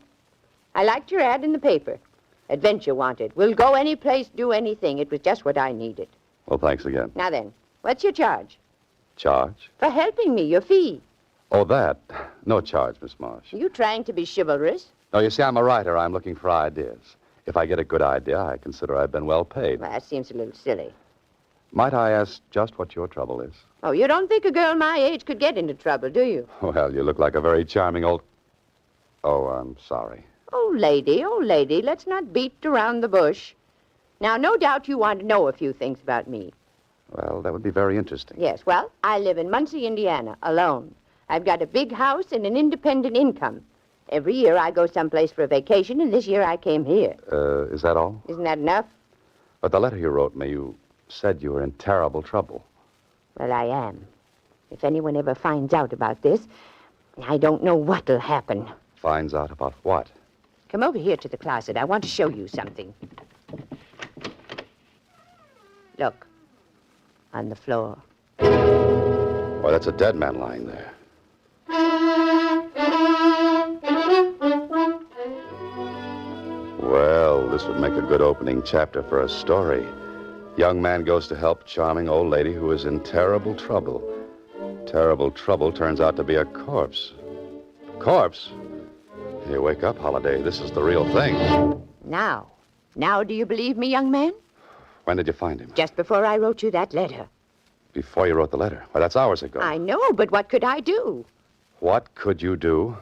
I liked your ad in the paper. Adventure wanted. We'll go any place, do anything. It was just what I needed. Well, thanks again. Now then, what's your charge? Charge? For helping me, your fee. Oh, that. No charge, Miss Marsh. You trying to be chivalrous? No, you see, I'm a writer. I'm looking for ideas. If I get a good idea, I consider I've been well paid. Well, that seems a little silly. Might I ask just what your trouble is? Oh, you don't think a girl my age could get into trouble, do you? Well, you look like a very charming old... Oh, I'm sorry. Oh, lady, let's not beat around the bush. Now, no doubt you want to know a few things about me. Well, that would be very interesting. Yes, well, I live in Muncie, Indiana, alone. I've got a big house and an independent income. Every year I go someplace for a vacation, and this year I came here. Is that all? Isn't that enough? But the letter you wrote me, you said you were in terrible trouble. Well, I am. If anyone ever finds out about this, I don't know what'll happen. Finds out about what? Come over here to the closet. I want to show you something. Look. On the floor. Why, that's a dead man lying there. Well, this would make a good opening chapter for a story. Young man goes to help charming old lady who is in terrible trouble. Terrible trouble turns out to be a corpse. Corpse? Here, wake up, Holliday. This is the real thing. Now do you believe me, young man? When did you find him? Just before I wrote you that letter. Before you wrote the letter? Why, that's hours ago. I know, but what could I do? What could you do?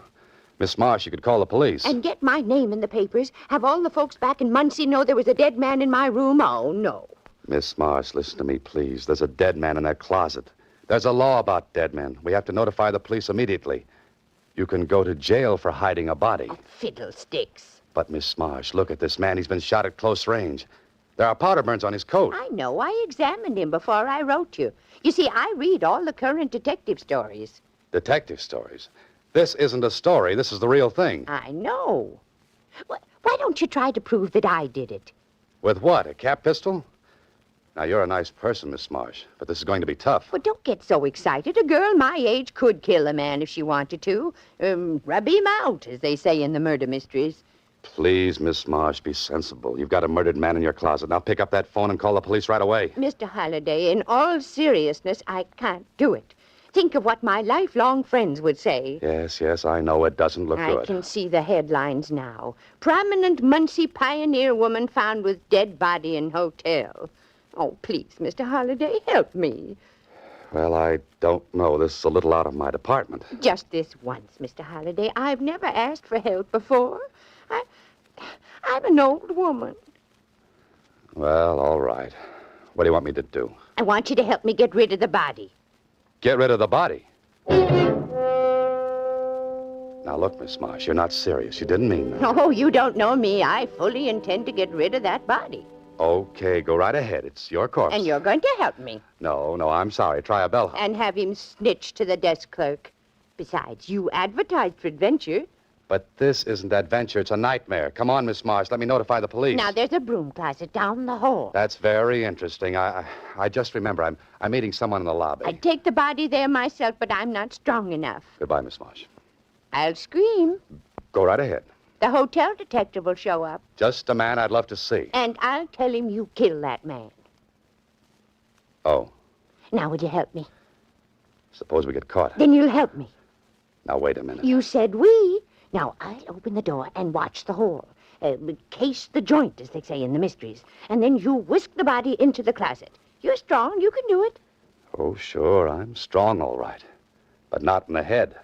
Miss Marsh, you could call the police. And get my name in the papers? Have all the folks back in Muncie know there was a dead man in my room? Oh, no. Miss Marsh, listen to me, please. There's a dead man in that closet. There's a law about dead men. We have to notify the police immediately. You can go to jail for hiding a body. Oh, fiddlesticks. But, Miss Marsh, look at this man. He's been shot at close range. There are powder burns on his coat. I know. I examined him before I wrote you. You see, I read all the current detective stories. Detective stories? This isn't a story. This is the real thing. I know. Why don't you try to prove that I did it? With what, a cap pistol? Now, you're a nice person, Miss Marsh, but this is going to be tough. Well, don't get so excited. A girl my age could kill a man if she wanted to. Rub him out, as they say in the murder mysteries. Please, Miss Marsh, be sensible. You've got a murdered man in your closet. Now pick up that phone and call the police right away. Mr. Holliday, in all seriousness, I can't do it. Think of what my lifelong friends would say. Yes, I know it doesn't look good. I can see the headlines now. Prominent Muncie pioneer woman found with dead body in hotel. Oh, please, Mr. Holliday, help me. Well, I don't know. This is a little out of my department. Just this once, Mr. Holliday. I've never asked for help before. I'm an old woman. Well, all right. What do you want me to do? I want you to help me get rid of the body. Get rid of the body? Now, look, Miss Marsh, you're not serious. You didn't mean that. Oh, you don't know me. I fully intend to get rid of that body. Okay, go right ahead. It's your corpse. And you're going to help me. No, I'm sorry. Try a bellhop. And have him snitch to the desk clerk. Besides, you advertised for adventure. But this isn't adventure. It's a nightmare. Come on, Miss Marsh. Let me notify the police. Now, there's a broom closet down the hall. That's very interesting. I just remember I'm meeting someone in the lobby. I'd take the body there myself, but I'm not strong enough. Goodbye, Miss Marsh. I'll scream. Go right ahead. The hotel detective will show up. Just a man I'd love to see. And I'll tell him you killed that man. Oh. Now, will you help me? Suppose we get caught. Then you'll help me. Now, wait a minute. You said we. Now, I'll open the door and watch the hole. Case the joint, as they say in the mysteries. And then you whisk the body into the closet. You're strong. You can do it. Oh, sure. I'm strong, all right. But not in the head.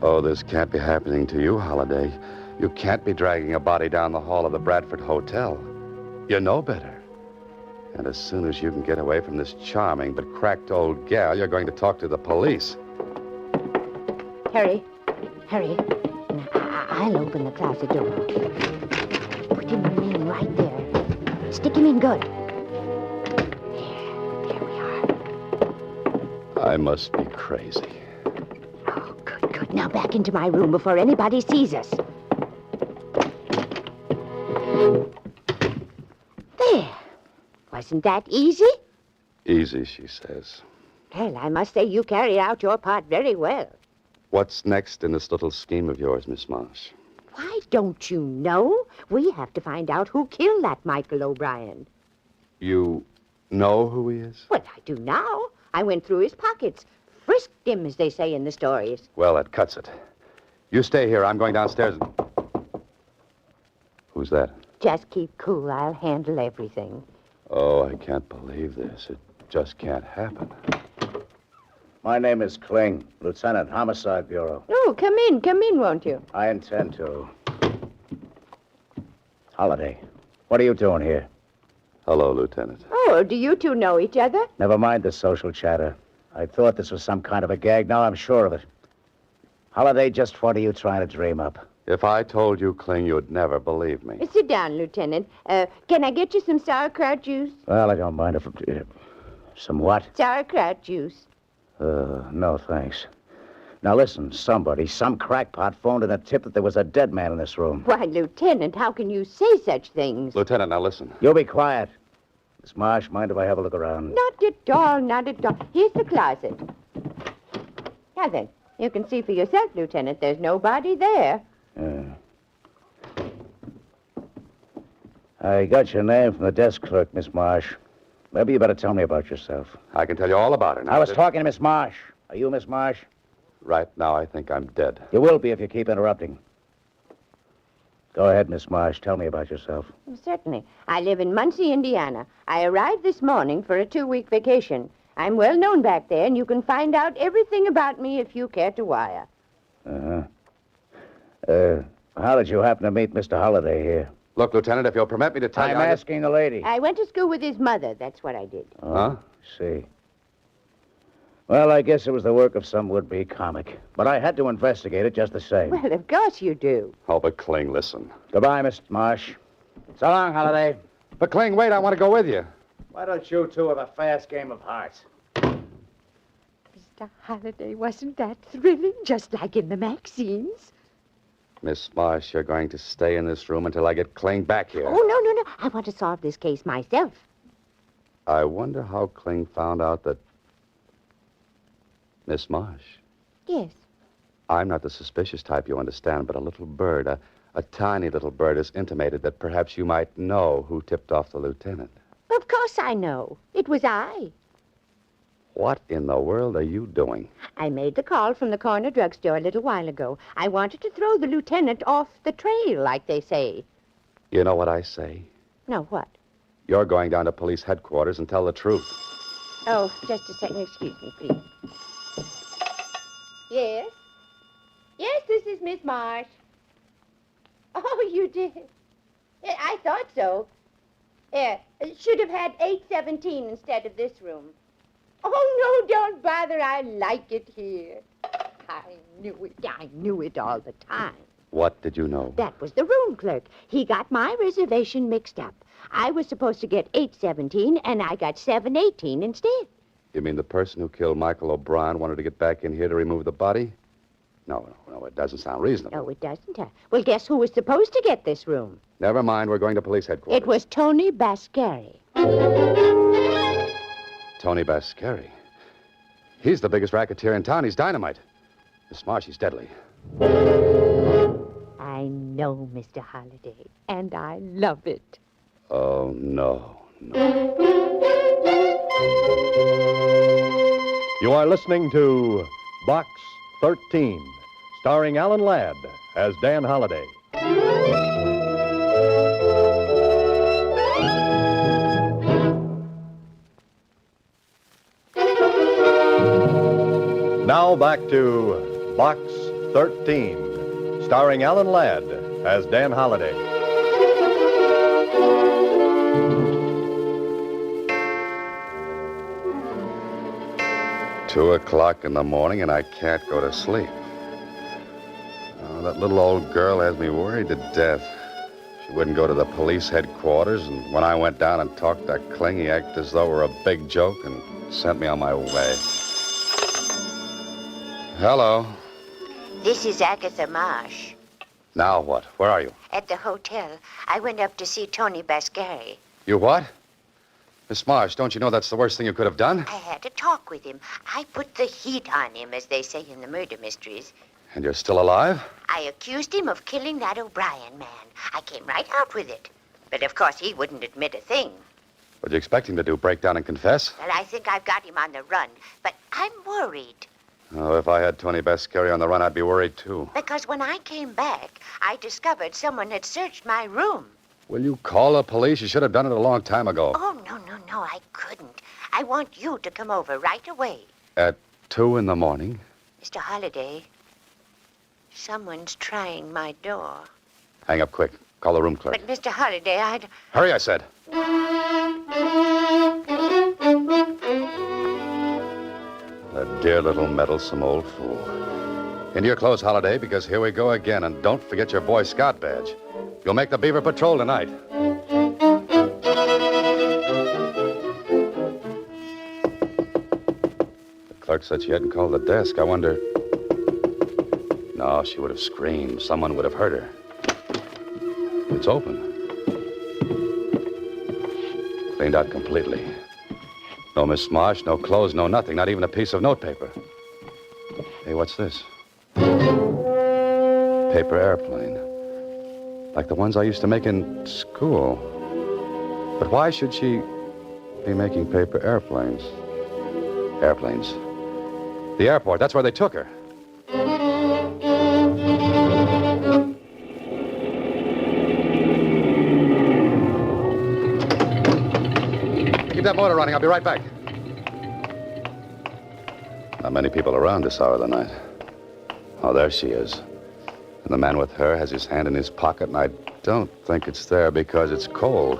Oh, this can't be happening to you, Holliday. You can't be dragging a body down the hall of the Bradford Hotel. You know better. And as soon as you can get away from this charming but cracked old gal, you're going to talk to the police. Hurry. I'll open the closet door. Put him in right there. Stick him in good. There we are. I must be crazy. Oh, good. Now back into my room before anybody sees us. There. Wasn't that easy? Easy, she says. Well, I must say you carried out your part very well. What's next in this little scheme of yours, Miss Marsh? Why, don't you know? We have to find out who killed that Michael O'Brien. You know who he is? Well, I do now. I went through his pockets. Frisked him, as they say in the stories. Well, that cuts it. You stay here. I'm going downstairs and... Who's that? Just keep cool. I'll handle everything. Oh, I can't believe this. It just can't happen. My name is Kling, Lieutenant, Homicide Bureau. Oh, come in, won't you? I intend to. Holiday, what are you doing here? Hello, Lieutenant. Oh, do you two know each other? Never mind the social chatter. I thought this was some kind of a gag. Now I'm sure of it. Holiday, just what are you trying to dream up? If I told you, Kling, you'd never believe me. Sit down, Lieutenant. Can I get you some sauerkraut juice? Well, I don't mind if... some what? Sauerkraut juice. No, thanks. Now, listen, some crackpot phoned in a tip that there was a dead man in this room. Why, Lieutenant, how can you say such things? Lieutenant, now listen. You be quiet. Miss Marsh, mind if I have a look around? Not at all, not at all. Here's the closet. Now then, you can see for yourself, Lieutenant. There's nobody there. I got your name from the desk clerk, Miss Marsh. Maybe you better tell me about yourself. I can tell you all about her now. I was talking to Miss Marsh. Are you Miss Marsh? Right now, I think I'm dead. You will be if you keep interrupting. Go ahead, Miss Marsh. Tell me about yourself. Certainly. I live in Muncie, Indiana. I arrived this morning for a 2-week vacation. I'm well known back there, and you can find out everything about me if you care to wire. How did you happen to meet Mr. Holliday here? Look, Lieutenant, if you'll permit me to tell you... I'm asking the lady. I went to school with his mother. That's what I did. Huh? See. Well, I guess it was the work of some would-be comic. But I had to investigate it just the same. Well, of course you do. Oh, but Kling, listen. Goodbye, Miss Marsh. So long, Holliday. But Kling, wait, I want to go with you. Why don't you two have a fast game of hearts? Mr. Holliday, wasn't that thrilling? Just like in the magazines. Miss Marsh, you're going to stay in this room until I get Kling back here. Oh, no. I want to solve this case myself. I wonder how Kling found out that... Miss Marsh. Yes. I'm not the suspicious type, you understand, but a little bird, a tiny little bird, has intimated that perhaps you might know who tipped off the lieutenant. Of course I know. It was I. What in the world are you doing? I made the call from the corner drugstore a little while ago. I wanted to throw the lieutenant off the trail, like they say. You know what I say? No, what? You're going down to police headquarters and tell the truth. Oh, just a second. Excuse me, please. Yes? Yes, this is Miss Marsh. Oh, you did? Yeah, I thought so. Yeah, should have had 817 instead of this room. Oh, no, don't bother. I like it here. I knew it all the time. What did you know? That was the room clerk. He got my reservation mixed up. I was supposed to get 817, and I got 718 instead. You mean the person who killed Michael O'Brien wanted to get back in here to remove the body? No, it doesn't sound reasonable. No, it doesn't. Well, guess who was supposed to get this room? Never mind, we're going to police headquarters. It was Tony Bascari. Tony Bascari. He's the biggest racketeer in town. He's dynamite. Miss Marsh, he's deadly. I know, Mr. Holliday, and I love it. Oh, no. You are listening to Box 13, starring Alan Ladd as Dan Holliday. Now back to Box 13, starring Alan Ladd as Dan Holliday. Two o'clock in the morning, and I can't go to sleep. Oh, that little old girl has me worried to death. She wouldn't go to the police headquarters, and when I went down and talked to Kling, he acted as though it were a big joke and sent me on my way. Hello. This is Agatha Marsh. Now what? Where are you? At the hotel. I went up to see Tony Bascari. You what? Miss Marsh, don't you know that's the worst thing you could have done? I had a talk with him. I put the heat on him, as they say in the murder mysteries. And you're still alive? I accused him of killing that O'Brien man. I came right out with it. But of course, he wouldn't admit a thing. What'd you expect him to do, break down and confess? Well, I think I've got him on the run. But I'm worried. Oh, if I had Tony Bascari on the run, I'd be worried, too. Because when I came back, I discovered someone had searched my room. Will you call the police? You should have done it a long time ago. Oh, no, I couldn't. I want you to come over right away. At 2 in the morning? Mr. Holliday, someone's trying my door. Hang up quick. Call the room clerk. But, Mr. Holliday, I'd... Hurry, I said. The dear little meddlesome old fool. Into your clothes, Holliday, because here we go again. And don't forget your Boy Scout badge. You'll make the Beaver Patrol tonight. The clerk said she hadn't called the desk. I wonder... No, she would have screamed. Someone would have heard her. It's open. Cleaned out completely. No Miss Marsh, no clothes, no nothing, not even a piece of notepaper. Hey, what's this? Paper airplane. Like the ones I used to make in school. But why should she be making paper airplanes? Airplanes. The airport, that's where they took her. Keep that motor running. I'll be right back. Not many people around this hour of the night. Oh, there she is. And the man with her has his hand in his pocket, and I don't think it's there because it's cold.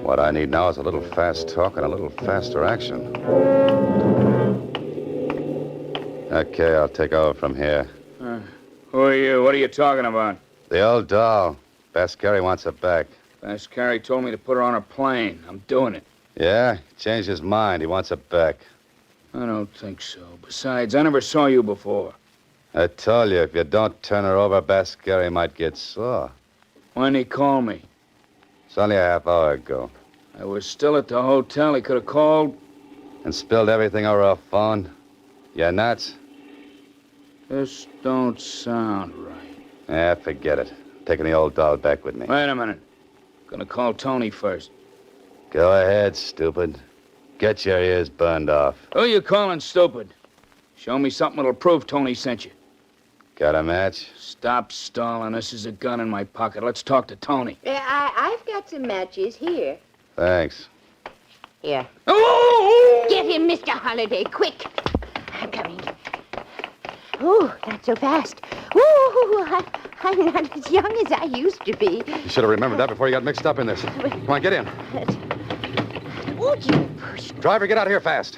What I need now is a little fast talk and a little faster action. Okay, I'll take over from here. Who are you? What are you talking about? The old doll. Bascari wants her back. Bascari told me to put her on a plane. I'm doing it. Yeah? He changed his mind. He wants her back. I don't think so. Besides, I never saw you before. I told you, if you don't turn her over, Bascari might get sore. Why'd he call me? It's only a half hour ago. I was still at the hotel. He could have called. And spilled everything over a phone? You nuts? This don't sound right. Yeah, forget it. Taking the old doll back with me. Wait a minute. Gonna call Tony first. Go ahead, stupid. Get your ears burned off. Who you calling stupid? Show me something that'll prove Tony sent you. Got a match? Stop stalling. This is a gun in my pocket. Let's talk to Tony. Yeah, I've got some matches here. Thanks. Here. Oh! Get him, Mr. Holliday, quick. I'm coming. Oh, not so fast. Ooh, I'm not as young as I used to be. You should have remembered that before you got mixed up in this. Come on, get in. Would you push? Driver, get out of here fast.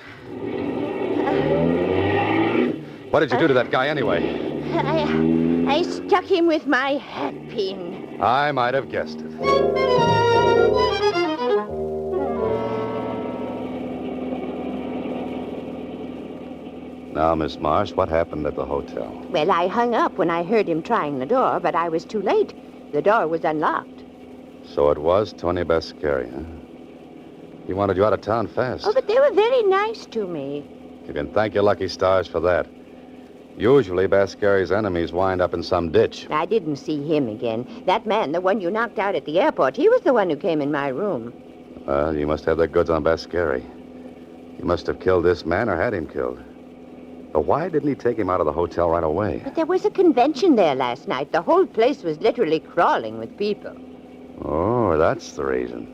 What did you do to that guy anyway? I stuck him with my hat pin. I might have guessed it. Now, Miss Marsh, what happened at the hotel? Well, I hung up when I heard him trying the door, but I was too late. The door was unlocked. So it was Tony Bascari, huh? He wanted you out of town fast. Oh, but they were very nice to me. You can thank your lucky stars for that. Usually, Bascari's enemies wind up in some ditch. I didn't see him again. That man, the one you knocked out at the airport, he was the one who came in my room. Well, you must have the goods on Bascari. You must have killed this man or had him killed. But why didn't he take him out of the hotel right away? But there was a convention there last night. The whole place was literally crawling with people. Oh, that's the reason.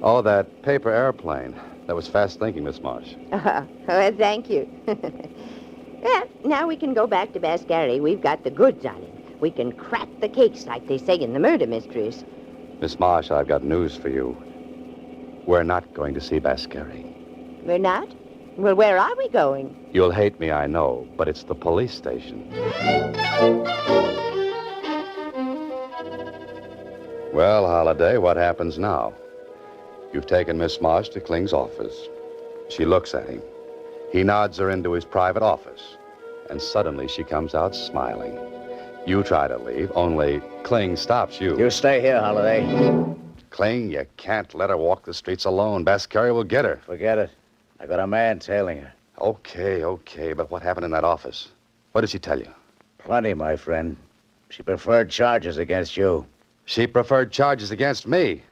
Oh, that paper airplane. That was fast thinking, Miss Marsh. Well, thank you. Well, now we can go back to Bascari. We've got the goods on him. We can crack the cakes, like they say in the murder mysteries. Miss Marsh, I've got news for you. We're not going to see Bascari. We're not? Well, where are we going? You'll hate me, I know, but it's the police station. Well, Holliday, what happens now? You've taken Miss Marsh to Kling's office. She looks at him. He nods her into his private office. And suddenly she comes out smiling. You try to leave, only Kling stops you. You stay here, Holliday. Kling, you can't let her walk the streets alone. Bascari will get her. Forget it. I got a man tailing her. Okay, but what happened in that office? What did she tell you? Plenty, my friend. She preferred charges against you. She preferred charges against me.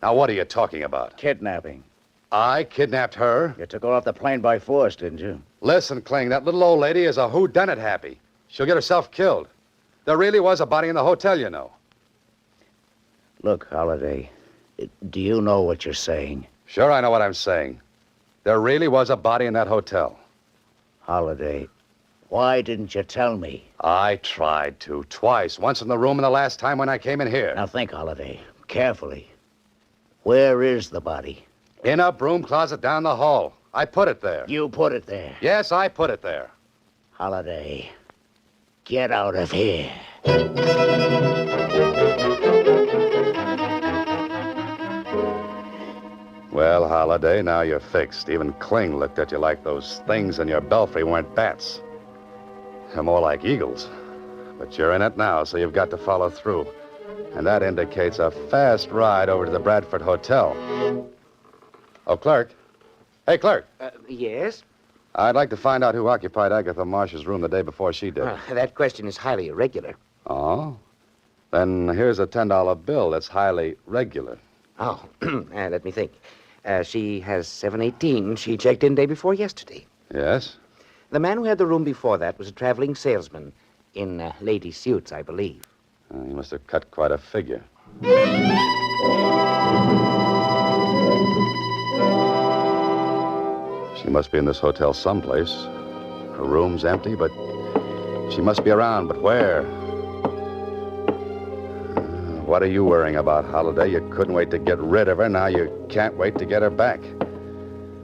Now, what are you talking about? Kidnapping. I kidnapped her? You took her off the plane by force, didn't you? Listen, Kling, that little old lady is a whodunit happy. She'll get herself killed. There really was a body in the hotel, you know. Look, Holliday, do you know what you're saying? Sure, I know what I'm saying. There really was a body in that hotel. Holliday, why didn't you tell me? I tried to, twice. Once in the room and the last time when I came in here. Now think, Holliday, carefully. Where is the body? In a broom closet down the hall. I put it there. You put it there? Yes, I put it there. Holliday, get out of here. Well, Holliday, now you're fixed. Even Kling looked at you like those things in your belfry weren't bats. They're more like eagles. But you're in it now, so you've got to follow through. And that indicates a fast ride over to the Bradford Hotel. Oh, clerk. Hey, clerk. Yes? I'd like to find out who occupied Agatha Marsh's room the day before she did. That question is highly irregular. Oh? Then here's a $10 bill that's highly regular. Oh, let me think. She has 718. She checked in day before yesterday. Yes? The man who had the room before that was a traveling salesman in lady suits, I believe. He must have cut quite a figure. She must be in this hotel someplace. Her room's empty, but she must be around. But where? What are you worrying about, Holliday? You couldn't wait to get rid of her. Now you can't wait to get her back.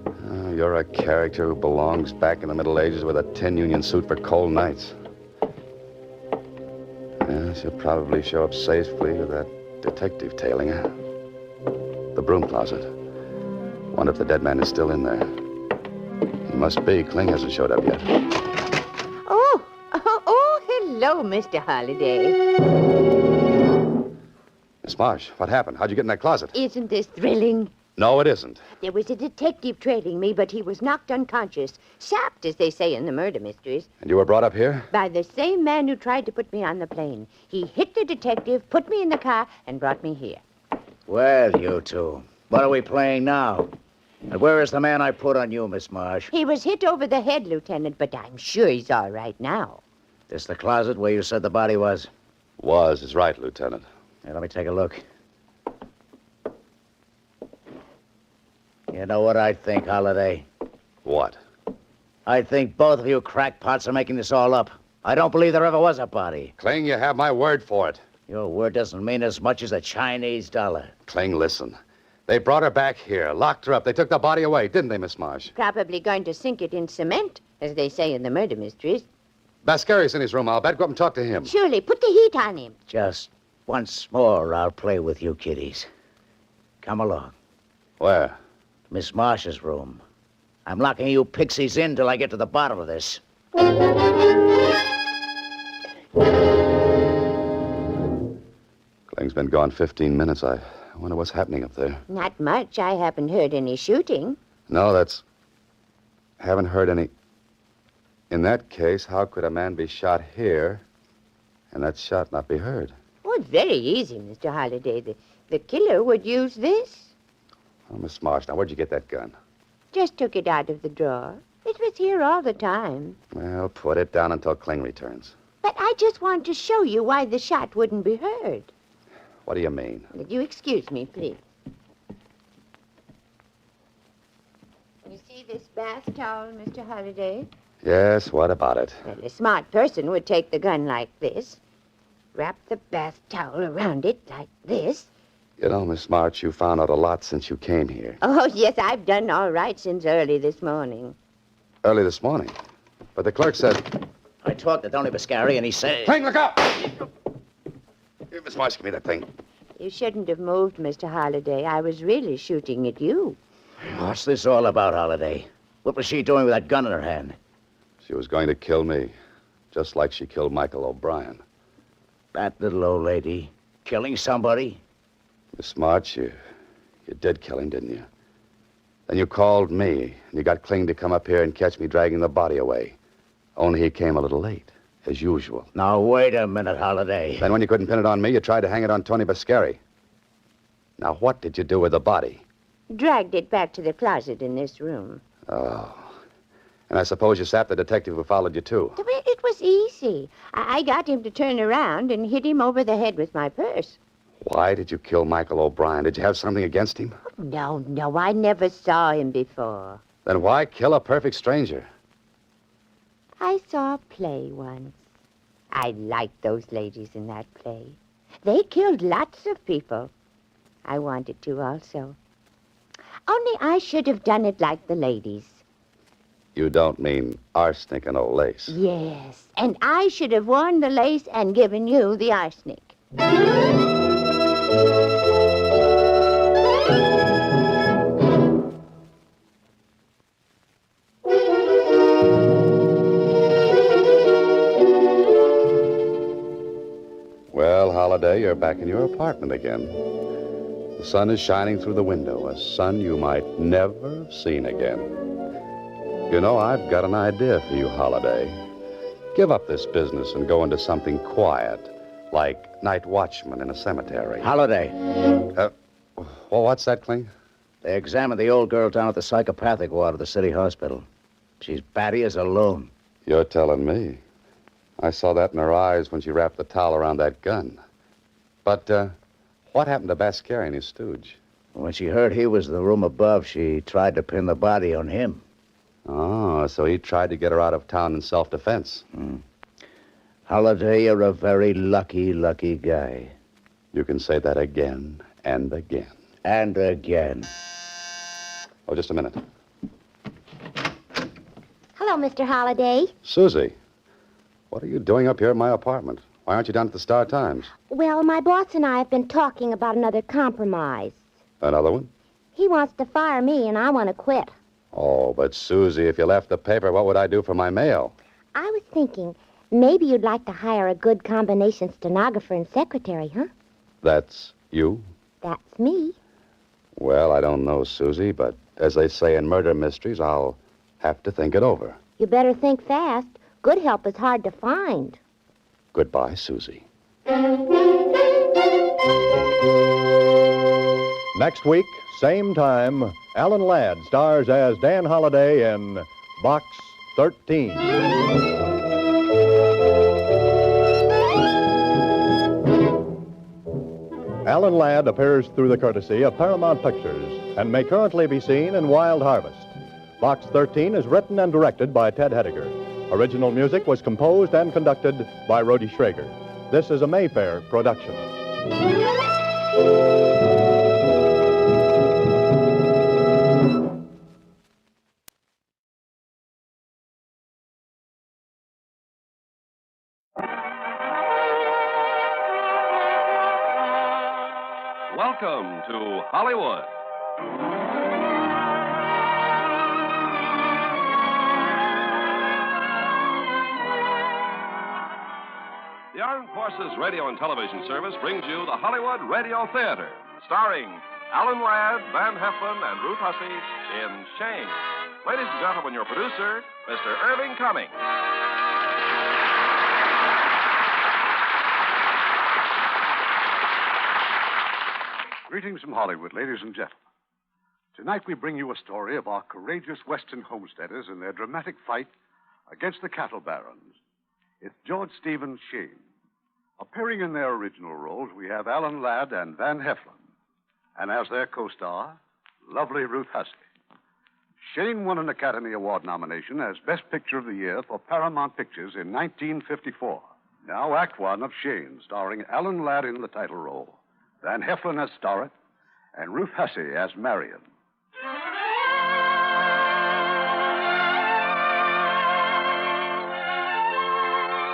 Oh, you're a character who belongs back in the Middle Ages with a tin union suit for cold nights. Yeah, she'll probably show up safely with that detective tailing her. The broom closet. Wonder if the dead man is still in there. He must be. Kling hasn't showed up yet. Oh, hello, Mr. Holliday. Miss Marsh, what happened? How'd you get in that closet? Isn't this thrilling? No, it isn't. There was a detective trailing me, but he was knocked unconscious. Sapped, as they say in the murder mysteries. And you were brought up here? By the same man who tried to put me on the plane. He hit the detective, put me in the car, and brought me here. Well, you two, what are we playing now? And where is the man I put on you, Miss Marsh? He was hit over the head, Lieutenant, but I'm sure he's all right now. This the closet where you said the body was? Was is right, Lieutenant. Here, let me take a look. You know what I think, Holliday? What? I think both of you crackpots are making this all up. I don't believe there ever was a body. Kling, you have my word for it. Your word doesn't mean as much as a Chinese dollar. Kling, listen. They brought her back here, locked her up. They took the body away, didn't they, Miss Marsh? Probably going to sink it in cement, as they say in the murder mysteries. Bascari's in his room, I'll bet. Go up and talk to him. Surely, put the heat on him. Just once more, I'll play with you kiddies. Come along. Where? Miss Marsh's room. I'm locking you pixies in till I get to the bottom of this. Kling's been gone 15 minutes. I wonder what's happening up there. Not much. I haven't heard any shooting. No, haven't heard any. In that case, how could a man be shot here and that shot not be heard? Oh, it's very easy, Mr. Holliday. The killer would use this. Oh, Miss Marsh, now where'd you get that gun? Just took it out of the drawer. It was here all the time. Well, put it down until Kling returns. But I just want to show you why the shot wouldn't be heard. What do you mean? Would you excuse me, please? You see this bath towel, Mr. Holliday? Yes, what about it? Well, a smart person would take the gun like this, wrap the bath towel around it like this, You know, Miss March, you found out a lot since you came here. Oh, yes, I've done all right since early this morning. Early this morning. But the clerk said... I talked to Tony Biscari, and he said... Cling, look out! Here, Miss March, give me that thing. You shouldn't have moved, Mr. Holliday. I was really shooting at you. What's this all about, Holliday? What was she doing with that gun in her hand? She was going to kill me, just like she killed Michael O'Brien. That little old lady killing somebody? Miss March, you did kill him, didn't you? Then you called me, and you got Kling to come up here and catch me dragging the body away. Only he came a little late, as usual. Now, wait a minute, Holliday. Then when you couldn't pin it on me, you tried to hang it on Tony Biscari. Now, what did you do with the body? Dragged it back to the closet in this room. Oh. And I suppose you sapped the detective who followed you, too. It was easy. I got him to turn around and hit him over the head with my purse. Why did you kill Michael O'Brien? Did you have something against him? No, I never saw him before. Then why kill a perfect stranger? I saw a play once. I liked those ladies in that play. They killed lots of people. I wanted to also. Only I should have done it like the ladies. You don't mean arsenic and old lace. Yes, and I should have worn the lace and given you the arsenic. Well, Holliday, you're back in your apartment again. The sun is shining through the window, a sun you might never have seen again. You know, I've got an idea for you, Holliday. Give up this business and go into something quiet, like night watchman in a cemetery. Holliday. Well, what's that, Kling? They examined the old girl down at the psychopathic ward of the city hospital. She's batty as a loon. You're telling me. I saw that in her eyes when she wrapped the towel around that gun. But, what happened to Biscari and his stooge? When she heard he was in the room above, she tried to pin the body on him. Oh, so he tried to get her out of town in self-defense. Holliday, you're a very lucky, lucky guy. You can say that again and again. And again. Oh, just a minute. Hello, Mr. Holliday. Susie, what are you doing up here in my apartment? Why aren't you down at the Star Times? Well, my boss and I have been talking about another compromise. Another one? He wants to fire me, and I want to quit. Oh, but Susie, if you left the paper, what would I do for my mail? I was thinking, maybe you'd like to hire a good combination stenographer and secretary, huh? That's you? That's me. Well, I don't know, Susie, but as they say in murder mysteries, I'll have to think it over. You better think fast. Good help is hard to find. Goodbye, Susie. Next week, same time, Alan Ladd stars as Dan Holliday in Box 13. Alan Ladd appears through the courtesy of Paramount Pictures and may currently be seen in Wild Harvest. Box 13 is written and directed by Ted Hediger. Original music was composed and conducted by Rhodey Schrager. This is a Mayfair production. Welcome to Hollywood. The Armed Forces Radio and Television Service brings you the Hollywood Radio Theater, starring Alan Ladd, Van Heflin, and Ruth Hussey in Shane. Ladies and gentlemen, your producer, Mr. Irving Cummings. Greetings from Hollywood, ladies and gentlemen. Tonight we bring you a story of our courageous Western homesteaders in their dramatic fight against the cattle barons. It's George Stephen's Shane. Appearing in their original roles, we have Alan Ladd and Van Heflin. And as their co-star, lovely Ruth Hussey. Shane won an Academy Award nomination as Best Picture of the Year for Paramount Pictures in 1954. Now, Act One of Shane, starring Alan Ladd in the title role. Van Heflin as Starrett, and Ruth Hussey as Marion.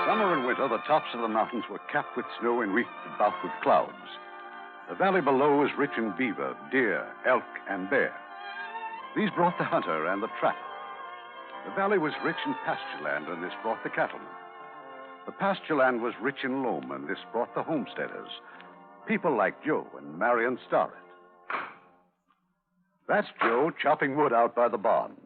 Summer and winter, the tops of the mountains were capped with snow and wreathed about with clouds. The valley below was rich in beaver, deer, elk, and bear. These brought the hunter and the trapper. The valley was rich in pasture land, and this brought the cattlemen. The pasture land was rich in loam, and this brought the homesteaders, people like Joe and Marion Starrett. That's Joe chopping wood out by the barn.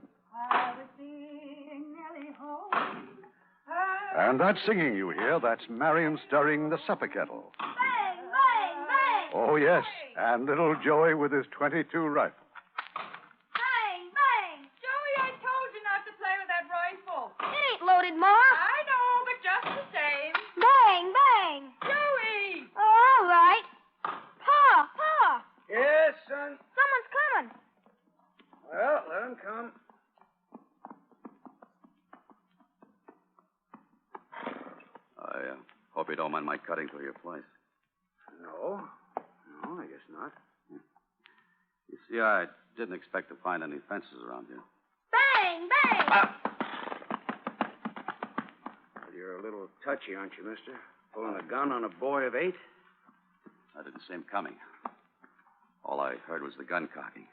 And that singing you hear, that's Marion stirring the supper kettle. Bang, bang, bang! Oh, yes, and little Joey with his .22 rifle. Bang, bang! Joey, I told you not to play with that rifle. It ain't loaded, Ma. I know, but just the same. Bang, bang. Joey! Oh, all right. Pa. Yes, son? Someone's coming. Well, let him come. I hope you don't mind my cutting through your place. No, I guess not. You see, I didn't expect to find any fences around here. Bang, bang! You're a little touchy, aren't you, mister? Pulling a gun on a boy of 8? I didn't see him coming. All I heard was the gun cocking.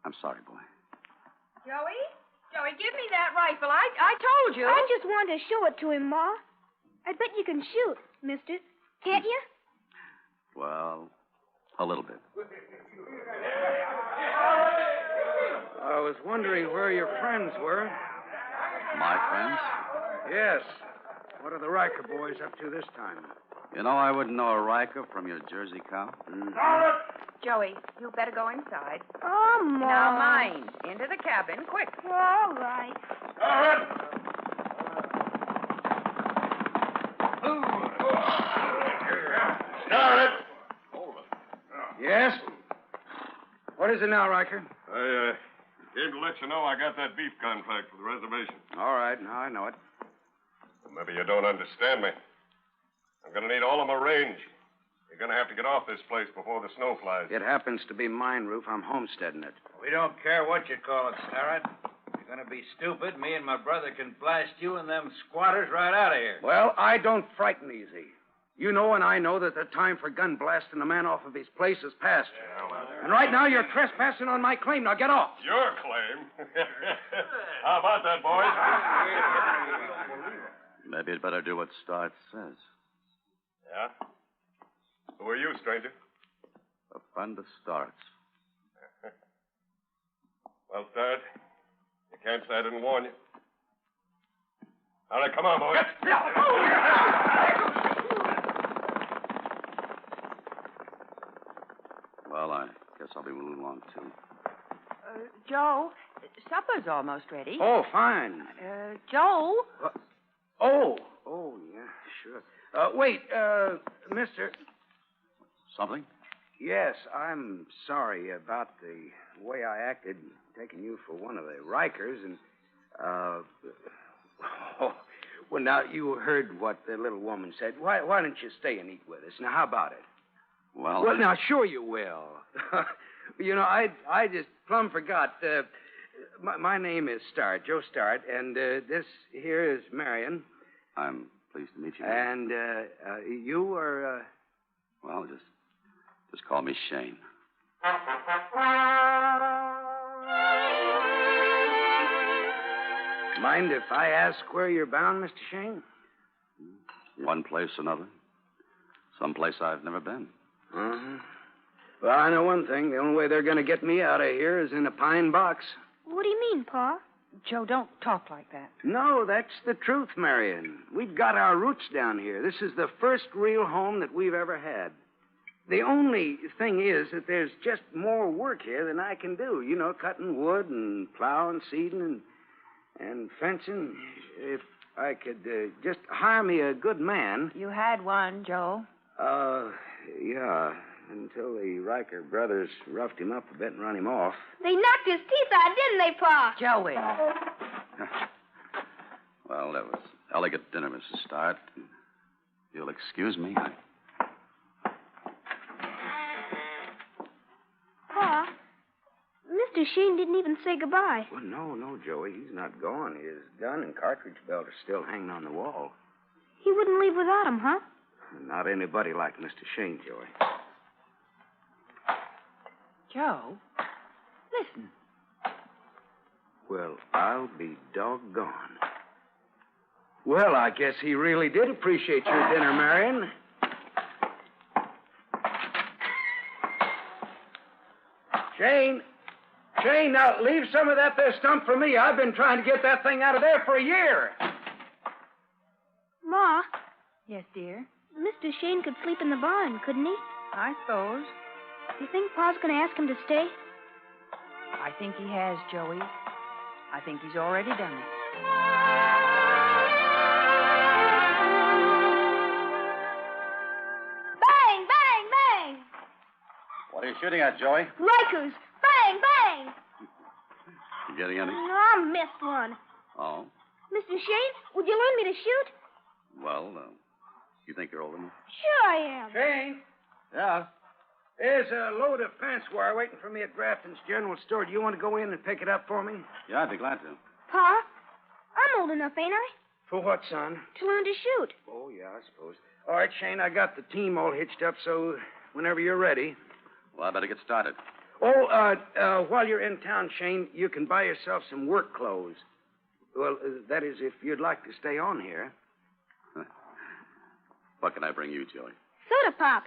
I'm sorry, boy. Joey, give me that rifle. I told you. I just wanted to show it to him, Ma. I bet you can shoot, mister. Can't you? Well, a little bit. I was wondering where your friends were. My friends? Yes. What are the Riker boys up to this time? You know, I wouldn't know a Riker from your Jersey cow. Joey, you better go inside. Oh, Ma. Now, mind. Into the cabin, quick. All right. Starrett! Yes? What is it now, Riker? I came to let you know I got that beef contract for the reservation. All right, now I know it. Maybe you don't understand me. I'm going to need all of my range. You're going to have to get off this place before the snow flies. It happens to be mine, Roof. I'm homesteading it. We don't care what you call it, Starrett. You're going to be stupid. Me and my brother can blast you and them squatters right out of here. Well, I don't frighten easy. You know and I know that the time for gun blasting a man off of his place is past. And right now you're trespassing on my claim. Now get off. Your claim? How about that, boys? Maybe you'd better do what Starrett says. Yeah? Who are you, stranger? A friend of Starrett's. Well, Starrett, you can't say I didn't warn you. All right, come on, boys. Well, I guess I'll be moving along, too. Joe, supper's almost ready. Oh, fine. Joe? Oh, yeah, sure. Wait, mister. Something? Yes, I'm sorry about the way I acted, taking you for one of the Rikers, and, well, now, you heard what the little woman said. Why don't you stay and eat with us? Now, how about it? Well, now, sure you will. You know, I just plumb forgot. My name is Starrett, Joe Starrett, and this here is Marion. I'm pleased to meet you. And you are... Well, just call me Shane. Mind if I ask where you're bound, Mr. Shane? One place or another. Someplace I've never been. Uh-huh. Well, I know one thing. The only way they're going to get me out of here is in a pine box. What do you mean, Pa? Joe, don't talk like that. No, that's the truth, Marion. We've got our roots down here. This is the first real home that we've ever had. The only thing is that there's just more work here than I can do. You know, cutting wood and plowing, seeding, and fencing. If I could just hire me a good man. You had one, Joe. Yeah, until the Riker brothers roughed him up a bit and run him off. They knocked his teeth out, didn't they, Pa? Joey. Well, that was elegant dinner, Mrs. Starrett. You'll excuse me. Shane didn't even say goodbye. Well, no, Joey. He's not gone. His gun and cartridge belt are still hanging on the wall. He wouldn't leave without him, huh? Not anybody like Mr. Shane, Joey. Joe, listen. Well, I'll be doggone. Well, I guess he really did appreciate your dinner, Marion. Shane, now leave some of that there stump for me. I've been trying to get that thing out of there for a year. Ma, Yes, dear. Mr. Shane could sleep in the barn, couldn't he? I suppose. Do you think Pa's going to ask him to stay? I think he has, Joey. I think he's already done it. Bang, bang, bang! What are you shooting at, Joey? Rikers! Bang, bang! You getting any? No, I missed one. Oh. Mr. Shane, would you learn me to shoot? Well, you think you're old enough? Sure I am. Shane, Yeah. there's a load of fence wire waiting for me at Grafton's General Store. Do you want to go in and pick it up for me? Yeah, I'd be glad to. Pa, I'm old enough, ain't I? For what, son? To learn to shoot. Oh, yeah, I suppose. All right, Shane, I got the team all hitched up, so whenever you're ready. Well, I better get started. Oh, while you're in town, Shane, you can buy yourself some work clothes. Well, that is, if you'd like to stay on here. What can I bring you, Joey? Soda pop.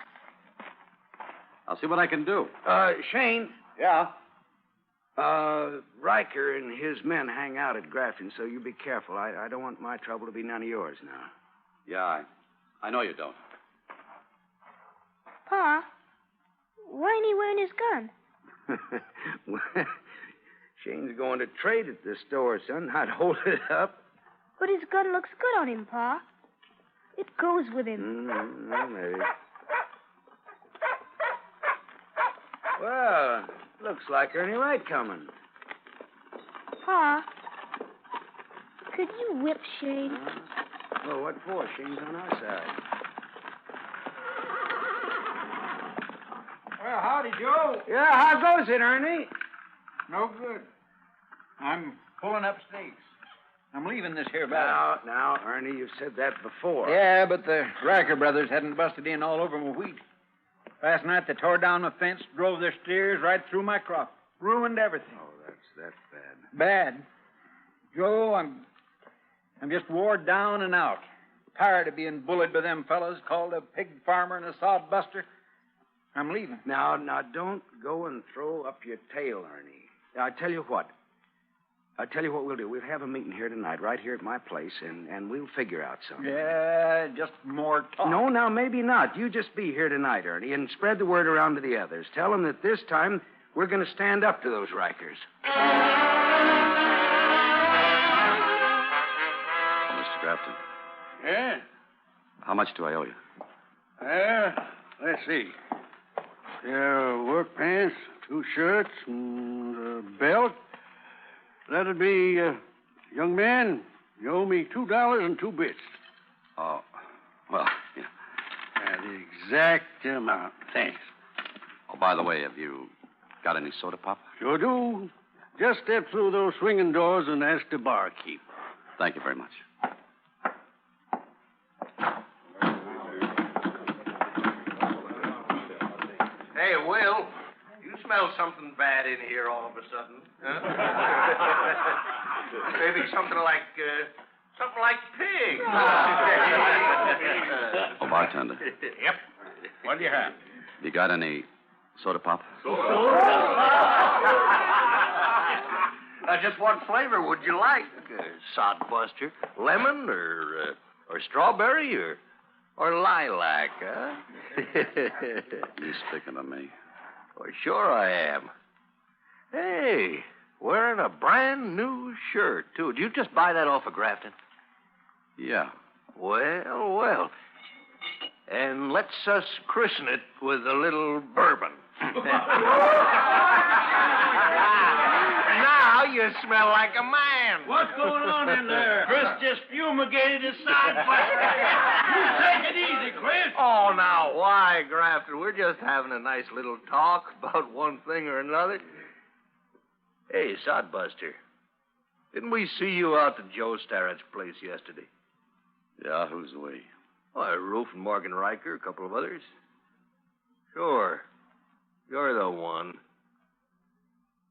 I'll see what I can do. Shane. Yeah? Riker and his men hang out at Grafton, so you be careful. I don't want my trouble to be none of yours now. Yeah, I know you don't. Pa, why ain't he wearing his gun? Well, Shane's going to trade at the store, son. I'd hold it up. But his gun looks good on him, Pa. It goes with him. Well, maybe. Well, looks like Ernie Wright coming. Pa, could you whip Shane? Well, what for? Shane's on our side. Well, howdy, Joe. Yeah, how goes it, Ernie? No good. I'm pulling up stakes. I'm leaving this here battle. Now, Ernie, you've said that before. Yeah, but the Riker brothers hadn't busted in all over my wheat. Last night they tore down my fence, drove their steers right through my crop. Ruined everything. Oh, that's bad. Bad. Joe, I'm just wore down and out. Tired of being bullied by them fellas, called a pig farmer and a sod buster. I'm leaving. Now, don't go and throw up your tail, Ernie. Now, I tell you what we'll do. We'll have a meeting here tonight, right here at my place, and we'll figure out something. Yeah, just more talk. No, now, maybe not. You just be here tonight, Ernie, and spread the word around to the others. Tell them that this time we're going to stand up to those Rikers. Oh, Mr. Grafton. Yeah? How much do I owe you? Let's see. Work pants, 2 shirts, and a belt. That'll be, young man, you owe me $2 and 2 bits. Oh, well, yeah. The exact amount. Thanks. Oh, by the way, have you got any soda pop? Sure do. Just step through those swinging doors and ask the barkeep. Thank you very much. Hey, Will, you smell something bad in here all of a sudden, huh? Maybe something like pig. Oh, bartender. Yep. What do you have? You got any soda pop? Just what flavor would you like? Sodbuster, lemon, or strawberry, or lilac, huh? You speaking to me? Well, sure I am. Hey, wearing a brand new shirt, too. Did you just buy that off of Grafton? Yeah. Well. And let's us christen it with a little bourbon. Now you smell like a man. What's going on in there? Chris just fumigated his side. You take it easy, Chris. Oh, now, why, Grafton? We're just having a nice little talk about one thing or another. Hey, Sodbuster. Didn't we see you out to Joe Starrett's place yesterday? Yeah, who's we? Oh, Roof and Morgan Riker, a couple of others. Sure. You're the one.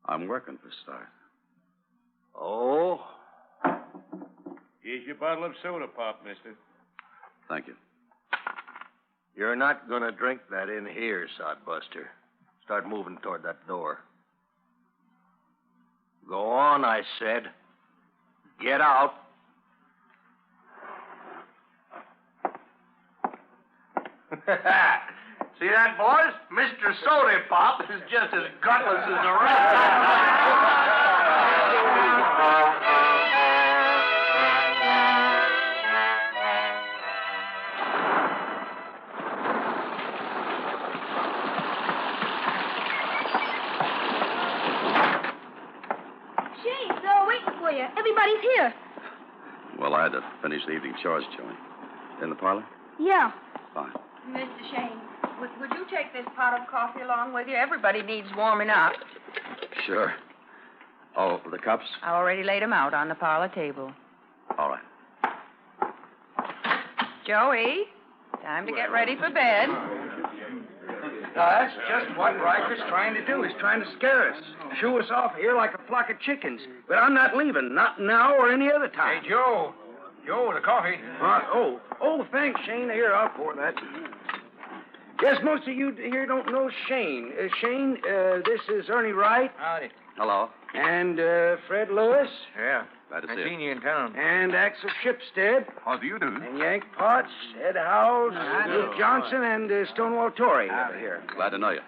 I'm working for Starrett. Oh? Here's your bottle of soda pop, mister. Thank you. You're not going to drink that in here, Sodbuster. Start moving toward that door. Go on, I said. Get out. See that, boys? Mr. Soda Pop is just as gutless as the rest. Shane, they're all waiting for you. Everybody's here. Well, I had to finish the evening chores, Joey. In the parlor? Yeah. Fine. Mr. Shane, would you take this pot of coffee along with you? Everybody needs warming up. Sure. Oh, the cups? I already laid them out on the parlor table. All right. Joey, time to get ready for bed. That's just what Riker's trying to do. He's trying to scare us. Shoo us off here like a flock of chickens. But I'm not leaving. Not now or any other time. Hey, Joe. Joe, the coffee. Thanks, Shane. Here, I'll pour that. Guess most of you here don't know Shane. Shane, this is Ernie Wright. Howdy. Hello. And Fred Lewis. Yeah. Glad to see I you. seen you in town. And Axel Shipstead. How do you do? And Yank Potts, Ed Howells, Luke Johnson, and Stonewall Torrey over here. Glad to know you.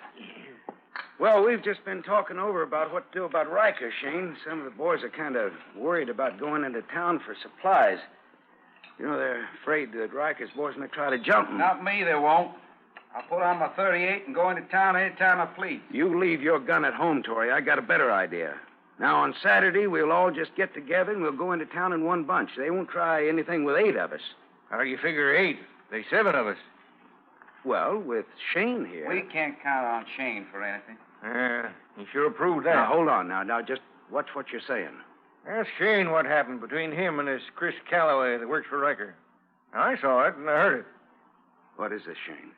Well, we've just been talking over about what to do about Riker, Shane. Some of the boys are kind of worried about going into town for supplies. You know, they're afraid that Riker's boys may try to jump them. Not me, they won't. I'll put on my 38 and go into town any time I please. You leave your gun at home, Torrey. I got a better idea. Now, on Saturday, we'll all just get together and we'll go into town in one bunch. They won't try anything with 8 of us. How do you figure 8? There's 7 of us. Well, with Shane here. We can't count on Shane for anything. You sure proved that. Now, hold on. Now, just watch what you're saying. Ask Shane what happened between him and this Chris Calloway that works for Riker. Now, I saw it and I heard it. What is this, Shane?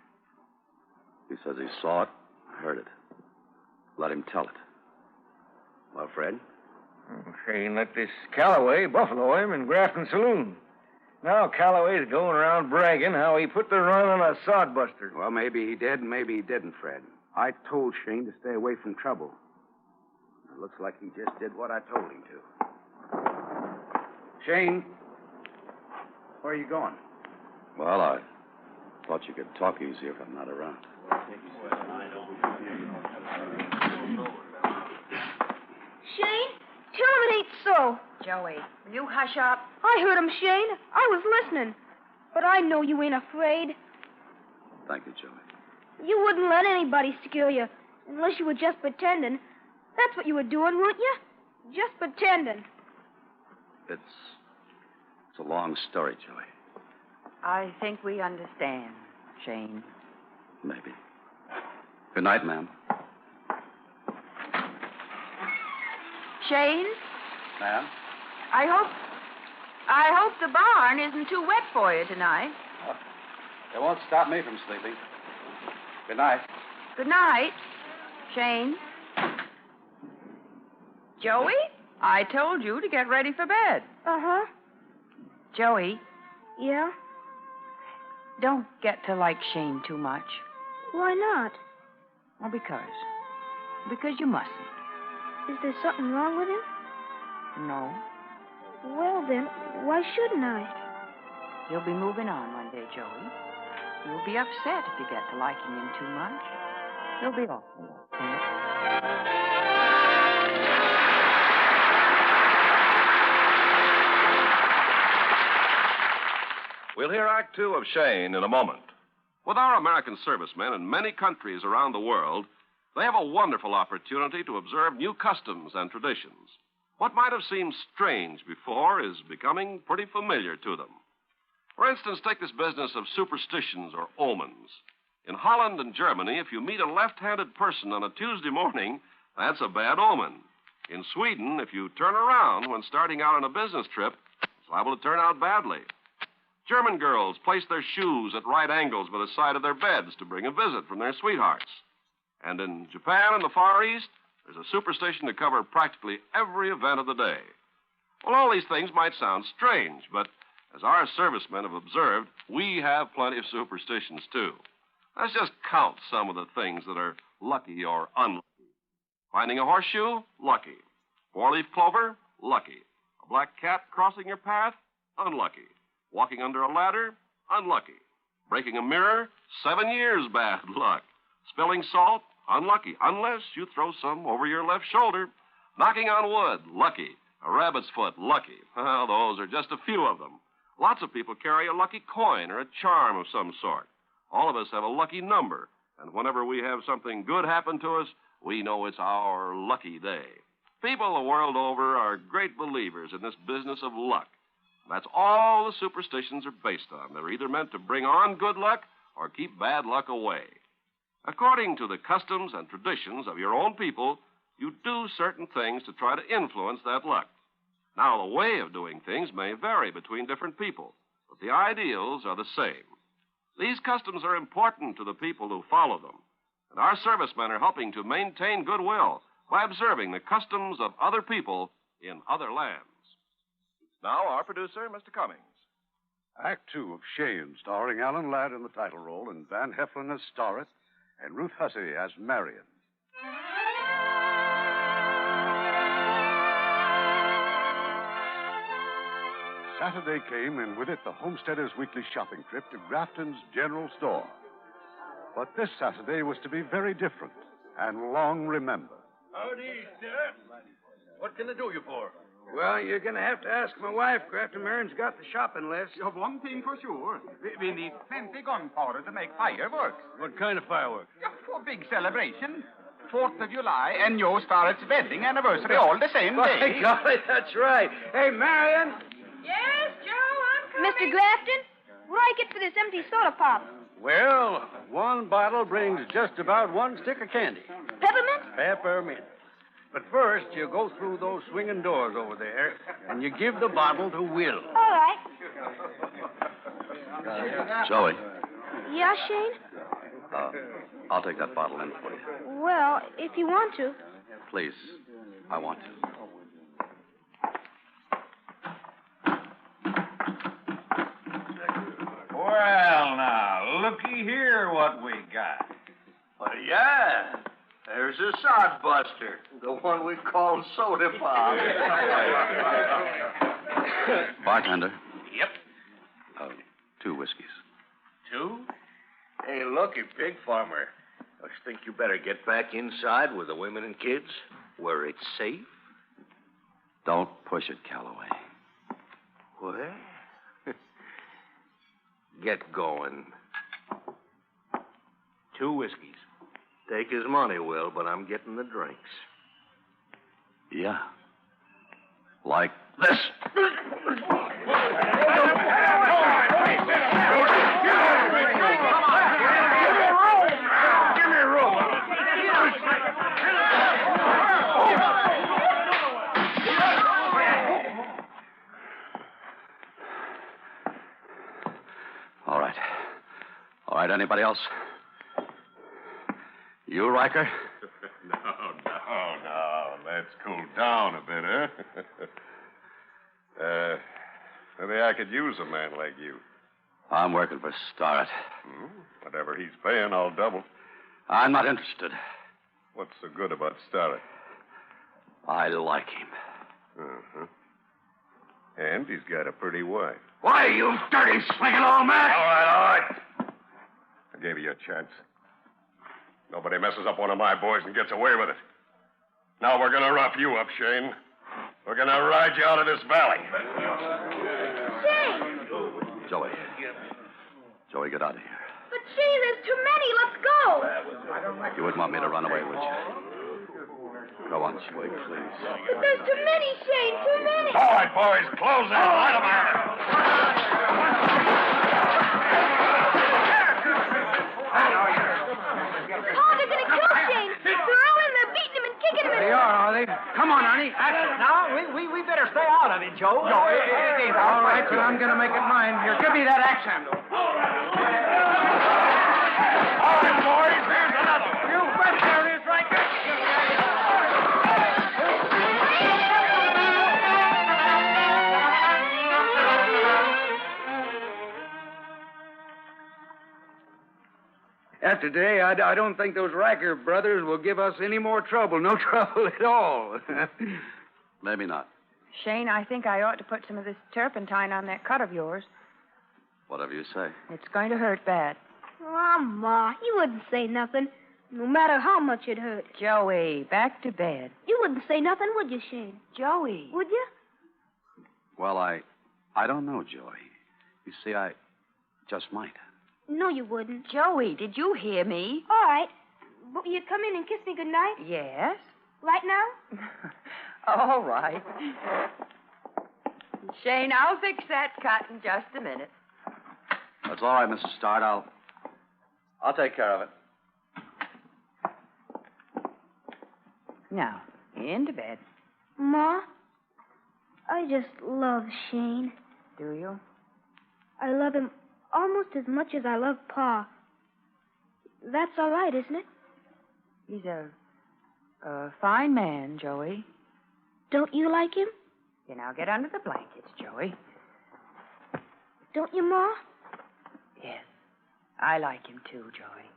He says he saw it, heard it. Let him tell it. Well, Fred? Shane let this Calloway buffalo him in Grafton Saloon. Now Calloway's going around bragging how he put the run on a sodbuster. Well, maybe he did and maybe he didn't, Fred. I told Shane to stay away from trouble. It looks like he just did what I told him to. Shane, where are you going? Well, I thought you could talk easier if I'm not around. Shane, tell him it ain't so. Joey, will you hush up? I heard him, Shane. I was listening. But I know you ain't afraid. Thank you, Joey. You wouldn't let anybody scare you unless you were just pretending. That's what you were doing, weren't you? Just pretending. It's a long story, Joey. I think we understand, Shane. Maybe. Good night, ma'am. Shane, Ma'am? I hope the barn isn't too wet for you tonight. It won't stop me from sleeping. Good night. Good night, Shane. Joey, I told you to get ready for bed. Uh-huh. Joey, Yeah? don't get to like Shane too much. Why not? Well, because you mustn't. Is there something wrong with him? No. Well, then, why shouldn't I? You'll be moving on one day, Joey. You'll be upset if you get to liking him too much. You'll be awful upset. We'll hear Act Two of Shane in a moment. With our American servicemen in many countries around the world, they have a wonderful opportunity to observe new customs and traditions. What might have seemed strange before is becoming pretty familiar to them. For instance, take this business of superstitions or omens. In Holland and Germany, if you meet a left-handed person on a Tuesday morning, that's a bad omen. In Sweden, if you turn around when starting out on a business trip, it's liable to turn out badly. German girls place their shoes at right angles by the side of their beds to bring a visit from their sweethearts. And in Japan and the Far East, there's a superstition to cover practically every event of the day. Well, all these things might sound strange, but as our servicemen have observed, we have plenty of superstitions, too. Let's just count some of the things that are lucky or unlucky. Finding a horseshoe? Lucky. Four-leaf clover? Lucky. A black cat crossing your path? Unlucky. Walking under a ladder? Unlucky. Breaking a mirror? 7 years bad luck. Spilling salt? Unlucky, unless you throw some over your left shoulder. Knocking on wood? Lucky. A rabbit's foot? Lucky. Well, those are just a few of them. Lots of people carry a lucky coin or a charm of some sort. All of us have a lucky number, and whenever we have something good happen to us, we know it's our lucky day. People the world over are great believers in this business of luck. That's all the superstitions are based on. They're either meant to bring on good luck or keep bad luck away. According to the customs and traditions of your own people, you do certain things to try to influence that luck. Now, the way of doing things may vary between different people, but the ideals are the same. These customs are important to the people who follow them, and our servicemen are helping to maintain goodwill by observing the customs of other people in other lands. Now, our producer, Mr. Cummings. Act 2 of Shane, starring Alan Ladd in the title role and Van Heflin as Starrett and Ruth Hussey as Marion. Saturday came, and with it the homesteaders' weekly shopping trip to Grafton's General Store. But this Saturday was to be very different and long remembered. Howdy, sir. What can I do you for? Well, you're going to have to ask my wife. Grafton Marion's got the shopping list. You have one thing for sure. We need plenty gunpowder to make fireworks. What kind of fireworks? For big celebration. 4th of July and your Starrett's wedding anniversary all the same day. By golly, that's right. Hey, Marion. Yes, Joe, I'm coming. Mr. Grafton, what do I get for this empty soda pop? Well, one bottle brings just about one stick of candy. Peppermint? Peppermint. But first, you go through those swinging doors over there, and you give the bottle to Will. All right. Joey, Yeah, Shane? I'll take that bottle in for you. Well, if you want to. Please, I want to. Well, now, looky here what we got. Well, yeah. There's a sodbuster, the one we call soda pop. Bartender. Yep. 2 whiskeys. 2? Hey, looky, pig farmer. I think you better get back inside with the women and kids, where it's safe. Don't push it, Calloway. What? Get going. 2 whiskeys. Take his money, Will, but I'm getting the drinks. Yeah. Like this. Give me room. All right. All right, anybody else? You, Riker? No. Let's cool down a bit, huh? Maybe I could use a man like you. I'm working for Starrett. Whatever he's paying, I'll double. I'm not interested. What's so good about Starrett? I like him. Uh-huh. And he's got a pretty wife. Why, you dirty slinging old man! All right. I gave you a chance. Nobody messes up one of my boys and gets away with it. Now we're going to rough you up, Shane. We're going to ride you out of this valley. Shane! Joey, get out of here. But, Shane, there's too many. Let's go. You wouldn't want me to run away, would you? Go on, Joey, please. But there's too many, Shane. Too many. All right, boys, close in. Light 'em out. Oh, they're going to kill Shane. They're all in there beating him and kicking him. They are they? Come on, Arnie. Joe. No, it ain't all right, but I'm going to make it mine. Here, give me that axe handle. All right, boys, here's another. You bet there it is right there. After today, I don't think those Riker brothers will give us any more trouble. No trouble at all. Maybe not. Shane, I think I ought to put some of this turpentine on that cut of yours. Whatever you say. It's going to hurt bad. Oh, Ma, you wouldn't say nothing, no matter how much it hurt. Joey, back to bed. You wouldn't say nothing, would you, Shane? Joey. Would you? Well, I don't know, Joey. You see, I just might. No, you wouldn't. Joey, did you hear me? All right. But will you come in and kiss me goodnight? Yes. Right now? All right. Shane, I'll fix that cut in just a minute. That's all right, Mrs. Start. I'll take care of it. Now, into bed. Ma, I just love Shane. Do you? I love him almost as much as I love Pa. That's all right, isn't it? He's a fine man, Joey. Don't you like him? You now get under the blankets, Joey. Don't you, Ma? Yes. I like him too, Joey.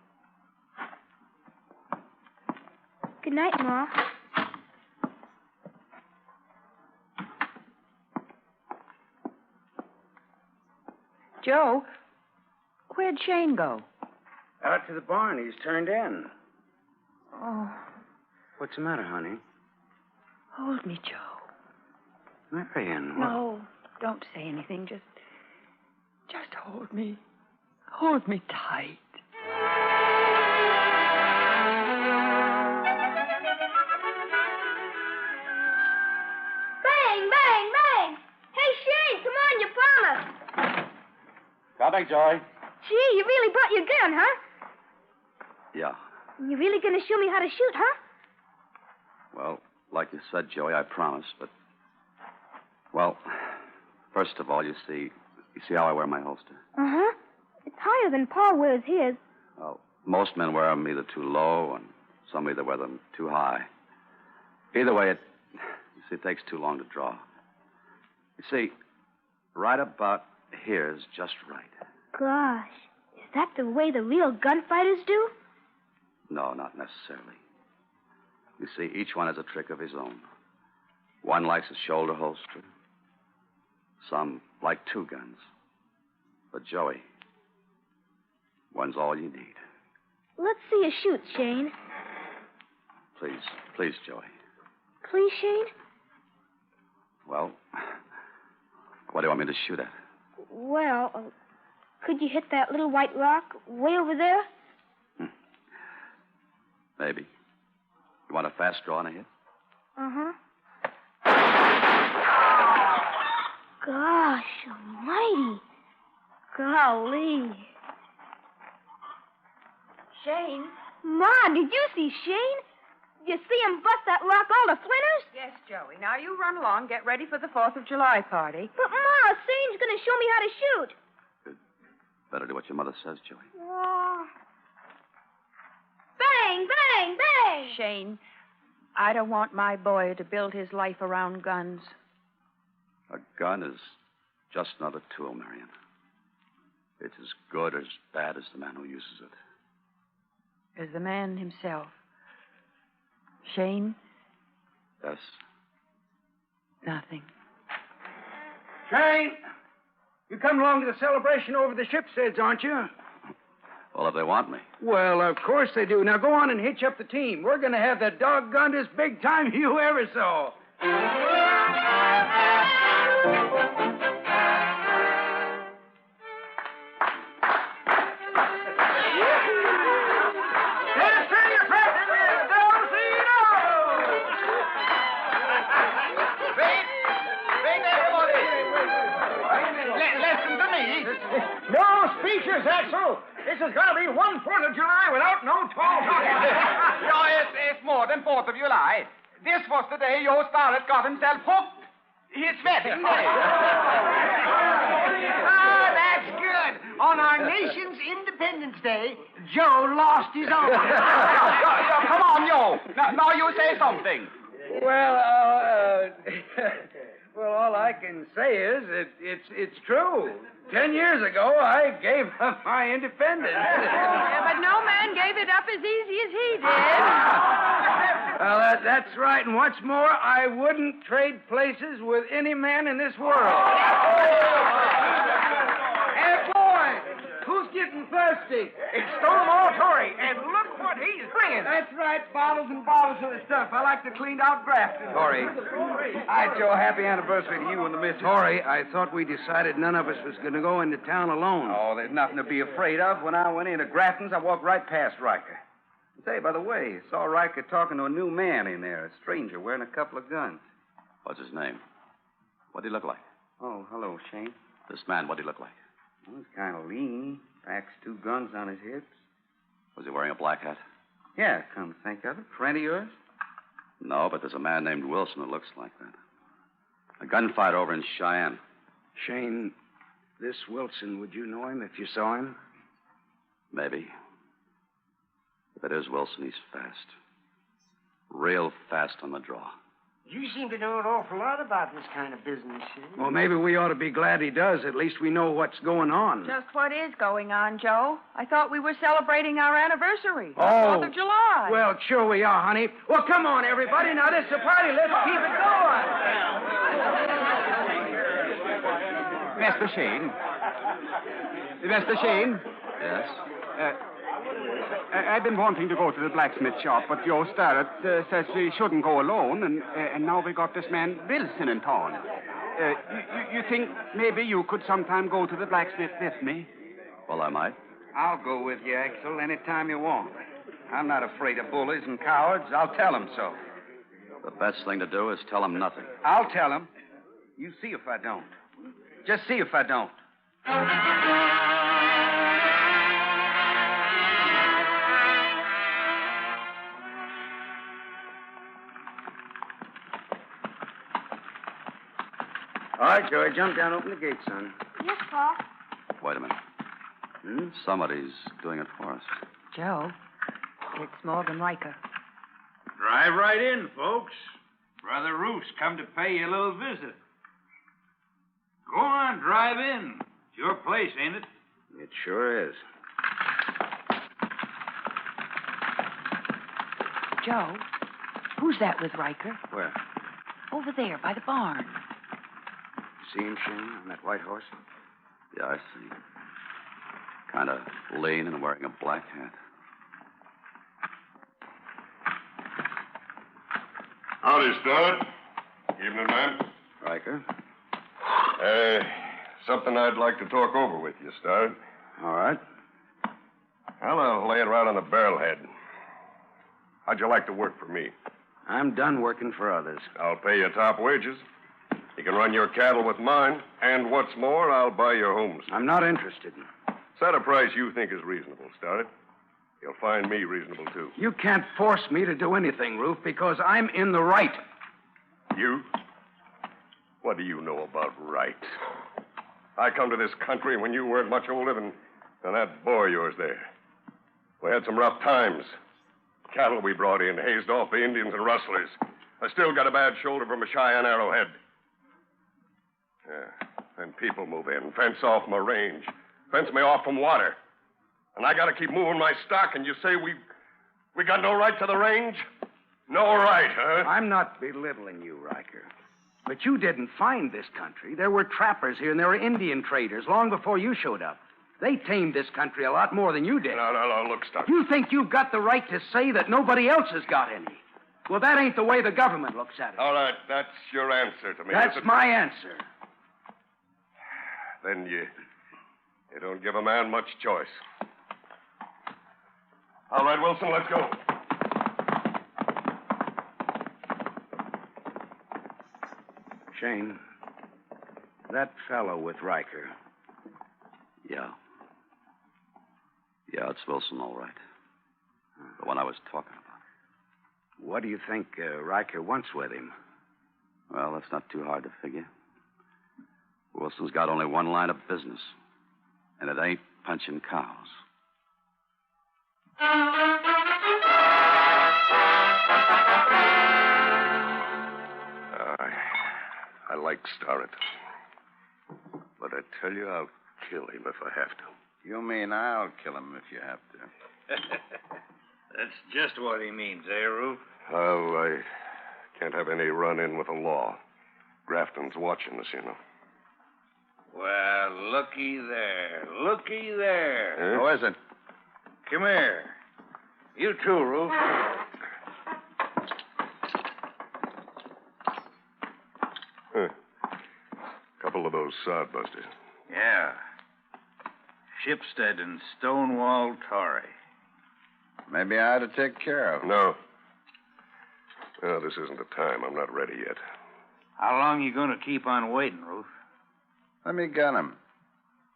Good night, Ma. Joe, where'd Shane go? Out to the barn. He's turned in. Oh, What's the matter, honey? hold me, Joe. Marion, what? No, don't say anything. Just hold me. Hold me tight. Bang, bang, bang! Hey, Shane, come on, you promised. Coming, Joey. Gee, you really brought your gun, huh? Yeah. You really gonna show me how to shoot, huh? Well, like you said, Joey, I promise, but... Well, first of all, you see how I wear my holster? Uh-huh. It's higher than Pa wears his. Well, most men wear them either too low, and some either wear them too high. Either way, it takes too long to draw. You see, right about here is just right. Gosh, is that the way the real gunfighters do? No, not necessarily. You see, each one has a trick of his own. One likes a shoulder holster. Some like two guns. But, Joey, one's all you need. Let's see you shoot, Shane. Please, Joey. Please, Shane? Well, what do you want me to shoot at? Well, could you hit that little white rock way over there? Maybe. You want a fast draw and a hit? Uh-huh. Gosh almighty. Golly. Shane? Ma, did you see Shane? Did you see him bust that rock all to splinters? Yes, Joey. Now you run along, get ready for the 4th of July party. But, Ma, Shane's gonna show me how to shoot. Better do what your mother says, Joey. Oh. Bang, bang, bang! Shane, I don't want my boy to build his life around guns. A gun is just another tool, Marion. It's as good or as bad as the man who uses it. As the man himself. Shane? Yes? Nothing. Shane, you come along to the celebration over the ship's heads, aren't you? Well, if they want me. Well, of course they do. Now go on and hitch up the team. We're going to have the doggonedest big time you ever saw. Listen to me. No speeches, Axel. This is going to be one 4th of July without no tall talking. No, it's more than 4th of July. This was the day your starlet got himself hooked. It's Veterans Day. Ah, that's good. On our nation's Independence Day, Joe lost his own. Come on, Joe. Now you say something. Well, well, all I can say is it's true. 10 years ago, I gave up my independence. Yeah, but no man gave it up as easy as he did. Well, that's right. And what's more, I wouldn't trade places with any man in this world. Hey, boy, who's getting thirsty? It's Stonewall Tory, and look what he's bringing. That's right, bottles and bottles of the stuff. I like the cleaned out Grafton. Tory. Hi, Joe. Happy anniversary to you and the missus. Tory, I thought we decided none of us was going to go into town alone. Oh, there's nothing to be afraid of. When I went into Grafton's, I walked right past Riker. Say, by the way, saw Riker talking to a new man in there, a stranger wearing a couple of guns. What's his name? What'd he look like? Oh, hello, Shane. This man, what'd he look like? Well, he's kind of lean. Packs 2 guns on his hips. Was he wearing a black hat? Yeah, come to think of it. Friend of yours? No, but there's a man named Wilson who looks like that. A gunfight over in Cheyenne. Shane, this Wilson, would you know him if you saw him? Maybe. If it is Wilson, he's fast. Real fast on the draw. You seem to know an awful lot about this kind of business, Shane. Well, maybe we ought to be glad he does. At least we know what's going on. Just what is going on, Joe? I thought we were celebrating our anniversary. Oh. 4th of July. Well, sure we are, honey. Well, come on, everybody. Now, this is a party. Let's keep it going. Mr. Shane. Mr. Shane. Yes? I've been wanting to go to the blacksmith shop, but Joe Starrett says we shouldn't go alone, and now we got this man Wilson in town. You think maybe you could sometime go to the blacksmith with me? Well, I might. I'll go with you, Axel, any time you want. I'm not afraid of bullies and cowards. I'll tell them so. The best thing to do is tell him nothing. I'll tell them. You see if I don't. Just see if I don't. All right, Joey, jump down, open the gate, son. Yes, Pa. Wait a minute. Somebody's doing it for us. Joe, it's Morgan Riker. Drive right in, folks. Brother Roof's come to pay you a little visit. Go on, drive in. It's your place, ain't it? It sure is. Joe, who's that with Riker? Where? Over there, by the barn. See him, Shane, on that white horse? Yeah, I see. Kind of lean and wearing a black hat. Howdy, Stud. Evening, man. Riker. Something I'd like to talk over with you, Stud. All right. I'll lay it right on the barrelhead. How'd you like to work for me? I'm done working for others. I'll pay you top wages. You can run your cattle with mine, and what's more, I'll buy your homes. I'm not interested. Set a price you think is reasonable, Stud. You'll find me reasonable, too. You can't force me to do anything, Roof, because I'm in the right. You? What do you know about right? I come to this country when you weren't much older than that boy of yours there. We had some rough times. Cattle we brought in, hazed off the Indians and rustlers. I still got a bad shoulder from a Cheyenne arrowhead. Yeah, then people move in, fence off my range, fence me off from water. And I got to keep moving my stock, and you say we got no right to the range? No right, huh? I'm not belittling you, Riker. But you didn't find this country. There were trappers here, and there were Indian traders long before you showed up. They tamed this country a lot more than you did. No, look, Stuck. You think you've got the right to say that nobody else has got any. Well, that ain't the way the government looks at it. All right, that's your answer to me. That's my answer. Then you don't give a man much choice. All right, Wilson, let's go. Shane, that fellow with Riker. Yeah. Yeah, it's Wilson, all right. The one I was talking about. What do you think Riker wants with him? Well, that's not too hard to figure. Wilson's got only one line of business, and it ain't punching cows. I like Starrett. But I tell you, I'll kill him if I have to. You mean I'll kill him if you have to? That's just what he means, eh, Roof? Oh, I can't have any run-in with the law. Grafton's watching us, you know. Well, looky there. Looky there. Who is it? Come here. You too, Roof. Couple of those sodbusters. Yeah. Shipstead and Stonewall Torrey. Maybe I ought to take care of him. No. No, this isn't the time. I'm not ready yet. How long you going to keep on waiting, Roof? Let me get him.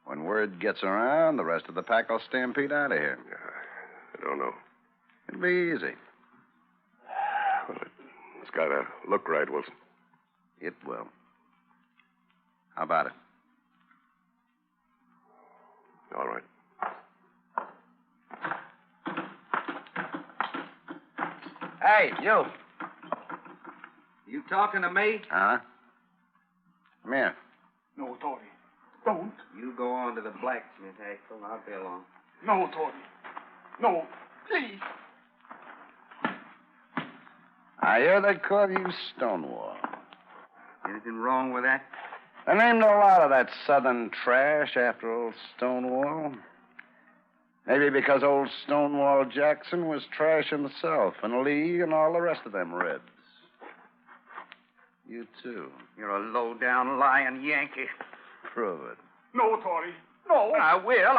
When word gets around, the rest of the pack will stampede out of here. I don't know. It'll be easy. Well, it's got to look right, Wilson. It will. How about it? All right. Hey, you. You talking to me? Huh? Come here. No, Tory. Don't. You go on to the blacksmith, Axel. I'll be along. No, Tory. No, please. I hear they call you Stonewall. Anything wrong with that? There named a lot of that southern trash after old Stonewall. Maybe because old Stonewall Jackson was trash himself, and Lee and all the rest of them Reds. You too. You're a low-down lying Yankee. Prove it. No, Tory. No. I will.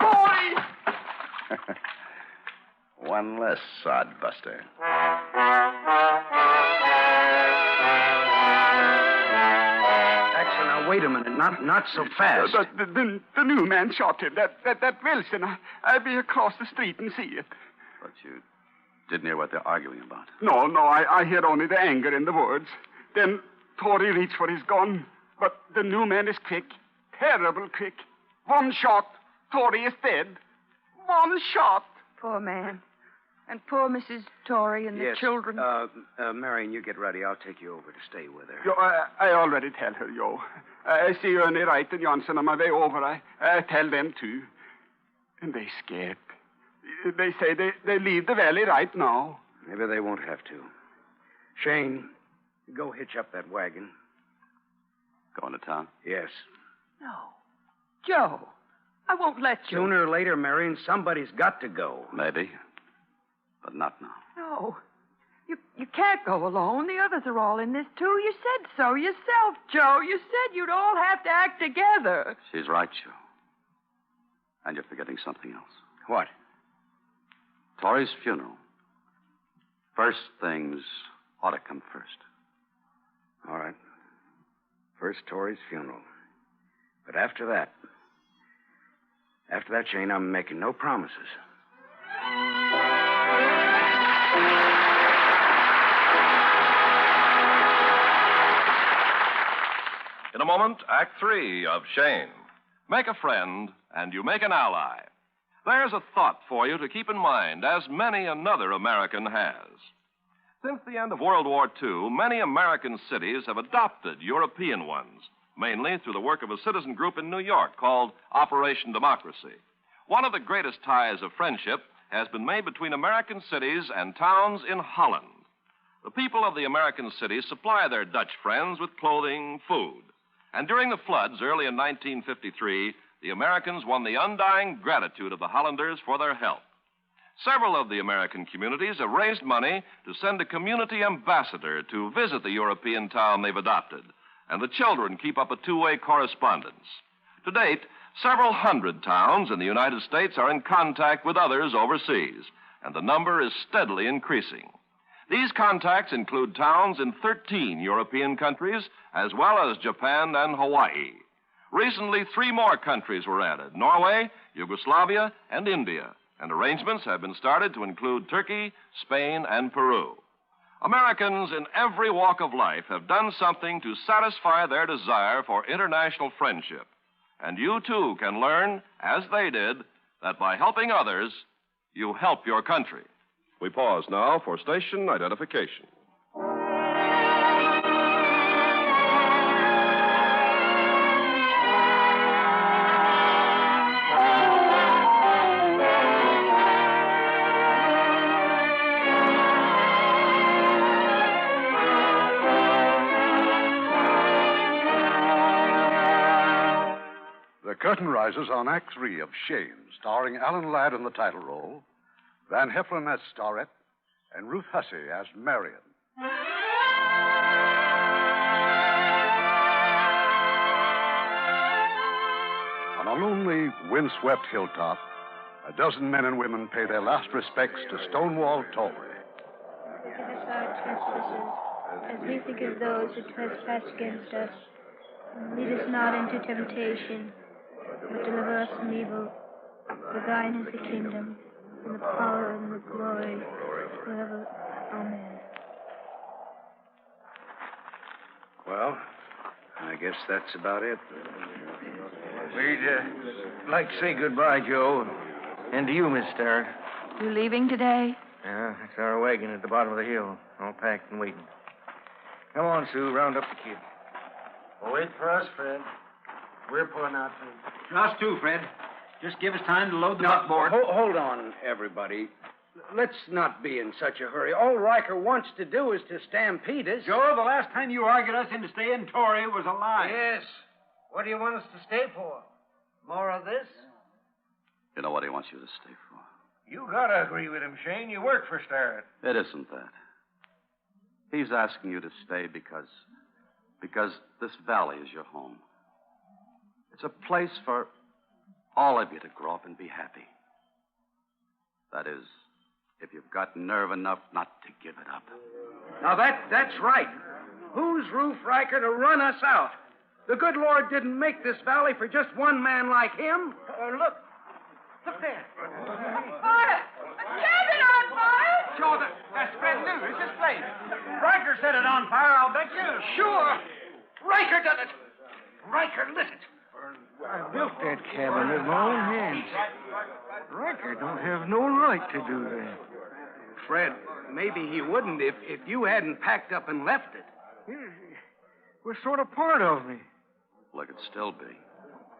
Tory! One less sodbuster. Axel, now wait a minute. Not so fast. The new man shot him. That Wilson. I'll be across the street and see it. But you didn't hear what they're arguing about. No, I hear only the anger in the words. Then Tory reached for his gun. But the new man is quick. Terrible quick. One shot. Tory is dead. One shot. Poor man. And poor Mrs. Torrey and the children. Marion, you get ready. I'll take you over to stay with her. Yo, I already tell her, yo. I see Ernie Wright and Johnson on my way over. I tell them, too. And they scared. They say they leave the valley right now. Maybe they won't have to. Shane, go hitch up that wagon. Going to town? Yes. No. Joe, I won't let you. Sooner or later, Marion, somebody's got to go. Maybe. But not now. No. You can't go alone. The others are all in this, too. You said so yourself, Joe. You said you'd all have to act together. She's right, Joe. And you're forgetting something else. What? Torrey's funeral. First things ought to come first. All right. First Torrey's funeral. But after that, Shane, I'm making no promises. In a moment, Act 3 of Shane. Make a friend, and you make an ally. There's a thought for you to keep in mind, as many another American has. Since the end of World War II, many American cities have adopted European ones, mainly through the work of a citizen group in New York called Operation Democracy. One of the greatest ties of friendship has been made between American cities and towns in Holland. The people of the American cities supply their Dutch friends with clothing, food. And during the floods early in 1953, the Americans won the undying gratitude of the Hollanders for their help. Several of the American communities have raised money to send a community ambassador to visit the European town they've adopted, and the children keep up a two-way correspondence. To date, several hundred towns in the United States are in contact with others overseas, and the number is steadily increasing. These contacts include towns in 13 European countries, as well as Japan and Hawaii. Recently, 3 more countries were added: Norway, Yugoslavia, and India. And arrangements have been started to include Turkey, Spain, and Peru. Americans in every walk of life have done something to satisfy their desire for international friendship. And you, too, can learn, as they did, that by helping others, you help your country. We pause now for station identification. The curtain rises on Act 3 of Shane, starring Alan Ladd in the title role, Van Heflin as Starrett, and Ruth Hussey as Marion. On a lonely, windswept hilltop, a dozen men and women pay their last respects to Stonewall Tory. Forgive us our trespasses, as we forgive those who trespass against us. And lead us not into temptation, but deliver us from evil. For thine is the kingdom, and the power, and the glory, forever. Amen. Well, I guess that's about it. We'd like to say goodbye, Joe, and to you, Miss Starrett. You leaving today? Yeah, it's our wagon at the bottom of the hill, all packed and waiting. Come on, Sue, round up the kids. Well, wait for us, Fred. We're pulling out, too. Us too, Fred. Just give us time to load the buckboard. Hold on, everybody. Let's not be in such a hurry. All Riker wants to do is to stampede us. Joe, the last time you argued us into staying Tory was a lie. Yes. What do you want us to stay for? More of this? You know what he wants you to stay for. You gotta agree with him, Shane. You work for Starrett. It isn't that. He's asking you to stay because this valley is your home. It's a place for all of you to grow up and be happy. That is, if you've got nerve enough not to give it up. Now, that's right. Who's Ruth Riker to run us out? The good Lord didn't make this valley for just one man like him. Look there. Fire! A cabin on fire! Joe, that's Fred New. It's his place. Riker set it on fire, I'll bet you. Sure. Riker done it. Riker lit it. I built that cabin with my own hands. Riker don't have no right to do that. Fred, maybe he wouldn't if you hadn't packed up and left it. We're sort of part of me. Well, it could still be.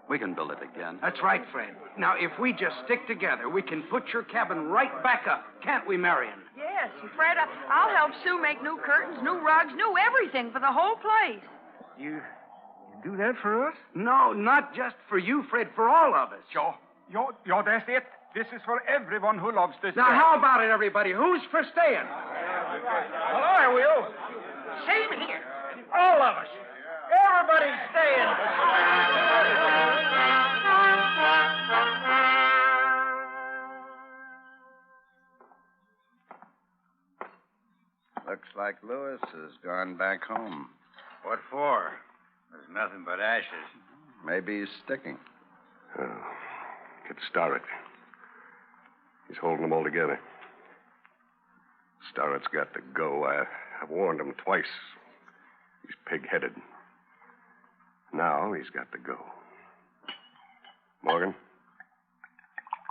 We can build it again. That's right, Fred. Now, if we just stick together, we can put your cabin right back up. Can't we, Marion? Yes, and Fred, I'll help Sue make new curtains, new rugs, new everything for the whole place. You do that for us? No, not just for you, Fred, for all of us. Joe, that's it. This is for everyone who loves this. Now, how about it, everybody? Who's for staying? Well, I will. Same here. All of us. Everybody's staying. Looks like Lewis has gone back home. What for? There's nothing but ashes. Maybe he's sticking. Get Starrett. He's holding them all together. Starrett's got to go. I've warned him twice. He's pig-headed. Now he's got to go. Morgan,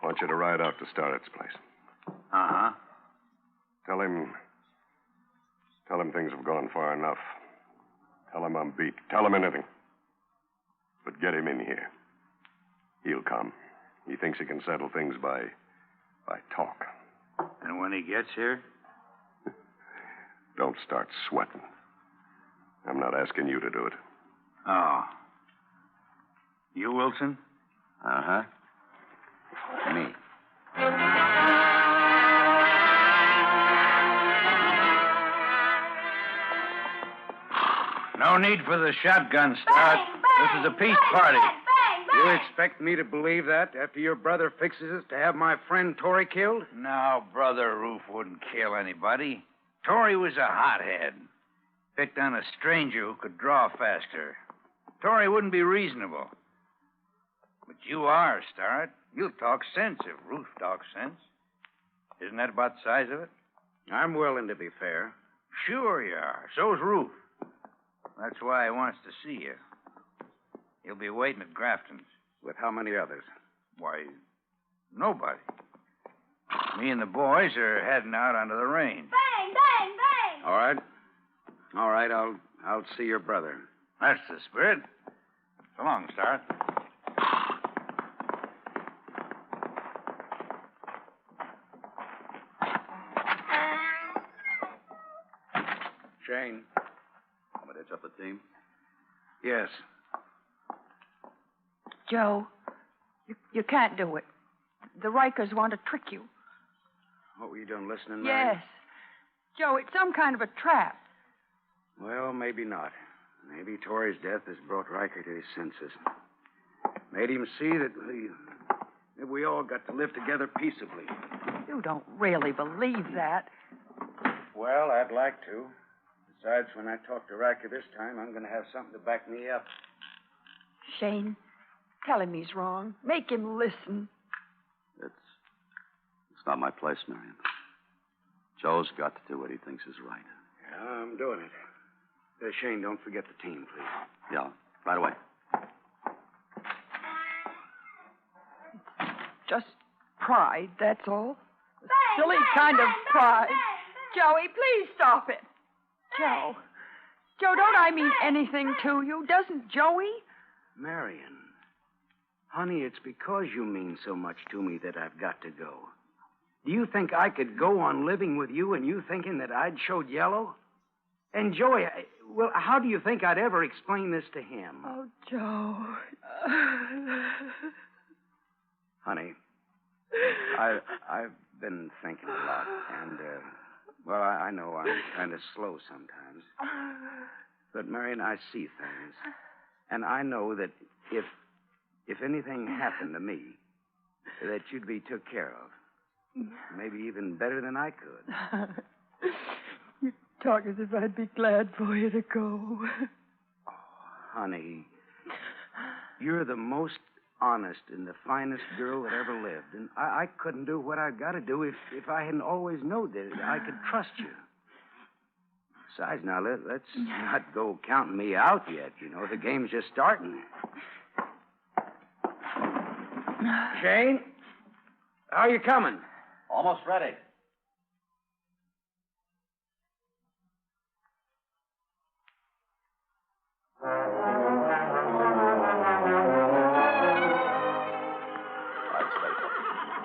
I want you to ride out to Starrett's place. Uh-huh. Tell him things have gone far enough. Tell him I'm beat. Tell him anything. But get him in here. He'll come. He thinks he can settle things by talk. And when he gets here? Don't start sweating. I'm not asking you to do it. Oh. You, Wilson? Uh-huh. Me. No need for the shotgun start. This is a peace party. You expect me to believe that after your brother fixes us to have my friend Tory killed? No, Brother Roof wouldn't kill anybody. Tory was a hothead. Picked on a stranger who could draw faster. Tory wouldn't be reasonable. But you are, Starrett. You'll talk sense if Roof talks sense. Isn't that about the size of it? I'm willing to be fair. Sure you are. So's Ruth. That's why he wants to see you. He'll be waiting at Grafton's. With how many others? Why, nobody. Me and the boys are heading out onto the range. Bang, bang, bang! All right. All right, I'll see your brother. That's the spirit. So long, Star. Shane. Want me to hitch up the team? Yes. Joe, you can't do it. The Rikers want to trick you. What were you doing, listening, Mary? Yes. Joe, it's some kind of a trap. Well, maybe not. Maybe Torrey's death has brought Riker to his senses. Made him see that we all got to live together peaceably. You don't really believe that. Well, I'd like to. Besides, when I talk to Riker this time, I'm going to have something to back me up. Shane, tell him he's wrong. Make him listen. It's not my place, Marion. Joe's got to do what he thinks is right. Yeah, I'm doing it. Shane, don't forget the team, please. Yeah, right away. Just pride, that's all. A Bang, silly bang, kind bang, of bang, pride. bang, Joey, please stop it. Joe, don't I mean anything to you? Doesn't Joey? Marion. Honey, it's because you mean so much to me that I've got to go. Do you think I could go on living with you and you thinking that I'd showed yellow? And Joey, well, how do you think I'd ever explain this to him? Oh, Joe. Honey, I've been thinking a lot, and, well, I know I'm kind of slow sometimes. But, Marion, I see things. And I know that if anything happened to me, that you'd be took care of. Maybe even better than I could. You talk as if I'd be glad for you to go. Oh, honey, you're the most honest and the finest girl that ever lived. And I couldn't do what I've got to do if I hadn't always known that I could trust you. Besides, now, let's not go counting me out yet. You know, the game's just starting. Shane, how you coming? Almost ready.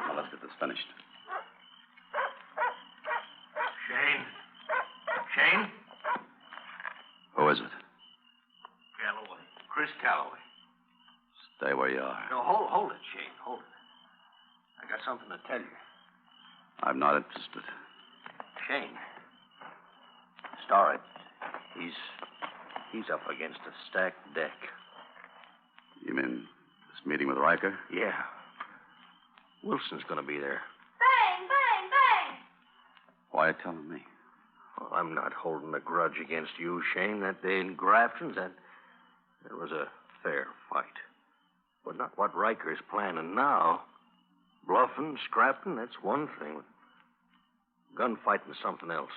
Now, let's get this finished. Shane? Who is it? Calloway. Chris Calloway. Stay where you are. No, hold it, Shane. Hold it. I got something to tell you. I'm not interested. Shane. Starrett, he's up against a stacked deck. You mean this meeting with Riker? Yeah. Wilson's going to be there. Bang, bang, bang! Why are you telling me? Well, I'm not holding a grudge against you, Shane. That day in Grafton's, that was a fair fight. But not what Riker's planning now. Bluffing, scrapping, that's one thing. Gunfighting's something else.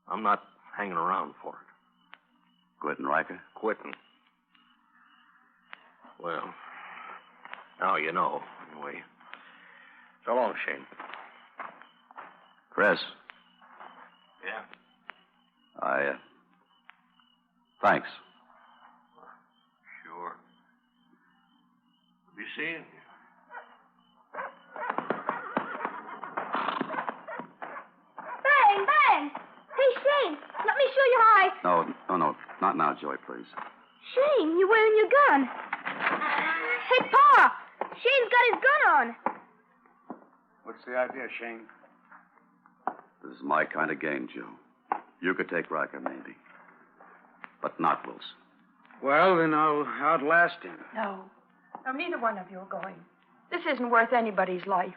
I'm not hanging around for it. Quitting Riker? Quitting. Well, now you know, anyway. So long, Shane. Chris. Yeah? Thanks. Sure. Be seeing you. Bang, bang! Hey, Shane, let me show you how I... No. Not now, Joey, please. Shane, you're wearing your gun. Hey, Pa! Shane's got his gun on. What's the idea, Shane? This is my kind of game, Joe. You could take Riker, maybe. But not Wilson. Well, then I'll outlast him. No, neither one of you are going. This isn't worth anybody's life.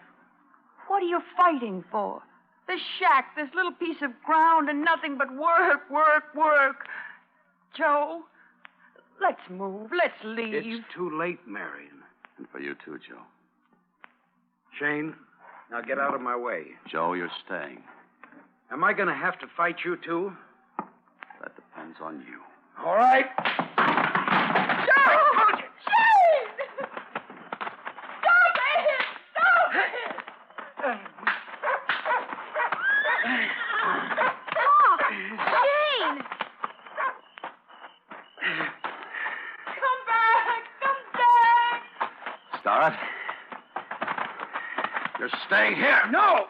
What are you fighting for? This shack, this little piece of ground, and nothing but work, work, work. Joe, let's move. Let's leave. It's too late, Marion. And for you too, Joe. Shane, now get out of my way. Joe, you're staying. Am I going to have to fight you, too? That depends on you. All right. Shane! Stop it! Stop it! Stop! Shane! Come back! Come back! Start. You're staying here. No!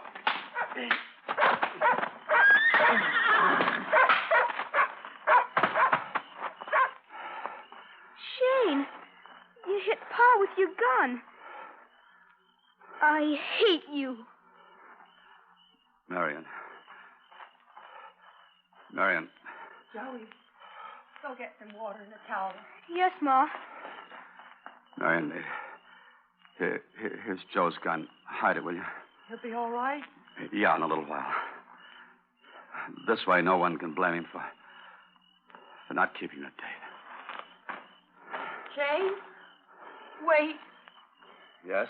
Shane, you hit Pa with your gun. I hate you. Marion. Marion. Joey, go get some water and a towel. Yes, Ma. Marion, here's Joe's gun. Hide it, will you? He'll be all right. Yeah, in a little while. This way, no one can blame him for not keeping the date. Shane, wait. Yes?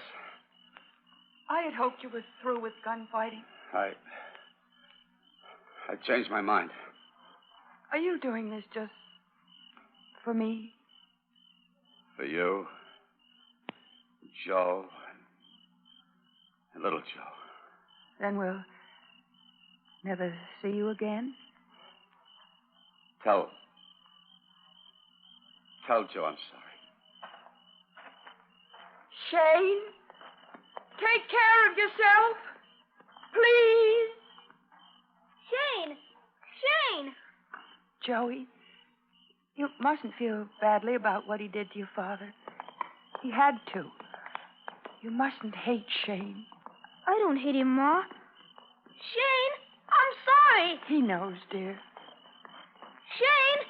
I had hoped you were through with gunfighting. I changed my mind. Are you doing this just for me? For you, Joe, and little Joe. Then we'll never see you again? Tell Joe I'm sorry. Shane, take care of yourself. Please. Shane! Shane! Joey, you mustn't feel badly about what he did to your father. He had to. You mustn't hate Shane. I don't hate him, Ma. Shane, I'm sorry. He knows, dear. Shane,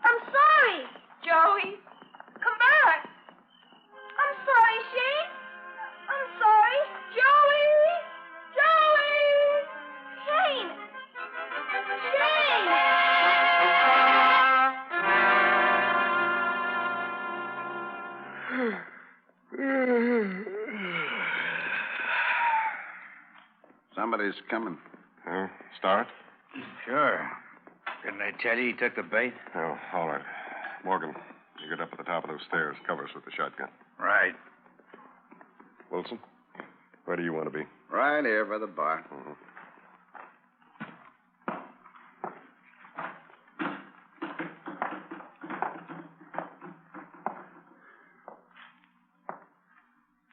I'm sorry. Joey, come back. I'm sorry, Shane. I'm sorry. Joey! Joey! Shane! Somebody's coming. Start? Sure. Didn't I tell you he took the bait? Oh, all right. Morgan, you get up at the top of those stairs. Cover us with the shotgun. Right. Wilson, where do you want to be? Right here by the bar. Mm-hmm.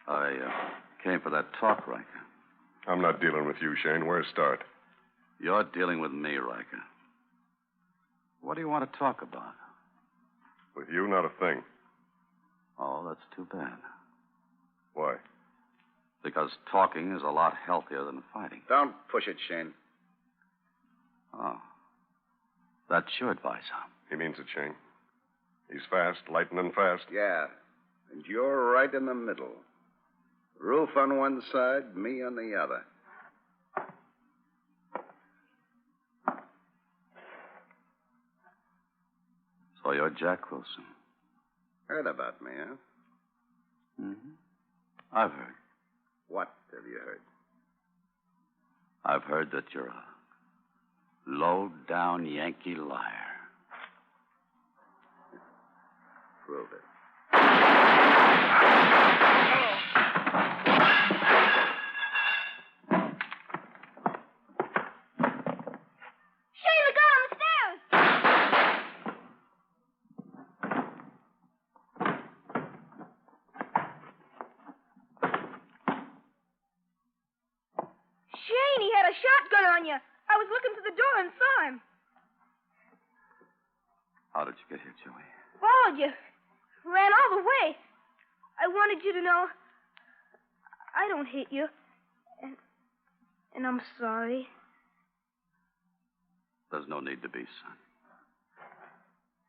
I came for that talk, Riker. I'm not dealing with you, Shane. Where's Start? You're dealing with me, Riker. What do you want to talk about? With you, not a thing. Oh, that's too bad. Why? Because talking is a lot healthier than fighting. Don't push it, Shane. Oh. That's your advice, huh? He means it, Shane. He's fast, lightning fast. Yeah. And you're right in the middle. Roof on one side, me on the other. So you're Jack Wilson. Heard about me, huh? Mm-hmm. I've heard. What have you heard? I've heard that you're a low-down Yankee liar. Prove it. Shotgun on you. I was looking through the door and saw him. How did you get here, Joey? Followed you. Ran all the way. I wanted you to know I don't hate you. And I'm sorry. There's no need to be, son.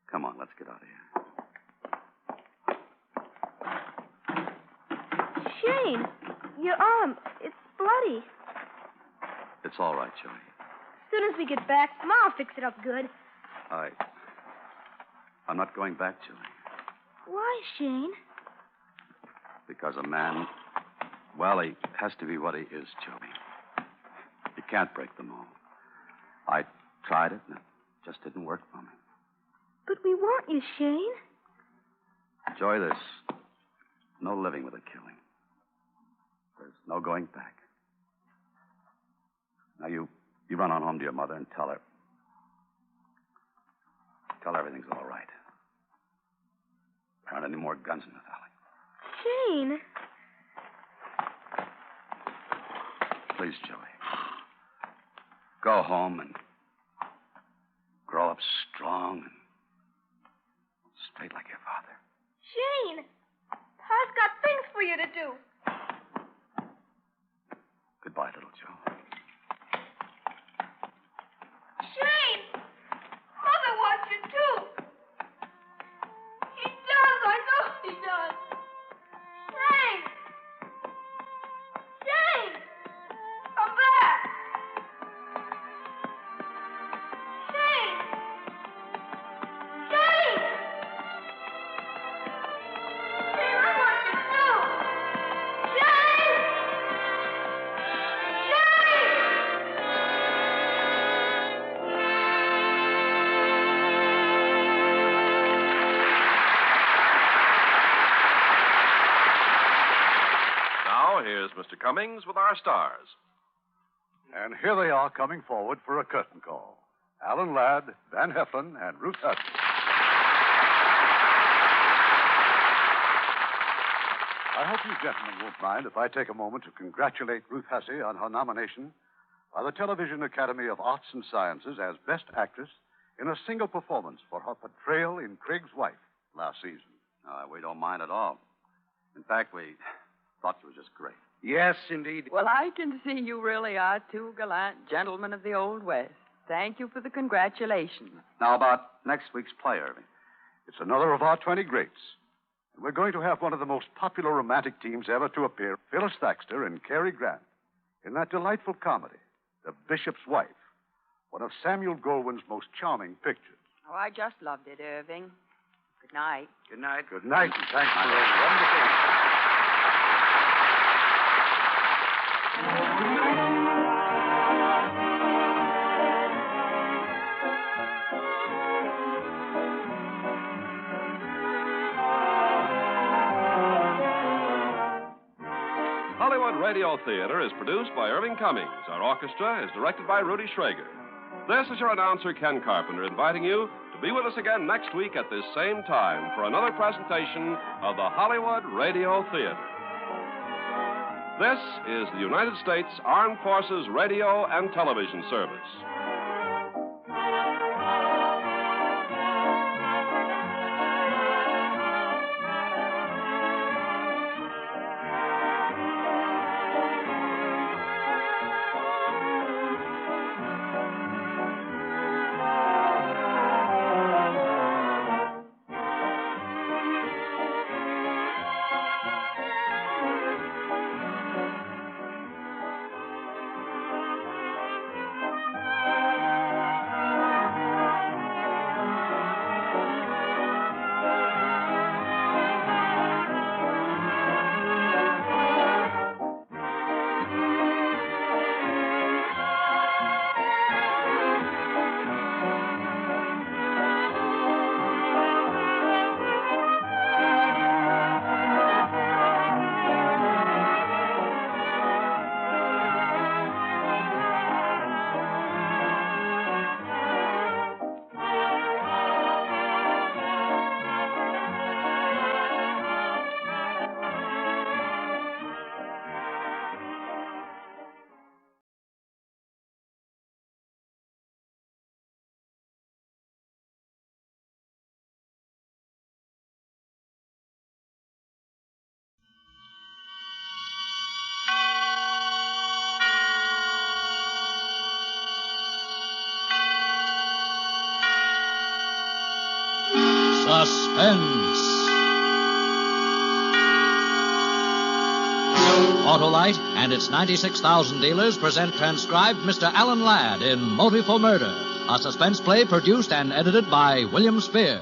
Come on, let's get out of here. Shane, your arm, it's bloody. It's all right, Joey. As soon as we get back, Ma'll fix it up good. I'm not going back, Joey. Why, Shane? Because a man, well, he has to be what he is, Joey. You can't break the mold. I tried it, and it just didn't work for me. But we want you, Shane. Joy, there's no living with a killing. There's no going back. Now, you run on home to your mother and tell her. Tell her everything's all right. There aren't any more guns in the valley. Shane. Please, Joey. Go home and grow up strong and straight like your father. Shane. Pa's got things for you to do. Goodbye, little Joe. Shane. Mother wants you, too. He does. I know he does. Shane. Shane. Come back. Shane. Shane. Shane, I want you, too. Shane. Now, here's Mr. Cummings with our stars. And here they are coming forward for a curtain call. Alan Ladd, Van Heflin, and Ruth Hussey. I hope you gentlemen won't mind if I take a moment to congratulate Ruth Hussey on her nomination by the Television Academy of Arts and Sciences as Best Actress in a single performance for her portrayal in Craig's Wife last season. We don't mind at all. In fact, we thought she was just great. Yes, indeed. Well, I can see you really are two gallant gentlemen of the Old West. Thank you for the congratulations. Now, about next week's play, Irving. It's another of our 20 greats. And we're going to have one of the most popular romantic teams ever to appear, Phyllis Thaxter and Cary Grant, in that delightful comedy, The Bishop's Wife, one of Samuel Goldwyn's most charming pictures. Oh, I just loved it, Irving. Good night. Good night. Good night, and thanks for a wonderful... Hollywood Radio Theater is produced by Irving Cummings. Our orchestra is directed by Rudy Schrager. This is your announcer, Ken Carpenter, inviting you to be with us again next week at this same time for another presentation of the Hollywood Radio Theater. This is the United States Armed Forces Radio and Television Service. Suspense. Autolite and its 96,000 dealers present transcribed Mr. Alan Ladd in Motive for Murder, a suspense play produced and edited by William Spear.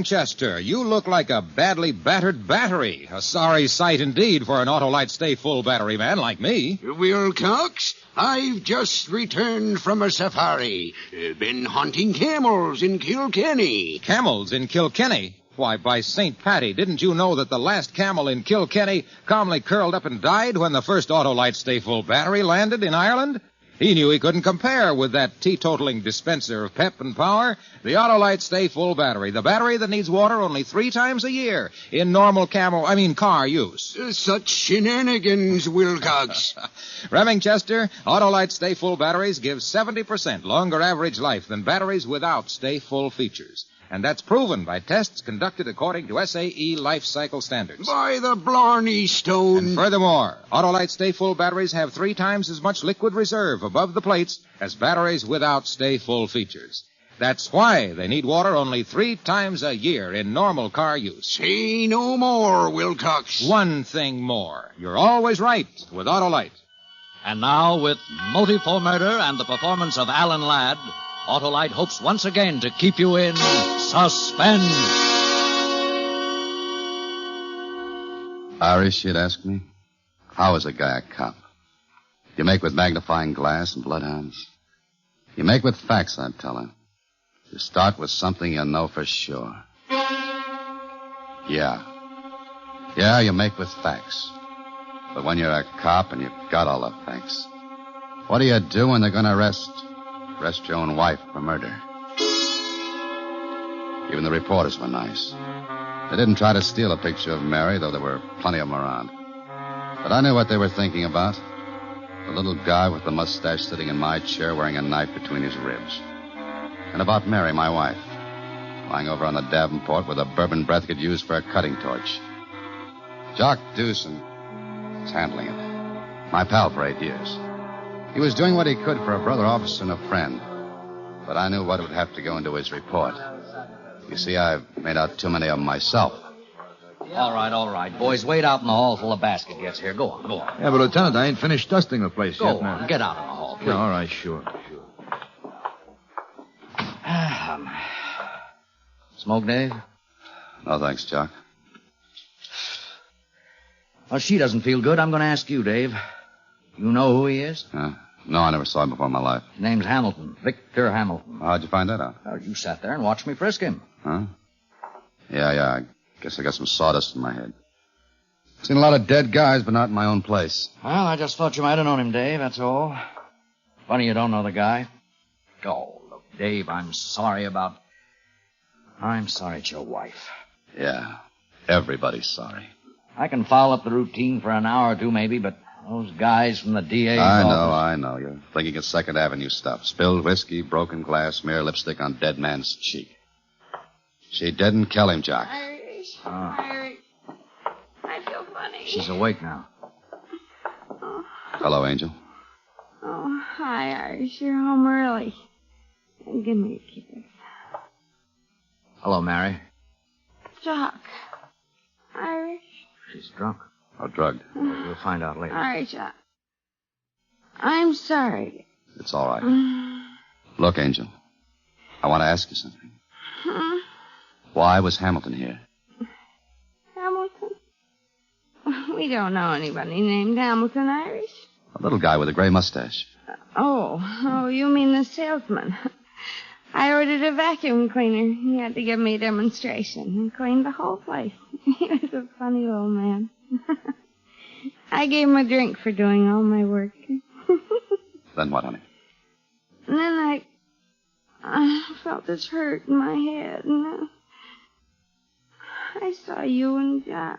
Chester, you look like a badly battered battery. A sorry sight indeed for an Autolite Stay Full battery man like me. Wilcox, I've just returned from a safari. Been hunting camels in Kilkenny. Camels in Kilkenny? Why, by St. Patty, didn't you know that the last camel in Kilkenny calmly curled up and died when the first Autolite Stay Full battery landed in Ireland? He knew he couldn't compare with that teetotaling dispenser of pep and power, the Autolite Stay Full battery, the battery that needs water only 3 times a year in normal car use. Such shenanigans, Wilcox. Chester, Autolite Stay Full batteries give 70% longer average life than batteries without Stay Full features. And that's proven by tests conducted according to SAE life cycle standards. By the Blarney Stone. And furthermore, Autolite Stay Full batteries have 3 times as much liquid reserve above the plates as batteries without Stay Full features. That's why they need water only 3 times a year in normal car use. Say no more, Wilcox. One thing more. You're always right with Autolite. And now, with Motive for Murder and the performance of Alan Ladd, Autolite hopes once again to keep you in suspense. Irish, you'd ask me? How is a guy a cop? You make with magnifying glass and bloodhounds. You make with facts, I'd tell him. You start with something you know for sure. Yeah, you make with facts. But when you're a cop and you've got all the facts, what do you do when they're going to arrest your own wife for murder? Even the reporters were nice. They didn't try to steal a picture of Mary, though there were plenty of them around. But I knew what they were thinking about. The little guy with the mustache sitting in my chair wearing a knife between his ribs. And about Mary, my wife, lying over on the Davenport with a bourbon breath could use for a cutting torch. Jock Dewson was handling it. My pal for 8 years. He was doing what he could for a brother officer and a friend. But I knew what would have to go into his report. You see, I've made out too many of them myself. All right. Boys, wait out in the hall till the basket gets here. Go on. Yeah, but, Lieutenant, I ain't finished dusting the place Go yet. on. Get out in the hall, please. Yeah, all right, sure. Smoke, Dave? No, thanks, Jock. Well, she doesn't feel good. I'm going to ask you, Dave. You know who he is? No, I never saw him before in my life. His name's Hamilton. Victor Hamilton. How'd you find that out? Well, you sat there and watched me frisk him. Huh? Yeah. I guess I got some sawdust in my head. Seen a lot of dead guys, but not in my own place. Well, I just thought you might have known him, Dave, that's all. Funny you don't know the guy. Oh, look, Dave, I'm sorry it's your wife. Yeah, everybody's sorry. I can follow up the routine for an hour or two, maybe, but those guys from the DA's office... I know. You're thinking of 2nd Avenue stuff. Spilled whiskey, broken glass, smear lipstick on dead man's cheek. She didn't kill him, Jock. Irish. Oh. I feel funny. She's awake now. Oh. Hello, Angel. Oh, hi, Irish. You're home early. Give me a kiss. Hello, Mary. Jock. Irish. She's drunk. Or drugged. We'll find out later. Irish, I'm sorry. It's all right. Look, Angel, I want to ask you something. Huh? Why was Hamilton here? Hamilton? We don't know anybody named Hamilton, Irish. A little guy with a gray mustache. Oh, you mean the salesman. I ordered a vacuum cleaner. He had to give me a demonstration and cleaned the whole place. He was a funny little man. I gave him a drink for doing all my work. Then what, honey? And then I felt this hurt in my head, and I saw you and Jack.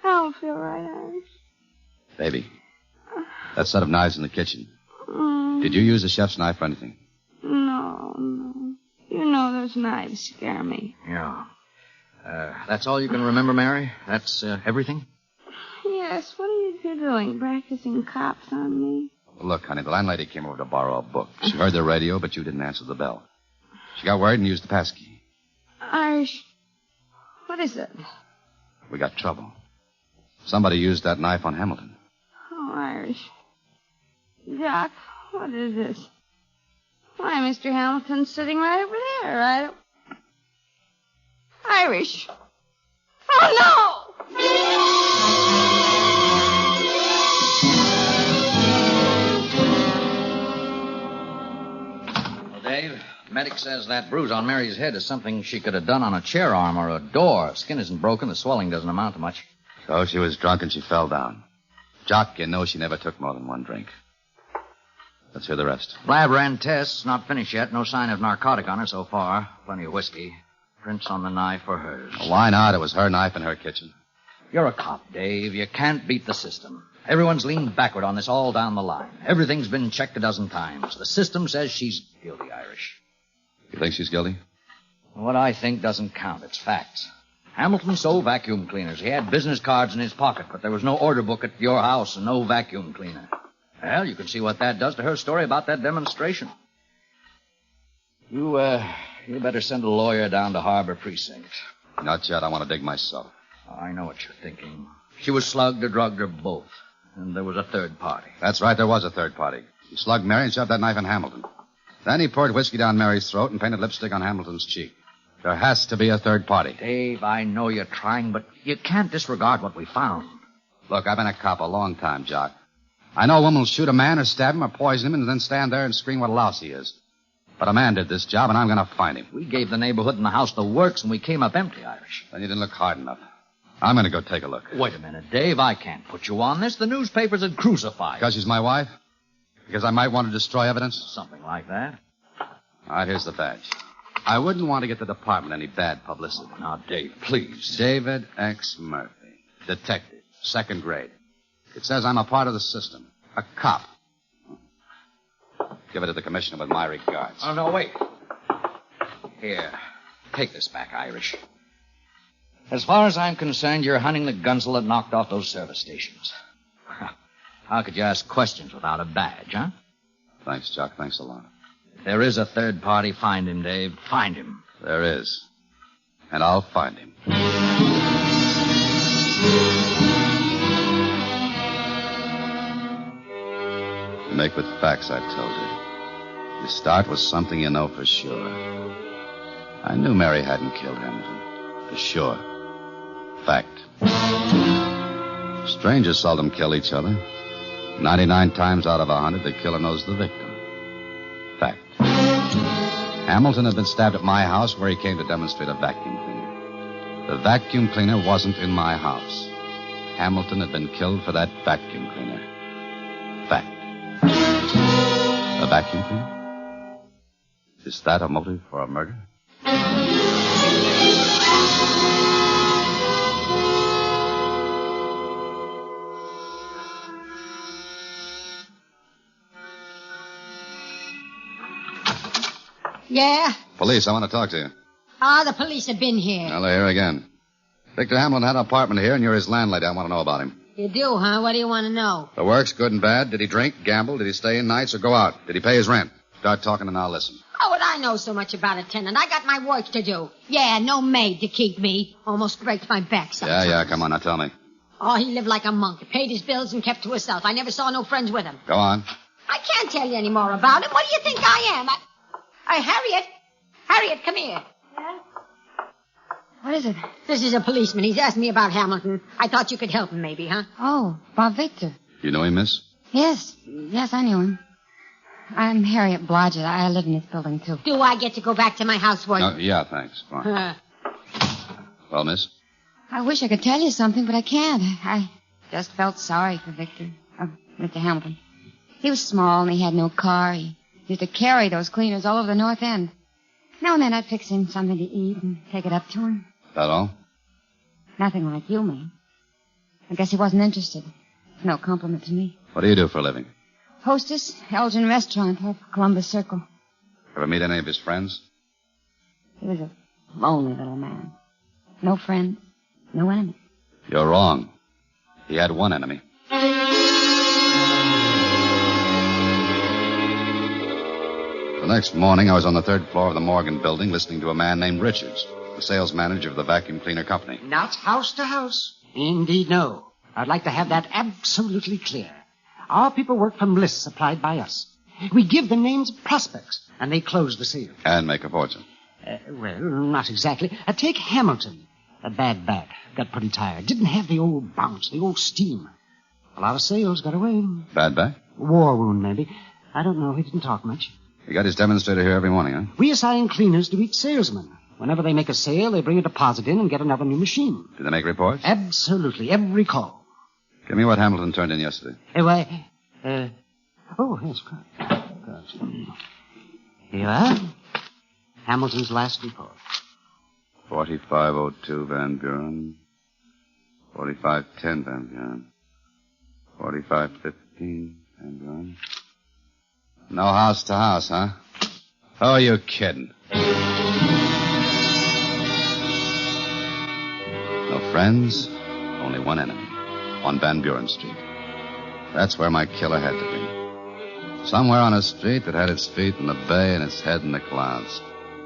I don't feel right, Irish. Baby, that set of knives in the kitchen. Did you use the chef's knife for anything? No. You know those knives scare me. Yeah. That's all you can remember, Mary? That's everything? Yes, what are you two doing? Practicing cops on me? Well, look, honey, the landlady came over to borrow a book. She heard the radio, but you didn't answer the bell. She got worried and used the passkey. Irish, what is it? We got trouble. Somebody used that knife on Hamilton. Oh, Irish. Doc, what is this? Why, Mr. Hamilton's sitting right over there, right? Irish. Oh, Well, Dave, medic says that bruise on Mary's head is something she could have done on a chair arm or a door. Skin isn't broken. The swelling doesn't amount to much. So she was drunk and she fell down. Jock, you know she never took more than one drink. Let's hear the rest. Lab ran tests. Not finished yet. No sign of narcotic on her so far. Plenty of whiskey. Prints on the knife for hers. Well, why not? It was her knife in her kitchen. You're a cop, Dave. You can't beat the system. Everyone's leaned backward on this all down the line. Everything's been checked a dozen times. The system says she's guilty, Irish. You think she's guilty? What I think doesn't count. It's facts. Hamilton sold vacuum cleaners. He had business cards in his pocket, but there was no order book at your house and no vacuum cleaner. Well, you can see what that does to her story about that demonstration. You better send a lawyer down to Harbor Precinct. Not yet. I want to dig myself. I know what you're thinking. She was slugged or drugged or both. And there was a third party. That's right, there was a third party. He slugged Mary and shoved that knife in Hamilton. Then he poured whiskey down Mary's throat and painted lipstick on Hamilton's cheek. There has to be a third party. Dave, I know you're trying, but you can't disregard what we found. Look, I've been a cop a long time, Jock. I know a woman will shoot a man or stab him or poison him and then stand there and scream what a louse he is. But a man did this job, and I'm going to find him. We gave the neighborhood and the house the works, and we came up empty, Irish. Then you didn't look hard enough. I'm going to go take a look. Wait a minute, Dave. I can't put you on this. The newspapers would crucify you. Because she's my wife? Because I might want to destroy evidence? Something like that. All right, here's the badge. I wouldn't want to get the department any bad publicity. Now, Dave, please. David X. Murphy. Detective. Second grade. It says I'm a part of the system. A cop. Give it to the commissioner with my regards. Oh, no, wait. Here. Take this back, Irish. As far as I'm concerned, you're hunting the gunsel that knocked off those service stations. How could you ask questions without a badge, huh? Thanks, Jock. Thanks a lot. If there is a third party, find him, Dave. Find him. There is. And I'll find him. You make with facts, I told you. You start with something you know for sure. I knew Mary hadn't killed Hamilton. For sure. Fact. Strangers seldom kill each other. 99 times out of 100, the killer knows the victim. Fact. Hamilton had been stabbed at my house where he came to demonstrate a vacuum cleaner. The vacuum cleaner wasn't in my house. Hamilton had been killed for that vacuum cleaner. Fact. A vacuum cleaner? Is that a motive for a murder? Yeah? Police, I want to talk to you. The police have been here. Well, they're here again. Victor Hamilton had an apartment here, and you're his landlady. I want to know about him. You do, huh? What do you want to know? The works, good and bad. Did he drink, gamble? Did he stay in nights or go out? Did he pay his rent? Start talking and I'll listen. How would I know so much about a tenant? I got my work to do. Yeah, no maid to keep me. Almost breaks my back sometimes. Yeah, come on, now tell me. Oh, he lived like a monk. Paid his bills and kept to himself. I never saw no friends with him. Go on. I can't tell you any more about him. What do you think I am? Harriet. Harriet, come here. Yeah? What is it? This is a policeman. He's asked me about Hamilton. I thought you could help him, maybe, huh? Oh, Bob Victor. You know him, miss? Yes, I knew him. I'm Harriet Blodgett. I live in this building, too. Do I get to go back to my house for you? No, yeah, thanks. Go on. Well, miss? I wish I could tell you something, but I can't. I just felt sorry for Victor. Mr. Hamilton. He was small and he had no car. He used to carry those cleaners all over the North End. Now and then I'd fix him something to eat and take it up to him. That all? Nothing like you, man. I guess he wasn't interested. No compliment to me. What do you do for a living? Hostess, Elgin Restaurant off Columbus Circle. Ever meet any of his friends? He was a lonely little man. No friends, no enemies. You're wrong. He had one enemy. The next morning, I was on the third floor of the Morgan building listening to a man named Richards, the sales manager of the vacuum cleaner company. Not house to house. Indeed, no. I'd like to have that absolutely clear. Our people work from lists supplied by us. We give them names of prospects, and they close the sale. And make a fortune. Well, not exactly. Take Hamilton. A bad bat. Got pretty tired. Didn't have the old bounce, the old steam. A lot of sales got away. Bad back? War wound, maybe. I don't know. He didn't talk much. You got his demonstrator here every morning, huh? We assign cleaners to each salesman. Whenever they make a sale, they bring a deposit in and get another new machine. Do they make reports? Absolutely. Every call. Give me what Hamilton turned in yesterday. Oh, yes, good. Here you are. Hamilton's last report. 4502 Van Buren. 4510 Van Buren. 4515 Van Buren. No house to house, huh? Oh, are you kidding? No friends, only one enemy. On Van Buren Street. That's where my killer had to be. Somewhere on a street that had its feet in the bay and its head in the clouds.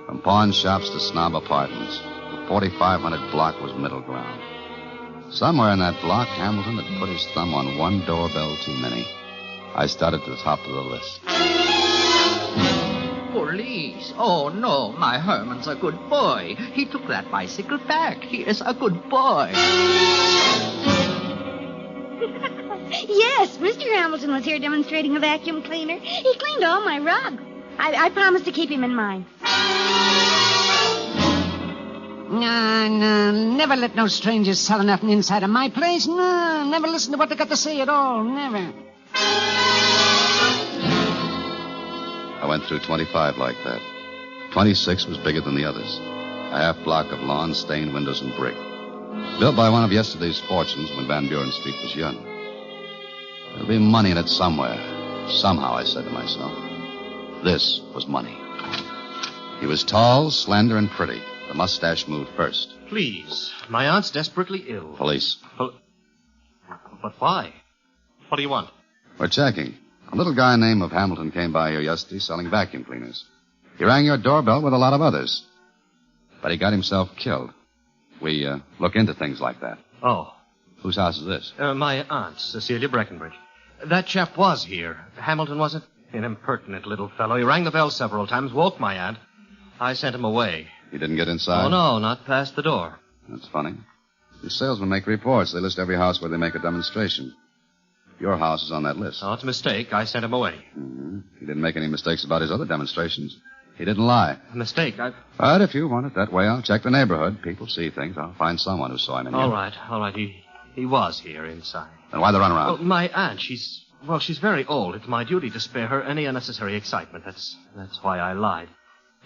From pawn shops to snob apartments, the 4500 block was middle ground. Somewhere in that block, Hamilton had put his thumb on one doorbell too many. I started to the top of the list. Police. Oh, no, my Herman's a good boy. He took that bicycle back. He is a good boy. Yes, Mr. Hamilton was here demonstrating a vacuum cleaner. He cleaned all my rugs. I promised to keep him in mind. No, never let no strangers sell nothing inside of my place. No, never listen to what they got to say at all. Never. I went through 25 like that. 26 was bigger than the others. A half block of lawn, stained windows, and brick. Built by one of yesterday's fortunes when Van Buren Street was young. There'll be money in it somewhere. Somehow, I said to myself. This was money. He was tall, slender, and pretty. The mustache moved first. Please. My aunt's desperately ill. Police. But why? What do you want? We're checking. A little guy named of Hamilton came by here yesterday selling vacuum cleaners. He rang your doorbell with a lot of others. But he got himself killed. We look into things like that. Oh. Whose house is this? My aunt, Cecilia Breckenbridge. That chap was here. Hamilton, was it? An impertinent little fellow. He rang the bell several times, woke my aunt. I sent him away. He didn't get inside? Oh, no, not past the door. That's funny. The salesmen make reports. They list every house where they make a demonstration. Your house is on that list. Oh, it's a mistake. I sent him away. Mm-hmm. He didn't make any mistakes about his other demonstrations. He didn't lie. A mistake? But if you want it that way, I'll check the neighborhood. People see things. I'll find someone who saw him in here. All right. He was here inside. Then why the runaround? Well, my aunt, she's very old. It's my duty to spare her any unnecessary excitement. That's why I lied.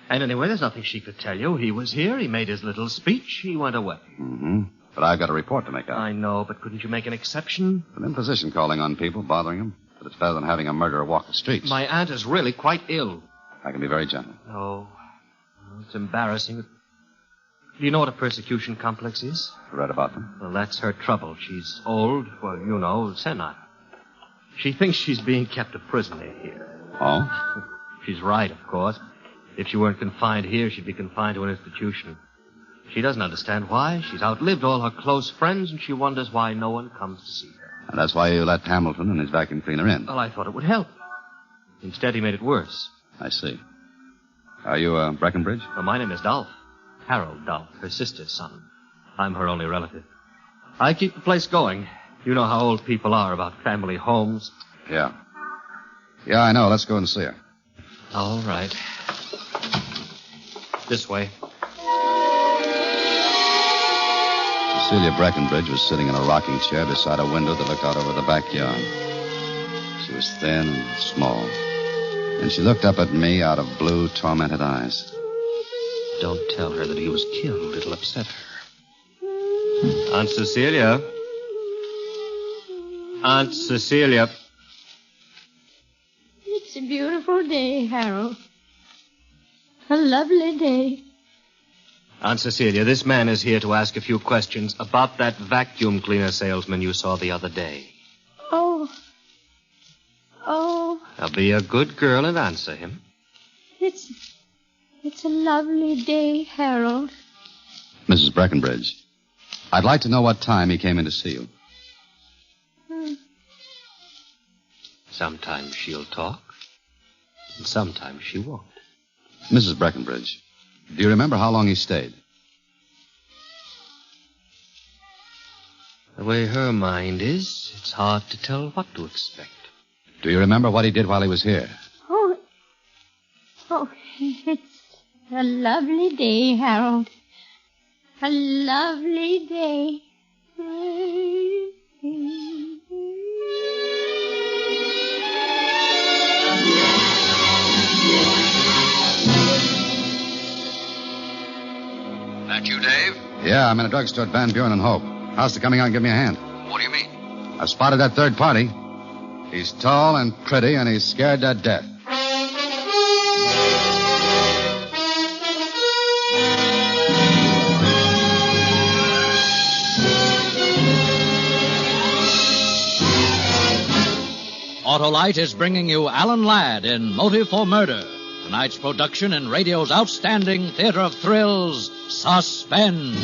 And anyway, there's nothing she could tell you. He was here. He made his little speech. He went away. Mm-hmm. But I've got a report to make out. I know, but couldn't you make an exception? An imposition calling on people, bothering them. But it's better than having a murderer walk the streets. My aunt is really quite ill. I can be very gentle. Oh, it's embarrassing. Do you know what a persecution complex is? I read about them. Well, that's her trouble. She's old, senile. She thinks she's being kept a prisoner here. Oh? She's right, of course. If she weren't confined here, she'd be confined to an institution. She doesn't understand why. She's outlived all her close friends, and she wonders why no one comes to see her. And that's why you let Hamilton and his vacuum cleaner in. Well, I thought it would help. Instead, he made it worse. I see. Are you, Breckenbridge? Well, my name is Dolph. Harold Dolph, her sister's son. I'm her only relative. I keep the place going. You know how old people are about family homes. Yeah. Yeah, I know. Let's go and see her. All right. This way. Cecilia Breckenbridge was sitting in a rocking chair beside a window that looked out over the backyard. She was thin and small. And she looked up at me out of blue, tormented eyes. Don't tell her that he was killed. It'll upset her. Aunt Cecilia. Aunt Cecilia. It's a beautiful day, Harold. A lovely day. Aunt Cecilia, this man is here to ask a few questions about that vacuum cleaner salesman you saw the other day. Oh. Now be a good girl and answer him. It's a lovely day, Harold. Mrs. Breckenbridge, I'd like to know what time he came in to see you. Sometimes she'll talk, and sometimes she won't. Mrs. Breckenbridge, Do you remember how long he stayed? The way her mind is, it's hard to tell what to expect. Do you remember what he did while he was here? Oh, it's a lovely day, Harold. A lovely day. That you, Dave? Yeah, I'm in a drugstore at Van Buren and Hope. How's to coming out and give me a hand? What do you mean? I've spotted that third party. He's tall and pretty, and he's scared to death. Autolite is bringing you Alan Ladd in Motive for Murder. Tonight's production in radio's outstanding theater of thrills, Suspense.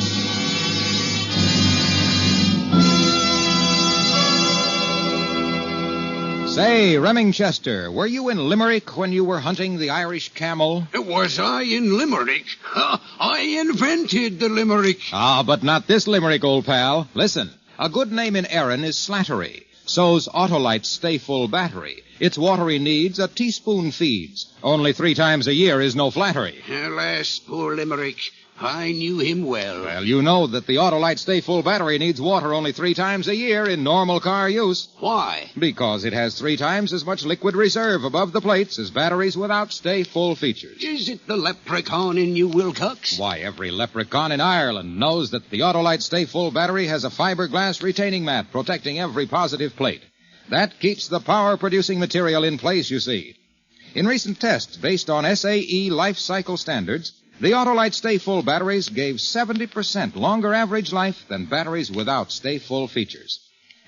Say, Reming Chester, were you in Limerick when you were hunting the Irish camel? Was I in Limerick? I invented the Limerick. Ah, but not this Limerick, old pal. Listen, a good name in Erin is Slattery. So's Autolite's Stay Full Battery. Its watery needs a teaspoon feeds. Only 3 times a year is no flattery. Alas, poor Limerick. I knew him well. Well, you know that the Autolite Stay Full Battery needs water only 3 times a year in normal car use. Why? Because it has 3 times as much liquid reserve above the plates as batteries without Stay Full features. Is it the leprechaun in New Wilcox? Why, every leprechaun in Ireland knows that the Autolite Stay Full Battery has a fiberglass retaining mat protecting every positive plate. That keeps the power-producing material in place, you see. In recent tests based on SAE life cycle standards, the Autolite Stay Full batteries gave 70% longer average life than batteries without Stay Full features.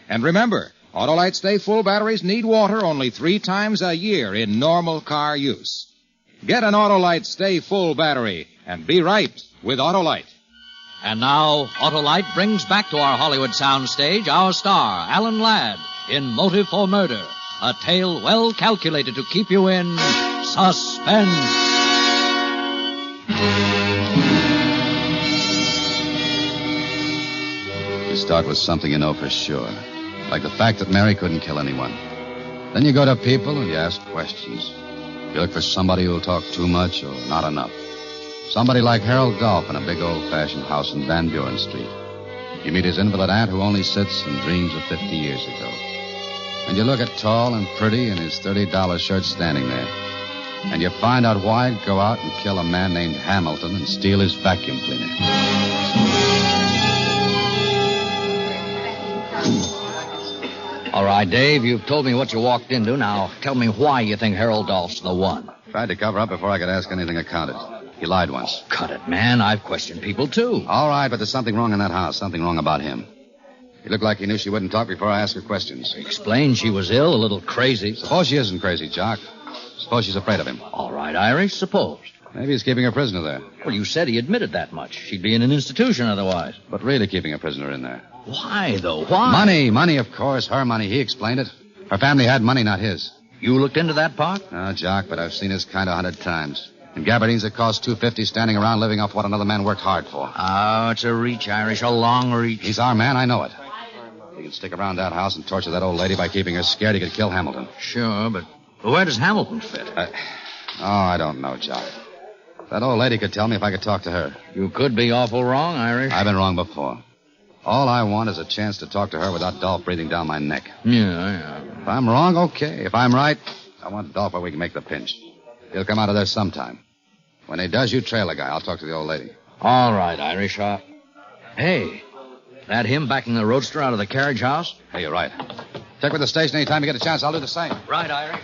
And remember, Autolite Stay Full batteries need water only 3 times a year in normal car use. Get an Autolite Stay Full battery and be right with Autolite. And now, Autolite brings back to our Hollywood soundstage our star, Alan Ladd, in Motive for Murder, a tale well calculated to keep you in suspense. You start with something you know for sure, like the fact that Mary couldn't kill anyone. Then you go to people and you ask questions. You look for somebody who'll talk too much or not enough. Somebody like Harold Dolph in a big old-fashioned house in Van Buren Street. You meet his invalid aunt who only sits and dreams of 50 years ago. And you look at tall and pretty in his $30 shirt standing there. And you find out why he'd go out and kill a man named Hamilton and steal his vacuum cleaner. All right, Dave, you've told me what you walked into. Now, tell me why you think Harold Dolph's the one. Tried to cover up before I could ask anything accounted. He lied once. Cut it, man. I've questioned people, too. All right, but there's something wrong in that house. Something wrong about him. He looked like he knew she wouldn't talk before I asked her questions. Explained she was ill, a little crazy. Suppose she isn't crazy, Jock. Suppose she's afraid of him. All right, Irish, suppose. Maybe he's keeping her prisoner there. Well, you said he admitted that much. She'd be in an institution otherwise. But really keeping a prisoner in there. Why, though? Why? Money, of course. Her money. He explained it. Her family had money, not his. You looked into that part? No, Jock, but I've seen his kind 100 times. In gabardines that cost $250 standing around living off what another man worked hard for. Oh, it's a reach, Irish, a long reach. He's our man, I know it. He can stick around that house and torture that old lady by keeping her scared he could kill Hamilton. Sure, but where does Hamilton fit? I don't know, Jock. That old lady could tell me if I could talk to her. You could be awful wrong, Irish. I've been wrong before. All I want is a chance to talk to her without Dolph breathing down my neck. Yeah. If I'm wrong, okay. If I'm right, I want Dolph where we can make the pinch. He'll come out of there sometime. When he does, you trail the guy. I'll talk to the old lady. All right, Irish. Hey, that him backing the roadster out of the carriage house? Hey, you're right. Check with the station anytime you get a chance. I'll do the same. Right, Irish.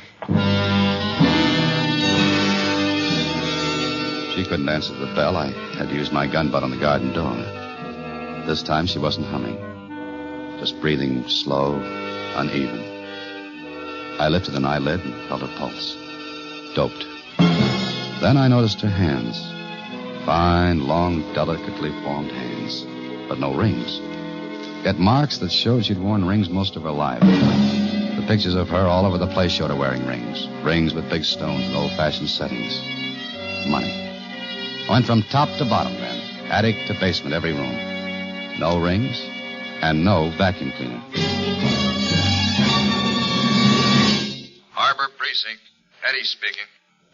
She couldn't answer the bell. I had to use my gun butt on the garden door. This time she wasn't humming. Just breathing slow, uneven. I lifted an eyelid and felt her pulse. Doped. Then I noticed her hands. Fine, long, delicately formed hands. But no rings. Yet marks that showed she'd worn rings most of her life. The pictures of her all over the place showed her wearing rings. Rings with big stones and old-fashioned settings. Money. I went from top to bottom then, attic to basement, every room. No rings and no vacuum cleaner. Harbor Precinct. Eddie speaking.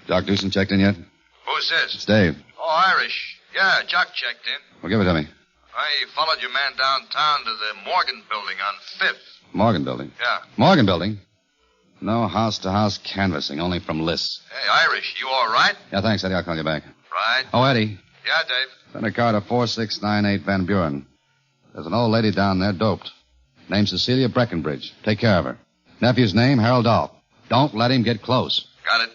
Doc Dewson checked in yet? Who's this? It's Dave. Oh, Irish. Yeah, Jock checked in. Well, give it to me. I followed your man downtown to the Morgan building on 5th. Morgan Building? Yeah. Morgan Building? No house-to-house canvassing, only from lists. Hey, Irish, you all right? Yeah, thanks, Eddie. I'll call you back. Right. Oh, Eddie. Yeah, Dave. Send a car to 4698 Van Buren. There's an old lady down there, doped. Name's Cecilia Breckenbridge. Take care of her. Nephew's name, Harold Dolph. Don't let him get close. Got it.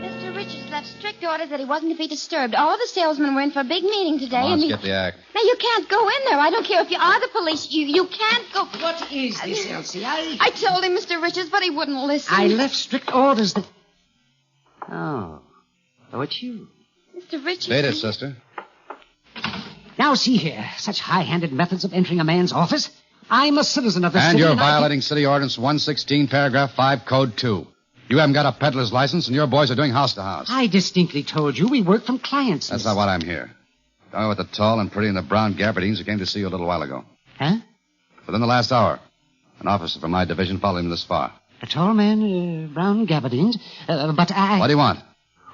Mr. Richards left strict orders that he wasn't to be disturbed. All the salesmen were in for a big meeting today. Come on, and let's get the act. Now, you can't go in there. I don't care if you are the police. You can't go. What is this, Elsie? I told him, Mr. Richards, but he wouldn't listen. I left strict orders that... Oh, it's you. Mr. Richards. Beat it, sister. Now, see here. Such high-handed methods of entering a man's office. I'm a citizen of the And city. you're violating City Ordinance 116, Paragraph 5, Code 2. You haven't got a peddler's license, and your boys are doing house-to-house. I distinctly told you we work from clients. That's not what I'm here. Going with the tall and pretty in the brown gabardines who came to see you a little while ago. Huh? Within the last hour, an officer from my division followed him this far. A tall man, brown gabardines. But I... What do you want?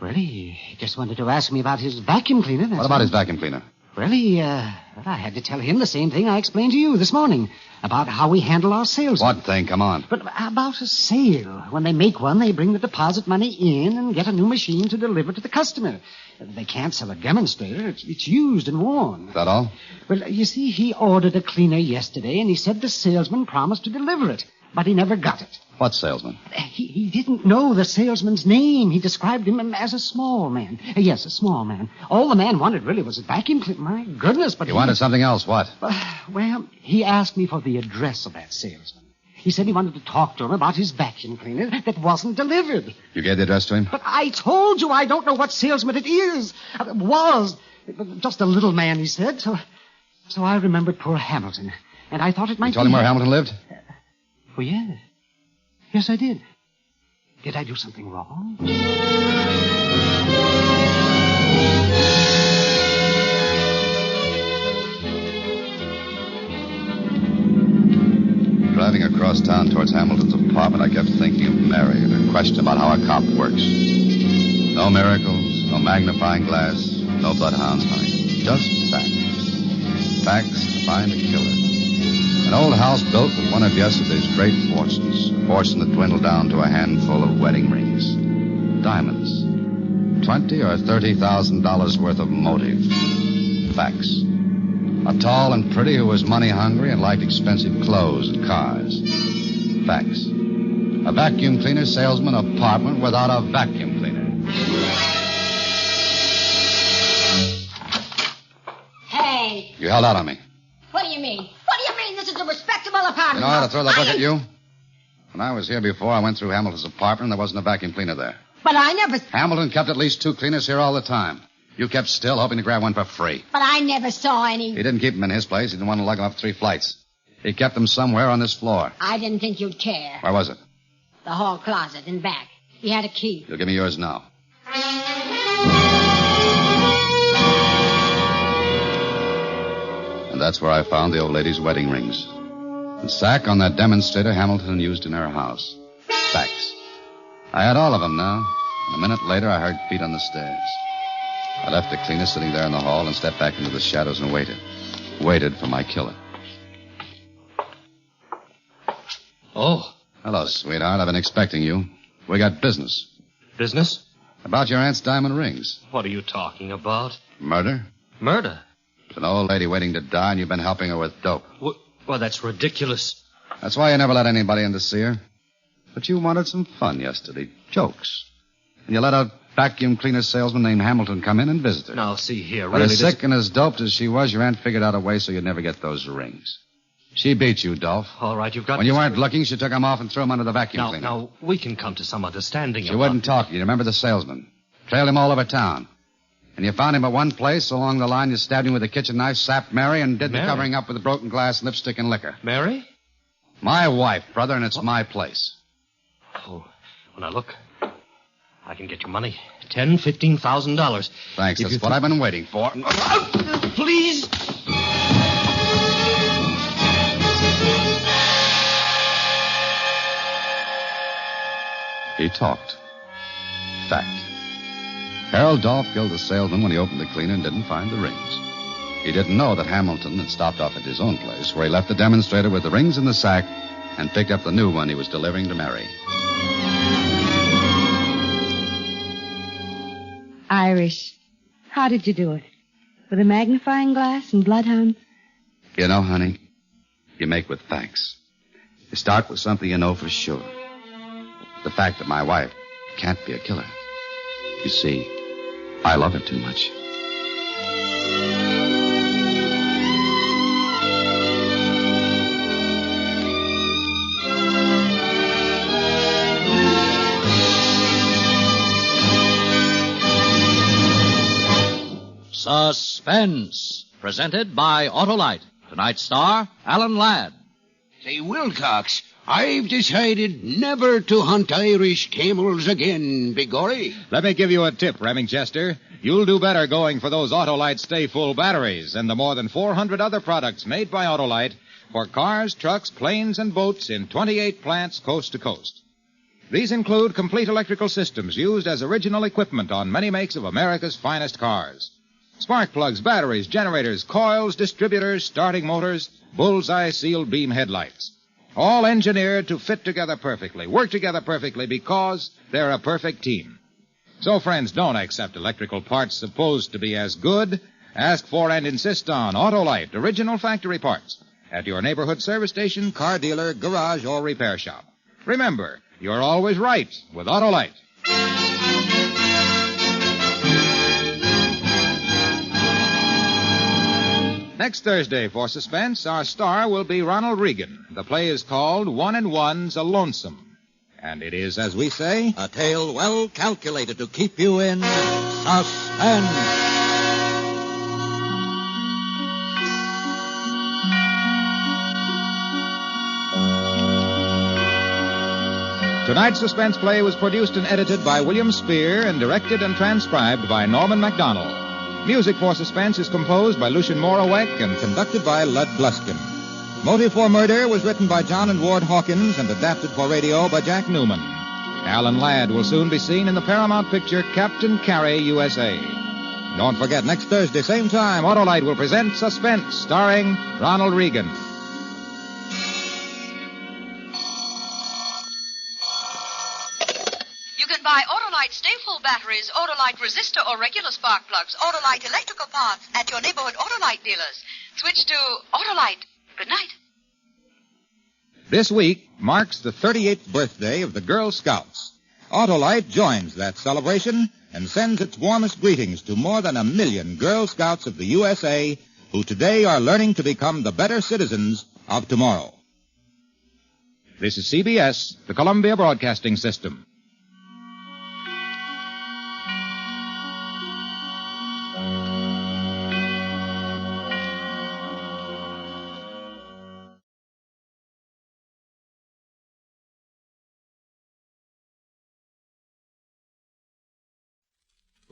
Well, he just wanted to ask me about his vacuum cleaner. What about his vacuum cleaner? Well, I had to tell him the same thing I explained to you this morning about how we handle our sales. What thing? Come on. But about a sale. When they make one, they bring the deposit money in and get a new machine to deliver to the customer. They can't sell a demonstrator. It's used and worn. Is that all? Well, you see, he ordered a cleaner yesterday, and he said the salesman promised to deliver it, but he never got it. What salesman? He didn't know the salesman's name. He described him as a small man. Yes, a small man. All the man wanted really was a vacuum cleaner. My goodness, but he wanted something else. What? Well, he asked me for the address of that salesman. He said he wanted to talk to him about his vacuum cleaner that wasn't delivered. You gave the address to him? But I told you I don't know what salesman it is. Was. Just a little man, he said. So I remembered poor Hamilton. And I thought it might be... You told him where Hamilton lived? Oh, yes. Yes, I did. Did I do something wrong? Driving across town towards Hamilton's apartment, I kept thinking of Mary and her question about how a cop works. No miracles, no magnifying glass, no bloodhounds hunting. Just facts. Facts to find a killer. An old house built with one of yesterday's great fortunes. A fortune that dwindled down to a handful of wedding rings. Diamonds. $20,000 or $30,000 worth of motive. Facts. A tall and pretty who was money hungry and liked expensive clothes and cars. Facts. A vacuum cleaner salesman apartment without a vacuum cleaner. Hey, You held out on me. what do you mean? What do you mean this is a respectable apartment? You know how to throw the book at you? When I was here before, I went through Hamilton's apartment and there wasn't a vacuum cleaner there. But I never... Hamilton kept at least 2 cleaners here all the time. You kept still, hoping to grab one for free. But I never saw any... He didn't keep them in his place. He didn't want to lug them up 3 flights. He kept them somewhere on this floor. I didn't think you'd care. Where was it? The hall closet in back. He had a key. You'll give me yours now. And that's where I found the old lady's wedding rings. The sack on that demonstrator Hamilton used in her house. Facts. I had all of them now. And a minute later, I heard feet on the stairs. I left the cleaner sitting there in the hall and stepped back into the shadows and waited. Waited for my killer. Oh. Hello, sweetheart. I've been expecting you. We got business. Business? About your aunt's diamond rings. What are you talking about? Murder? Murder? There's an old lady waiting to die, and you've been helping her with dope. Well, that's ridiculous. That's why you never let anybody in to see her. But you wanted some fun yesterday. Jokes. And you let a vacuum cleaner salesman named Hamilton come in and visit her. Now, see here, But really... as sick and as doped as she was, your aunt figured out a way so you'd never get those rings. She beat you, Dolph. All right, you've got... When you weren't looking, she took them off and threw them under the vacuum cleaner. Now, we can come to some understanding She wouldn't talk to you. Remember the salesman? Trailed him all over town. And you found him at one place. Along the line, you stabbed him with a kitchen knife, sapped Mary, and did Mary? the covering up with the broken glass, lipstick, and liquor. Mary? My wife, brother, and it's my place. Oh, Well, now, look. I can get you money. $10,000, $15,000. Thanks. That's what I've been waiting for. Please. He talked. Fact. Harold Dolph killed the salesman when he opened the cleaner and didn't find the rings. He didn't know that Hamilton had stopped off at his own place, where he left the demonstrator with the rings in the sack and picked up the new one he was delivering to Mary. Irish, how did you do it? With a magnifying glass and bloodhound? You know, honey, you make with facts. You start with something you know for sure. The fact that my wife can't be a killer. You see, I love her too much. Suspense, presented by Autolite. Tonight's star, Alan Ladd. Say, Wilcox, I've decided never to hunt Irish camels again, Biggory. Let me give you a tip, Remingchester. You'll do better going for those Autolite Stay Full batteries and the more than 400 other products made by Autolite for cars, trucks, planes, and boats in 28 plants coast to coast. These include complete electrical systems used as original equipment on many makes of America's finest cars. Spark plugs, batteries, generators, coils, distributors, starting motors, bullseye sealed beam headlights. All engineered to fit together perfectly, work together perfectly because they're a perfect team. So, friends, don't accept electrical parts supposed to be as good. Ask for and insist on Autolite, original factory parts, at your neighborhood service station, car dealer, garage, or repair shop. Remember, you're always right with Autolite. Next Thursday for Suspense, our star will be Ronald Reagan. The play is called One and One's a Lonesome. And it is, as we say, a tale well calculated to keep you in suspense. Tonight's Suspense play was produced and edited by William Spear and directed and transcribed by Norman MacDonald. Music for Suspense is composed by Lucien Morawek and conducted by Lud Gluskin. Motive for Murder was written by John and Ward Hawkins and adapted for radio by Jack Newman. Alan Ladd will soon be seen in the Paramount picture Captain Carey, USA. Don't forget, next Thursday, same time, Autolite will present Suspense, starring Ronald Reagan. Buy Autolite Stay Full batteries, Autolite resistor or regular spark plugs, Autolite electrical parts at your neighborhood Autolite dealers. Switch to Autolite. Good night. This week marks the 38th birthday of the Girl Scouts. Autolite joins that celebration and sends its warmest greetings to more than 1 million Girl Scouts of the USA who today are learning to become the better citizens of tomorrow. This is CBS, the Columbia Broadcasting System.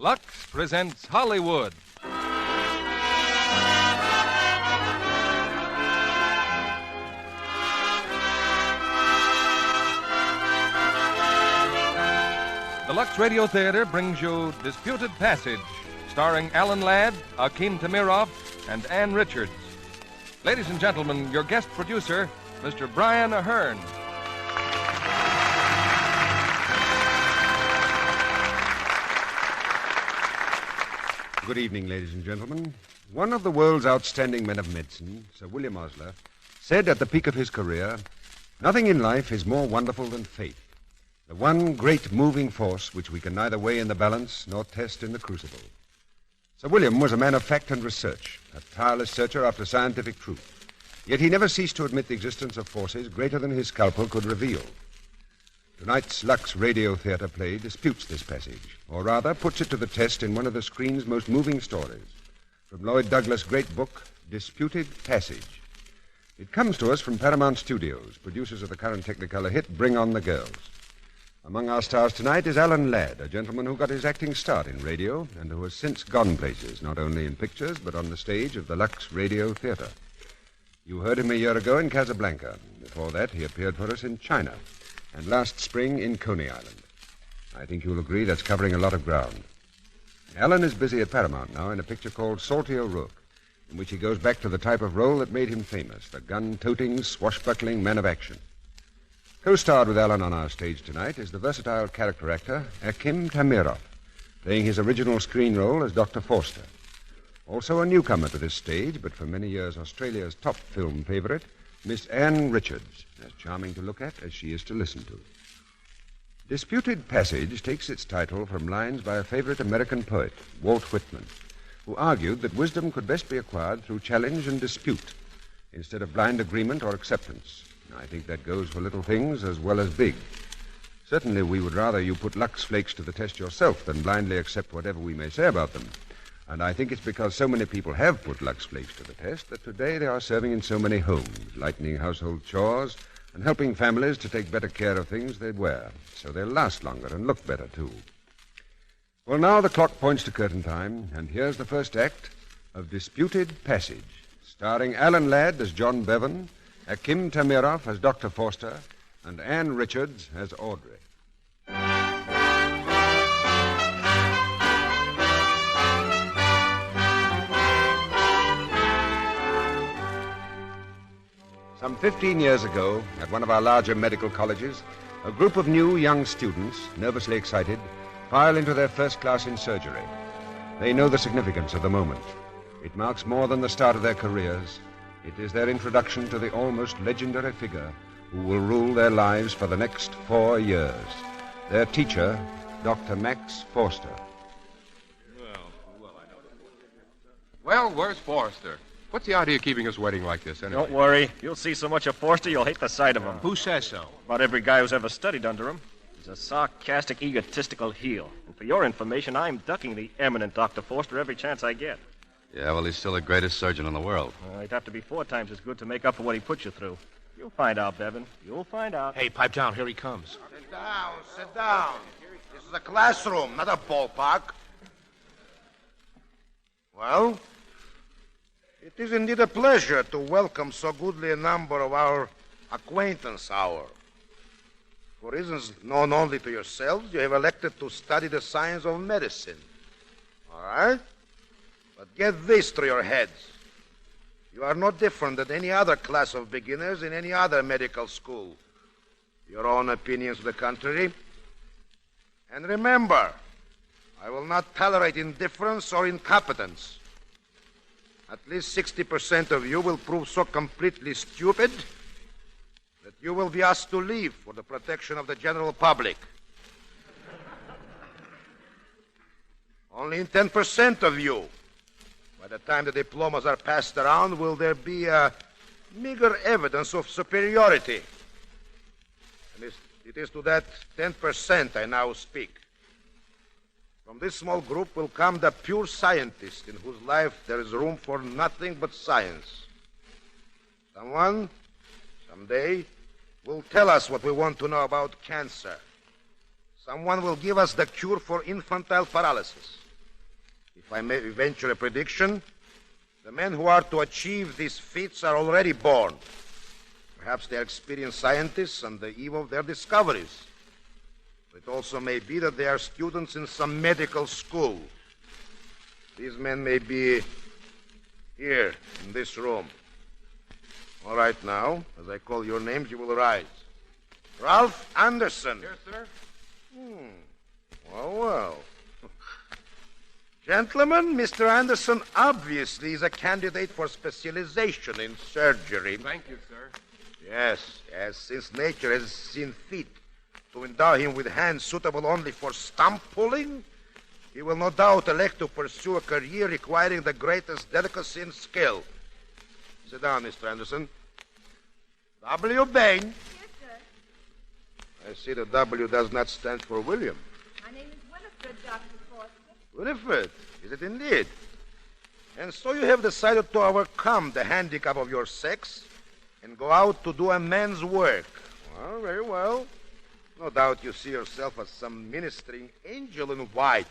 Lux presents Hollywood. The Lux Radio Theater brings you Disputed Passage, starring Alan Ladd, Akim Tamirov, and Ann Richards. Ladies and gentlemen, your guest producer, Mr. Brian Ahern. Good evening, ladies and gentlemen. One of the world's outstanding men of medicine, Sir William Osler, said at the peak of his career, "Nothing in life is more wonderful than fate, the one great moving force which we can neither weigh in the balance nor test in the crucible." Sir William was a man of fact and research, a tireless searcher after scientific truth. Yet he never ceased to admit the existence of forces greater than his scalpel could reveal. Tonight's Lux Radio Theater play disputes this passage, or rather puts it to the test in one of the screen's most moving stories. From Lloyd Douglas' great book, Disputed Passage. It comes to us from Paramount Studios, producers of the current Technicolor hit Bring on the Girls. Among our stars tonight is Alan Ladd, a gentleman who got his acting start in radio and who has since gone places, not only in pictures, but on the stage of the Lux Radio Theater. You heard him a year ago in Casablanca. Before that, he appeared for us in China, and last spring in Coney Island. I think you'll agree that's covering a lot of ground. Alan is busy at Paramount now in a picture called Salty O'Rourke, in which he goes back to the type of role that made him famous, the gun-toting, swashbuckling man of action. Co-starred with Alan on our stage tonight is the versatile character actor Akim Tamirov, playing his original screen role as Dr. Forster. Also a newcomer to this stage, but for many years Australia's top film favorite, Miss Anne Richards, as charming to look at as she is to listen to. Disputed Passage takes its title from lines by a favorite American poet, Walt Whitman, who argued that wisdom could best be acquired through challenge and dispute, instead of blind agreement or acceptance. I think that goes for little things as well as big. Certainly we would rather you put Lux Flakes to the test yourself than blindly accept whatever we may say about them. And I think it's because so many people have put Lux Flakes to the test that today they are serving in so many homes, lightening household chores and helping families to take better care of things they'd wear, so they'll last longer and look better, too. Well, now the clock points to curtain time, and here's the first act of Disputed Passage, starring Alan Ladd as John Bevan, Akim Tamirov as Dr. Forster, and Anne Richards as Audrey. Some 15 years ago, at one of our larger medical colleges, a group of new young students, nervously excited, file into their first class in surgery. They know the significance of the moment. It marks more than the start of their careers. It is their introduction to the almost legendary figure who will rule their lives for the next 4 years. Their teacher, Dr. Max Forster. Well, where's Forster? What's the idea of keeping us waiting like this, anyway? Don't worry. You'll see so much of Forster, you'll hate the sight of him. Who says so? About every guy who's ever studied under him. He's a sarcastic, egotistical heel. And for your information, I'm ducking the eminent Dr. Forster every chance I get. Yeah, well, he's still the greatest surgeon in the world. He'd have to be 4 times as good to make up for what he put you through. You'll find out, Bevan. You'll find out. Hey, pipe down. Here he comes. Sit down, sit down. This is a classroom, not a ballpark. Well, it is indeed a pleasure to welcome so goodly a number of our acquaintance hour. For reasons known only to yourselves, you have elected to study the science of medicine. All right? But get this through your heads. You are no different than any other class of beginners in any other medical school. Your own opinions to the contrary. And remember, I will not tolerate indifference or incompetence. At least 60% of you will prove so completely stupid that you will be asked to leave for the protection of the general public. Only 10% of you, by the time the diplomas are passed around, will there be a meager evidence of superiority. And it is to that 10% I now speak. From this small group will come the pure scientist in whose life there is room for nothing but science. Someone, someday, will tell us what we want to know about cancer. Someone will give us the cure for infantile paralysis. If I may venture a prediction, the men who are to achieve these feats are already born. Perhaps they are experienced scientists on the eve of their discoveries. It also may be that they are students in some medical school. These men may be here, in this room. All right, now, as I call your names, you will rise. Ralph Anderson. Yes, sir. Well. Gentlemen, Mr. Anderson obviously is a candidate for specialization in surgery. Thank you, sir. Yes, since nature has seen fit to endow him with hands suitable only for stump pulling, he will no doubt elect to pursue a career requiring the greatest delicacy and skill. Sit down, Mr. Anderson. W. Bain. Yes, sir. I see the W does not stand for William. My name is Winifred, Dr. Forster. Winifred, is it indeed? And so you have decided to overcome the handicap of your sex and go out to do a man's work. Well, very well. No doubt you see yourself as some ministering angel in white,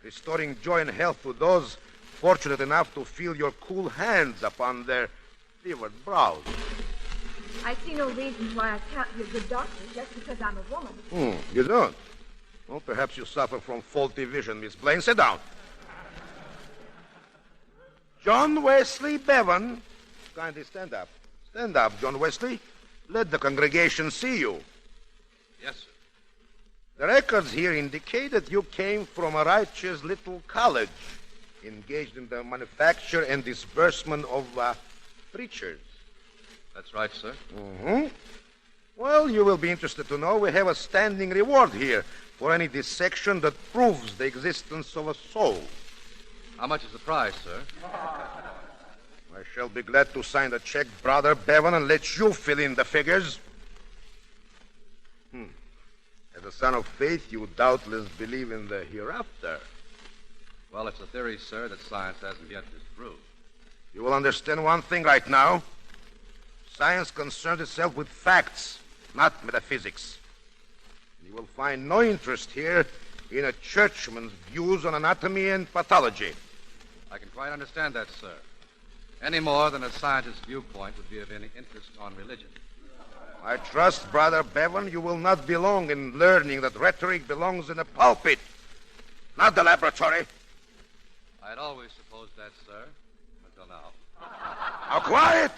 restoring joy and health to those fortunate enough to feel your cool hands upon their fevered brows. I see no reason why I can't be a good doctor just because I'm a woman. You don't? Well, perhaps you suffer from faulty vision, Miss Blaine. Sit down. John Wesley Bevan. Kindly stand up. Stand up, John Wesley. Let the congregation see you. Yes, sir. The records here indicate that you came from a righteous little college, engaged in the manufacture and disbursement of preachers. That's right, sir. Mm-hmm. Well, you will be interested to know we have a standing reward here for any dissection that proves the existence of a soul. How much is the prize, sir? I shall be glad to sign the check, Brother Bevan, and let you fill in the figures. As a son of faith, you doubtless believe in the hereafter. Well, it's a theory, sir, that science hasn't yet disproved. You will understand one thing right now. Science concerns itself with facts, not metaphysics. You will find no interest here in a churchman's views on anatomy and pathology. I can quite understand that, sir. Any more than a scientist's viewpoint would be of any interest on religion. I trust, Brother Bevan, you will not be long in learning that rhetoric belongs in the pulpit, not the laboratory. I had always supposed that, sir, until now. Now, quiet!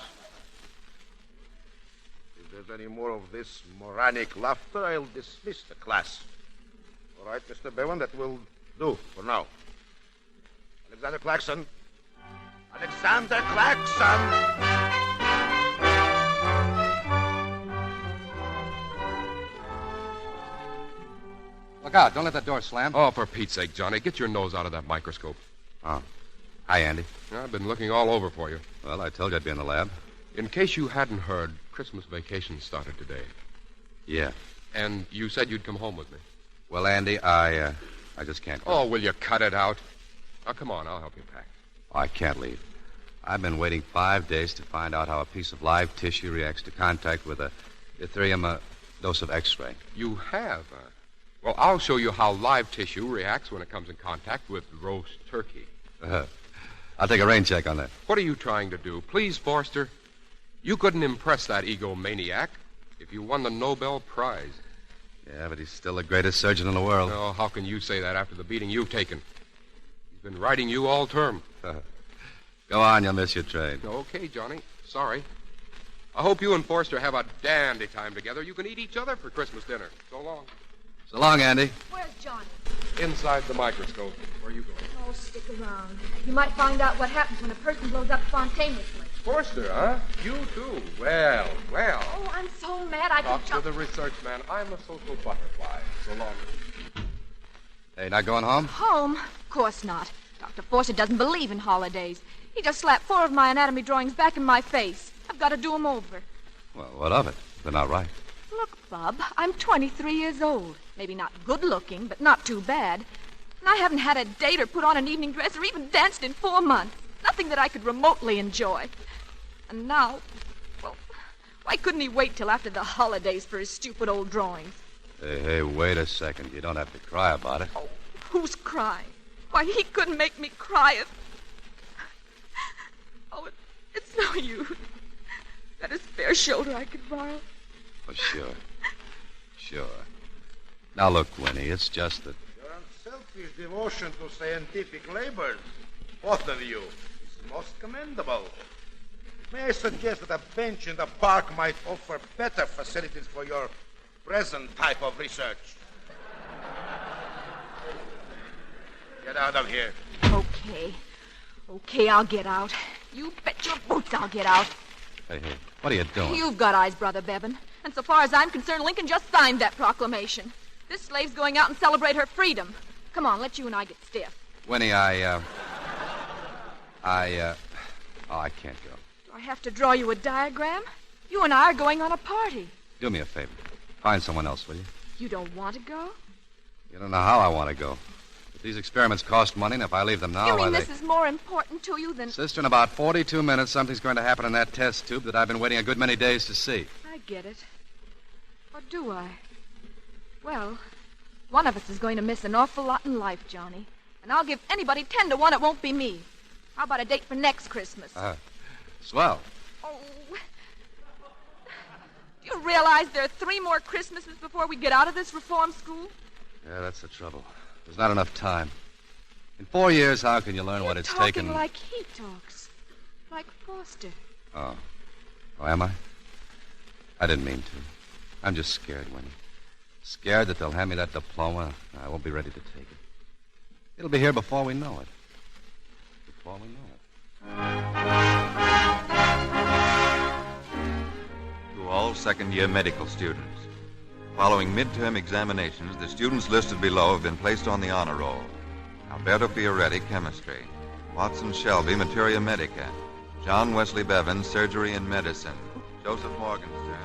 If there's any more of this moronic laughter, I'll dismiss the class. All right, Mr. Bevan, that will do for now. Alexander Claxon. Alexander Claxon! Look out. Don't let that door slam. Oh, for Pete's sake, Johnny, get your nose out of that microscope. Oh. Hi, Andy. I've been looking all over for you. Well, I told you I'd be in the lab. In case you hadn't heard, Christmas vacation started today. Yeah. And you said you'd come home with me. Well, Andy, I just can't go. Oh, will you cut it out? Now, come on, I'll help you pack. Oh, I can't leave. I've been waiting 5 days to find out how a piece of live tissue reacts to contact with a deuterium dose of X-ray. You have? Well, I'll show you how live tissue reacts when it comes in contact with roast turkey. I'll take a rain check on that. What are you trying to do? Please, Forster, you couldn't impress that egomaniac if you won the Nobel Prize. Yeah, but he's still the greatest surgeon in the world. Oh, how can you say that after the beating you've taken? He's been riding you all term. Go on, you'll miss your train. Okay, Johnny. Sorry. I hope you and Forster have a dandy time together. You can eat each other for Christmas dinner. So long. So long, Andy. Where's Johnny? Inside the microscope. Where are you going? Oh, stick around. You might find out what happens when a person blows up spontaneously. Forster, huh? You too. Well. Oh, I'm so mad I Talk can jump. to the research man. I'm a social butterfly. So long. Hey, not going home? Home? Of course not. Dr. Forster doesn't believe in holidays. He just slapped 4 of my anatomy drawings back in my face. I've got to do them over. Well, what of it? They're not right. Look, Bub, I'm 23 years old. Maybe not good-looking, but not too bad. And I haven't had a date or put on an evening dress or even danced in 4 months. Nothing that I could remotely enjoy. And now, well, why couldn't he wait till after the holidays for his stupid old drawings? Hey, wait a second. You don't have to cry about it. Oh, who's crying? Why, he couldn't make me cry if... Oh, it's no use. Got a spare shoulder I could borrow. Oh, sure. Now, look, Winnie, it's just that... Your unselfish devotion to scientific labors, both of you, is most commendable. May I suggest that a bench in the park might offer better facilities for your present type of research? Get out of here. Okay, I'll get out. You bet your boots I'll get out. Hey, what are you doing? You've got eyes, Brother Bevan. And so far as I'm concerned, Lincoln just signed that proclamation. This slave's going out and celebrate her freedom. Come on, let you and I get stiff. Winnie, I can't go. Do I have to draw you a diagram? You and I are going on a party. Do me a favor. Find someone else, will you? You don't want to go? You don't know how I want to go. But these experiments cost money, and if I leave them now, You mean this is more important to you than... Sister, in about 42 minutes, something's going to happen in that test tube that I've been waiting a good many days to see. I get it. Or do I? Well, one of us is going to miss an awful lot in life, Johnny. And I'll give anybody 10 to 1 it won't be me. How about a date for next Christmas? Swell. Oh. Do you realize there are 3 more Christmases before we get out of this reform school? Yeah, that's the trouble. There's not enough time. In 4 years, how can you learn what it's taken? Talking like he talks. Like Foster. Oh. Oh, am I? I didn't mean to. I'm just scared, Winnie. Scared that they'll hand me that diploma. I won't be ready to take it. It'll be here before we know it. Before we know it. To all second-year medical students. Following midterm examinations, the students listed below have been placed on the honor roll. Alberto Fioretti, chemistry. Watson Shelby, materia medica. John Wesley Bevan, surgery and medicine. Joseph Morgenstern.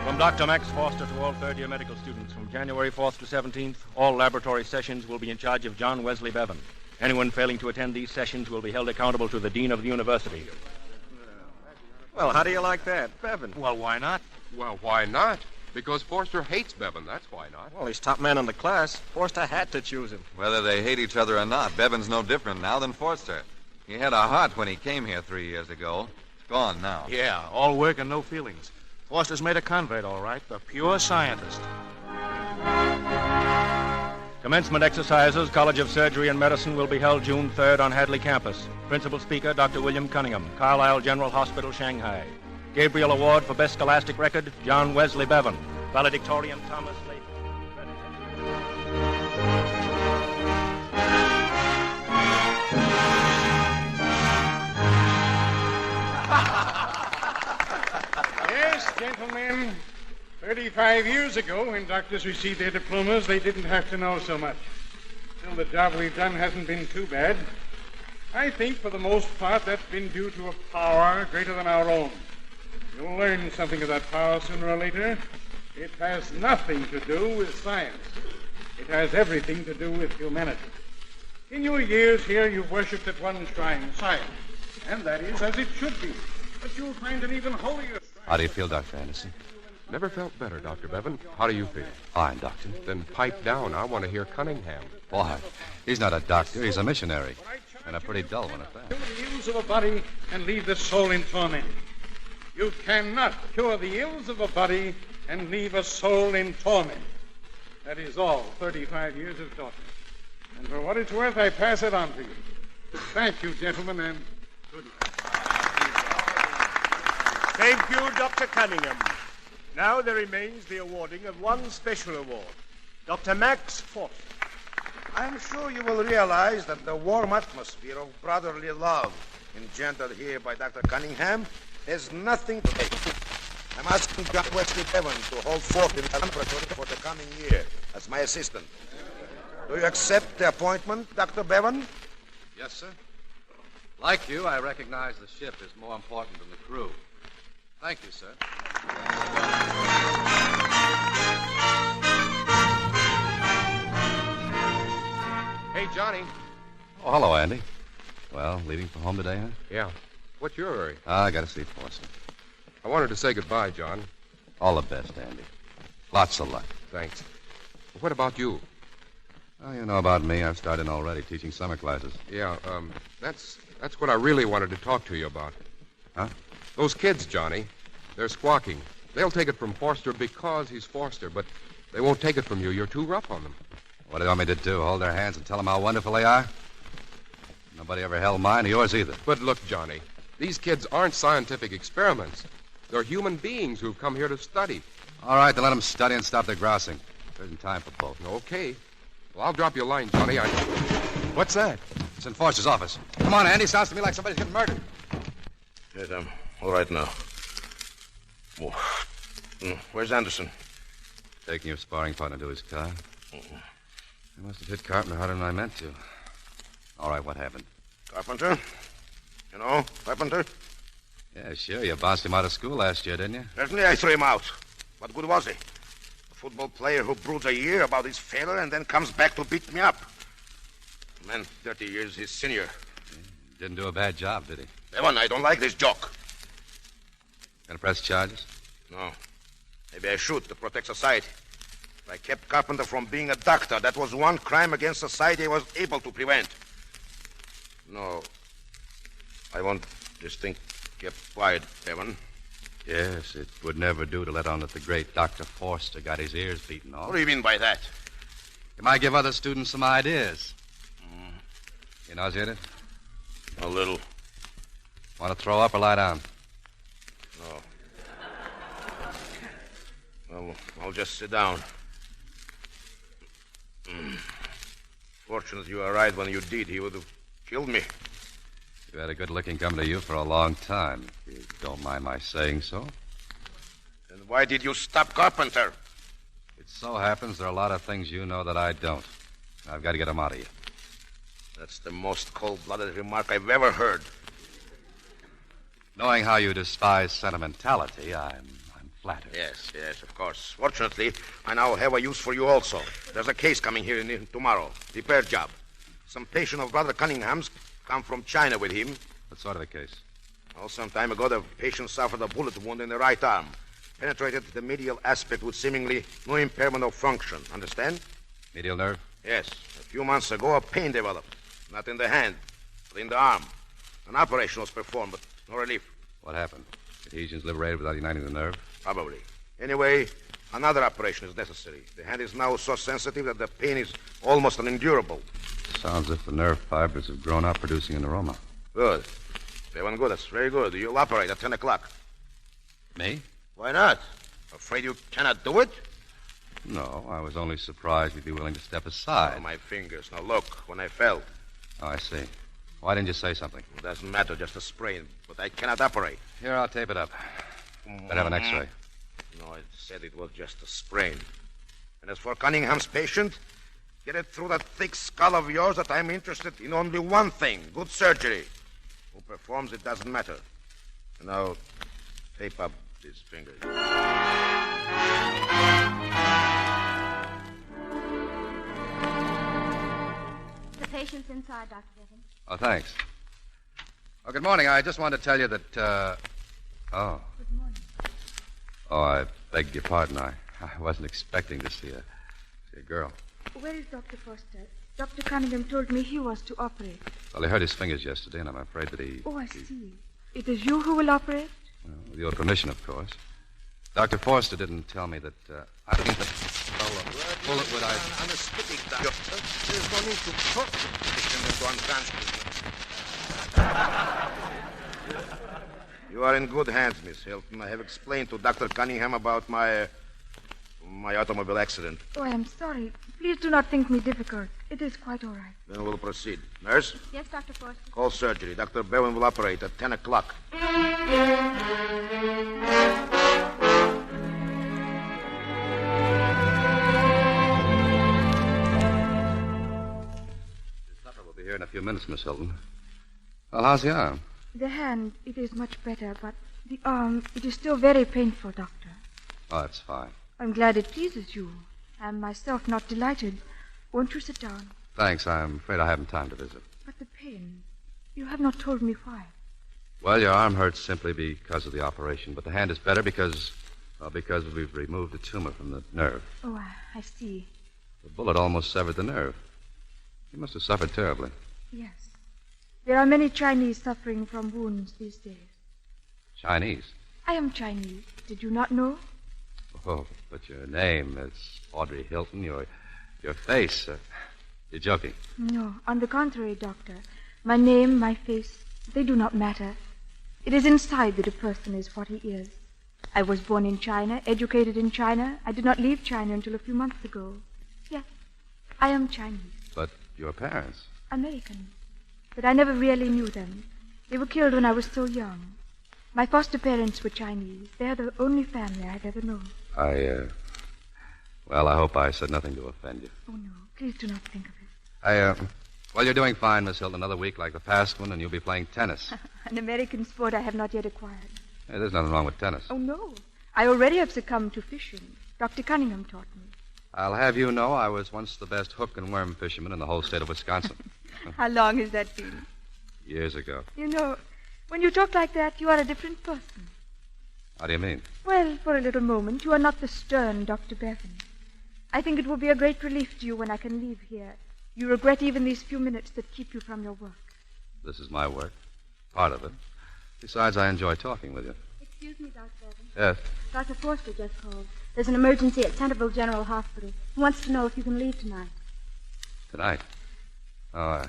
From Dr. Max Foster to all third-year medical students, from January 4th to 17th, all laboratory sessions will be in charge of John Wesley Bevan. Anyone failing to attend these sessions will be held accountable to the dean of the university. Well, how do you like that, Bevan? Well, why not? Well, why not? Because Forster hates Bevan, that's why not. Well, he's top man in the class. Forster had to choose him. Whether they hate each other or not, Bevan's no different now than Forster. He had a heart when he came here 3 years ago. It's gone now. Yeah, all work and no feelings. Forster's made a convert, all right. A pure scientist. Commencement exercises, College of Surgery and Medicine, will be held June 3rd on Hadley campus. Principal speaker, Dr. William Cunningham, Carlisle General Hospital, Shanghai. Gabriel Award for Best Scholastic Record, John Wesley Bevan. Valedictorian, Thomas Layton. Yes, gentlemen, 35 years ago, when doctors received their diplomas, they didn't have to know so much. Still, the job we've done hasn't been too bad. I think, for the most part, that's been due to a power greater than our own. You'll learn something of that power sooner or later. It has nothing to do with science. It has everything to do with humanity. In your years here, you've worshipped at one shrine, science. And that is as it should be. But you'll find an even holier shrine. How do you feel, Dr. Anderson? Never felt better, Dr. Bevan. How do you feel? Fine, Doctor. Then pipe down. I want to hear Cunningham. Why? He's not a doctor. He's a missionary. And a pretty dull one at that. Cure the ills of a body and leave the soul in torment. You cannot cure the ills of a body and leave a soul in torment. That is all 35 years have taught me. And for what it's worth, I pass it on to you. Thank you, gentlemen, and good night. Thank you, Dr. Cunningham. Now there remains the awarding of one special award. Dr. Max Foster. I'm sure you will realize that the warm atmosphere of brotherly love engendered here by Dr. Cunningham has nothing to do. I'm asking John Wesley Bevan to hold forth in the laboratory for the coming year as my assistant. Do you accept the appointment, Dr. Bevan? Yes, sir. Like you, I recognize the ship is more important than the crew. Thank you, sir. Hey, Johnny. Oh, hello, Andy. Well, leaving for home today, huh? Yeah. What's your hurry? I got to see Forster. I wanted to say goodbye, John. All the best, Andy. Lots of luck. Thanks. What about you? Oh, you know about me. I've started already teaching summer classes. Yeah, that's what I really wanted to talk to you about. Huh? Those kids, Johnny, they're squawking. They'll take it from Forster because he's Forster, but they won't take it from you. You're too rough on them. What do you want me to do? Hold their hands and tell them how wonderful they are? Nobody ever held mine or yours either. But look, Johnny, these kids aren't scientific experiments. They're human beings who've come here to study. All right, then let them study and stop their grousing. There isn't time for both. Okay. Well, I'll drop you a line, Johnny. What's that? It's in Forster's office. Come on, Andy. Sounds to me like somebody's getting murdered. Yes, I'm all right now. Where's Anderson? Taking your sparring partner to his car. I must have hit Carpenter harder than I meant to. All right, what happened? Carpenter? You know, Carpenter? Yeah, sure. You bounced him out of school last year, didn't you? Certainly I threw him out. What good was he? A football player who broods a year about his failure and then comes back to beat me up. A man 30 years his senior. Didn't do a bad job, did he? Evan, I don't like this joke. Gonna press charges? No. Maybe I should to protect society. If I kept Carpenter from being a doctor, that was one crime against society I was able to prevent. No, I want this thing kept quiet, Bevan. Yes, it would never do to let on that the great Dr. Forster got his ears beaten off. What do you mean by that? You might give other students some ideas. You nauseated? A little. Want to throw up or lie down? No. Well, I'll just sit down. Fortunate you arrived when you did. He would have killed me. You had a good licking coming to you for a long time, if you don't mind my saying so. Then why did you stop Carpenter? It so happens there are a lot of things you know that I don't. I've got to get them out of you. That's the most cold-blooded remark I've ever heard. Knowing how you despise sentimentality, I'm flattered. Yes, of course. Fortunately, I now have a use for you also. There's a case coming here tomorrow. Repair job. Some patient of Brother Cunningham's come from China with him. What sort of a case? Well, some time ago, the patient suffered a bullet wound in the right arm. Penetrated the medial aspect with seemingly no impairment of function. Understand? Medial nerve? Yes. A few months ago, a pain developed. Not in the hand, but in the arm. An operation was performed, but no relief. What happened? Adhesions liberated without uniting the nerve? Probably. Anyway, another operation is necessary. The hand is now so sensitive that the pain is almost unendurable. Sounds as if the nerve fibers have grown up, producing an aroma. Good. Very good. That's very good. You'll operate at 10 o'clock. Me? Why not? Afraid you cannot do it? No, I was only surprised you'd be willing to step aside. Oh, my fingers. Now, look, when I fell. Oh, I see. Why didn't you say something? It doesn't matter, just a sprain. But I cannot operate. Here, I'll tape it up. Better have an x-ray. No, it said it was just a sprain. And as for Cunningham's patient, get it through that thick skull of yours that I'm interested in only one thing, good surgery. Who performs it doesn't matter. And now, tape up his fingers. The patient's inside, Dr. Bevan. Oh, thanks. Oh, good morning. I just wanted to tell you that, Oh. Good morning. Oh, I beg your pardon. I wasn't expecting to see a girl. Where is Dr. Foster? Dr. Cunningham told me he was to operate. Well, he hurt his fingers yesterday, and I'm afraid that he... Oh, I see. It is you who will operate? Well, with your permission, of course. Dr. Forster didn't tell me that, I think that... bullet would I... Anesthetic, doctor. There's no need to talk to the patient into unconsciousness. You are in good hands, Miss Hilton. I have explained to Dr. Cunningham about my automobile accident. Oh, I am sorry. Please do not think me difficult. It is quite all right. Then we'll proceed. Nurse? Yes, Dr. Forster. Call surgery. Dr. Bowen will operate at 10 o'clock. Here in a few minutes, Miss Hilton. Well, how's the arm? The hand, it is much better, but the arm, it is still very painful, Doctor. Oh, that's fine. I'm glad it pleases you. I'm myself not delighted. Won't you sit down? Thanks. I'm afraid I haven't time to visit. But the pain, you have not told me why. Well, your arm hurts simply because of the operation, but the hand is better because we've removed the tumor from the nerve. Oh, I see. The bullet almost severed the nerve. You must have suffered terribly. Yes. There are many Chinese suffering from wounds these days. Chinese? I am Chinese. Did you not know? Oh, but your name is Audrey Hilton. Your face. You're joking. No, on the contrary, Doctor. My name, my face, they do not matter. It is inside that a person is what he is. I was born in China, educated in China. I did not leave China until a few months ago. Yes, I am Chinese. But your parents? American. But I never really knew them. They were killed when I was so young. My foster parents were Chinese. They are the only family I've ever known. Well, I hope I said nothing to offend you. Oh, no. Please do not think of it. Well, you're doing fine, Miss Hilton. Another week like the past one, and you'll be playing tennis. An American sport I have not yet acquired. Hey, there's nothing wrong with tennis. Oh, no. I already have succumbed to fishing. Dr. Cunningham taught me. I'll have you know I was once the best hook and worm fisherman in the whole state of Wisconsin. How long has that been? Years ago. You know, when you talk like that, you are a different person. How do you mean? Well, for a little moment, you are not the stern Dr. Bevan. I think it will be a great relief to you when I can leave here. You regret even these few minutes that keep you from your work. This is my work. Part of it. Besides, I enjoy talking with you. Excuse me, Dr. Bevan. Yes. Dr. Forster just called. There's an emergency at Centerville General Hospital. He wants to know if you can leave tonight. Tonight? Oh,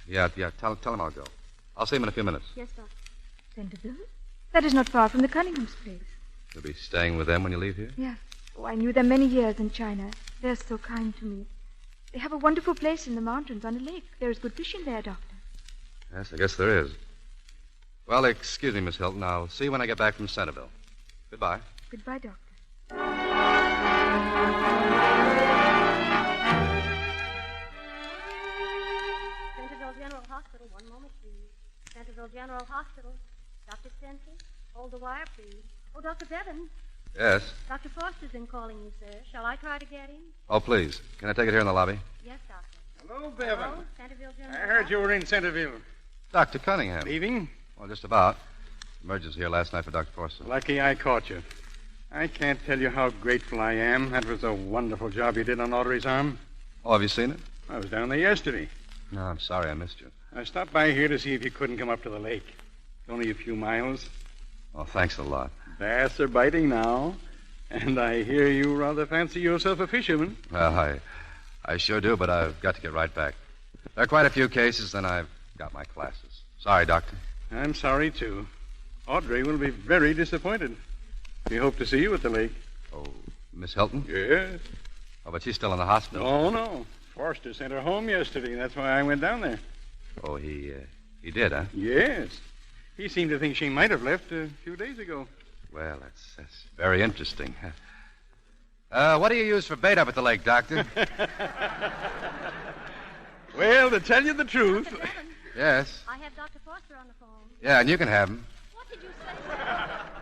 yeah. Tell him I'll go. I'll see him in a few minutes. Yes, Doctor. Centerville? That is not far from the Cunningham's place. You'll be staying with them when you leave here? Yes. Oh, I knew them many years in China. They're so kind to me. They have a wonderful place in the mountains on a lake. There's good fishing there, Doctor. Yes, I guess there is. Well, excuse me, Miss Hilton. I'll see you when I get back from Centerville. Goodbye. Goodbye, Doctor. Centerville General Hospital, one moment, please. Centerville General Hospital. Dr. Spencer, hold the wire, please. Oh, Dr. Bevan. Yes? Dr. Forster's been calling you, sir. Shall I try to get him? Oh, please. Can I take it here in the lobby? Yes, Doctor. Hello, Bevan. Hello, Centerville General I heard you were in Centerville. Dr. Cunningham. Leaving? Well, just about. Emergency here last night for Dr. Forster. Lucky I caught you. I can't tell you how grateful I am. That was a wonderful job you did on Audrey's arm. Oh, have you seen it? I was down there yesterday. No, I'm sorry I missed you. I stopped by here to see if you couldn't come up to the lake. It's only a few miles. Oh, thanks a lot. Bass are biting now. And I hear you rather fancy yourself a fisherman. Well, I sure do, but I've got to get right back. There are quite a few cases, then I've got my classes. Sorry, Doctor. I'm sorry, too. Audrey will be very disappointed. We hope to see you at the lake. Oh, Miss Hilton? Yes. Oh, but she's still in the hospital. Oh, no. Forster sent her home yesterday. That's why I went down there. Oh, he did, huh? Yes. He seemed to think she might have left a few days ago. Well, that's very interesting. What do you use for bait up at the lake, Doctor? Well, to tell you the truth... Yes? I have Dr. Forster on the phone. Yeah, and you can have him. What did you say?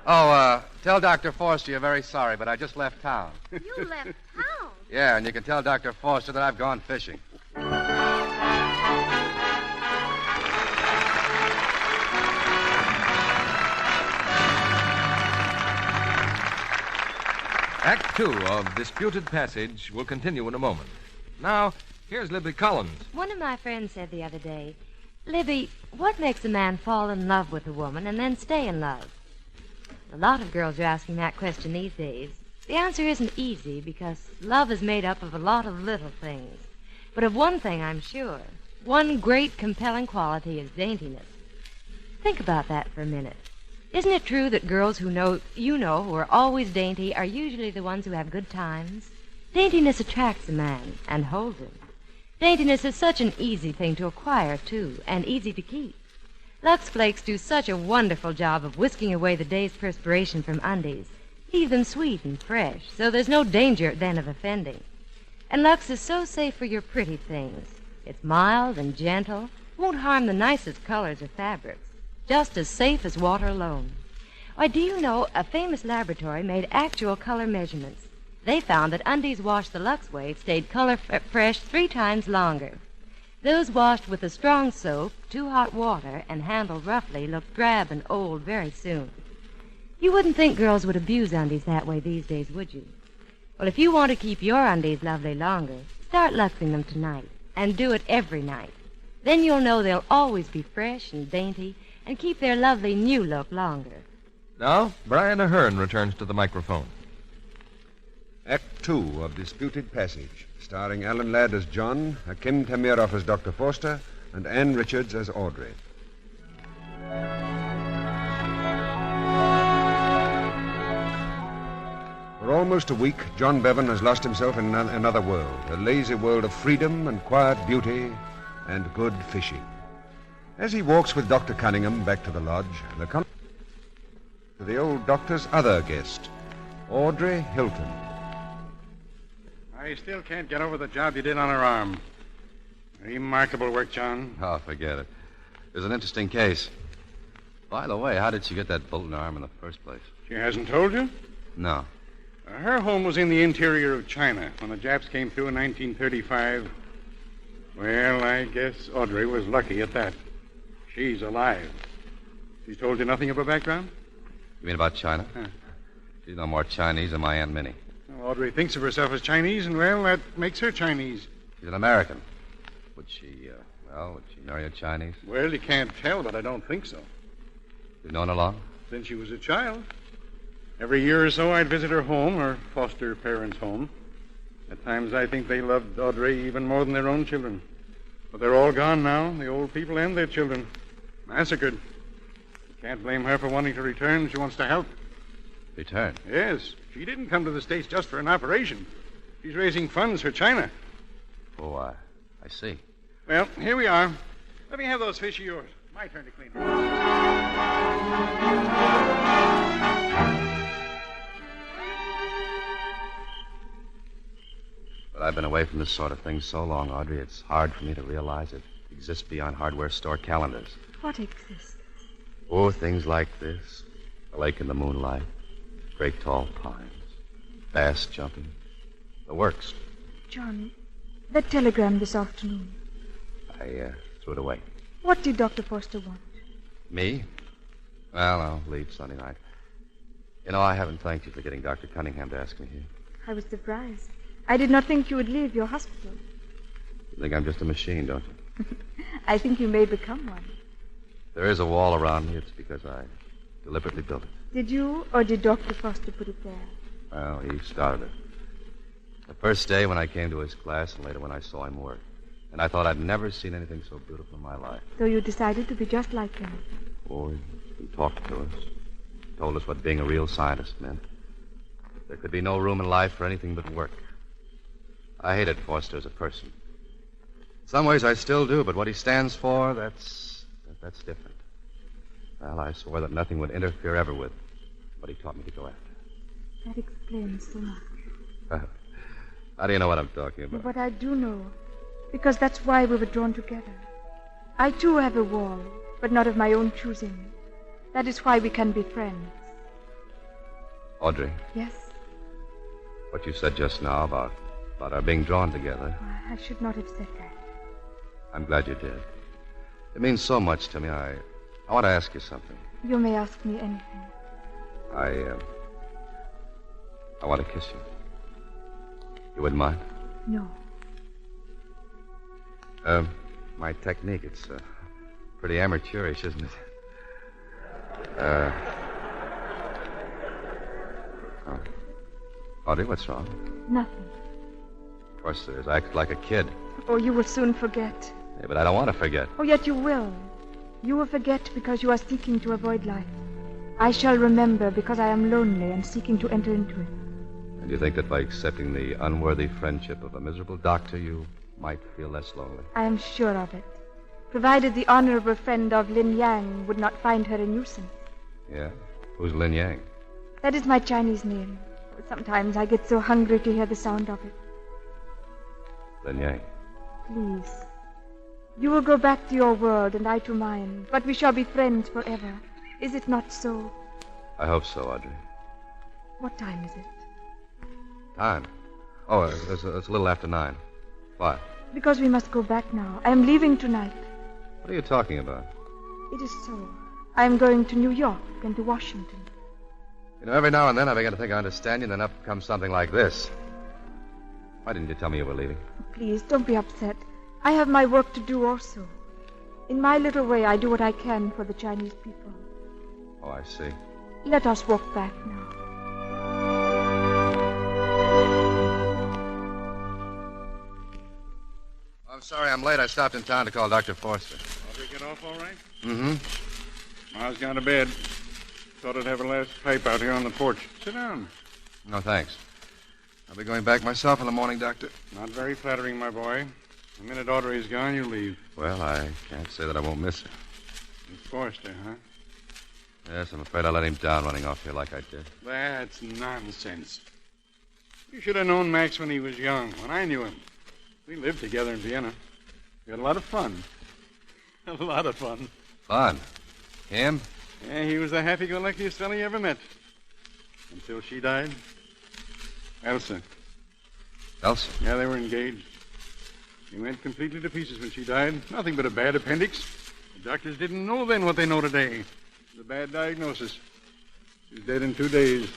Oh, tell Dr. Forster you're very sorry, but I just left town. You left town? Yeah, and you can tell Dr. Forster that I've gone fishing. Act 2 of Disputed Passage will continue in a moment. Now, here's Libby Collins. One of my friends said the other day, Libby, what makes a man fall in love with a woman and then stay in love? A lot of girls are asking that question these days. The answer isn't easy because love is made up of a lot of little things. But of one thing I'm sure. One great compelling quality is daintiness. Think about that for a minute. Isn't it true that girls who who are always dainty are usually the ones who have good times? Daintiness attracts a man and holds him. Daintiness is such an easy thing to acquire, too, and easy to keep. Lux Flakes do such a wonderful job of whisking away the day's perspiration from undies. Leave them sweet and fresh, so there's no danger then of offending. And Lux is so safe for your pretty things. It's mild and gentle, won't harm the nicest colors or fabrics. Just as safe as water alone. Why, do you know a famous laboratory made actual color measurements? They found that undies washed the Lux way stayed color fresh 3 times longer. Those washed with a strong soap, too hot water, and handled roughly looked drab and old very soon. You wouldn't think girls would abuse undies that way these days, would you? Well, if you want to keep your undies lovely longer, start luxing them tonight, and do it every night. Then you'll know they'll always be fresh and dainty, and keep their lovely new look longer. Now, Brian Ahern returns to the microphone. Act 2 of Disputed Passage, starring Alan Ladd as John, Hakim Tamirov as Dr. Forster, and Ann Richards as Audrey. For almost a week, John Bevan has lost himself in another world, a lazy world of freedom and quiet beauty and good fishing. As he walks with Dr. Cunningham back to the lodge, the old doctor's other guest, Audrey Hilton. I still can't get over the job you did on her arm. Remarkable work, John. Oh, forget it. It was an interesting case. By the way, how did she get that bullet in her arm in the first place? She hasn't told you? No. Her home was in the interior of China when the Japs came through in 1935. Well, I guess Audrey was lucky at that. She's alive. She told you nothing of her background? You mean about China? Huh. She's no more Chinese than my Aunt Minnie. Well, Audrey thinks of herself as Chinese, and, well, that makes her Chinese. She's an American. Would she marry a Chinese? Well, you can't tell, but I don't think so. You've known her long? Since she was a child. Every year or so, I'd visit her home, her foster parents' home. At times, I think they loved Audrey even more than their own children. But they're all gone now, the old people and their children. Massacred. You can't blame her for wanting to return. She wants to help. Return? Yes. She didn't come to the States just for an operation. She's raising funds for China. Oh, I see. Well, here we are. Let me have those fish of yours. My turn to clean them. But I've been away from this sort of thing so long, Audrey, it's hard for me to realize it exists beyond hardware store calendars. What exists? Oh, things like this. A lake in the moonlight, great tall pines, bass jumping. The works. John, that telegram this afternoon. I threw it away. What did Dr. Foster want? Me? Well, I'll leave Sunday night. You know, I haven't thanked you for getting Dr. Cunningham to ask me here. I was surprised. I did not think you would leave your hospital. You think I'm just a machine, don't you? I think you may become one. There is a wall around me. It's because I deliberately built it. Did you, or did Dr. Foster put it there? Well, he started it. The first day when I came to his class, and later when I saw him work. And I thought I'd never seen anything so beautiful in my life. So you decided to be just like him? Oh, he talked to us. Told us what being a real scientist meant. There could be no room in life for anything but work. I hated Foster as a person. In some ways, I still do, but what he stands for, that's different. Well, I swore that nothing would interfere ever with what he taught me to go after. That explains so much. How do you know what I'm talking about? But I do know, because that's why we were drawn together. I, too, have a wall, but not of my own choosing. That is why we can be friends. Audrey. Yes? What you said just now about our being drawn together. I should not have said that. I'm glad you did. It means so much to me. I want to ask you something. You may ask me anything. I want to kiss you. You wouldn't mind? No. My technique, it's pretty amateurish, isn't it? Audrey, what's wrong? Nothing. Of course there is. I act like a kid. Oh, you will soon forget. Yeah, but I don't want to forget. Oh, yet you will. You will forget because you are seeking to avoid life. I shall remember because I am lonely and seeking to enter into it. And you think that by accepting the unworthy friendship of a miserable doctor, you might feel less lonely? I am sure of it. Provided the honorable friend of Lin Yang would not find her a nuisance. Yeah? Who's Lin Yang? That is my Chinese name. Sometimes I get so hungry to hear the sound of it. Lin Yang. Please. You will go back to your world and I to mine, but we shall be friends forever. Is it not so? I hope so, Audrey. What time is it? Time? Oh, it's a little after 9. Why? Because we must go back now. I am leaving tonight. What are you talking about? It is so. I am going to New York and to Washington. You know, every now and then I begin to think I understand you, and then up comes something like this. Why didn't you tell me you were leaving? Please, don't be upset. I have my work to do also. In my little way, I do what I can for the Chinese people. Oh, I see. Let us walk back now. I'm sorry I'm late. I stopped in town to call Dr. Forster. Audrey get off all right? Mm-hmm. Ma's gone to bed. Thought I'd have her last pipe out here on the porch. Sit down. No, thanks. I'll be going back myself in the morning, Doctor. Not very flattering, my boy. The minute Audrey's gone, you leave. Well, I can't say that I won't miss her. It's Forster, huh? Yes, I'm afraid I let him down running off here like I did. That's nonsense. You should have known Max when he was young, when I knew him. We lived together in Vienna. We had a lot of fun. A lot of fun. Fun? Him? Yeah, he was the happy-go-luckiest fellow you ever met. Until she died. Elsa. Elsa? Yeah, they were engaged. She went completely to pieces when she died. Nothing but a bad appendix. The doctors didn't know then what they know today. The bad diagnosis. She was dead in 2 days.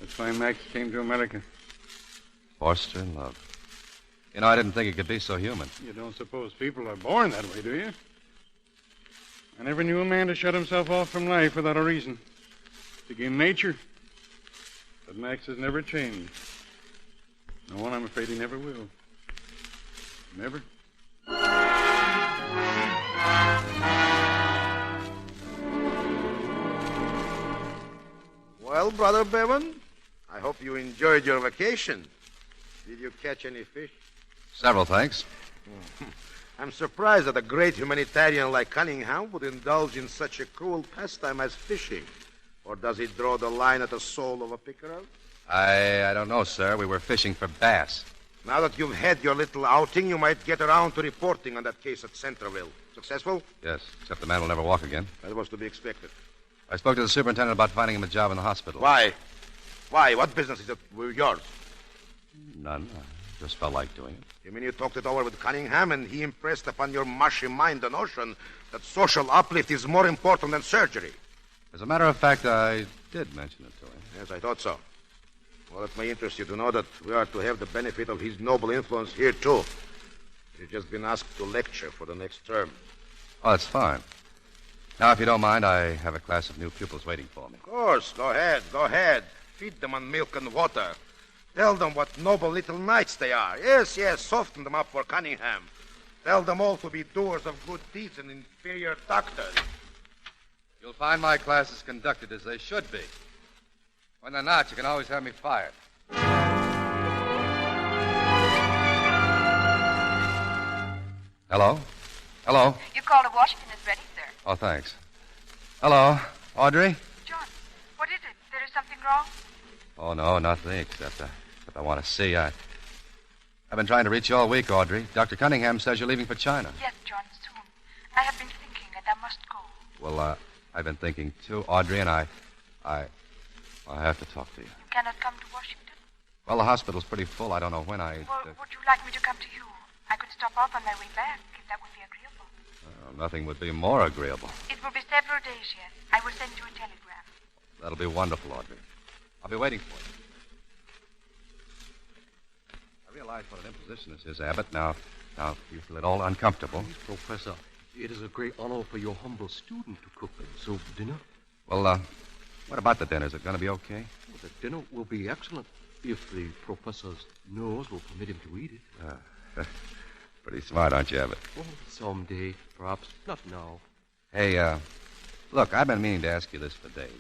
That's why Max came to America. Forced her in love. You know, I didn't think it could be so human. You don't suppose people are born that way, do you? I never knew a man to shut himself off from life without a reason. It's against nature. But Max has never changed. No, and I'm afraid he never will. Never. Well, Brother Bevan, I hope you enjoyed your vacation. Did you catch any fish? Several, thanks. I'm surprised that a great humanitarian like Cunningham would indulge in such a cruel pastime as fishing. Or does he draw the line at the soul of a pickerel? I don't know, sir. We were fishing for bass. Now that you've had your little outing, you might get around to reporting on that case at Centreville. Successful? Yes, except the man will never walk again. That was to be expected. I spoke to the superintendent about finding him a job in the hospital. Why? Why? What business is it yours? None. I just felt like doing it. You mean you talked it over with Cunningham and he impressed upon your mushy mind the notion that social uplift is more important than surgery? As a matter of fact, I did mention it to him. Yes, I thought so. Well, it may interest you to know that we are to have the benefit of his noble influence here, too. He's just been asked to lecture for the next term. Oh, that's fine. Now, if you don't mind, I have a class of new pupils waiting for me. Of course. Go ahead. Feed them on milk and water. Tell them what noble little knights they are. Yes, soften them up for Cunningham. Tell them all to be doers of good deeds and inferior doctors. You'll find my classes conducted as they should be. When they're not, you can always have me fired. Hello? Your call to Washington is ready, sir. Oh, thanks. Hello? Audrey? John, what is it? There is something wrong? Oh, no, nothing except I want to see. I've been trying to reach you all week, Audrey. Dr. Cunningham says you're leaving for China. Yes, John, soon. I have been thinking that I must go. Well, I've been thinking, too, Audrey, and I have to talk to you. You cannot come to Washington? Well, the hospital's pretty full. I don't know when I... Well, would you like me to come to you? I could stop off on my way back, if that would be agreeable. Nothing would be more agreeable. It will be several days yet. I will send you a telegram. That'll be wonderful, Audrey. I'll be waiting for you. I realize what an imposition this is, Abbott. Now, if you feel at all uncomfortable... Professor, it is a great honor for your humble student to cook them. So, dinner? Well, what about the dinner? Is it going to be okay? Well, the dinner will be excellent if the professor's nose will permit him to eat it. Pretty smart, aren't you, Abbott? Well, someday, perhaps. Not now. Hey, look, I've been meaning to ask you this for days.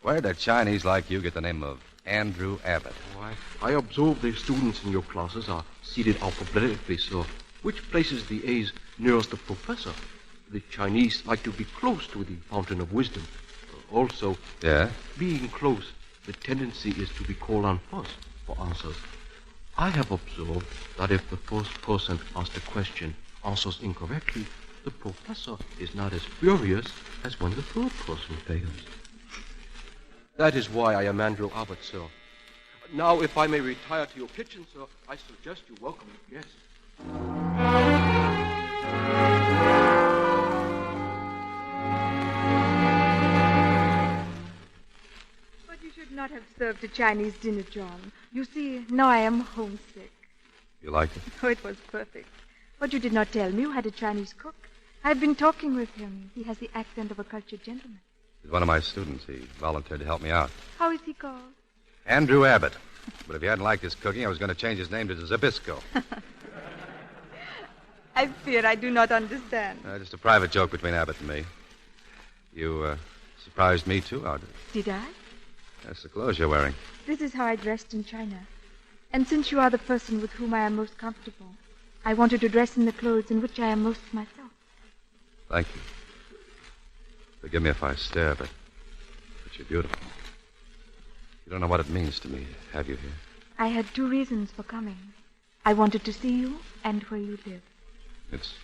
Where did Chinese like you get the name of Andrew Abbott? Oh, I observe the students in your classes are seated alphabetically, so which places the A's nearest the professor? The Chinese like to be close to the fountain of wisdom. Also, yeah? Being close, the tendency is to be called on first for answers. I have observed that if the first person asked a question answers incorrectly, the professor is not as furious as when the third person fails. That is why I am Andrew Abbott, sir. Now, if I may retire to your kitchen, sir, I suggest you welcome your guests. But you should not have served a Chinese dinner, John. You see, now I am homesick. You liked it? Oh, it was perfect. But you did not tell me you had a Chinese cook. I've been talking with him. He has the accent of a cultured gentleman. He's one of my students. He volunteered to help me out. How is he called? Andrew Abbott. But if he hadn't liked his cooking, I was going to change his name to Zabisco. I fear I do not understand. Just a private joke between Abbott and me. You surprised me, too, Audrey. Did I? That's the clothes you're wearing. This is how I dressed in China. And since you are the person with whom I am most comfortable, I wanted to dress in the clothes in which I am most myself. Thank you. Forgive me if I stare, but you're beautiful. You don't know what it means to me to have you here. I had 2 reasons for coming. I wanted to see you and where you live. It's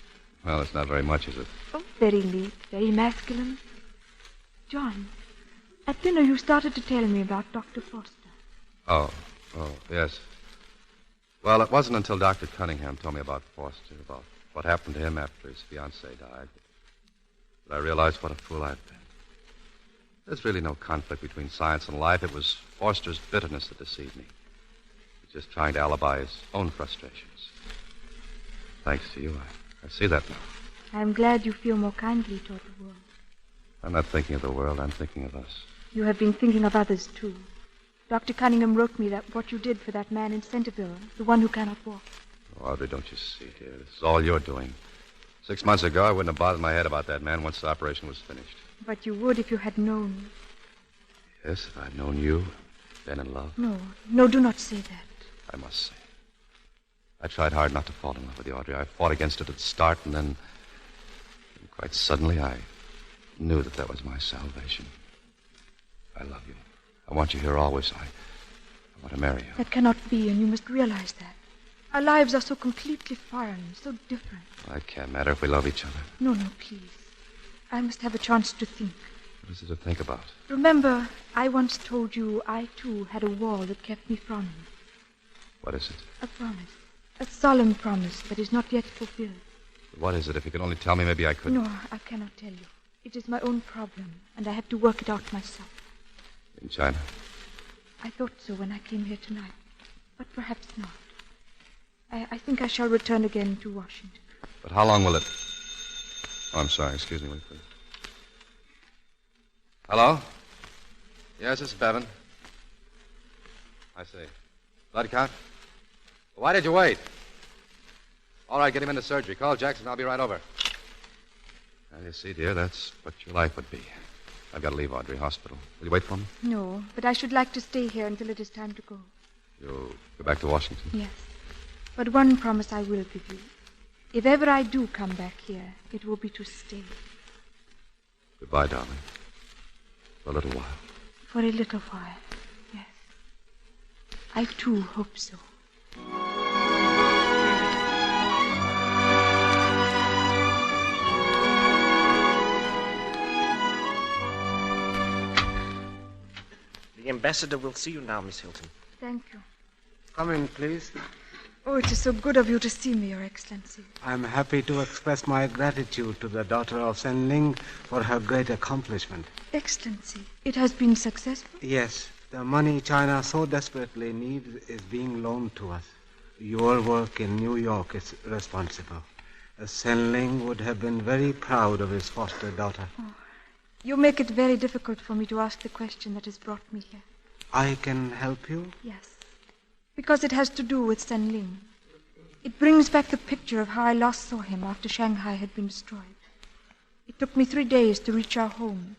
not very much, is it? Oh, very neat, very masculine. John, at dinner you started to tell me about Dr. Foster. Oh, yes. Well, it wasn't until Dr. Cunningham told me about Foster, about what happened to him after his fiancée died, that I realized what a fool I'd been. There's really no conflict between science and life. It was Forster's bitterness that deceived me. He's just trying to alibi his own frustrations. Thanks to you, I see that now. I'm glad you feel more kindly toward the world. I'm not thinking of the world. I'm thinking of us. You have been thinking of others, too. Dr. Cunningham wrote me that what you did for that man in Centerville, the one who cannot walk. Oh, Audrey, don't you see, dear? This is all you're doing. 6 months ago, I wouldn't have bothered my head about that man once the operation was finished. But you would if you had known. Yes, if I'd known you, been in love. No, do not say that. I must say. I tried hard not to fall in love with you, Audrey. I fought against it at the start, and then quite suddenly I knew that was my salvation. I love you. I want you here always. I want to marry you. That cannot be, and you must realize that. Our lives are so completely foreign, so different. It can't matter if we love each other. No, please. I must have a chance to think. What is it to think about? Remember, I once told you I, too, had a wall that kept me from you. What is it? A promise. A solemn promise that is not yet fulfilled. What is it? If you could only tell me, maybe I could. No, I cannot tell you. It is my own problem, and I have to work it out myself. In China? I thought so when I came here tonight, but perhaps not. I think I shall return again to Washington. But how long will it... Oh, I'm sorry. Excuse me, wait, please. Hello? Yes, this is Bevan. I see. Blood count? Why did you wait? All right, get him into surgery. Call Jackson. I'll be right over. Well, you see, dear, that's what your life would be. I've got to leave Audrey Hospital. Will you wait for me? No, but I should like to stay here until it is time to go. You'll go back to Washington? Yes. But one promise I will give you. If ever I do come back here, it will be to stay. Goodbye, darling. For a little while. For a little while, yes. I, too, hope so. The ambassador will see you now, Miss Hilton. Thank you. Come in, please. Oh, it is so good of you to see me, Your Excellency. I'm happy to express my gratitude to the daughter of Sen Ling for her great accomplishment. Excellency, it has been successful? Yes. The money China so desperately needs is being loaned to us. Your work in New York is responsible. Sen Ling would have been very proud of his foster daughter. Oh, you make it very difficult for me to ask the question that has brought me here. I can help you? Yes. Because it has to do with Sen Ling. It brings back the picture of how I last saw him after Shanghai had been destroyed. It took me 3 days to reach our home.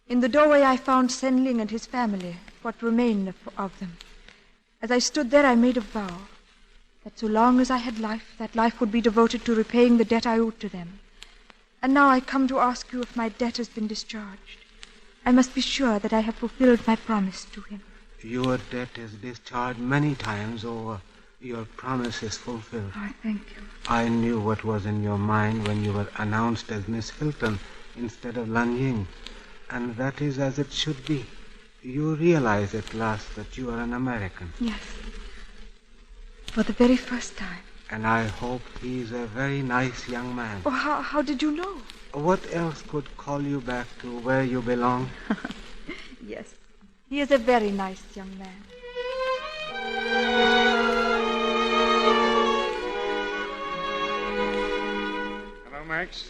In the doorway I found Sen Ling and his family, what remained of them. As I stood there, I made a vow that so long as I had life, that life would be devoted to repaying the debt I owed to them. And now I come to ask you if my debt has been discharged. I must be sure that I have fulfilled my promise to him. Your debt is discharged many times over. Your promise is fulfilled. I thank you. I knew what was in your mind when you were announced as Miss Hilton instead of Lan Ying. And that is as it should be. You realize at last that you are an American. Yes. For the very first time. And I hope he's a very nice young man. Oh, how did you know? What else could call you back to where you belong? Yes. He is a very nice young man. Hello, Max.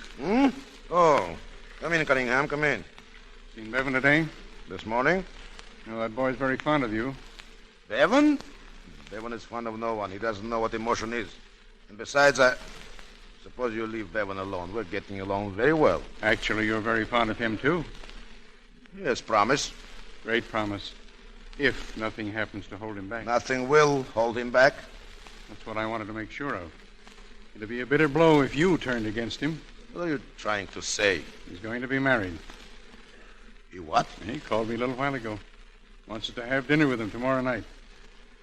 Oh, come in, Cunningham, come in. Seen Bevan today? This morning? No, that boy's very fond of you. Bevan? Bevan is fond of no one. He doesn't know what emotion is. And besides, I suppose you leave Bevan alone. We're getting along very well. Actually, you're very fond of him, too. Yes, promise. Great promise. If nothing happens to hold him back. Nothing will hold him back. That's what I wanted to make sure of. It'd be a bitter blow if you turned against him. What are you trying to say? He's going to be married. He what? He called me a little while ago. Wants us to have dinner with him tomorrow night.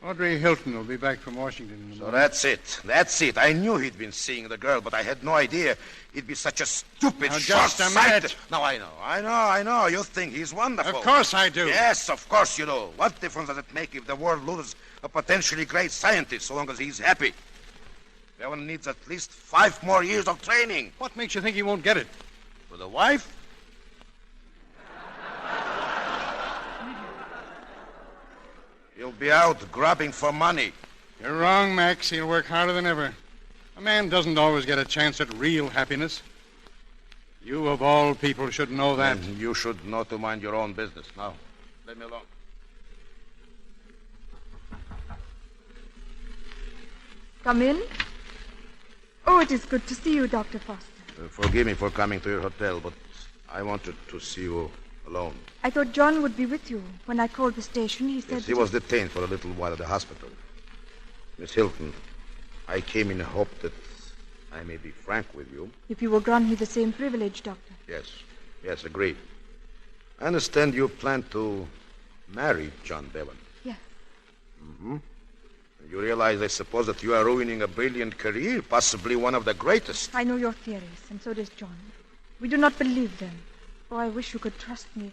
Audrey Hilton will be back from Washington in the morning. That's it. That's it. I knew he'd been seeing the girl, but I had no idea he'd be such a stupid, Now, just a short-sighted... minute. No, I know. You think he's wonderful. Of course I do. Yes, of course you do. What difference does it make if the world loses a potentially great scientist so long as he's happy? Bevan needs at least 5 more years of training. What makes you think he won't get it? With a wife? He'll be out grabbing for money. You're wrong, Max. He'll work harder than ever. A man doesn't always get a chance at real happiness. You, of all people, should know that. And you should know to mind your own business. Now, let me alone. Come in. Oh, it is good to see you, Dr. Foster. Forgive me for coming to your hotel, but I wanted to see you alone. I thought John would be with you. When I called the station, he said... Yes, he was detained for a little while at the hospital. Miss Hilton, I came in hope that I may be frank with you. If you will grant me the same privilege, Doctor. Yes, agreed. I understand you plan to marry John Bevan. Yes. Mm-hmm. You realize, I suppose, that you are ruining a brilliant career, possibly one of the greatest. I know your theories, and so does John. We do not believe them. Oh, I wish you could trust me.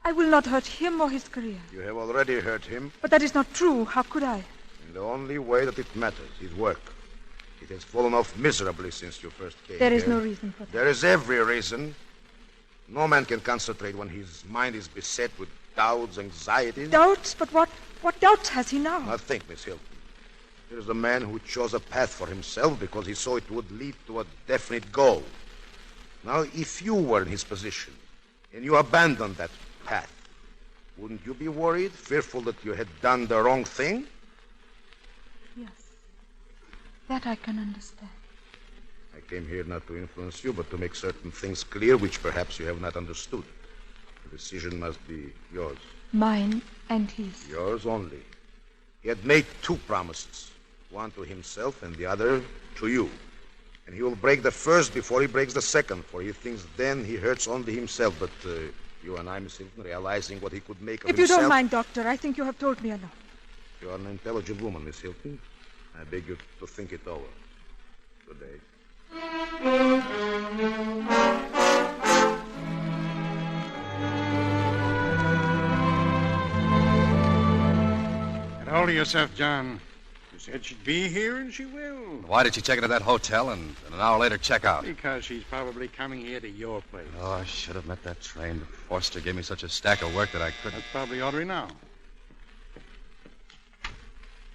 I will not hurt him or his career. You have already hurt him. But that is not true. How could I? In the only way that it matters, his work. It has fallen off miserably since you first came There is here. no reason for that. There is every reason. No man can concentrate when his mind is beset with doubts, anxieties. Doubts? But what doubts has he now? Now think, Miss Hilton. Here is a man who chose a path for himself because he saw it would lead to a definite goal. Now, if you were in his position and you abandoned that path, wouldn't you be worried, fearful that you had done the wrong thing? Yes. That I can understand. I came here not to influence you, but to make certain things clear which perhaps you have not understood. The decision must be yours. Mine and his. Yours only. He had made two promises. One to himself and the other to you. And he will break the first before he breaks the second, for he thinks then he hurts only himself. But you and I, Miss Hilton, realizing what he could make of If himself... you don't mind, Doctor, I think you have told me enough. You are an intelligent woman, Miss Hilton. I beg you to think it over. Good day. Get hold of yourself, John. You said she'd be here, and she will. Why did she check into that hotel and an hour later check out? Because she's probably coming here to your place. Oh, I should have met that train. But Forster gave me such a stack of work that I couldn't. That's probably Audrey now.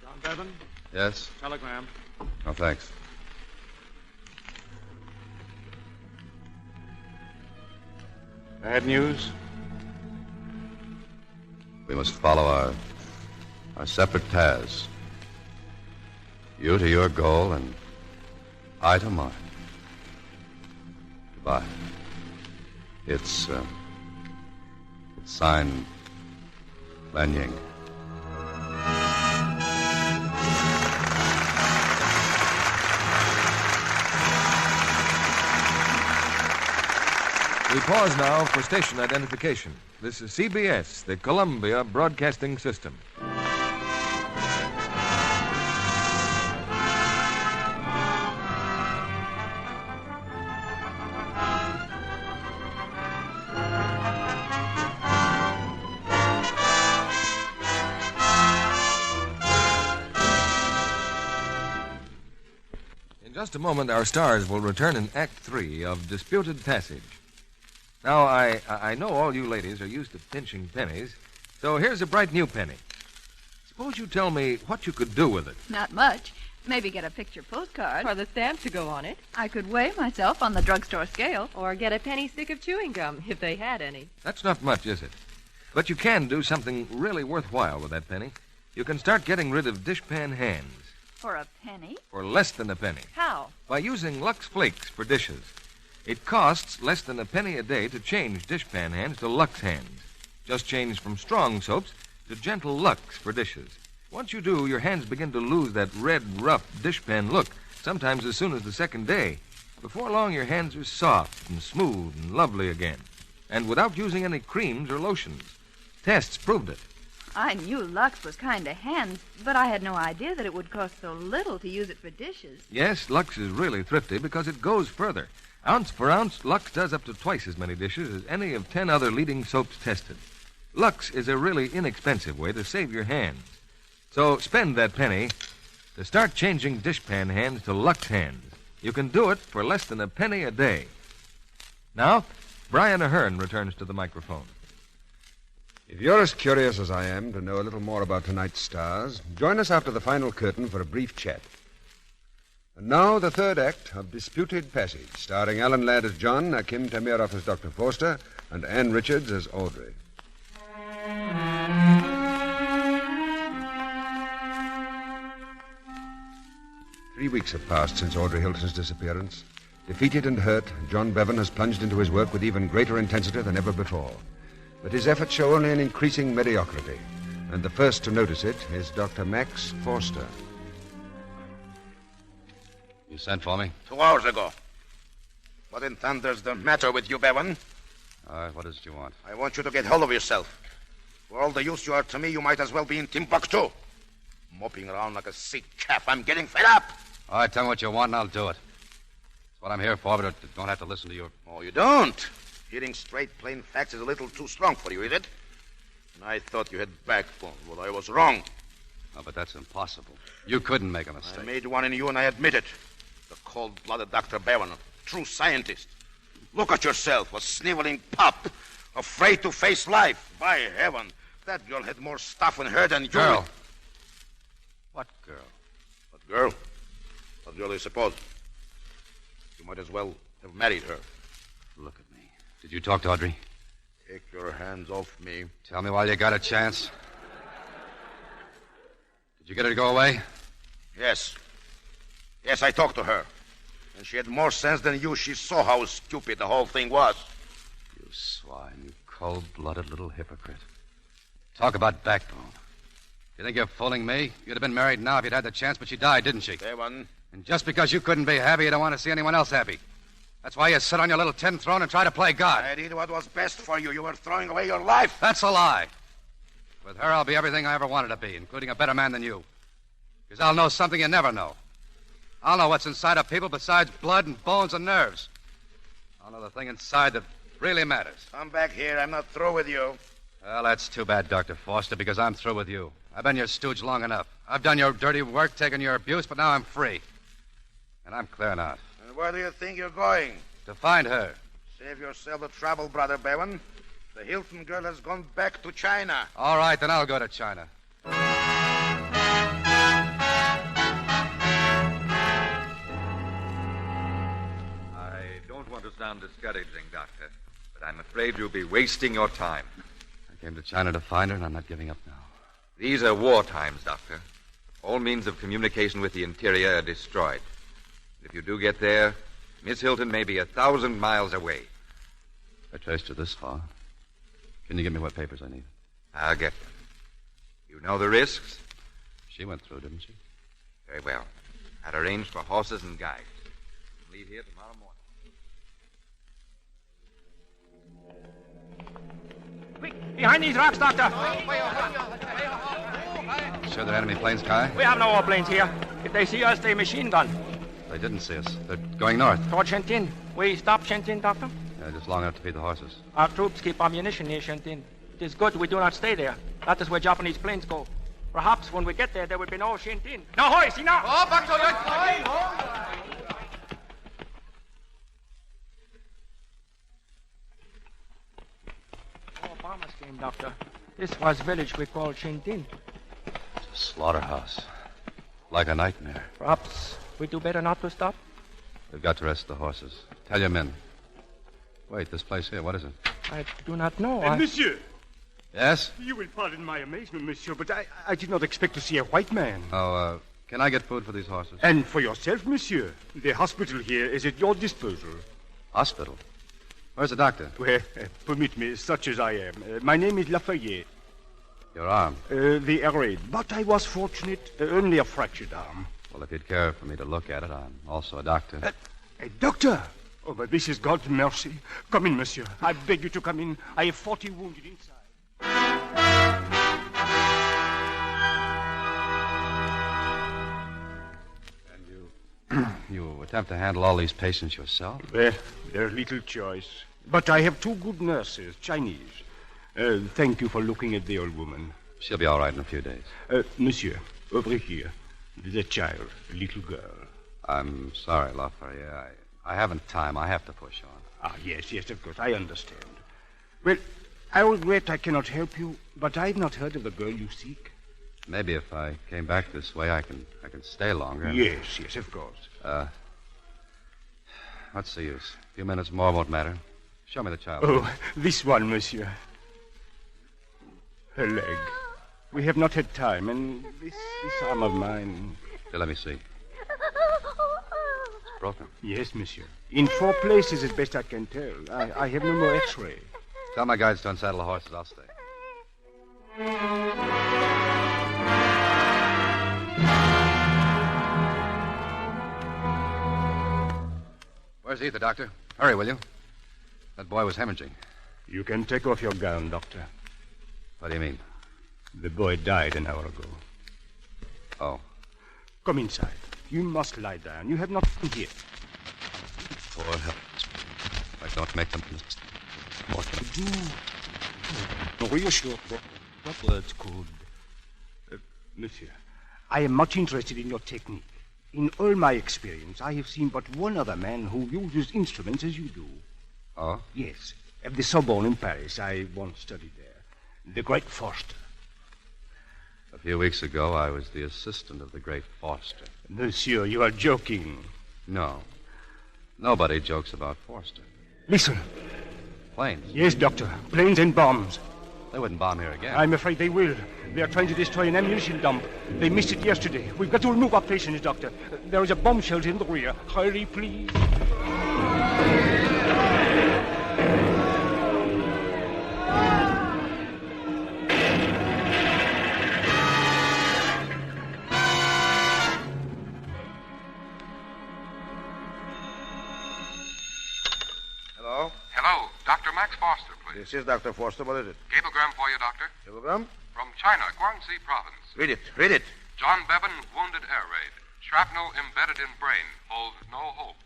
John Bevan? Yes? Telegram. Oh, thanks. Bad news? We must follow our separate paths. You to your goal and I to mine. Goodbye. It's signed Lanying. We pause now for station identification. This is CBS, the Columbia Broadcasting System. In just a moment, our stars will return in Act 3 of Disputed Passage. Now, I know all you ladies are used to pinching pennies, so here's a bright new penny. Suppose you tell me what you could do with it. Not much. Maybe get a picture postcard. For the stamp to go on it. I could weigh myself on the drugstore scale. Or get a penny stick of chewing gum, if they had any. That's not much, is it? But you can do something really worthwhile with that penny. You can start getting rid of dishpan hands. For a penny? For less than a penny. How? By using Lux Flakes for dishes. It costs less than a penny a day to change dishpan hands to Lux hands. Just change from strong soaps to gentle Lux for dishes. Once you do, your hands begin to lose that red, rough dishpan look, sometimes as soon as the second day. Before long, your hands are soft and smooth and lovely again, and without using any creams or lotions. Tests proved it. I knew Lux was kind of hands, but I had no idea that it would cost so little to use it for dishes. Yes, Lux is really thrifty because it goes further. Ounce for ounce, Lux does up to twice as many dishes as any of 10 other leading soaps tested. Lux is a really inexpensive way to save your hands. So spend that penny to start changing dishpan hands to Lux hands. You can do it for less than a penny a day. Now, Brian Ahern returns to the microphone. If you're as curious as I am to know a little more about tonight's stars, join us after the final curtain for a brief chat. And now, the third act of Disputed Passage, starring Alan Ladd as John, Akim Tamirov as Dr. Forster, and Ann Richards as Audrey. 3 weeks have passed since Audrey Hilton's disappearance. Defeated and hurt, John Bevan has plunged into his work with even greater intensity than ever before. But his efforts show only an increasing mediocrity. And the first to notice it is Dr. Max Forster. You sent for me? 2 hours ago. What in thunder's the matter with you, Bevan? All right, what is it you want? I want you to get hold of yourself. For all the use you are to me, you might as well be in Timbuktu. Moping around like a sick calf. I'm getting fed up. All right, tell me what you want and I'll do it. That's what I'm here for, but I don't have to listen to you. Oh, you don't? Hearing straight, plain facts is a little too strong for you, is it? And I thought you had backbone. Well, I was wrong. No, but that's impossible. You couldn't make a mistake. I made one in you, and I admit it. The cold-blooded Dr. Bevan, a true scientist. Look at yourself, a sniveling pup, afraid to face life. By heaven, that girl had more stuff in her than you. Girl? What girl? What girl? What girl do you suppose? You might as well have married her. Look at me. Did you talk to Audrey? Take your hands off me. Tell me while you got a chance. Did you get her to go away? Yes. Yes, I talked to her. And she had more sense than you. She saw how stupid the whole thing was. You swine, you cold-blooded little hypocrite. Talk about backbone. You think you're fooling me? You'd have been married now if you'd had the chance, but she died, didn't she? Bevan. And just because you couldn't be happy, you don't want to see anyone else happy. That's why you sit on your little tin throne and try to play God. I did what was best for you. You were throwing away your life. That's a lie. With her, I'll be everything I ever wanted to be, including a better man than you. Because I'll know something you never know. I'll know what's inside of people besides blood and bones and nerves. I'll know the thing inside that really matters. Come back here. I'm not through with you. Well, that's too bad, Dr. Forster, because I'm through with you. I've been your stooge long enough. I've done your dirty work, taken your abuse, but now I'm free. And I'm clearing out. And where do you think you're going? To find her. Save yourself the trouble, Brother Bevan. The Hilton girl has gone back to China. All right, then I'll go to China. I don't want to sound discouraging, Doctor, but I'm afraid you'll be wasting your time. I came to China to find her, and I'm not giving up now. These are war times, Doctor. All means of communication with the interior are destroyed. If you do get there, Miss Hilton may be 1,000 miles away. I traced her this far. Can you give me what papers I need? I'll get them. You know the risks? She went through, didn't she? Very well. I'll arrange for horses and guides. Leave here tomorrow morning. Quick, behind these rocks, Doctor. Sure they're enemy planes, Kai? We have no warplanes here. If they see us, they machine gun. They didn't see us. They're going north. Toward Shentin. We stop Shentin, Doctor? Yeah, just long enough to feed the horses. Our troops keep ammunition near Shentin. It is good we do not stay there. That is where Japanese planes go. Perhaps when we get there will be no Shentin. No, hoi, see now! Oh, back to your Oh, bombers came, Doctor. This was village we call Shentin. It's a slaughterhouse. Like a nightmare. Perhaps we do better not to stop? We've got to rest the horses. Tell your men. Wait, this place here, what is it? I do not know. Monsieur. Yes? You will pardon my amazement, monsieur, but I did not expect to see a white man. Oh, can I get food for these horses? And for yourself, monsieur. The hospital here is at your disposal. Hospital? Where's the doctor? Well, permit me, such as I am. My name is Lafayette. Your arm? The arrayed. But I was fortunate. Only a fractured arm. Well, if you'd care for me to look at it, I'm also a doctor. A doctor? Oh, but this is God's mercy. Come in, monsieur. I beg you to come in. I have 40 wounded inside. And you attempt to handle all these patients yourself? Well, there's little choice. But I have 2 good nurses, Chinese. Thank you for looking at the old woman. She'll be all right in a few days. Monsieur, over here. The child, a little girl. I'm sorry, Lafayette. I haven't time. I have to push on. Ah, yes, of course. I understand. Well, I regret I cannot help you, but I've not heard of the girl you seek. Maybe if I came back this way, I can stay longer. Yes, of course. What's the use? A few minutes more won't matter. Show me the child. Oh, this one, monsieur. Her leg. We have not had time, and this arm of mine. Here, let me see. It's broken. Yes, monsieur. In 4 places, as best I can tell. I have no more X-ray. Tell my guides to unsaddle the horses. I'll stay. Where's Ether, Doctor? Hurry, will you? That boy was hemorrhaging. You can take off your gown, Doctor. What do you mean? The boy died an hour ago. Oh. Come inside. You must lie down. You have not been here. Poor helpless. I don't make them What to do? Reassure what words could. Monsieur, I am much interested in your technique. In all my experience, I have seen but one other man who uses instruments as you do. Oh? Yes. At the Sorbonne in Paris. I once studied there. The great Forster. A few weeks ago, I was the assistant of the great Forster. Monsieur, you are joking. No. Nobody jokes about Forster. Listen. Planes? Yes, Doctor. Planes and bombs. They wouldn't bomb here again. I'm afraid they will. They are trying to destroy an ammunition dump. They missed it yesterday. We've got to remove our patients, Doctor. There is a bomb shelter in the rear. Hurry, please. Hello? Hello, Dr. Max Foster, please. This is Dr. Forster. What is it? Cablegram for you, Doctor. Telegram? From China, Guangxi Province. Read it. Read it. John Bevan, wounded air raid. Shrapnel embedded in brain. Holds no hope.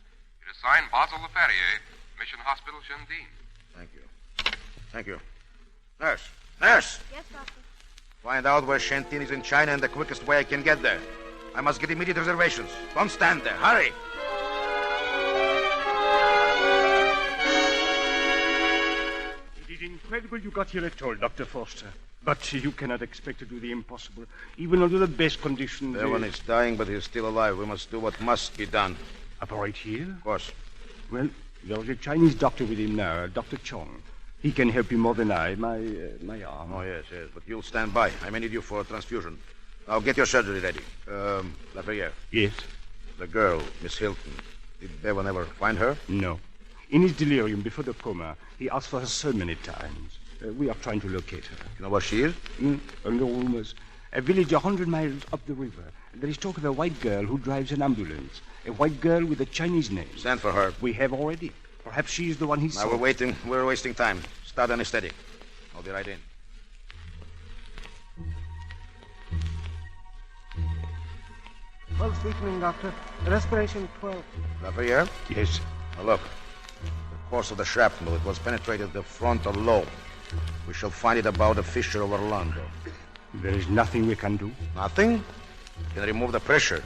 It is signed Basil Leferrier, Mission Hospital, Shendine. Thank you. Thank you. Nurse. Nurse! Yes, Doctor. Find out where Shentin is in China in the quickest way I can get there. I must get immediate reservations. Don't stand there. Hurry! It is incredible you got here at all, Dr. Forster. But you cannot expect to do the impossible, even under the best conditions. Everyone is dying, but he's still alive. We must do what must be done. Operate here? Of course. Well, there's a Chinese doctor with him now, Dr. Chong. He can help you more than I. My arm. Oh, yes. But you'll stand by. I may need you for a transfusion. Now, get your surgery ready. Lafayette. Yes? The girl, Miss Hilton. Did Bevan ever find her? No. In his delirium before the coma, he asked for her so many times. We are trying to locate her. You know where she is? Under rumors. A village 100 miles up the river. There is talk of a white girl who drives an ambulance. A white girl with a Chinese name. Send for her. We have already. Perhaps she is the one he saw. Now, we're waiting. We're wasting time. Start anesthetic. I'll be right in. Pulse weakening, Doctor. Respiration 12. Lafayette? Yes. Now, look. The course of the shrapnel, it was penetrated the frontal lobe. We shall find it about a fissure over lung. There is nothing we can do. Nothing? Can remove the pressure.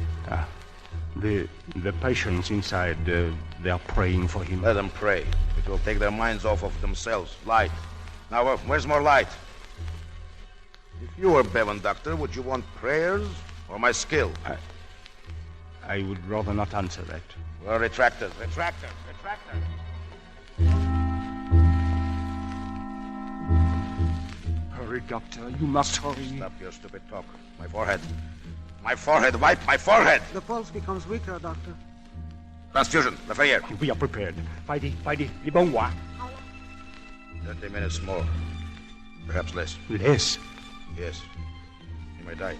The patients inside, they are praying for him. Let them pray. It will take their minds off of themselves. Light. Now, where's more light? If you were Bevan, Doctor, would you want prayers or my skill? I would rather not answer that. Well, retractors. Retractors. Hurry, Doctor. You must hurry. Stop your stupid talk. My forehead. My forehead. Wipe my forehead. The pulse becomes weaker, Doctor. Transfusion. Lafayette. We are prepared. Fighty. Les bons mois. 30 minutes more. Perhaps less. Less? Yes. He may die.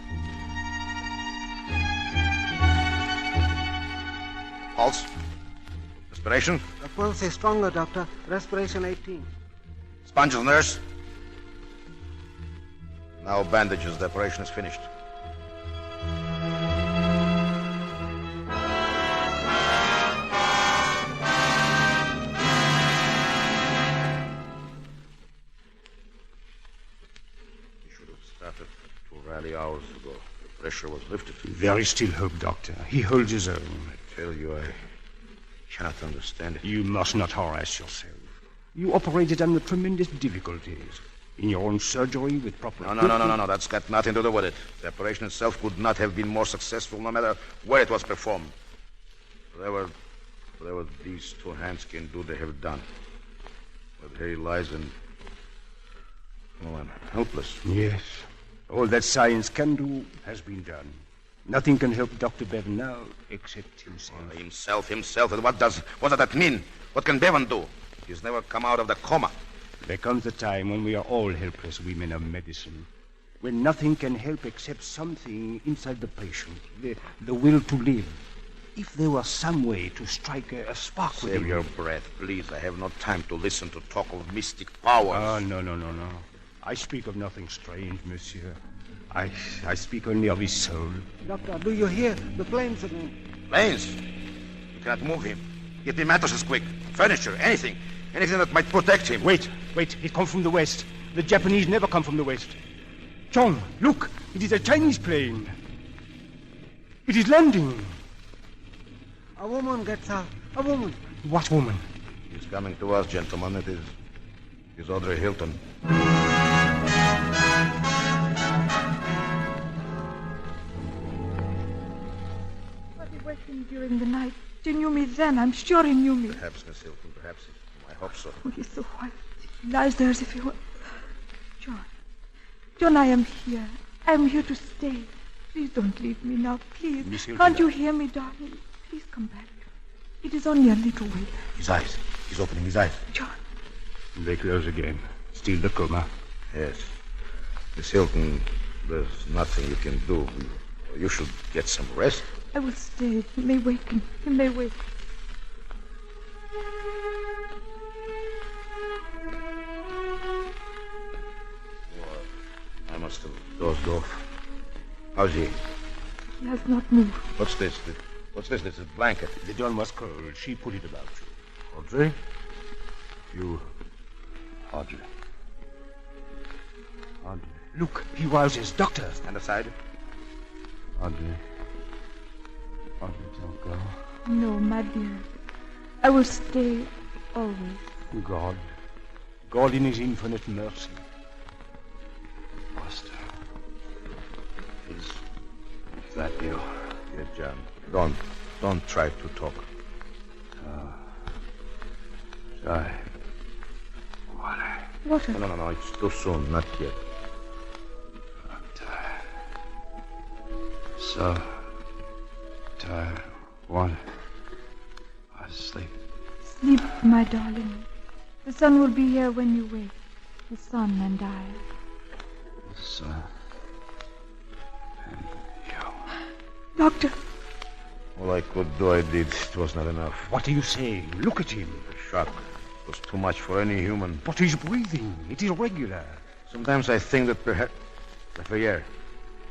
Pulse. Respiration. The pulse is stronger, Doctor. Respiration 18. Sponges, nurse. Now bandages. The operation is finished. We should have started 2 rally hours ago. The pressure was lifted. There is still hope, Doctor. He holds his own. I tell you, I cannot understand it. You must not harass yourself. You operated under tremendous difficulties. In your own surgery with proper... No. That's got nothing to do with it. The operation itself could not have been more successful no matter where it was performed. Whatever these two hands can do, they have done. But here he lies and... Oh, I'm helpless. Yes. All that science can do has been done. Nothing can help Dr. Bevan now except himself. Himself. And what does that mean? What can Bevan do? He's never come out of the coma. There comes a time when we are all helpless, we men of medicine. When nothing can help except something inside the patient. The will to live. If there were some way to strike a spark with him... Save your breath, please. I have no time to listen to talk of mystic powers. Oh, no. I speak of nothing strange, monsieur. I speak only of his soul. Doctor, do you hear? The planes again. Planes? You cannot move him. Get me mattresses quick. Furniture, anything. Anything that might protect him. Wait. It comes from the west. The Japanese never come from the west. John, look. It is a Chinese plane. It is landing. A woman gets out. A woman. What woman? He's coming to us, gentlemen. It is Audrey Hilton. But he wakened during the night. He knew me then. I'm sure he knew me. Perhaps, Miss Hilton, perhaps. I hope so. Oh, he's so white. He lies there as if he were... John, I am here. I am here to stay. Please don't leave me now, please. Miss Hilton, can't you hear me, darling? Please come back. It is only a little way. His eyes. He's opening his eyes. John. They close again. Still the coma. Yes. Miss Hilton, there's nothing you can do. You should get some rest. I will stay. He may waken. He may wake. I must have dozed off. How's he? He has not moved. What's this? This is a blanket. The dawn was cold. She put it about you. Audrey? You... Audrey. Look, he rouses. Doctor. Stand aside. Audrey, don't go. No, my dear. I will stay always. God in his infinite mercy. Buster. Is that you? Yeah, John. Don't try to talk. Sorry. Water. No. It's too soon. Not yet. I'm tired. So tired. Water. I'll sleep. Sleep, my darling. The sun will be here when you wake. The sun and I. The sun. And you. Doctor. All I could do, I did. It was not enough. What are you saying? Look at him. The shock was too much for any human. But he's breathing. It is regular. Sometimes I think that perhaps...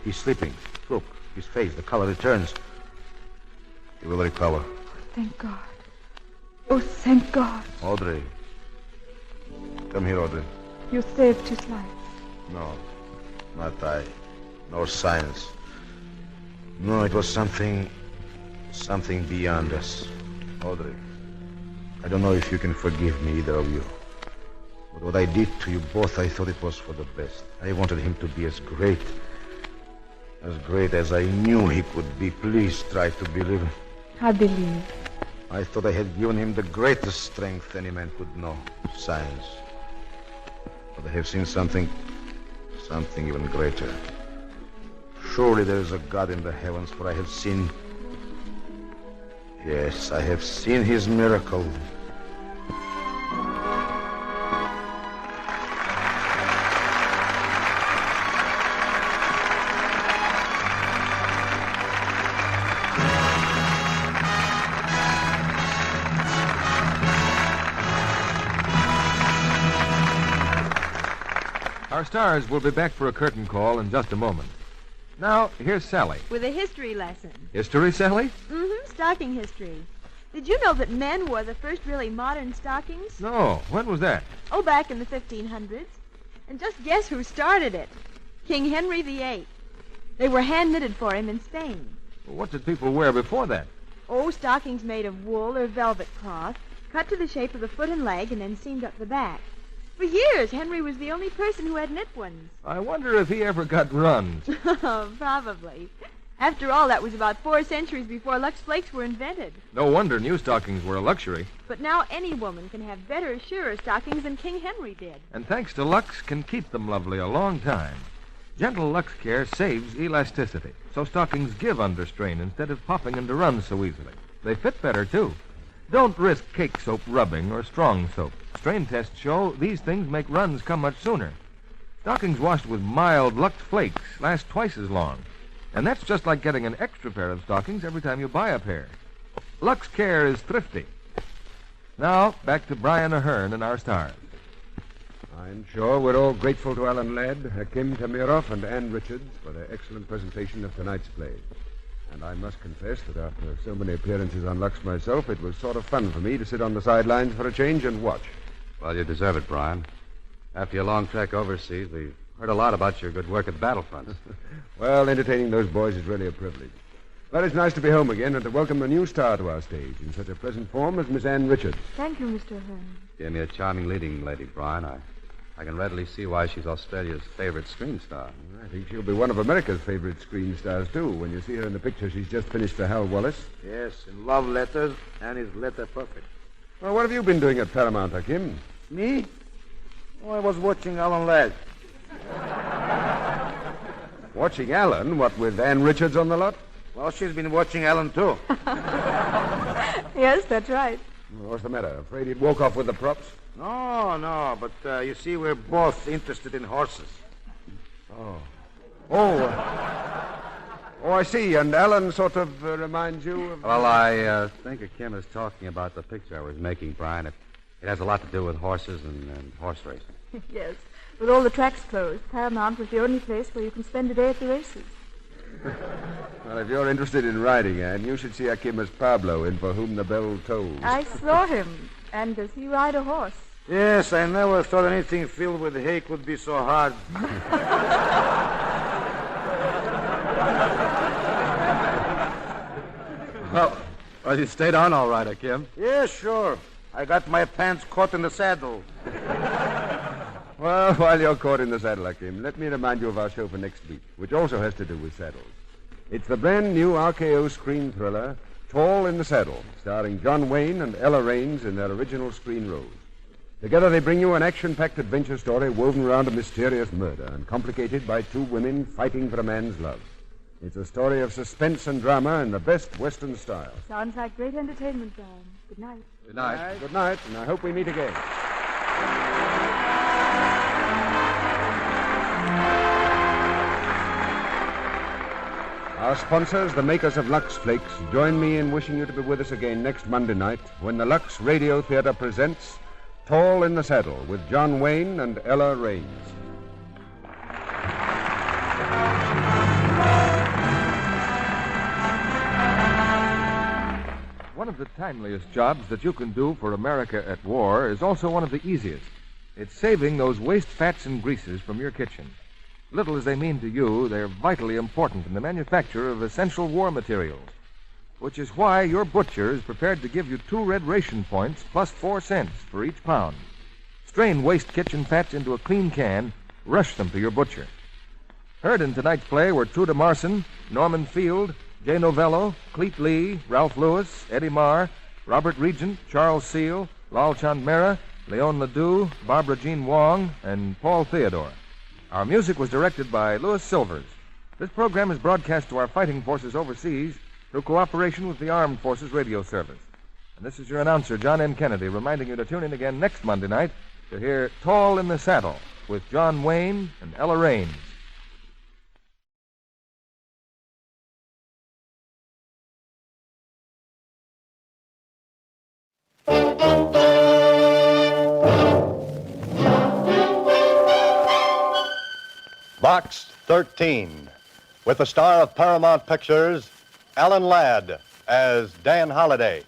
he's sleeping. Look, his face, the color returns. He will recover. Thank God. Oh, thank God. Audrey. Come here, Audrey. You saved his life. No, not I. Nor science. No, it was something beyond us. Audrey, I don't know if you can forgive me, either of you. But what I did to you both, I thought it was for the best. I wanted him to be as great as I knew he could be. Please try to believe. I believe. I thought I had given him the greatest strength any man could know, science. But I have seen something even greater. Surely there is a God in the heavens, for I have seen... Yes, I have seen his miracle. Our stars will be back for a curtain call in just a moment. Now, here's Sally. With a history lesson. History, Sally? Mm-hmm, stocking history. Did you know that men wore the first really modern stockings? No. When was that? Oh, back in the 1500s. And just guess who started it? King Henry VIII. They were hand-knitted for him in Spain. Well, what did people wear before that? Oh, stockings made of wool or velvet cloth, cut to the shape of the foot and leg and then seamed up the back. For years, Henry was the only person who had knit ones. I wonder if he ever got runs. Probably. After all, that was about 4 centuries before Lux Flakes were invented. No wonder new stockings were a luxury. But now any woman can have better, surer stockings than King Henry did. And thanks to Lux, can keep them lovely a long time. Gentle Lux Care saves elasticity, so stockings give under strain instead of popping into runs so easily. They fit better, too. Don't risk cake soap rubbing or strong soap. Strain tests show these things make runs come much sooner. Stockings washed with mild Lux Flakes last twice as long. And that's just like getting an extra pair of stockings every time you buy a pair. Lux Care is thrifty. Now, back to Brian Ahern and our stars. I'm sure we're all grateful to Alan Ladd, Hakim Tamirov, and Ann Richards for their excellent presentation of tonight's play. And I must confess that after so many appearances on Lux myself, it was sort of fun for me to sit on the sidelines for a change and watch. Well, you deserve it, Brian. After your long trek overseas, we've heard a lot about your good work at the battlefront. Well, entertaining those boys is really a privilege. But it's nice to be home again and to welcome a new star to our stage in such a pleasant form as Miss Ann Richards. Thank you, Mr. Ahern. Gave me a charming leading lady, Brian. I can readily see why she's Australia's favorite screen star. I think she'll be one of America's favorite screen stars, too. When you see her in the picture she's just finished for Hal Wallace. Yes, in Love Letters, and his letter perfect. Well, what have you been doing at Paramount, Hakim? Me? Oh, I was watching Alan Ladd. Watching Alan? What, with Ann Richards on the lot? Well, she's been watching Alan, too. Yes, that's right. What's the matter? Afraid he'd walk off with the props? No, but you see, we're both interested in horses. Oh, I see. And Alan sort of reminds you of... Well, I think Hakim is talking about the picture I was making, Brian. It has a lot to do with horses and horse racing. Yes. With all the tracks closed, Paramount was the only place where you can spend a day at the races. Well, if you're interested in riding, Anne, you should see Hakim as Pablo in For Whom the Bell Tolls. I saw him. And does he ride a horse? Yes, I never thought anything filled with hay could be so hard. Well, you stayed on all right, Hakim. Yeah, sure. I got my pants caught in the saddle. Well, while you're caught in the saddle, Hakim, let me remind you of our show for next week, which also has to do with saddles. It's the brand new RKO screen thriller, Tall in the Saddle, starring John Wayne and Ella Raines in their original screen roles. Together they bring you an action-packed adventure story woven around a mysterious murder and complicated by two women fighting for a man's love. It's a story of suspense and drama in the best Western style. Sounds like great entertainment, Brian. Good night. Good night. Good night, and I hope we meet again. Our sponsors, the makers of Lux Flakes, join me in wishing you to be with us again next Monday night when the Lux Radio Theater presents Tall in the Saddle with John Wayne and Ella Raines. One of the timeliest jobs that you can do for America at war is also one of the easiest. It's saving those waste fats and greases from your kitchen. Little as they mean to you, they're vitally important in the manufacture of essential war materials, which is why your butcher is prepared to give you 2 red ration points plus 4 cents for each pound. Strain waste kitchen fats into a clean can, rush them to your butcher. Heard in tonight's play were Truda Marson, Norman Field, Jay Novello, Cleet Lee, Ralph Lewis, Eddie Marr, Robert Regent, Charles Seal, Lal Chand Mehra, Leon Ledoux, Barbara Jean Wong, and Paul Theodore. Our music was directed by Louis Silvers. This program is broadcast to our fighting forces overseas through cooperation with the Armed Forces Radio Service. And this is your announcer, John N. Kennedy, reminding you to tune in again next Monday night to hear Tall in the Saddle with John Wayne and Ella Raines. Box 13, with the star of Paramount Pictures, Alan Ladd, as Dan Holliday.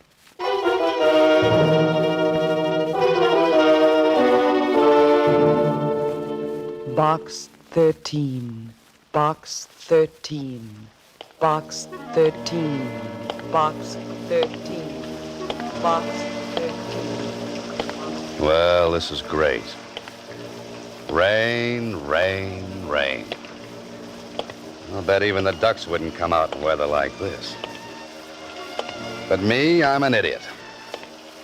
Box 13, Box 13, Box 13, Box 13, Box 13. Well, this is great. Rain, rain, rain. I'll bet even the ducks wouldn't come out in weather like this. But me, I'm an idiot.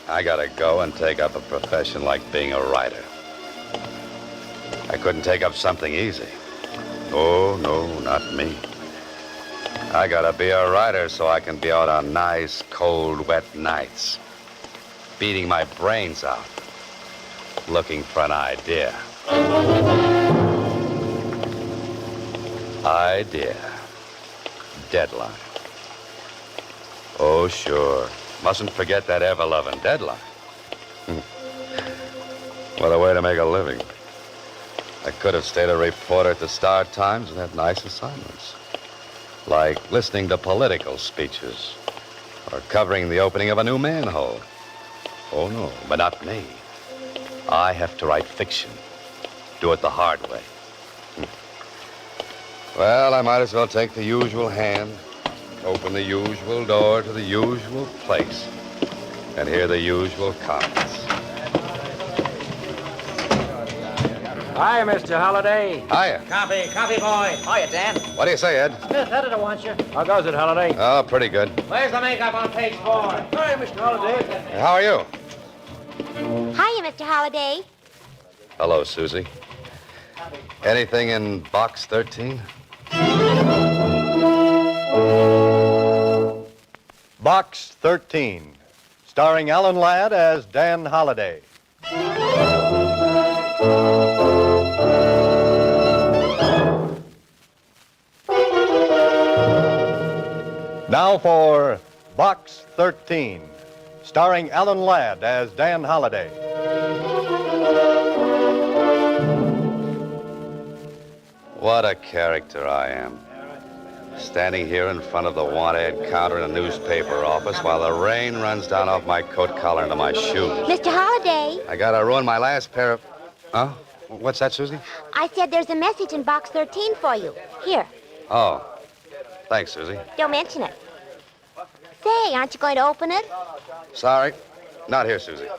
I gotta go and take up a profession like being a writer. I couldn't take up something easy. Oh, no, not me. I gotta be a writer so I can be out on nice, cold, wet nights, beating my brains out, looking for an idea. Idea. Deadline. Oh, sure. Mustn't forget that ever-loving deadline. What a way to make a living. I could have stayed a reporter at the Star-Times and had nice assignments, like listening to political speeches or covering the opening of a new manhole. Oh, no, but not me. I have to write fiction. Do it the hard way. Well, I might as well take the usual hand, open the usual door to the usual place, and hear the usual comments. Hiya, Mr. Holliday. Hiya. Coffee boy. Hiya, Dan. What do you say, Ed? Smith, editor wants you. How goes it, Holliday? Oh, pretty good. Where's the makeup on page 4? Hi, Mr. Holliday. How are you? Hiya, Mr. Holliday. Hello, Susie. Anything in box 13? Box 13, starring Alan Ladd as Dan Holliday. Now for Box 13, starring Alan Ladd as Dan Holliday. What a character I am. Standing here in front of the want-ad counter in a newspaper office while the rain runs down off my coat collar into my shoes. Mr. Holliday. I gotta ruin my last pair of... Huh? What's that, Susie? I said there's a message in box 13 for you. Here. Oh. Thanks, Susie. Don't mention it. Say, aren't you going to open it? Sorry. Not here, Susie.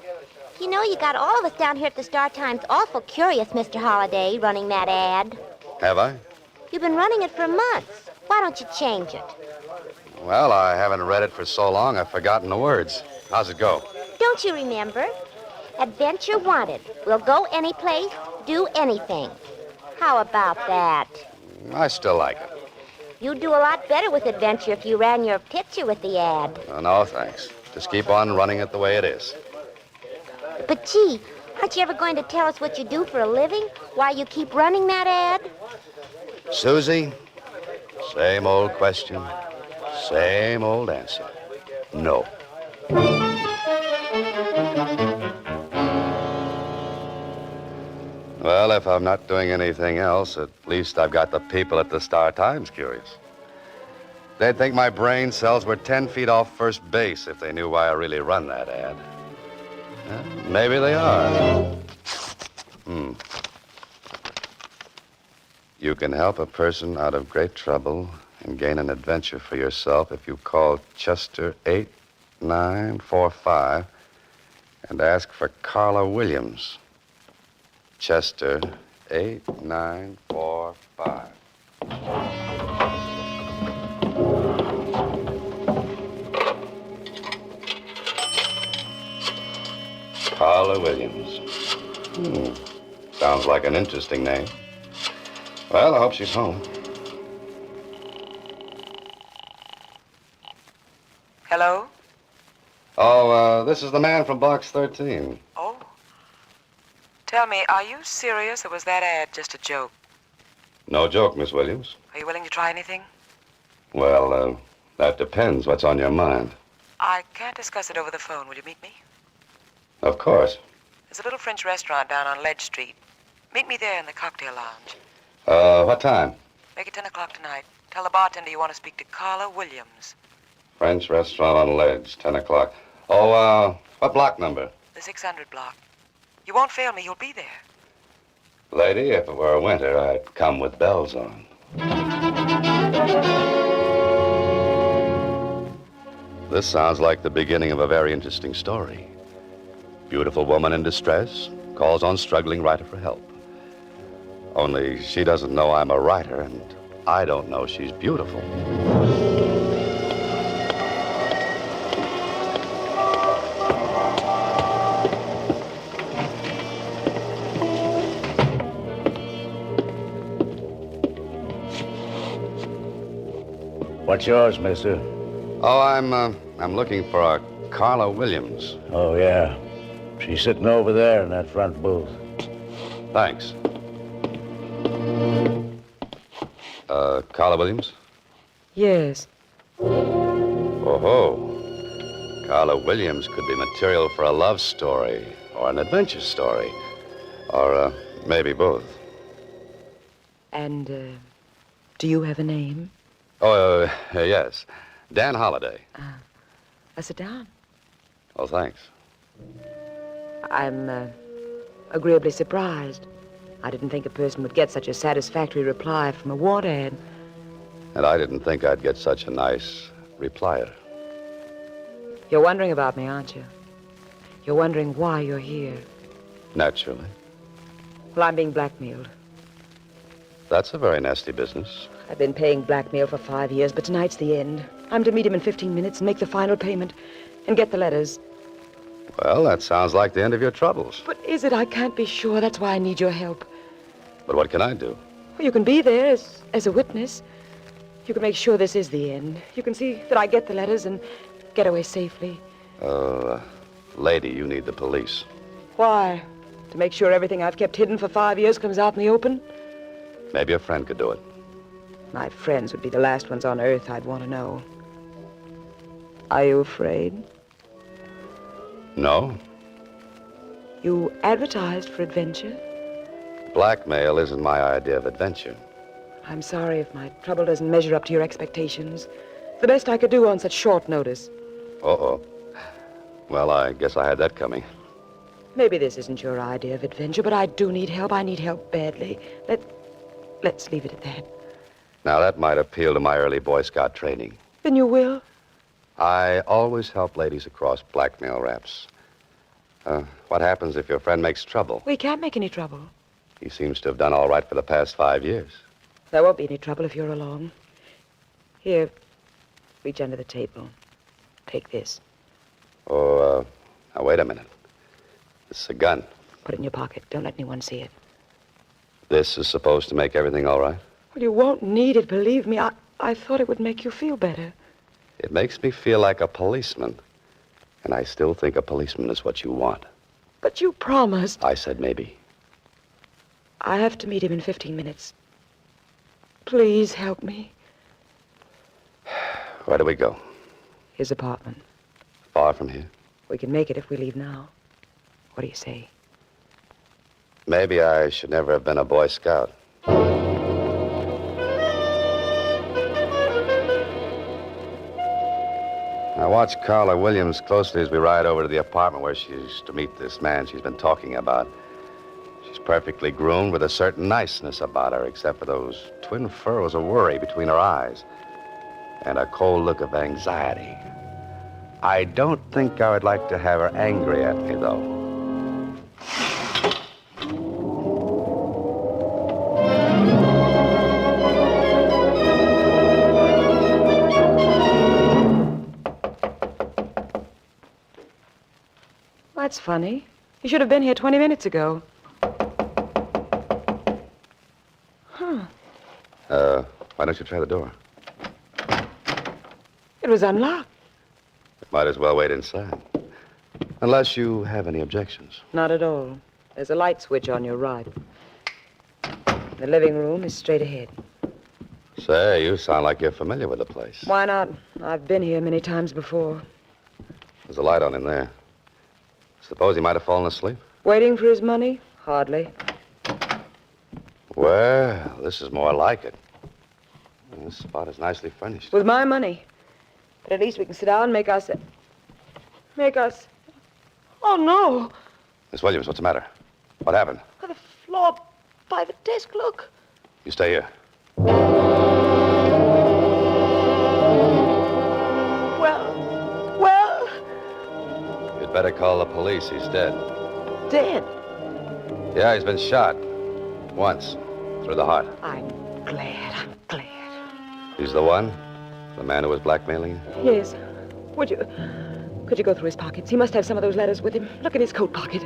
You know, you got all of us down here at the Star-Times awful curious, Mr. Holliday, running that ad. Have I? You've been running it for months. Why don't you change it? Well, I haven't read it for so long, I've forgotten the words. How's it go? Don't you remember? Adventure wanted. We'll go any place, do anything. How about that? I still like it. You'd do a lot better with adventure if you ran your picture with the ad. Oh, no, thanks. Just keep on running it the way it is. But, gee, aren't you ever going to tell us what you do for a living? Why you keep running that ad? Susie, same old question, same old answer. No. Well, if I'm not doing anything else, at least I've got the people at the Star-Times curious. They'd think my brain cells were 10 feet off first base if they knew why I really run that ad. Maybe they are. You can help a person out of great trouble and gain an adventure for yourself if you call Chester 8945 and ask for Carla Williams. Chester 8945. Carla Williams. Sounds like an interesting name. Well, I hope she's home. Hello? Oh, this is the man from box 13. Oh. Tell me, are you serious, or was that ad just a joke? No joke, Miss Williams. Are you willing to try anything? Well, that depends. What's on your mind? I can't discuss it over the phone. Will you meet me? Of course. There's a little French restaurant down on Ledge Street. Meet me there in the cocktail lounge. What time? Make it 10 o'clock tonight. Tell the bartender you want to speak to Carla Williams. French restaurant on Ledge, 10 o'clock. Oh, what block number? The 600 block. You won't fail me. You'll be there. Lady, if it were winter, I'd come with bells on. This sounds like the beginning of a very interesting story. Beautiful woman in distress calls on struggling writer for help. Only she doesn't know I'm a writer, and I don't know she's beautiful. What's yours, mister? Oh, I'm looking for a Carla Williams. Oh, yeah. She's sitting over there in that front booth. Thanks. Carla Williams? Yes. Oh-ho. Carla Williams could be material for a love story or an adventure story. Or maybe both. And, do you have a name? Oh, yes. Dan Holliday. Sit down. Oh, thanks. I'm, agreeably surprised. I didn't think a person would get such a satisfactory reply from a want ad. And I didn't think I'd get such a nice replier. You're wondering about me, aren't you? You're wondering why you're here. Naturally. Well, I'm being blackmailed. That's a very nasty business. I've been paying blackmail for 5 years, but tonight's the end. I'm to meet him in 15 minutes and make the final payment and get the letters. Well, that sounds like the end of your troubles. But is it? I can't be sure. That's why I need your help. But what can I do? Well, you can be there as a witness. You can make sure this is the end. You can see that I get the letters and get away safely. Lady, you need the police. Why? To make sure everything I've kept hidden for 5 years comes out in the open? Maybe a friend could do it. My friends would be the last ones on earth I'd want to know. Are you afraid? No. You advertised for adventure? Blackmail isn't my idea of adventure. I'm sorry if my trouble doesn't measure up to your expectations. It's the best I could do on such short notice. Uh-oh. Well, I guess I had that coming. Maybe this isn't your idea of adventure, but I do need help. I need help badly. Let's leave it at that. Now, that might appeal to my early Boy Scout training. Then you will? I always help ladies across blackmail raps. What happens if your friend makes trouble? We can't make any trouble. He seems to have done all right for the past 5 years. There won't be any trouble if you're along. Here, reach under the table. Take this. Oh, now, wait a minute. This is a gun. Put it in your pocket. Don't let anyone see it. This is supposed to make everything all right? Well, you won't need it, believe me. I thought it would make you feel better. It makes me feel like a policeman. And I still think a policeman is what you want. But you promised. I said maybe. I have to meet him in 15 minutes. Please help me. Where do we go? His apartment. Far from here? We can make it if we leave now. What do you say? Maybe I should never have been a Boy Scout. I watch Carla Williams closely as we ride over to the apartment where she's to meet this man she's been talking about. She's perfectly groomed with a certain niceness about her, except for those twin furrows of worry between her eyes and a cold look of anxiety. I don't think I would like to have her angry at me, though. That's funny. You should have been here 20 minutes ago. Why don't you try the door? It was unlocked. Might as well wait inside. Unless you have any objections. Not at all. There's a light switch on your right. The living room is straight ahead. Say, you sound like you're familiar with the place. Why not? I've been here many times before. There's a light on in there. Suppose he might have fallen asleep? Waiting for his money? Hardly. Well, this is more like it. This spot is nicely furnished. With my money. But at least we can sit down and make us... Oh, no. Miss Williams, what's the matter? What happened? The floor by the desk, look. You stay here. Well... You'd better call the police. He's dead. Dead? Yeah, he's been shot. Once. Through the heart. I'm glad. He's the one? The man who was blackmailing you? Yes. Could you go through his pockets? He must have some of those letters with him. Look in his coat pocket.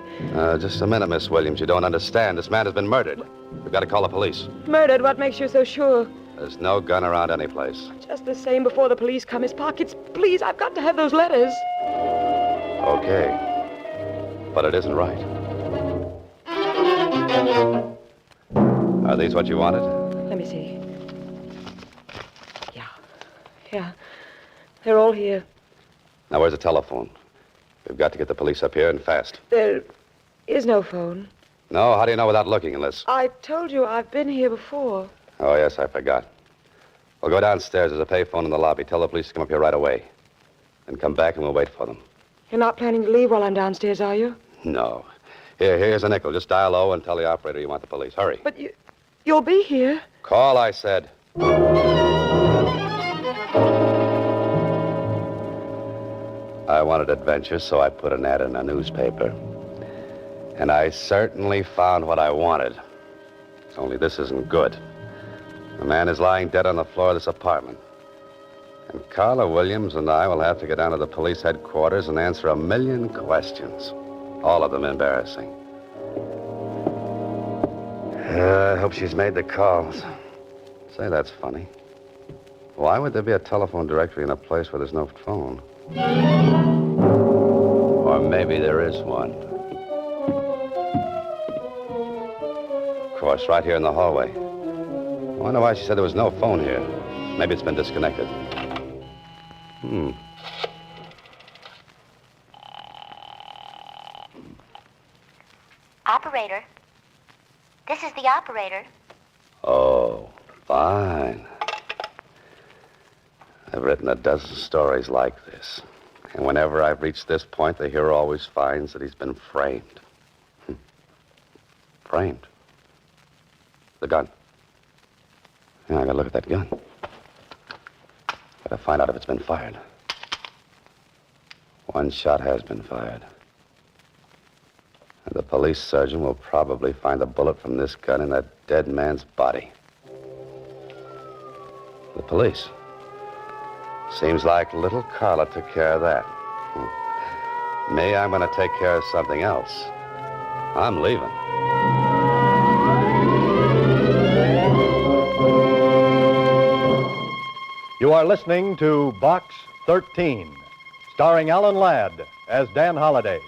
Just a minute, Miss Williams. You don't understand. This man has been murdered. We've got to call the police. Murdered? What makes you so sure? There's no gun around any place. Just the same, before the police come, his pockets. Please, I've got to have those letters. Okay. But it isn't right. Are these what you wanted? Let me see. Yeah. They're all here. Now, where's the telephone? We've got to get the police up here and fast. There is no phone. No? How do you know without looking unless... I told you I've been here before. Oh, yes, I forgot. We'll go downstairs. There's a payphone in the lobby. Tell the police to come up here right away. Then come back and we'll wait for them. You're not planning to leave while I'm downstairs, are you? No. Here's a nickel. Just dial low and tell the operator you want the police. Hurry. But you'll be here. Call, I said. I wanted adventure, so I put an ad in a newspaper. And I certainly found what I wanted. Only this isn't good. The man is lying dead on the floor of this apartment. And Carla Williams and I will have to get down to the police headquarters and answer 1,000,000 questions. All of them embarrassing. I hope she's made the calls. Say, that's funny. Why would there be a telephone directory in a place where there's no phone? Or maybe there is one. Of course, right here in the hallway. I wonder why she said there was no phone here. Maybe it's been disconnected. Operator. This is the operator. Oh, fine. I've written a dozen stories like this. And whenever I've reached this point, the hero always finds that he's been framed. Framed. The gun. Yeah, I gotta look at that gun. Gotta find out if it's been fired. One shot has been fired. And the police surgeon will probably find a bullet from this gun in that dead man's body. The police. Seems like little Carla took care of that. Me, I'm gonna take care of something else. I'm leaving. You are listening to Box 13, starring Alan Ladd as Dan Holliday.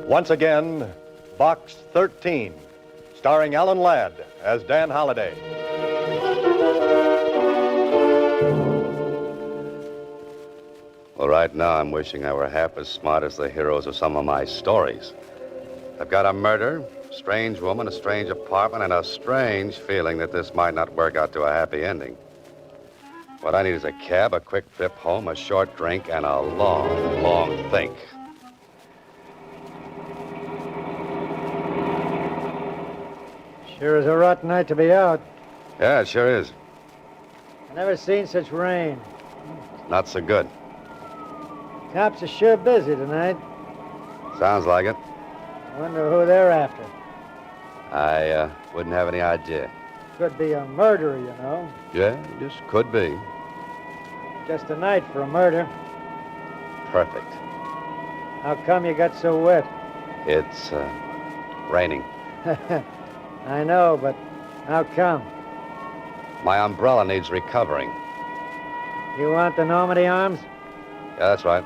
Once again, Box 13, starring Alan Ladd as Dan Holliday. Well, right now I'm wishing I were half as smart as the heroes of some of my stories. I've got a murder, a strange woman, a strange apartment, and a strange feeling that this might not work out to a happy ending. What I need is a cab, a quick trip home, a short drink, and a long, long think. Sure is a rotten night to be out. Yeah, it sure is. I never seen such rain. Not so good. Cops are sure busy tonight. Sounds like it. Wonder who they're after. I wouldn't have any idea. Could be a murderer, you know. Yeah, just could be. Just a night for a murder. Perfect. How come you got so wet? It's raining. I know, but how come? My umbrella needs recovering. You want the Normandy arms? Yeah, that's right.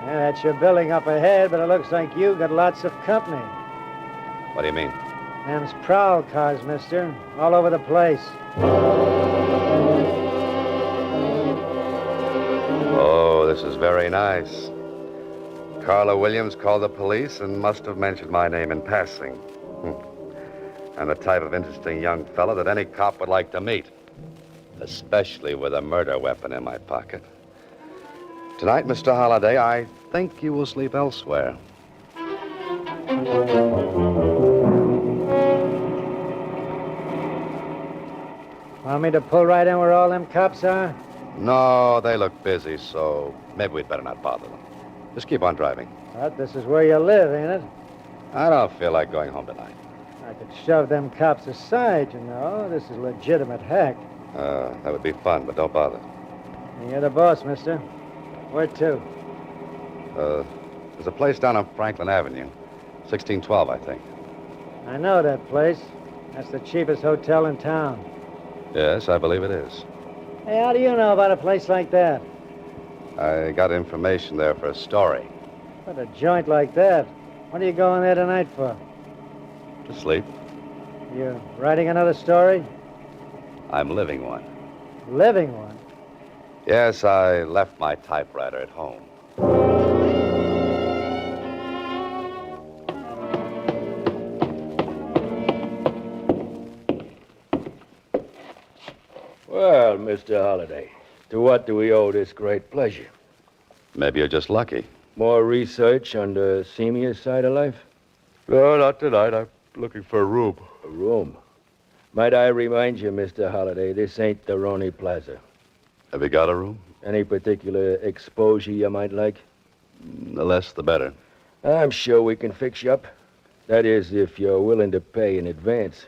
Yeah, that's your building up ahead, but it looks like you got lots of company. What do you mean? Them's prowl cars, mister. All over the place. Oh, this is very nice. Carla Williams called the police and must have mentioned my name in passing. I'm the type of interesting young fellow that any cop would like to meet, especially with a murder weapon in my pocket. Tonight, Mr. Holliday, I think you will sleep elsewhere. Want me to pull right in where all them cops are? No, they look busy, so maybe we'd better not bother them. Just keep on driving. But this is where you live, ain't it? I don't feel like going home tonight. I could shove them cops aside, you know. This is legitimate hack. That would be fun, but don't bother. You're the boss, mister. Where to? There's a place down on Franklin Avenue. 1612, I think. I know that place. That's the cheapest hotel in town. Yes, I believe it is. Hey, how do you know about a place like that? I got information there for a story. But a joint like that, what are you going there tonight for? To sleep. You writing another story? I'm living one. Living one? Yes, I left my typewriter at home. Well, Mr. Holliday, to what do we owe this great pleasure? Maybe you're just lucky. More research on the seamier side of life? No, not tonight. I'm looking for a room. A room? Might I remind you, Mr. Holliday, this ain't the Roney Plaza. Have you got a room? Any particular exposure you might like? The less, the better. I'm sure we can fix you up. That is, if you're willing to pay in advance.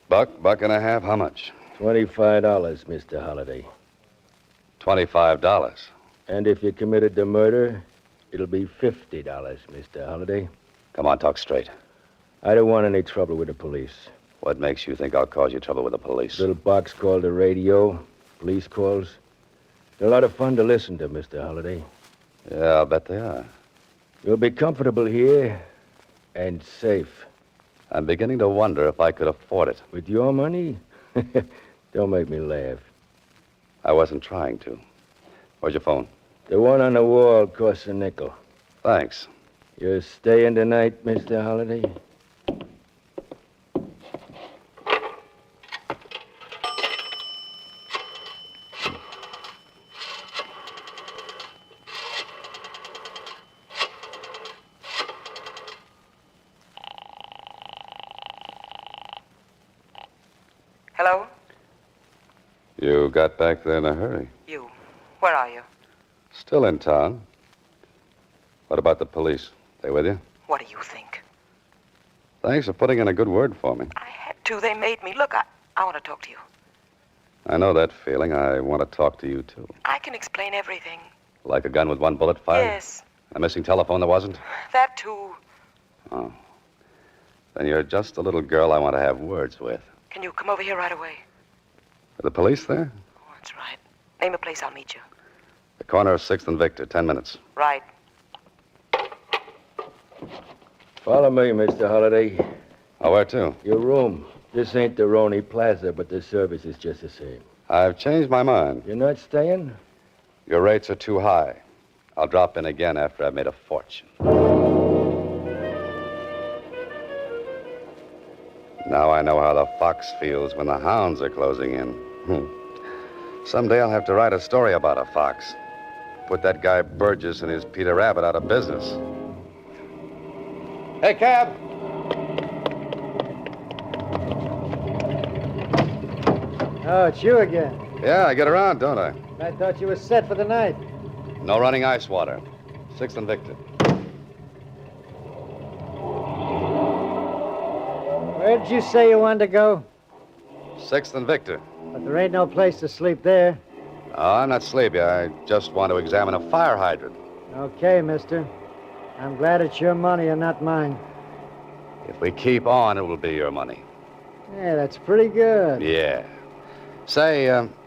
Buck and a half, how much? $25, Mr. Holliday. $25. And if you committed the murder, it'll be $50, Mr. Holliday. Come on, talk straight. I don't want any trouble with the police. What makes you think I'll cause you trouble with the police? Little box called the radio, police calls. They're a lot of fun to listen to, Mr. Holliday. Yeah, I'll bet they are. You'll be comfortable here and safe. I'm beginning to wonder if I could afford it. With your money? Don't make me laugh. I wasn't trying to. Where's your phone? The one on the wall costs a nickel. Thanks. You're staying tonight, Mr. Holliday? Hello? You got back there in a hurry. You. Where are you? Still in town. What about the police? They with you? What do you think? Thanks for putting in a good word for me. I had to. They made me. Look, I want to talk to you. I know that feeling. I want to talk to you, too. I can explain everything. Like a gun with one bullet fired? Yes. A missing telephone that wasn't? That, too. Oh. Then you're just a little girl I want to have words with. Can you come over here right away? Are the police there? Oh, that's right. Name a place, I'll meet you. The corner of 6th and Victor. 10 minutes. Right. Follow me, Mr. Holliday. Oh, where to? Your room. This ain't the Roney Plaza, but the service is just the same. I've changed my mind. You're not staying? Your rates are too high. I'll drop in again after I've made a fortune. Now I know how the fox feels when the hounds are closing in. Someday I'll have to write a story about a fox. Put that guy Burgess and his Peter Rabbit out of business. Hey, cab! Oh, it's you again. Yeah, I get around, don't I? I thought you were set for the night. No running ice water. 6th and Victor. Where did you say you wanted to go? 6th and Victor. But there ain't no place to sleep there. Oh, I'm not sleepy. I just want to examine a fire hydrant. Okay, mister. I'm glad it's your money and not mine. If we keep on, it will be your money. Yeah, that's pretty good. Yeah. Say,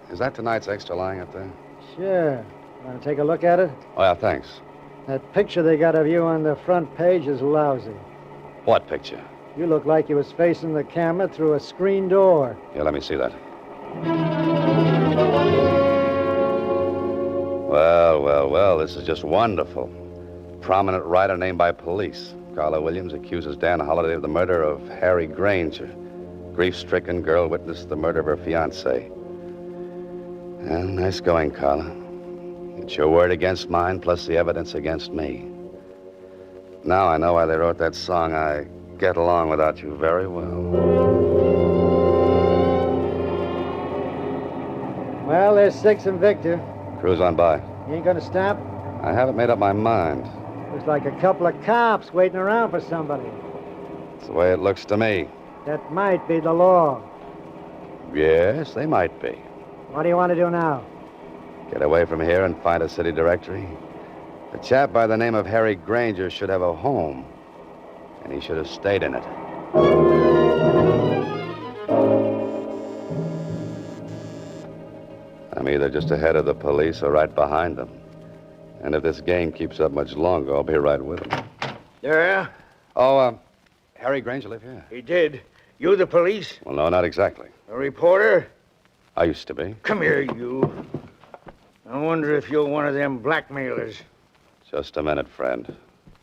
is that tonight's extra lying up there? Sure. Want to take a look at it? Oh, yeah, thanks. That picture they got of you on the front page is lousy. What picture? You look like you was facing the camera through a screen door. Yeah, let me see that. Well, this is just wonderful. Prominent writer named by police. Carla Williams accuses Dan Holliday of the murder of Harry Granger. Grief-stricken girl witnessed the murder of her fiancé. Well, nice going, Carla. It's your word against mine, plus the evidence against me. Now I know why they wrote that song, I Get Along Without You Very Well. Well, there's 6th and Victor. Cruise on by. You ain't gonna stop? I haven't made up my mind. Looks like a couple of cops waiting around for somebody. It's the way it looks to me. That might be the law. Yes, they might be. What do you want to do now? Get away from here and find a city directory. A chap by the name of Harry Granger should have a home, and he should have stayed in it. I'm either just ahead of the police or right behind them. And if this game keeps up much longer, I'll be right with them. Yeah? Oh, Harry Granger live here? He did. You the police? Well, no, not exactly. A reporter? I used to be. Come here, you. I wonder if you're one of them blackmailers. Just a minute, friend.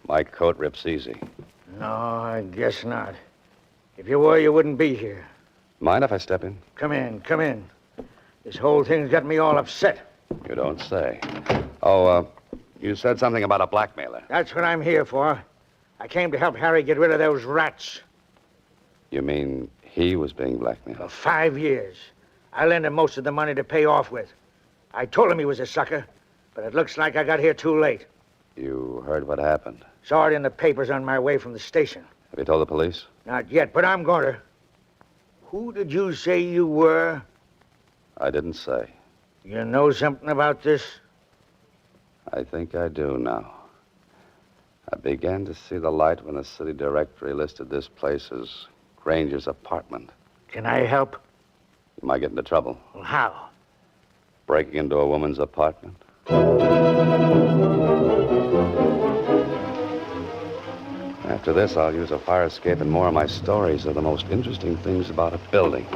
My coat rips easy. No, I guess not. If you were, you wouldn't be here. Mind if I step in? Come in, come in. This whole thing's got me all upset. You don't say. Oh, you said something about a blackmailer. That's what I'm here for. I came to help Harry get rid of those rats. You mean he was being blackmailed? For 5 years. I lent him most of the money to pay off with. I told him he was a sucker, but it looks like I got here too late. You heard what happened? Saw it in the papers on my way from the station. Have you told the police? Not yet, but I'm going to. Who did you say you were? I didn't say. You know something about this? I think I do now. I began to see the light when the city directory listed this place as Granger's apartment. Can I help? You might get into trouble. Well, how? Breaking into a woman's apartment. After this, I'll use a fire escape, and more of my stories are the most interesting things about a building.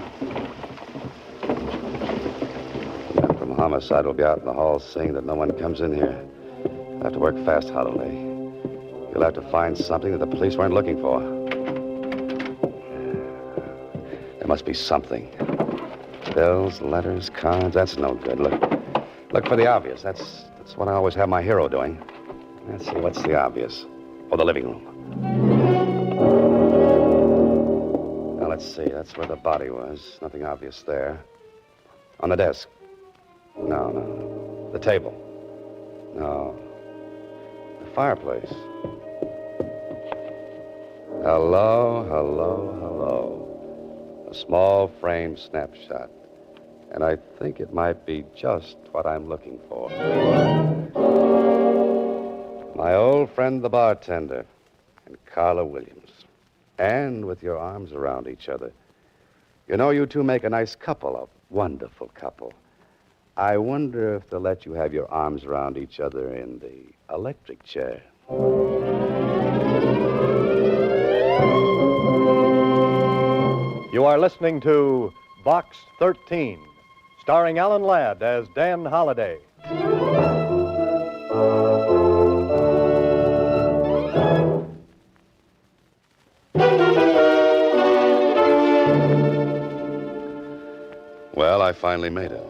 The men from homicide will be out in the hall seeing that no one comes in here. You'll have to work fast, Holiday. You'll have to find something that the police weren't looking for. There must be something. Bills, letters, cards, that's no good. Look for the obvious. That's what I always have my hero doing. Let's see, what's the obvious? Oh, the living room. Now, let's see. That's where the body was. Nothing obvious there. On the desk. No. The table. No. The fireplace. Hello. A small frame snapshot. And I think it might be just what I'm looking for. My old friend, the bartender, and Carla Williams. And with your arms around each other. You know, you two make a nice couple, a wonderful couple. I wonder if they'll let you have your arms around each other in the electric chair. You are listening to Box 13, starring Alan Ladd as Dan Holliday. Well, I finally made it.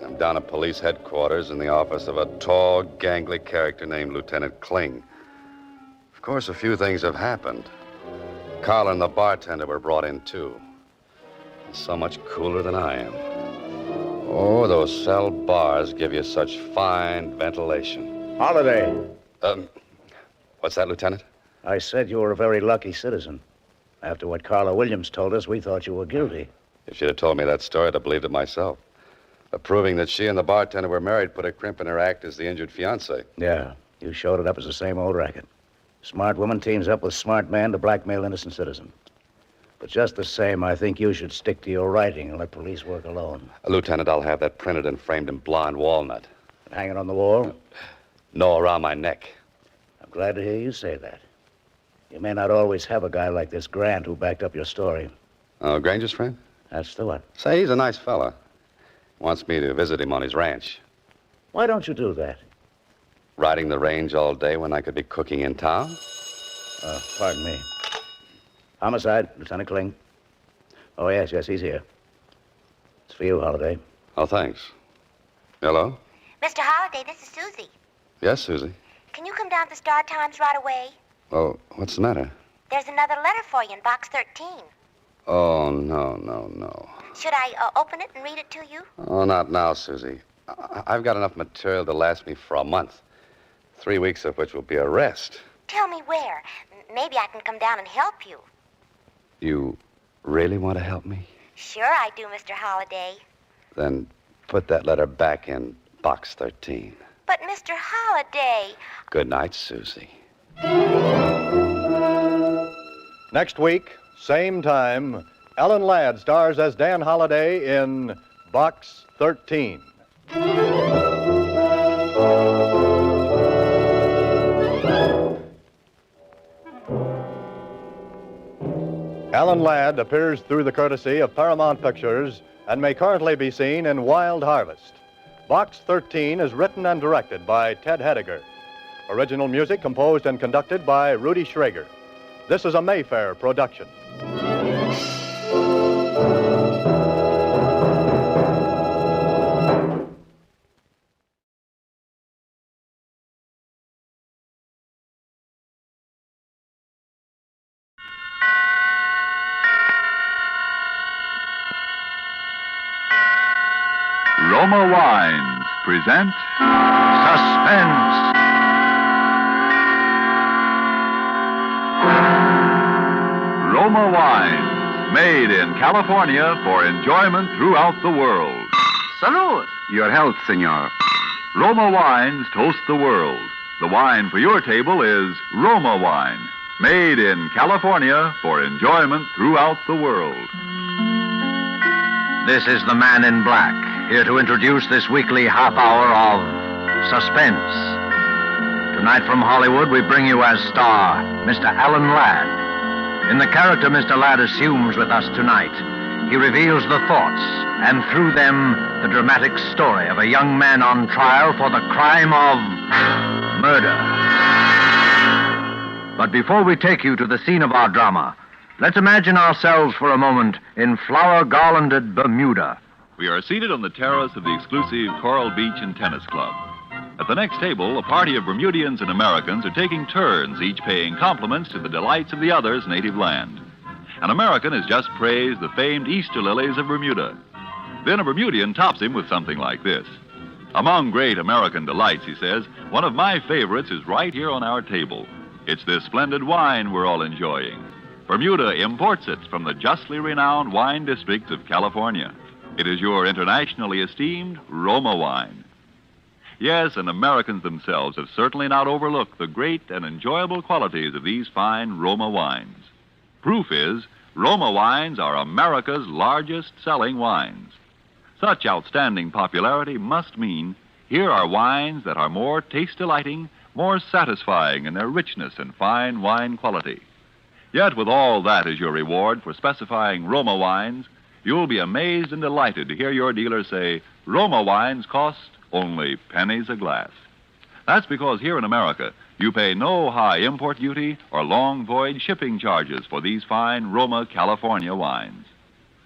I'm down at police headquarters in the office of a tall, gangly character named Lieutenant Kling. Of course, a few things have happened. Carl and the bartender were brought in, too. So much cooler than I am. Oh, those cell bars give you such fine ventilation. Holiday. What's that, Lieutenant? I said you were a very lucky citizen. After what Carla Williams told us, we thought you were guilty. If she'd have told me that story, I'd have believed it myself. But proving that she and the bartender were married put a crimp in her act as the injured fiancé. Yeah, you showed it up as the same old racket. Smart woman teams up with smart man to blackmail innocent citizen. But just the same, I think you should stick to your writing and let police work alone. Lieutenant, I'll have that printed and framed in blonde walnut. Hang it on the wall? No, around my neck. I'm glad to hear you say that. You may not always have a guy like this Grant who backed up your story. Oh, Granger's friend? That's the one. Say, he's a nice fella. Wants me to visit him on his ranch. Why don't you do that? Riding the range all day when I could be cooking in town? Pardon me. Homicide, Lieutenant Kling. Oh, yes, he's here. It's for you, Holiday. Oh, thanks. Hello? Mr. Holliday, this is Susie. Yes, Susie. Can you come down to the Star Times right away? Well, what's the matter? There's another letter for you in box 13. Oh, no. Should I open it and read it to you? Oh, not now, Susie. I've got enough material to last me for a month, 3 weeks of which will be a rest. Tell me where. Maybe I can come down and help you. You really want to help me? Sure I do, Mr. Holliday. Then put that letter back in box 13. But, Mr. Holliday... Good night, Susie. Next week, same time, Alan Ladd stars as Dan Holliday in Box 13. Alan Ladd appears through the courtesy of Paramount Pictures and may currently be seen in Wild Harvest. Box 13 is written and directed by Ted Hediger. Original music composed and conducted by Rudy Schrager. This is a Mayfair production. Roma Wines present Suspense. Roma Wines, made in California for enjoyment throughout the world. Salud. Your health, senor. Roma Wines toast the world. The wine for your table is Roma Wine, made in California for enjoyment throughout the world. This is the Man in Black, here to introduce this weekly half hour of Suspense. Tonight from Hollywood, we bring you as star Mr. Alan Ladd. In the character Mr. Ladd assumes with us tonight, he reveals the thoughts and through them the dramatic story of a young man on trial for the crime of murder. But before we take you to the scene of our drama, let's imagine ourselves for a moment in flower-garlanded Bermuda. We are seated on the terrace of the exclusive Coral Beach and Tennis Club. At the next table, a party of Bermudians and Americans are taking turns, each paying compliments to the delights of the other's native land. An American has just praised the famed Easter lilies of Bermuda. Then a Bermudian tops him with something like this. Among great American delights, he says, one of my favorites is right here on our table. It's this splendid wine we're all enjoying. Bermuda imports it from the justly renowned wine districts of California. It is your internationally esteemed Roma wine. Yes, and Americans themselves have certainly not overlooked the great and enjoyable qualities of these fine Roma wines. Proof is, Roma wines are America's largest selling wines. Such outstanding popularity must mean here are wines that are more taste-delighting, more satisfying in their richness and fine wine quality. Yet with all that as your reward for specifying Roma wines, you'll be amazed and delighted to hear your dealer say, Roma wines cost only pennies a glass. That's because here in America, you pay no high import duty or long voyage shipping charges for these fine Roma California wines.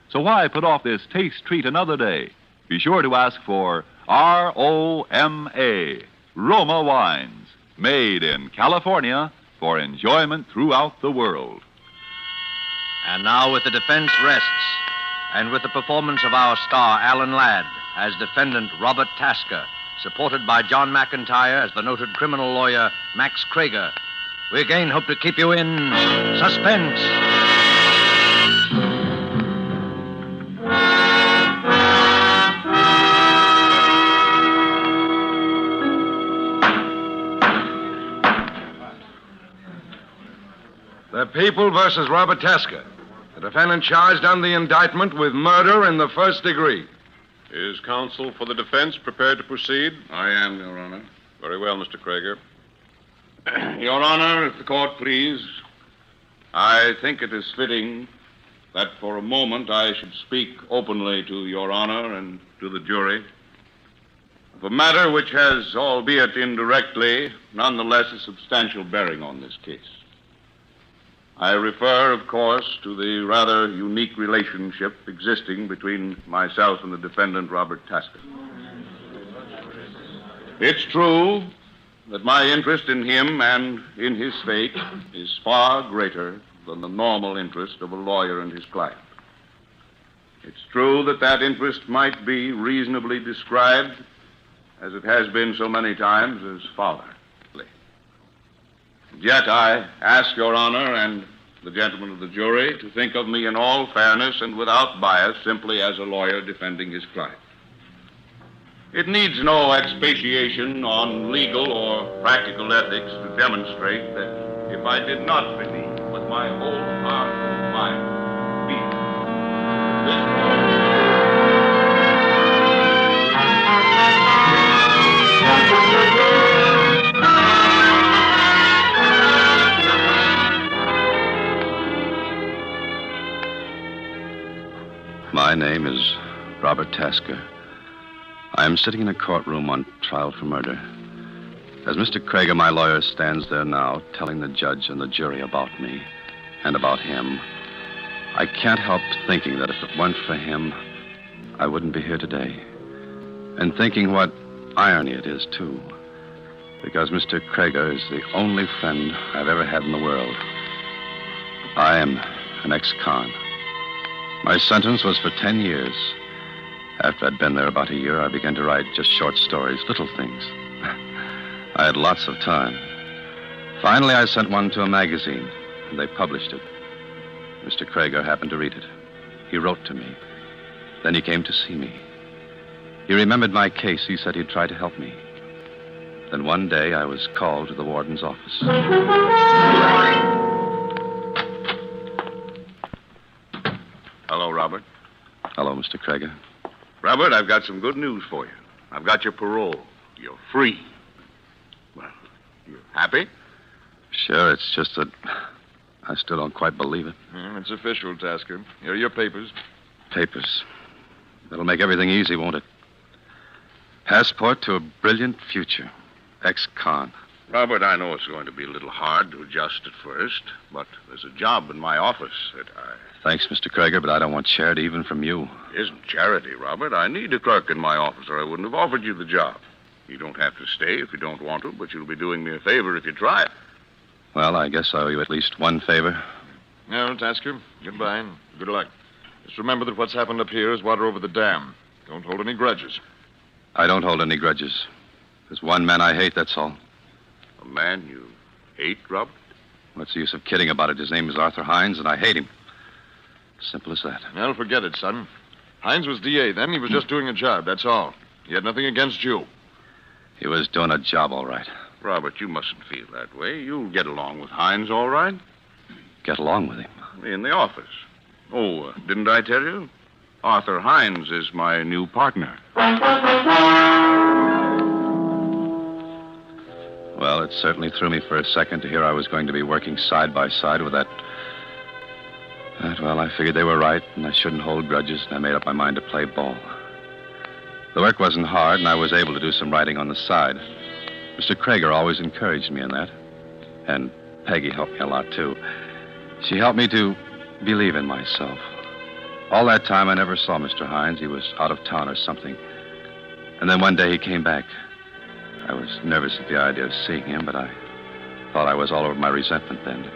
So why put off this taste treat another day? Be sure to ask for R-O-M-A, Roma wines, made in California for enjoyment throughout the world. And now with the defense rests, and with the performance of our star, Alan Ladd, as defendant Robert Tasker, supported by John McIntyre as the noted criminal lawyer Max Krager, we again hope to keep you in suspense. The People versus Robert Tasker. The defendant charged under the indictment with murder in the first degree. Is counsel for the defense prepared to proceed? I am, Your Honor. Very well, Mr. Krager. Your Honor, if the court please, I think it is fitting that for a moment I should speak openly to Your Honor and to the jury of a matter which has, albeit indirectly, nonetheless a substantial bearing on this case. I refer, of course, to the rather unique relationship existing between myself and the defendant, Robert Tasker. It's true that my interest in him and in his fate is far greater than the normal interest of a lawyer and his client. It's true that that interest might be reasonably described as it has been so many times, as father. Yet I ask Your Honor and the gentlemen of the jury to think of me in all fairness and without bias, simply as a lawyer defending his client. It needs no expatiation on legal or practical ethics to demonstrate that if I did not believe with my whole heart and mind, My name is Robert Tasker. I am sitting in a courtroom on trial for murder. As Mr. Krieger, my lawyer, stands there now, telling the judge and the jury about me and about him, I can't help thinking that if it weren't for him, I wouldn't be here today. And thinking what irony it is, too. Because Mr. Krieger is the only friend I've ever had in the world. I am an ex-con. My sentence was for 10 years. After I'd been there about a year, I began to write just short stories, little things. I had lots of time. Finally, I sent one to a magazine, and they published it. Mr. Krieger happened to read it. He wrote to me. Then he came to see me. He remembered my case. He said he'd try to help me. Then one day, I was called to the warden's office. Hello, Robert. Hello, Mr. Krieger. Robert, I've got some good news for you. I've got your parole. You're free. Well, you happy? Sure, it's just that I still don't quite believe it. It's official, Tasker. Here are your papers. Papers. That'll make everything easy, won't it? Passport to a brilliant future. Ex-con. Robert, I know it's going to be a little hard to adjust at first, but there's a job in my office that I... Thanks, Mr. Krieger, but I don't want charity even from you. It isn't charity, Robert. I need a clerk in my office, or I wouldn't have offered you the job. You don't have to stay if you don't want to, but you'll be doing me a favor if you try it. Well, I guess I owe you at least one favor. No, Tasker. Goodbye and good luck. Just remember that what's happened up here is water over the dam. Don't hold any grudges. I don't hold any grudges. There's one man I hate, that's all. A man you hate, Robert? What's the use of kidding about it? His name is Arthur Hines, and I hate him. Simple as that. Well, forget it, son. Hines was DA then. He was just doing a job, that's all. He had nothing against you. He was doing a job, all right. Robert, you mustn't feel that way. You'll get along with Hines, all right? Get along with him? In the office. Oh, didn't I tell you? Arthur Hines is my new partner. Well, it certainly threw me for a second to hear I was going to be working side by side with that. Well, I figured they were right, and I shouldn't hold grudges, and I made up my mind to play ball. The work wasn't hard, and I was able to do some writing on the side. Mr. Krieger always encouraged me in that. And Peggy helped me a lot, too. She helped me to believe in myself. All that time, I never saw Mr. Hines. He was out of town or something. And then one day he came back. I was nervous at the idea of seeing him, but I thought I was all over my resentment then.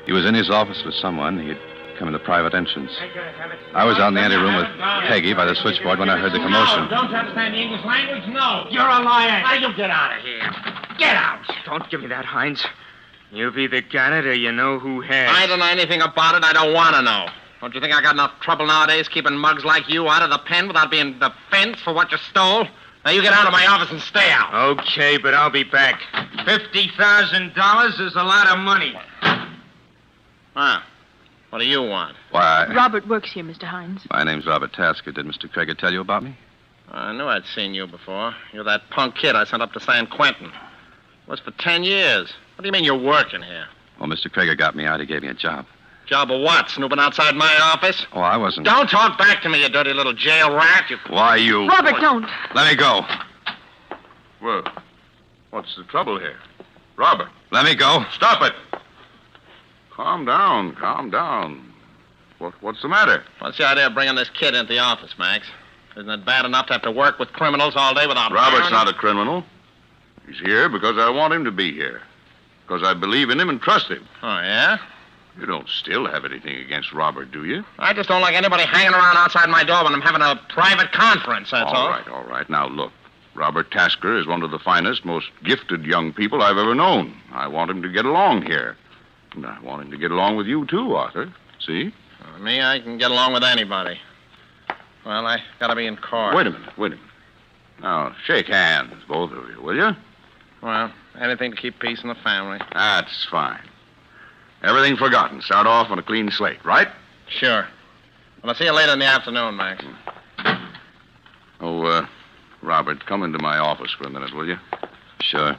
He was in his office with someone. He had come in the private entrance. I was out in the anteroom with Peggy by the switchboard when I heard the commotion. Don't you understand the English language? No. You're a liar. Now you get out of here. Get out. Don't give me that, Hines. You've either got it or you know who has. I don't know anything about it. I don't want to know. Don't you think I got enough trouble nowadays keeping mugs like you out of the pen without being defensed for what you stole? Now you get out of my office and stay out. Okay, but I'll be back. $50,000 is a lot of money. Huh. What do you want? Why, Robert works here, Mr. Hines. my name's Robert Tasker. Did Mr. Krieger tell you about me? I knew I'd seen you before. You're that punk kid I sent up to San Quentin. Was for 10 years. What do you mean you're working here? Well, Mr. Krieger got me out. He gave me a job. Job of what? Snooping outside my office? Oh, I wasn't... Don't talk back to me, you dirty little jail rat. Why, you... Robert, don't. Let me go. Well, what's the trouble here? Robert. Let me go. Stop it. Calm down, calm down. What's the matter? What's the idea of bringing this kid into the office, Max? Isn't it bad enough to have to work with criminals all day without... Robert's not a criminal. He's here because I want him to be here. Because I believe in him and trust him. Oh, yeah? You don't still have anything against Robert, do you? I just don't like anybody hanging around outside my door when I'm having a private conference, that's all. All right. Now, look. Robert Tasker is one of the finest, most gifted young people I've ever known. I want him to get along here. And I want him to get along with you, too, Arthur. See? Me, I can get along with anybody. Well, I gotta be in court. Wait a minute. Now, shake hands, both of you, will you? Well, anything to keep peace in the family. That's fine. Everything forgotten. Start off on a clean slate, right? Sure. Well, I'll see you later in the afternoon, Max. Oh, Robert, come into my office for a minute, will you? Sure.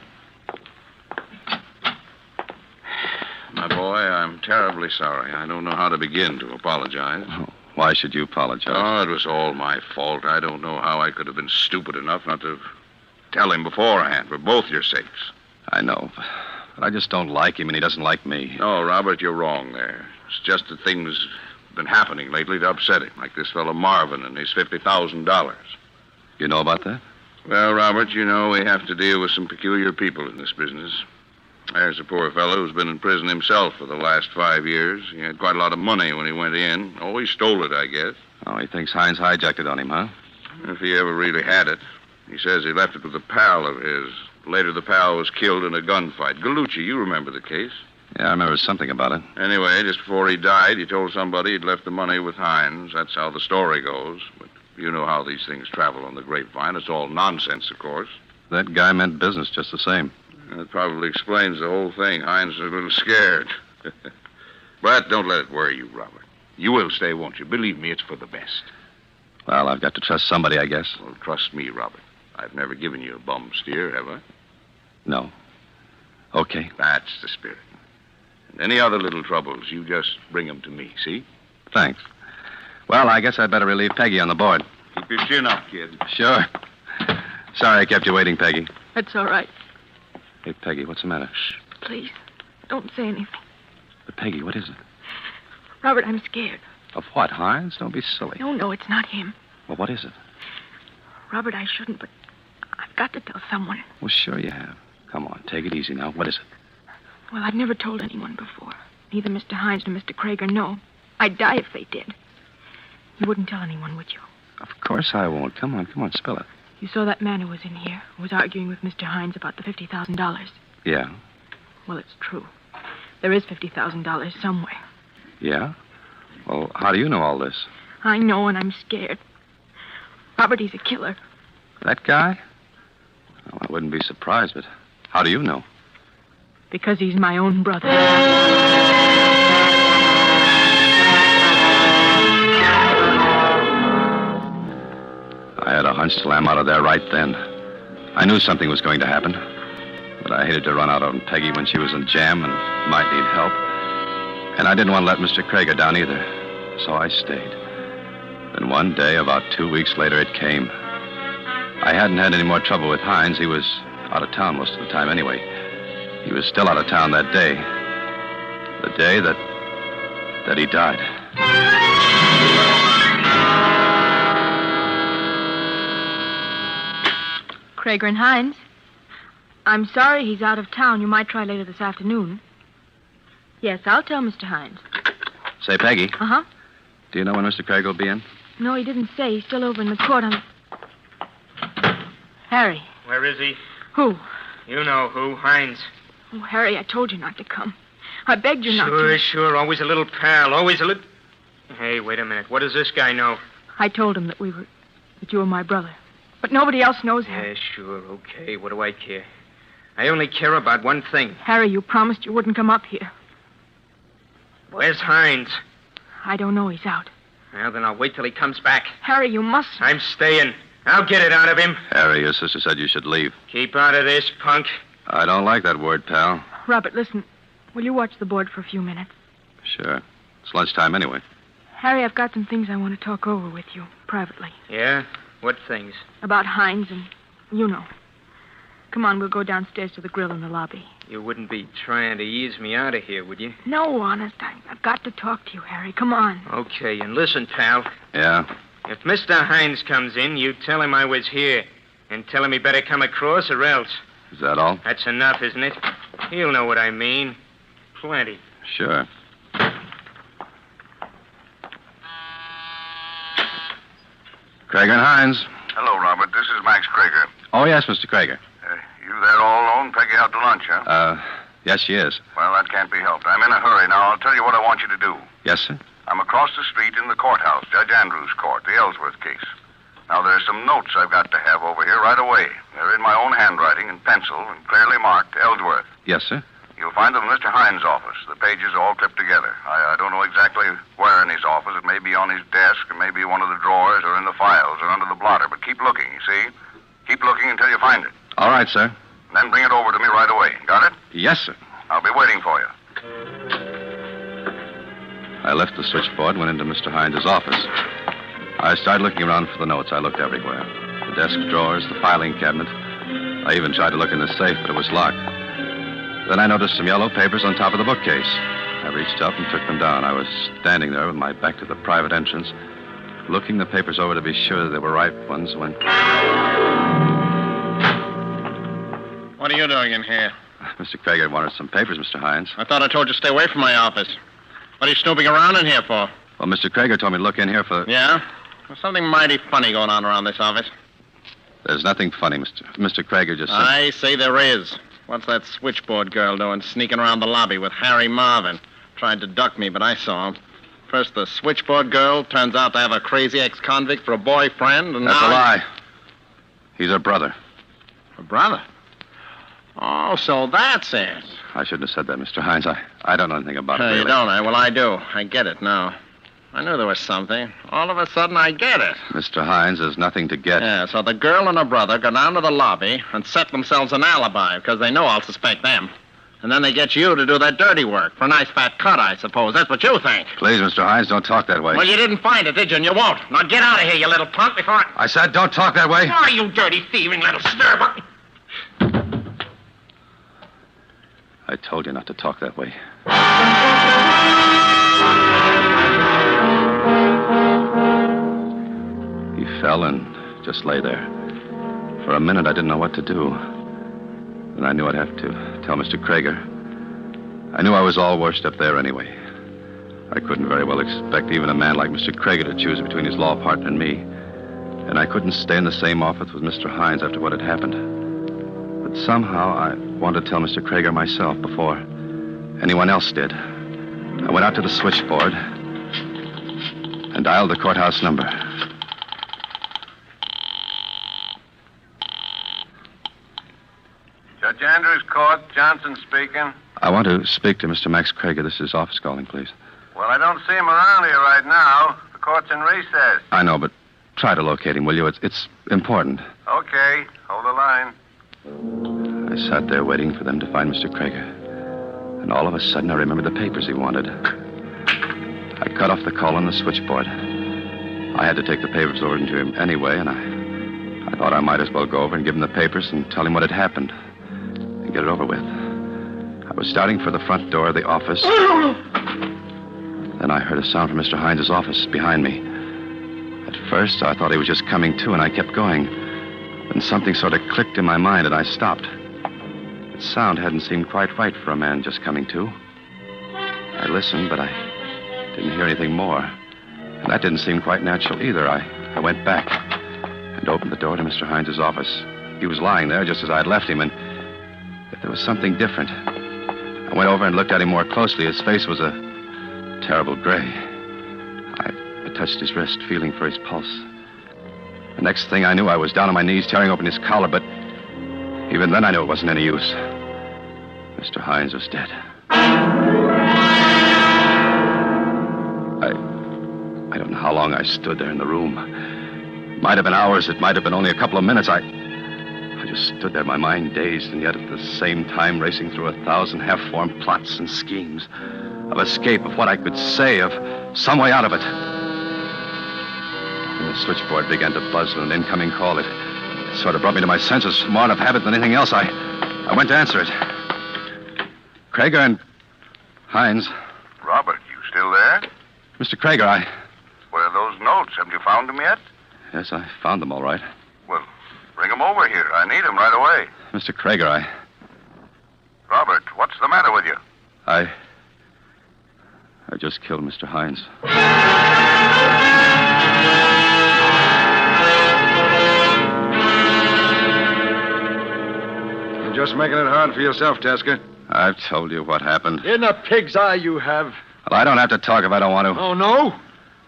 My boy, I'm terribly sorry. I don't know how to begin to apologize. Oh, why should you apologize? Oh, it was all my fault. I don't know how I could have been stupid enough not to tell him beforehand, for both your sakes. I know, but I just don't like him, and he doesn't like me. No, Robert, you're wrong there. It's just that things have been happening lately to upset him, like this fellow Marvin and his $50,000. You know about that? Well, Robert, you know we have to deal with some peculiar people in this business. There's a poor fellow who's been in prison himself for the last 5 years. He had quite a lot of money when he went in. Oh, he stole it, I guess. Oh, he thinks Hines hijacked it on him, huh? If he ever really had it. He says he left it with a pal of his. Later, the pal was killed in a gunfight. Gallucci, you remember the case. Yeah, I remember something about it. Anyway, just before he died, he told somebody he'd left the money with Hines. That's how the story goes. But you know how these things travel on the grapevine. It's all nonsense, of course. That guy meant business just the same. That probably explains the whole thing. Hines is a little scared. But don't let it worry you, Robert. You will stay, won't you? Believe me, it's for the best. Well, I've got to trust somebody, I guess. Well, trust me, Robert. I've never given you a bum steer, have I? No. Okay. That's the spirit. And any other little troubles, you just bring them to me, see? Thanks. Well, I guess I'd better relieve Peggy on the board. Keep your chin up, kid. Sure. Sorry I kept you waiting, Peggy. That's all right. Hey, Peggy, what's the matter? Shh, please. Don't say anything. But, Peggy, what is it? Robert, I'm scared. Of what, Hines? Don't be silly. No, it's not him. Well, what is it? Robert, I shouldn't, but I've got to tell someone. Well, sure you have. Come on, take it easy now. What is it? Well, I've never told anyone before. Neither Mr. Hines nor Mr. Krager know. I'd die if they did. You wouldn't tell anyone, would you? Of course I won't. Come on, spill it. You saw that man who was in here, who was arguing with Mr. Hines about the $50,000. Yeah? Well, it's true. There is $50,000 somewhere. Yeah? Well, how do you know all this? I know, and I'm scared. Robert, he's a killer. That guy? Well, I wouldn't be surprised, but how do you know? Because he's my own brother. I had a hunch till I'm out of there right then. I knew something was going to happen. But I hated to run out on Peggy when she was in jam and might need help. And I didn't want to let Mr. Krager down either. So I stayed. Then one day, about 2 weeks later, it came. I hadn't had any more trouble with Hines. He was out of town most of the time anyway. He was still out of town that day. The day that he died. Krager and Hines. I'm sorry he's out of town. You might try later this afternoon. Yes, I'll tell Mr. Hines. Say, Peggy. Uh-huh. Do you know when Mr. Krager will be in? No, he didn't say. He's still over in the court on... Harry. Where is he? Who? You know who, Hines. Oh, Harry, I told you not to come. I begged you not to. Sure. Always a little pal. Always a little... Hey, wait a minute. What does this guy know? I told him that you were my brother. But nobody else knows Harry. Yeah, sure. Okay. What do I care? I only care about one thing. Harry, you promised you wouldn't come up here. Where's Hines? I don't know. He's out. Well, then I'll wait till he comes back. Harry, you must... I'm staying. I'll get it out of him. Harry, your sister said you should leave. Keep out of this, punk. I don't like that word, pal. Robert, listen. Will you watch the board for a few minutes? Sure. It's lunchtime anyway. Harry, I've got some things I want to talk over with you, privately. Yeah? What things? About Hines and... you know. Come on, we'll go downstairs to the grill in the lobby. You wouldn't be trying to ease me out of here, would you? No, honest. I've got to talk to you, Harry. Come on. Okay, and listen, pal. Yeah? If Mr. Hines comes in, you tell him I was here. And tell him he better come across or else. Is that all? That's enough, isn't it? He'll know what I mean. Plenty. Sure. Krager and Hines. Hello, Robert. This is Max Krager. Oh, yes, Mr. Krager. You there all alone? Peggy out to lunch, huh? Yes, she is. Well, that can't be helped. I'm in a hurry now. I'll tell you what I want you to do. Yes, sir? I'm across the street in the courthouse, Judge Andrews' court, the Ellsworth case. Now, there's some notes I've got to have over here right away. They're in my own handwriting in pencil and clearly marked Ellsworth. Yes, sir. You'll find them in Mr. Hines' office. The pages are all clipped together. I don't know exactly where in his office. It may be on his desk, or maybe one of the drawers, or in the files, or under the blotter. But keep looking, you see? Keep looking until you find it. All right, sir. And then bring it over to me right away. Got it? Yes, sir. I'll be waiting for you. I left the switchboard and went into Mr. Hines' office. I started looking around for the notes. I looked everywhere. The desk drawers, the filing cabinet. I even tried to look in the safe, but it was locked. Then I noticed some yellow papers on top of the bookcase. I reached up and took them down. I was standing there with my back to the private entrance, looking the papers over to be sure that they were right ones when... What are you doing in here? Mr. Krager wanted some papers, Mr. Hines. I thought I told you to stay away from my office. What are you snooping around in here for? Well, Mr. Krager told me to look in here for... Yeah? There's something mighty funny going on around this office. There's nothing funny, Mr. Krager just said... I say there is. What's that switchboard girl doing sneaking around the lobby with Harry Marvin? Tried to duck me, but I saw him. First, the switchboard girl turns out to have a crazy ex-convict for a boyfriend, and That's now... a lie. He's her brother. Her brother? Oh, so that's it. I shouldn't have said that, Mr. Hines. I don't know anything about it, really. You don't, eh? Well, I do. I get it now. I knew there was something. All of a sudden, I get it. Mr. Hines, there's nothing to get. Yeah, so the girl and her brother go down to the lobby and set themselves an alibi because they know I'll suspect them. And then they get you to do their dirty work for a nice fat cut, I suppose. That's what you think. Please, Mr. Hines, don't talk that way. Well, you didn't find it, did you? And you won't. Now get out of here, you little punk, before I... I said don't talk that way. Oh, you dirty, thieving little stirbuck. I told you not to talk that way. He fell and just lay there. For a minute, I didn't know what to do. And I knew I'd have to tell Mr. Krager. I knew I was all washed up there anyway. I couldn't very well expect even a man like Mr. Krager to choose between his law partner and me. And I couldn't stay in the same office with Mr. Hines after what had happened. But somehow I wanted to tell Mr. Krager myself before anyone else did. I went out to the switchboard and dialed the courthouse number. Judge Andrews' court, Johnson speaking. I want to speak to Mr. Max Krager. This is office calling, please. Well, I don't see him around here right now. The court's in recess. I know, but try to locate him, will you? It's important. Okay, hold the line. I sat there waiting for them to find Mr. Krager. And all of a sudden, I remembered the papers he wanted. I cut off the call on the switchboard. I had to take the papers over to him anyway, and I thought I might as well go over and give him the papers and tell him what had happened and get it over with. I was starting for the front door of the office. Then I heard a sound from Mr. Hines' office behind me. At first, I thought he was just coming to, and I kept going. Then something sort of clicked in my mind, and I stopped. The sound hadn't seemed quite right for a man just coming to. I listened, but I didn't hear anything more. And that didn't seem quite natural either. I went back and opened the door to Mr. Hines' office. He was lying there just as I had left him, and yet there was something different. I went over and looked at him more closely. His face was a terrible gray. I touched his wrist, feeling for his pulse. The next thing I knew, I was down on my knees, tearing open his collar, but even then I knew it wasn't any use. Mr. Hines was dead. I don't know how long I stood there in the room. It might have been hours, it might have been only a couple of minutes. I just stood there, my mind dazed, and yet at the same time racing through 1,000 half-formed plots and schemes of escape, of what I could say, of some way out of it. And the switchboard began to buzz with an incoming call. It sort of brought me to my senses more out of habit than anything else. I went to answer it. Krager and Hines. Robert, you still there? Mr. Krager, Where are those notes? Haven't you found them yet? Yes, I found them all right. Well, bring them over here. I need them right away. Mr. Krager, Robert, what's the matter with you? I just killed Mr. Hines. just making it hard for yourself, Tasker. I've told you what happened. In a pig's eye, you have. Well, I don't have to talk if I don't want to. Oh, no?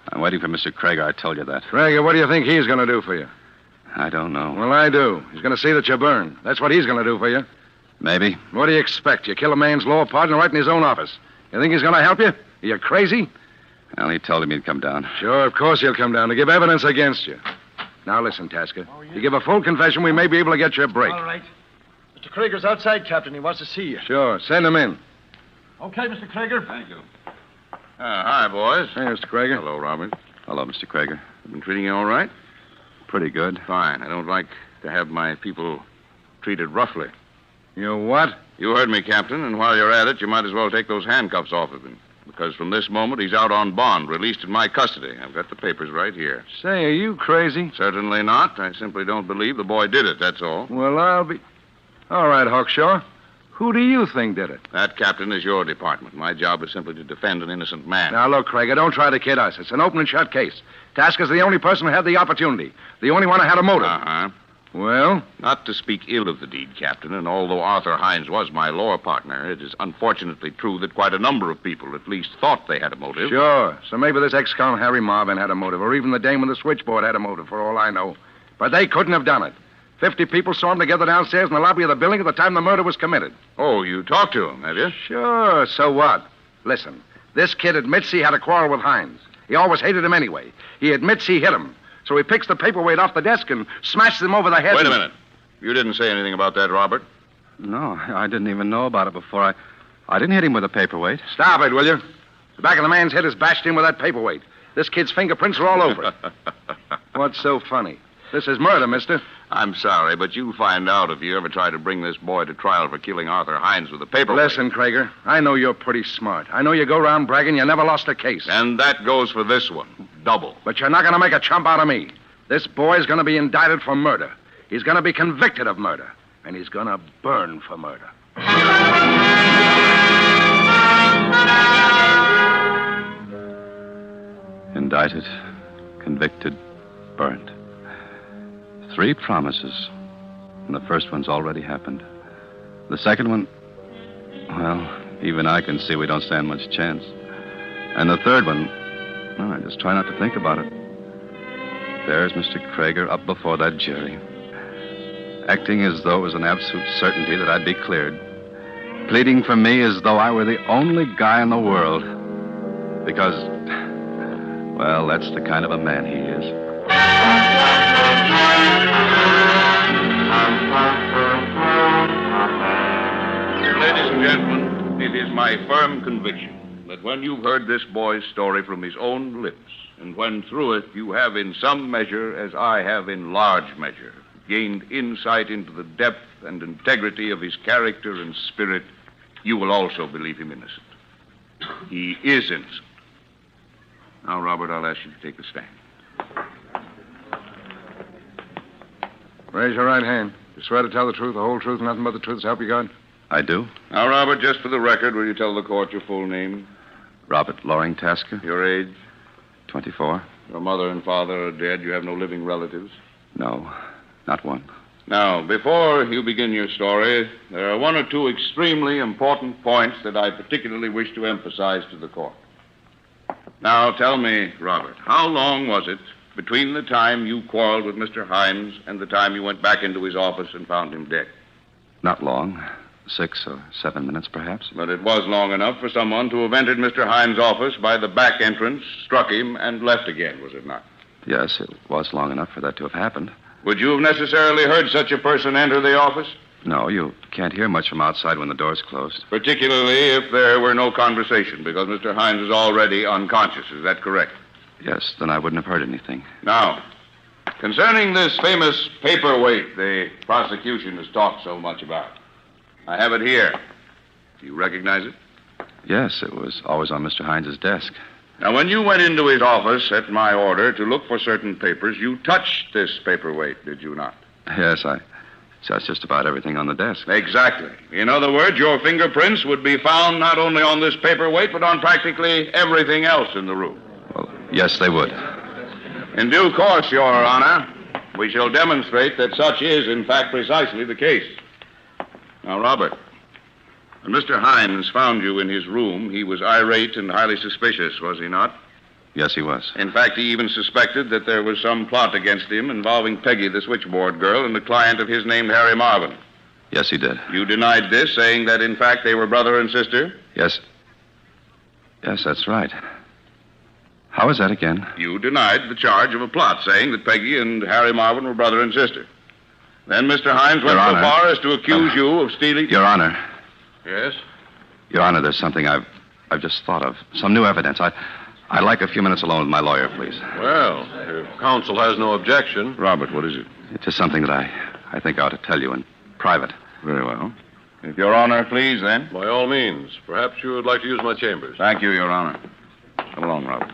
I'm waiting for Mr. Krager. I told you that. Krager, what do you think he's going to do for you? I don't know. Well, I do. He's going to see that you burn. That's what he's going to do for you. Maybe. What do you expect? You kill a man's law partner right in his own office. You think he's going to help you? Are you crazy? Well, he told him he'd come down. Sure, of course he'll come down to give evidence against you. Now, listen, Tasker. You give a full confession, we may be able to get you a break. All right. Mr. Krager's outside, Captain. He wants to see you. Sure. Send him in. Okay, Mr. Krager. Thank you. Hi, boys. Hey, Mr. Krager. Hello, Robert. Hello, Mr. Krager. I've been treating you all right? Pretty good. Fine. I don't like to have my people treated roughly. You what? You heard me, Captain, and while you're at it, you might as well take those handcuffs off of him. Because from this moment, he's out on bond, released in my custody. I've got the papers right here. Say, are you crazy? Certainly not. I simply don't believe the boy did it, that's all. Well, I'll be... All right, Hawkshaw. Who do you think did it? That, Captain, is your department. My job is simply to defend an innocent man. Now, look, Krager, don't try to kid us. It's an open and shut case. Tasker's the only person who had the opportunity. The only one who had a motive. Uh-huh. Well? Not to speak ill of the deed, Captain, and although Arthur Hines was my law partner, it is unfortunately true that quite a number of people at least thought they had a motive. Sure. So maybe this ex-con Harry Marvin had a motive, or even the dame with the switchboard had a motive, for all I know. But they couldn't have done it. 50 people saw him together downstairs in the lobby of the building at the time the murder was committed. Oh, you talked to him, have you? Sure. So what? Listen, this kid admits he had a quarrel with Hines. He always hated him anyway. He admits he hit him. So he picks the paperweight off the desk and smashes him over the head. Wait a minute. You didn't say anything about that, Robert? No, I didn't even know about it before. I didn't hit him with a paperweight. Stop it, will you? The back of the man's head is bashed in with that paperweight. This kid's fingerprints are all over it. What's so funny? This is murder, mister. I'm sorry, but you'll find out if you ever try to bring this boy to trial for killing Arthur Hines with a paperweight. Listen, Krager, I know you're pretty smart. I know you go around bragging you never lost a case. And that goes for this one. Double. But you're not going to make a chump out of me. This boy's going to be indicted for murder. He's going to be convicted of murder. And he's going to burn for murder. Indicted, convicted, burned. 3 promises. And the first one's already happened. The second one, well, even I can see we don't stand much chance. And the third one, well, I just try not to think about it. There's Mr. Krager up before that jury, acting as though it was an absolute certainty that I'd be cleared, pleading for me as though I were the only guy in the world. Because, well, that's the kind of a man he is. Ladies and gentlemen, it is my firm conviction that when you've heard this boy's story from his own lips, and when through it you have in some measure, as I have in large measure, gained insight into the depth and integrity of his character and spirit, you will also believe him innocent. He is innocent. Now, Robert, I'll ask you to take the stand. Raise your right hand. You swear to tell the truth, the whole truth, nothing but the truth, so help you God? I do. Now, Robert, just for the record, will you tell the court your full name? Robert Loring Tasker. Your age? 24. Your mother and father are dead. You have no living relatives? No, not one. Now, before you begin your story, there are 1 or 2 extremely important points that I particularly wish to emphasize to the court. Now, tell me, Robert, how long was it between the time you quarreled with Mr. Hines and the time you went back into his office and found him dead? Not long. 6 or 7 minutes, perhaps. But it was long enough for someone to have entered Mr. Hines' office by the back entrance, struck him, and left again, was it not? Yes, it was long enough for that to have happened. Would you have necessarily heard such a person enter the office? No, you can't hear much from outside when the door's closed. Particularly if there were no conversation, because Mr. Hines is already unconscious. Is that correct? Yes, then I wouldn't have heard anything. Now, concerning this famous paperweight the prosecution has talked so much about, I have it here. Do you recognize it? Yes, it was always on Mr. Hines's desk. Now, when you went into his office at my order to look for certain papers, you touched this paperweight, did you not? Yes, I touched just about everything on the desk. Exactly. In other words, your fingerprints would be found not only on this paperweight, but on practically everything else in the room. Well, yes, they would. In due course, Your Honor, we shall demonstrate that such is, in fact, precisely the case. Now, Robert, when Mr. Hines found you in his room, he was irate and highly suspicious, was he not? Yes, he was. In fact, he even suspected that there was some plot against him involving Peggy, the switchboard girl, and the client of his named Harry Marvin. Yes, he did. You denied this, saying that, in fact, they were brother and sister? Yes. Yes, that's right. How is that again? You denied the charge of a plot, saying that Peggy and Harry Marvin were brother and sister. Then Mr. Hines went so far as to accuse you of stealing... Your Honor. Yes? Your Honor, there's something I've just thought of. Some new evidence. I'd like a few minutes alone with my lawyer, please. Well, if counsel has no objection. Robert, what is it? It's just something that I think I ought to tell you in private. Very well. If Your Honor, please, then. By all means. Perhaps you would like to use my chambers. Thank you, Your Honor. Come along, Robert.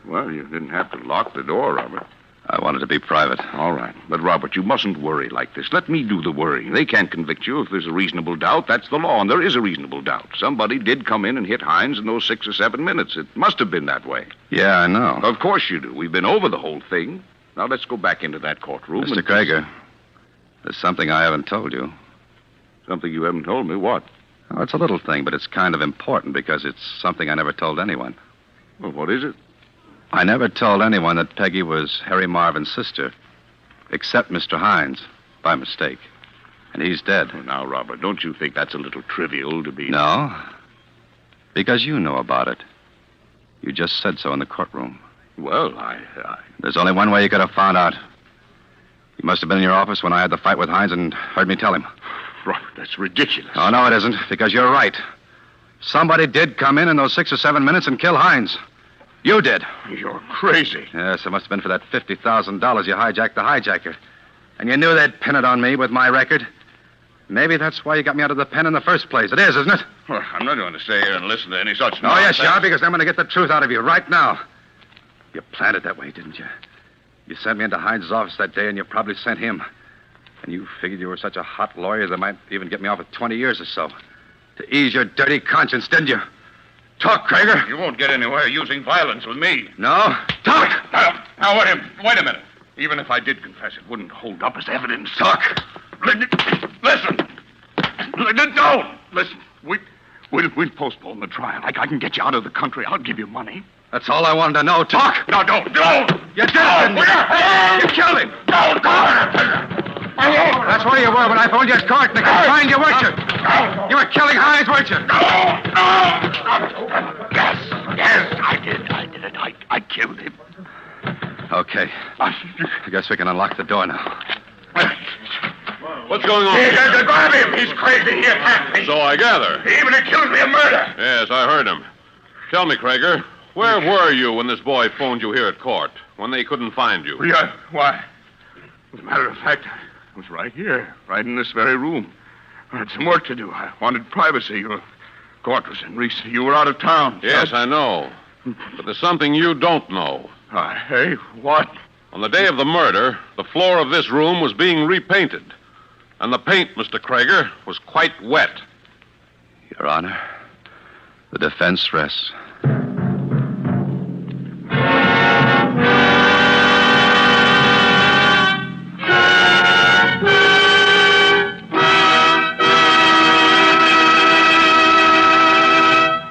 Well, you didn't have to lock the door, Robert. I wanted to be private. All right. But, Robert, you mustn't worry like this. Let me do the worrying. They can't convict you if there's a reasonable doubt. That's the law, and there is a reasonable doubt. Somebody did come in and hit Hines in those 6 or 7 minutes. It must have been that way. Yeah, I know. Of course you do. We've been over the whole thing. Now, let's go back into that courtroom. Mr. Krager, there's something I haven't told you. Something you haven't told me? What? Oh, it's a little thing, but it's kind of important because it's something I never told anyone. Well, what is it? I never told anyone that Peggy was Harry Marvin's sister, except Mr. Hines, by mistake. And he's dead. Well, now, Robert, don't you think that's a little trivial to be... No, because you know about it. You just said so in the courtroom. Well, There's only one way you could have found out. You must have been in your office when I had the fight with Hines and heard me tell him. Robert, that's ridiculous. Oh, no, it isn't, because you're right. Somebody did come in those 6 or 7 minutes and kill Hines. You did. You're crazy. Yes, it must have been for that $50,000 you hijacked the hijacker. And you knew they'd pin it on me with my record. Maybe that's why you got me out of the pen in the first place. It is, isn't it? Well, I'm not going to stay here and listen to any such nonsense. Oh, yes, you are, because I'm going to get the truth out of you right now. You planned it that way, didn't you? You sent me into Hines' office that day, and you probably sent him. And you figured you were such a hot lawyer that might even get me off with 20 years or so. To ease your dirty conscience, didn't you? Talk, Krager. You won't get anywhere using violence with me. No? Talk! Now, wait a minute. Even if I did confess, it wouldn't hold up as evidence. Talk! Listen! No! Listen, we'll postpone the trial. I can get you out of the country. I'll give you money. That's all I wanted to know. Talk! No, don't! You did it, didn't you? You killed him! No! That's where you were when I phoned you at court, and they could find you, weren't you? You were killing Hines, weren't you? Yes, I did it. I killed him. Okay. I guess we can unlock the door now. What's going on? Grab him! He's crazy. He attacked me. So I gather. He even accused me of murder. Yes, I heard him. Tell me, Krager, where were you when this boy phoned you here at court? When they couldn't find you? Why? As a matter of fact, I was right here, right in this very room. I had some work to do. I wanted privacy. Your court was in recess. You were out of town. Yes, I know. But there's something you don't know. Hey, what? On the day of the murder, the floor of this room was being repainted. And the paint, Mr. Krager, was quite wet. Your Honor, the defense rests.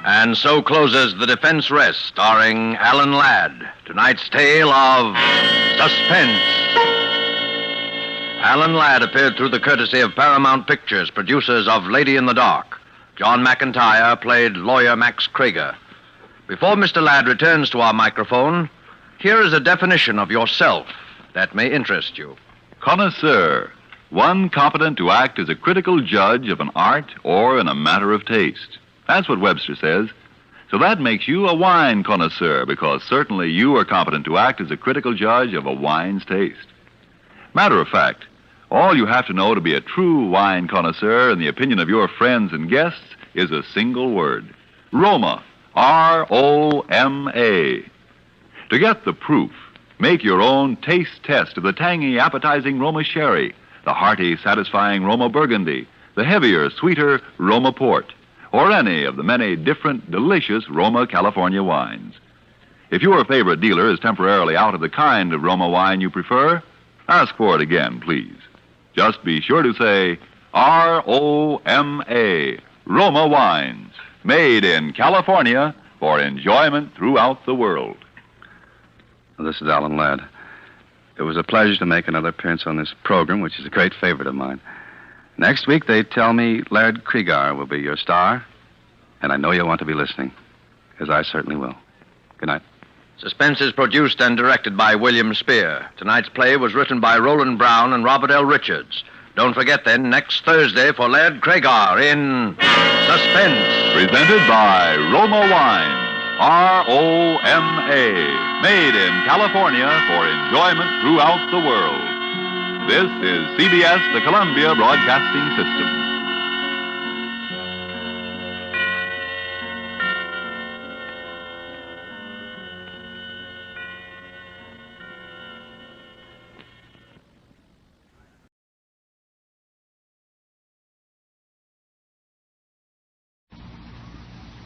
And so closes The Defense Rest, starring Alan Ladd. Tonight's tale of Suspense. Alan Ladd appeared through the courtesy of Paramount Pictures, producers of Lady in the Dark. John McIntyre played lawyer Max Krager. Before Mr. Ladd returns to our microphone, here is a definition of yourself that may interest you. Connoisseur, one competent to act as a critical judge of an art or in a matter of taste. That's what Webster says. So that makes you a wine connoisseur, because certainly you are competent to act as a critical judge of a wine's taste. Matter of fact, all you have to know to be a true wine connoisseur in the opinion of your friends and guests is a single word. Roma. R-O-M-A. To get the proof, make your own taste test of the tangy, appetizing Roma Sherry, the hearty, satisfying Roma Burgundy, the heavier, sweeter Roma Port, or any of the many different, delicious Roma California wines. If your favorite dealer is temporarily out of the kind of Roma wine you prefer, Ask for it again, please. Just be sure to say R-O-M-A, Roma Wines, made in California for enjoyment throughout the world. This is Alan Ladd. It was a pleasure to make another appearance on this program, which is a great favorite of mine. Next week, they tell me Laird Kriegar will be your star, and I know you'll want to be listening, because I certainly will. Good night. Suspense is produced and directed by William Spear. Tonight's play was written by Roland Brown and Robert L. Richards. Don't forget, then, next Thursday for Laird Kriegar in Suspense. Presented by Roma Wines, R-O-M-A, made in California for enjoyment throughout the world. This is CBS, the Columbia Broadcasting System.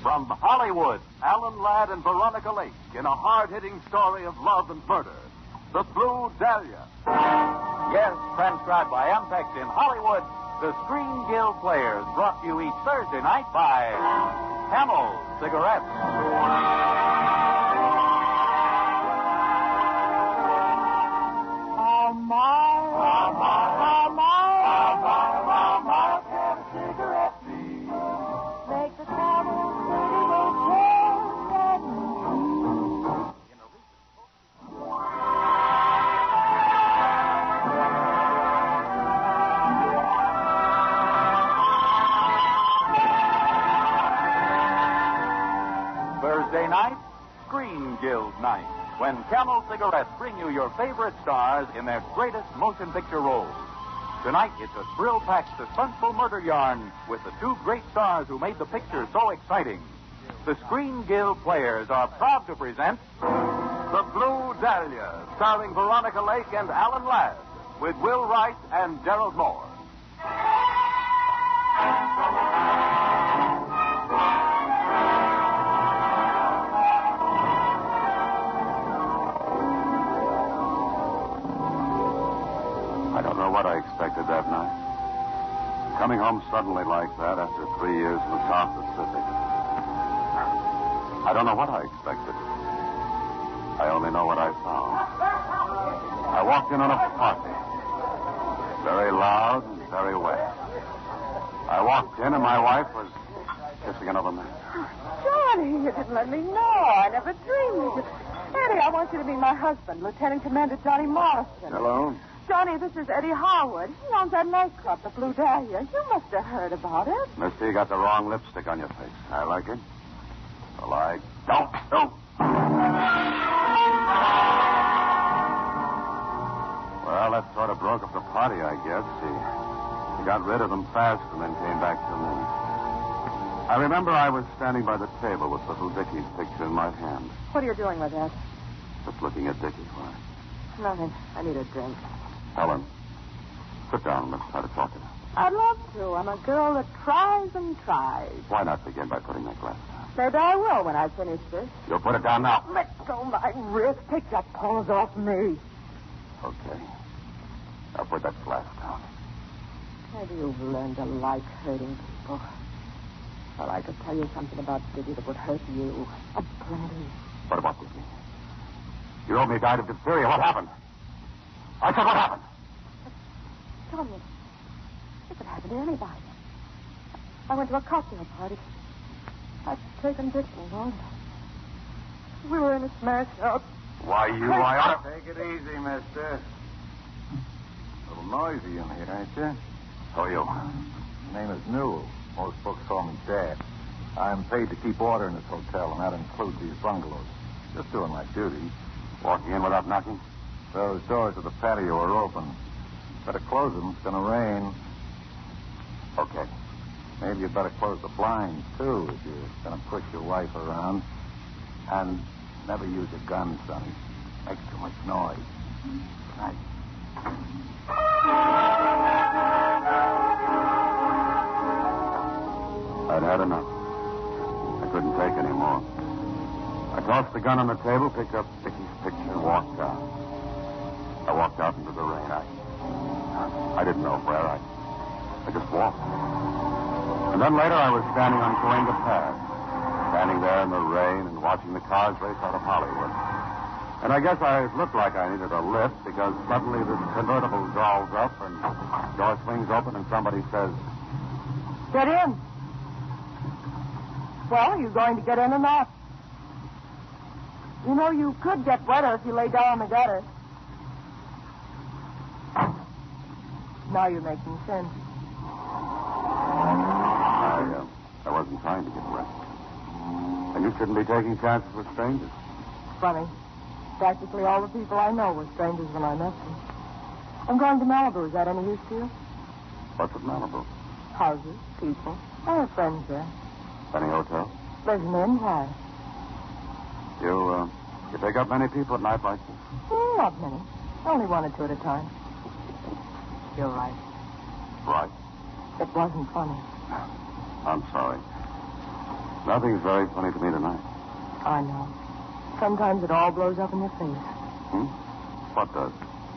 From Hollywood, Alan Ladd and Veronica Lake in a hard-hitting story of love and murder. The Blue Dahlia. Yes, transcribed by Ampex in Hollywood, the Screen Guild Players, brought to you each Thursday night by Camel Cigarettes. Thursday night, Screen Guild night, when Camel Cigarettes bring you your favorite stars in their greatest motion picture roles. Tonight, it's a thrill-packed, suspenseful murder yarn with the two great stars who made the picture so exciting. The Screen Guild Players are proud to present The Blue Dahlia, starring Veronica Lake and Alan Ladd, with Will Wright and Gerald Moore. I don't know what I expected that night. Coming home suddenly like that after 3 years in the South Pacific. I don't know what I expected. I only know what I found. I walked in on a party. Very loud and very wet. I walked in and my wife was kissing another man. Johnny, you didn't let me know. I never dreamed. Eddie, I want you to be my husband, Lieutenant Commander Johnny Morrison. Hello? Johnny, this is Eddie Howard. He owns that nightclub, the Blue Dahlia. You must have heard about it. Mister, you got the wrong lipstick on your face. I like it. Well, I don't. Well, that sort of broke up the party, I guess. He got rid of them fast and then came back to me. I remember I was standing by the table with little Dickie's picture in my hand. What are you doing with that? Just looking at Dickie. Why? Nothing. I need a drink. Helen, sit down and let's try to talk it out. I'd love to. I'm a girl that tries and tries. Why not begin by putting that glass down? Maybe I will when I finish this. You'll put it down now. Let go my wrist. Take your paws off me. Okay. Now put that glass down. Maybe you've learned to like hurting people. Well, I could tell you something about Dickie that would hurt you. A plenty. What about Dickie? You told me he died of diphtheria. What happened? I said, what happened? Johnny, it could happen to anybody. I went to a cocktail party. I'd taken Dickie along. We were in a smash up. Why, you, I ought to... Take it easy, mister. A little noisy in here, ain't you? Who are you? My name is Newell. Most folks call me Dad. I'm paid to keep order in this hotel, and that includes these bungalows. Just doing my duty. Walking in without knocking? Those doors of the patio are open. Better close them. It's going to rain. Okay. Maybe you better close the blinds, too, if you're going to push your wife around. And never use a gun, Sonny. Makes too much noise. Good night. I'd had enough. I couldn't take any more. I tossed the gun on the table, picked up Dickie's picture, and walked out. I walked out into the rain. I didn't know where. I just walked. And then later I was standing on Coringa Path, standing there in the rain and watching the cars race out of Hollywood. And I guess I looked like I needed a lift because suddenly this convertible draws up and the door swings open and somebody says, Get in. Well, are you going to get in or not? You know, you could get wetter if you lay down on the gutter. Now you're making sense. I wasn't trying to get wet. And you shouldn't be taking chances with strangers. Funny. Practically all the people I know were strangers when I met them. I'm going to Malibu. Is that any use to you? What's at Malibu? Houses, people. I have friends there. Any hotel? There's an inn. Why? You pick up many people at night like this? Not many. Only one or two at a time. You're right. Right? It wasn't funny. I'm sorry. Nothing's very funny to me tonight. I know. Sometimes it all blows up in your face. What does?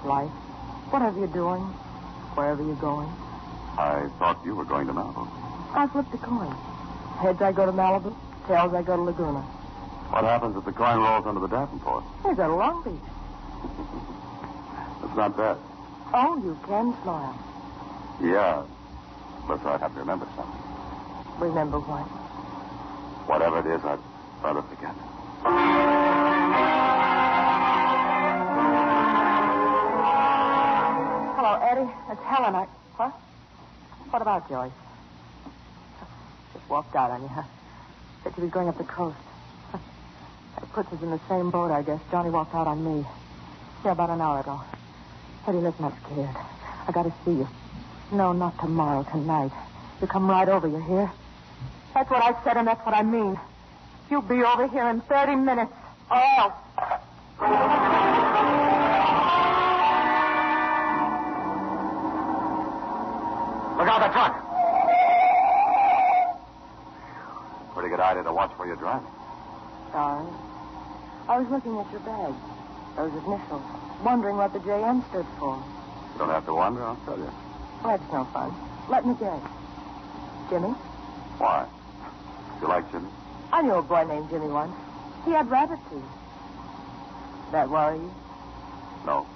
Life. Whatever you're doing, wherever you're going. I thought you were going to Malibu. I flipped a coin. Heads, I go to Malibu. Tails, I go to Laguna. What happens if the coin rolls under the Davenport? We go to Long Beach. It's not bad. Oh, you can smile. Yeah. But I'd have to remember something. Remember what? Whatever it is, I'd rather forget. Hello, Eddie. It's Helen. What? What about Joyce? Just walked out on you, huh? Said she was going up the coast. That puts us in the same boat, I guess. Johnny walked out on me. Yeah, about an hour ago. Eddie, listen, I'm scared. I gotta see you. No, not tomorrow, tonight. You come right over, you hear? That's what I said, and that's what I mean. You'll be over here in 30 minutes. Oh. Look out, the truck! Pretty good idea to watch where you're driving. Sorry. I was looking at your bag. Those initials. Wondering what the JM stood for. You don't have to wonder, I'll tell you. That's no fun. Let me guess. Jimmy? Why? You like Jimmy? I knew a boy named Jimmy once. He had rabbit teeth. That worry you? No.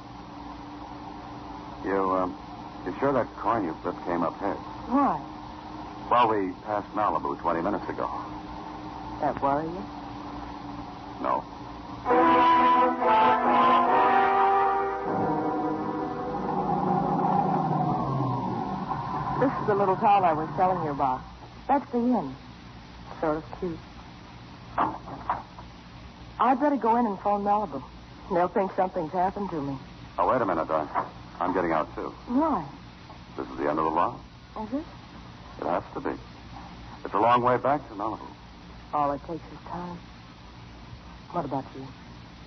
You sure that coin you flipped came up heads? Why? Well, we passed Malibu 20 minutes ago. That worry you? No. This is the little town I was telling you about. That's the inn. Sort of cute. I'd better go in and phone Malibu. They'll think something's happened to me. Oh, wait a minute, I'm getting out, too. Why? This is the end of the line. Is it? It has to be. It's a long way back to Malibu. All it takes is time. What about you?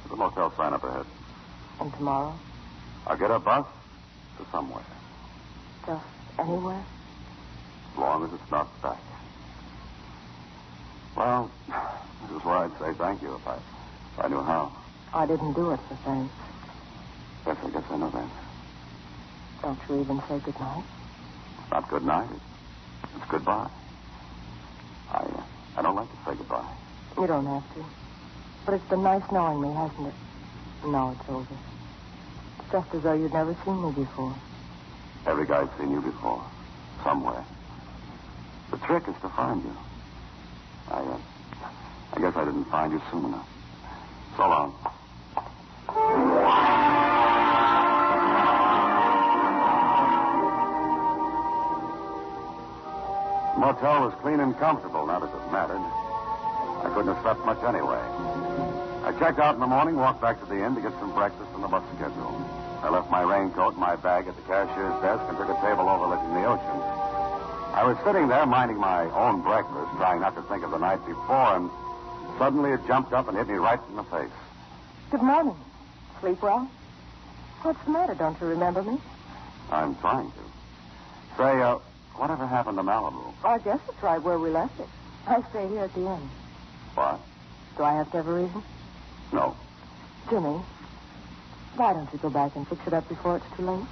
There's a motel sign up ahead. And tomorrow? I'll get a bus to somewhere. Just anywhere? As long as it's not back. Well, this is where I'd say thank you if I knew how. I didn't do it for thanks. Yes, I guess I know that. Don't you even say goodnight? It's not good night. It's goodbye. I don't like to say goodbye. You don't have to. But it's been nice knowing me, hasn't it? No, it's over. It's just as though you'd never seen me before. Every guy's seen you before. Somewhere. The trick is to find you. I guess I didn't find you soon enough. So long. The motel was clean and comfortable, not as it mattered. I couldn't have slept much anyway. I checked out in the morning, walked back to the inn to get some breakfast and the bus schedule. I left my raincoat and my bag at the cashier's desk and took a table overlooking the ocean. I was sitting there minding my own breakfast, trying not to think of the night before, and suddenly it jumped up and hit me right in the face. Good morning. Sleep well? What's the matter? Don't you remember me? I'm trying to. Say, whatever happened to Malibu? I guess it's right where we left it. I stay here at the inn. What? Do I have to have a reason? No. Jimmy, Why don't you go back and fix it up before it's too late?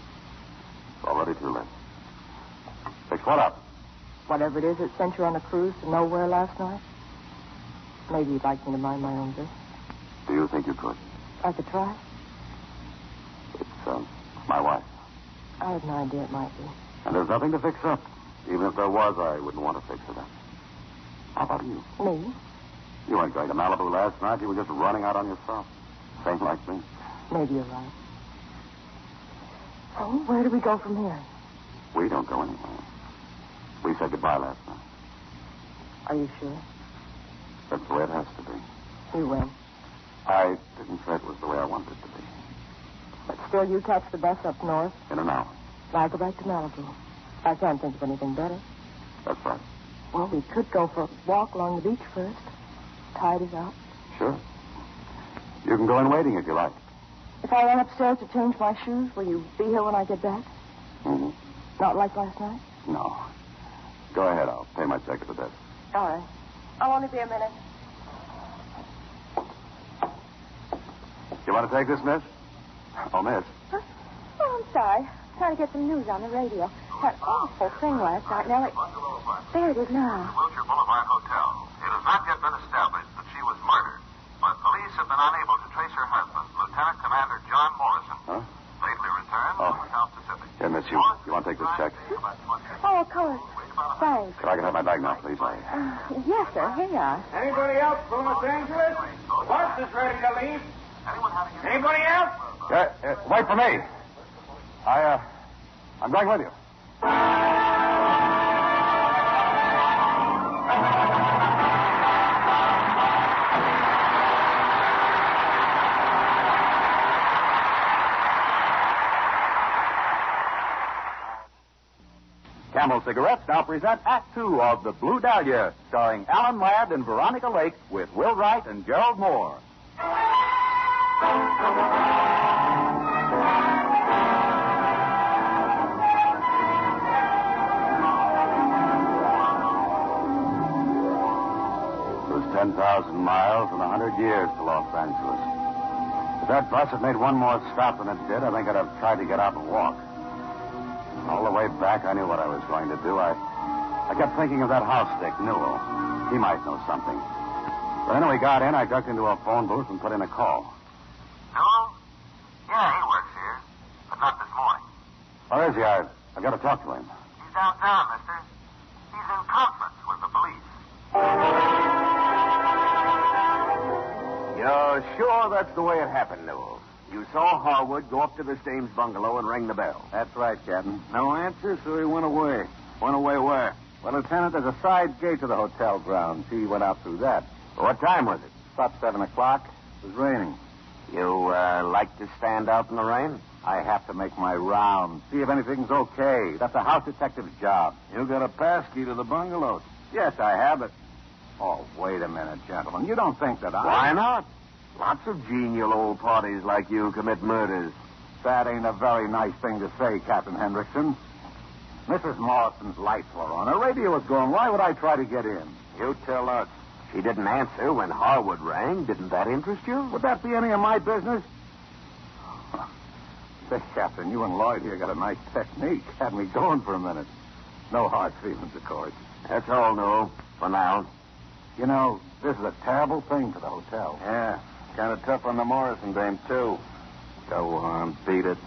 It's already too late. Fix what up? Whatever it is that sent you on a cruise to nowhere last night. Maybe you'd like me to mind my own business. Do you think you could? I could try. It's my wife. I had no idea it might be. And there's nothing to fix up. Even if there was, I wouldn't want to fix it up. How about you? Me? You weren't going to Malibu last night. You were just running out on yourself. Same like me. Maybe you're right. So, where do we go from here? We don't go anywhere. We said goodbye last night. Are you sure? That's the way it has to be. You win. I didn't say it was the way I wanted it to be. But still, you catch the bus up north. In an hour. I'll go back to Malibu. I can't think of anything better. That's right. Well, we could go for a walk along the beach first. Tide is out. Sure. You can go in waiting if you like. If I run upstairs to change my shoes, will you be here when I get back? Mm-hmm. Not like last night? No. Go ahead. I'll pay my check at the desk. All right. I'll only be a minute. You want to take this, miss? Oh, miss. Huh? Oh, I'm sorry. Trying to get some news on the radio. Had an awful thing last night, Nellie. There it is now. Wilshire Boulevard Hotel. It has not yet been established that she was murdered, but police have been unable to trace her husband, Lieutenant Commander John Morrison. Huh? Lately returned from the South Pacific. Yeah, miss, you want to take this check? Oh, of course. Thanks. If I can have my bag now, please. Yes, sir. Here you are. Anybody else from Los Angeles? The bus is ready to leave. Anybody else? Wait for me. I'm going with you. Camel Cigarettes now present Act Two of The Blue Dahlia, starring Alan Ladd and Veronica Lake with Will Wright and Gerald Moore. It was 10,000 miles and 100 years to Los Angeles. If that bus had made one more stop than it did, I think I'd have tried to get out and walk. All the way back, I knew what I was going to do. I kept thinking of that house dick, Newell. He might know something. But then when we got in, I ducked into a phone booth and put in a call. Hello? Yeah, he works here, but not this morning. Where is he? I've got to talk to him. He's downtown, mister. He's in conference with the police. You're sure that's the way it happened, Newell? You saw Harwood go up to the Stames bungalow and ring the bell. That's right, Captain. No answer, so he went away. Went away where? Well, Lieutenant, there's a side gate to the hotel grounds. He went out through that. What time was it? About 7 o'clock. It was raining. You like to stand out in the rain? I have to make my round, see if anything's okay. That's a house detective's job. You got a pass key to the bungalow. Yes, I have it. Oh, wait a minute, gentlemen. You don't think that I... Why not? Lots of genial old parties like you commit murders. That ain't a very nice thing to say, Captain Hendrickson. Mrs. Morrison's lights were on. Her radio was going. Why would I try to get in? You tell us. She didn't answer when Harwood rang. Didn't that interest you? Would that be any of my business? Say, Captain, you and Lloyd here got a nice technique. Had me going for a minute. No hard feelings, of course. That's all, no, for now. You know, this is a terrible thing for the hotel. Yeah, kind of tough on the Morrison dame, too. Go on, beat it.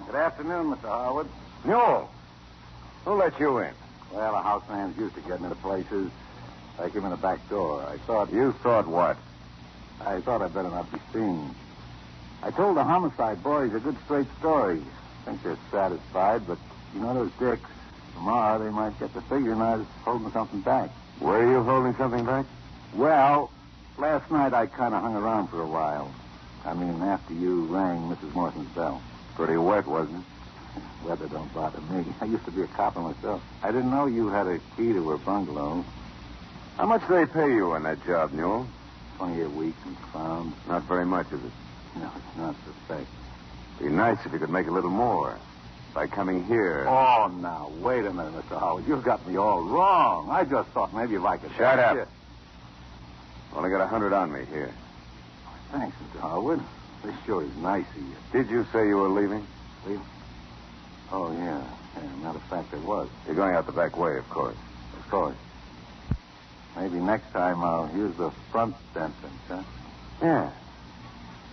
Good afternoon, Mr. Harwood. Newell, who let you in? Well, a houseman's used to getting into places. I came in the back door. I thought... You thought what? I thought I'd better not be seen. I told the homicide boys a good straight story. I think they're satisfied, but you know those dicks. Tomorrow they might get the figuring I was holding something back. Were you holding something back? Well, last night I kind of hung around for a while. I mean, after you rang Mrs. Morrison's bell. Pretty wet, wasn't it? Weather don't bother me. I used to be a copper myself. I didn't know you had a key to her bungalow. How much do they pay you on that job, Newell? $20 a week and found. Not very much, is it? No, it's not suspect. Be nice if you could make a little more. By coming here. Oh, now, wait a minute, Mr. Howard. You've got me all wrong. I just thought maybe if I could... Shut up. You. Only got 100 on me here. Thanks, Mr. Harwood. This sure is nice of you. Did you say you were leaving? Leave? Oh, yeah. Matter of fact, I was. You're going out the back way, of course. Of course. Maybe next time I'll use the front entrance, huh? Yeah.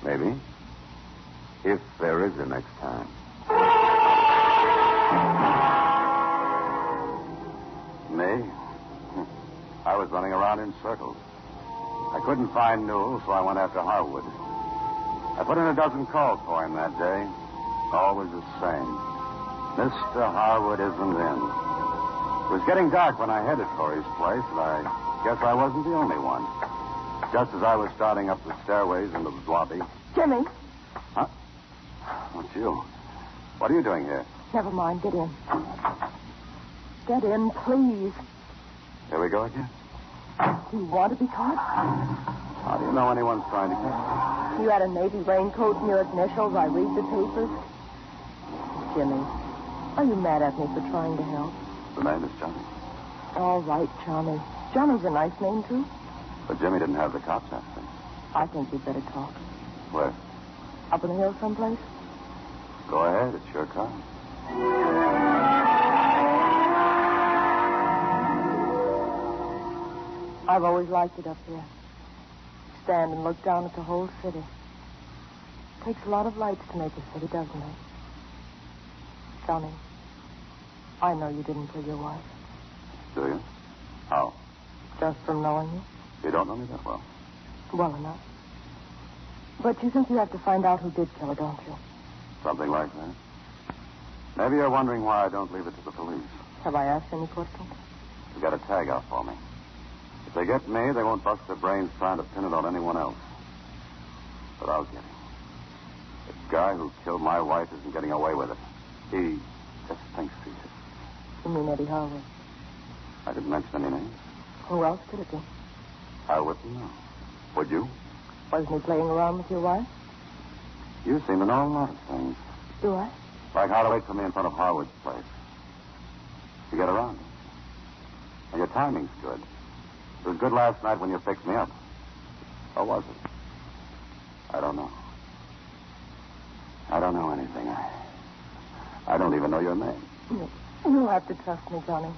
Maybe. If there is a next time. Me? I was running around in circles. I couldn't find Newell, so I went after Harwood. I put in a dozen calls for him that day. Always the same. Mr. Harwood isn't in. It was getting dark when I headed for his place, and I guess I wasn't the only one. Just as I was starting up the stairways into the lobby. Jimmy. Huh? What's you? What are you doing here? Never mind. Get in. Get in, please. Here we go again. Do you want to be caught? How do you know anyone's trying to catch me? You had a navy raincoat and your initials. I read the papers. Jimmy, are you mad at me for trying to help? The name is Johnny. All right, Johnny. Johnny's a nice name, too. But Jimmy didn't have the cops after him. I think you'd better talk. Where? Up in the hills someplace? Go ahead. It's your car. I've always liked it up here. Stand and look down at the whole city. Takes a lot of lights to make a city, doesn't it? Johnny, I know you didn't kill your wife. Do you? How? Just from knowing you? You don't know me that well. Well enough. But you think you have to find out who did kill her, don't you? Something like that. Maybe you're wondering why I don't leave it to the police. Have I asked any questions? You got a tag out for me. If they get me, they won't bust their brains trying to pin it on anyone else. But I'll get him. The guy who killed my wife isn't getting away with it. He just thinks he is. You mean Eddie Harwood? I didn't mention any names. Who else could it be? I wouldn't know. Would you? Wasn't he playing around with your wife? You seem to know a lot of things. Do I? Like how to wait for me in front of Harwood's place. You get around. And your timing's good. It was good last night when you picked me up. Or was it? I don't know. I don't know anything. I don't even know your name. You'll have to trust me, Johnny.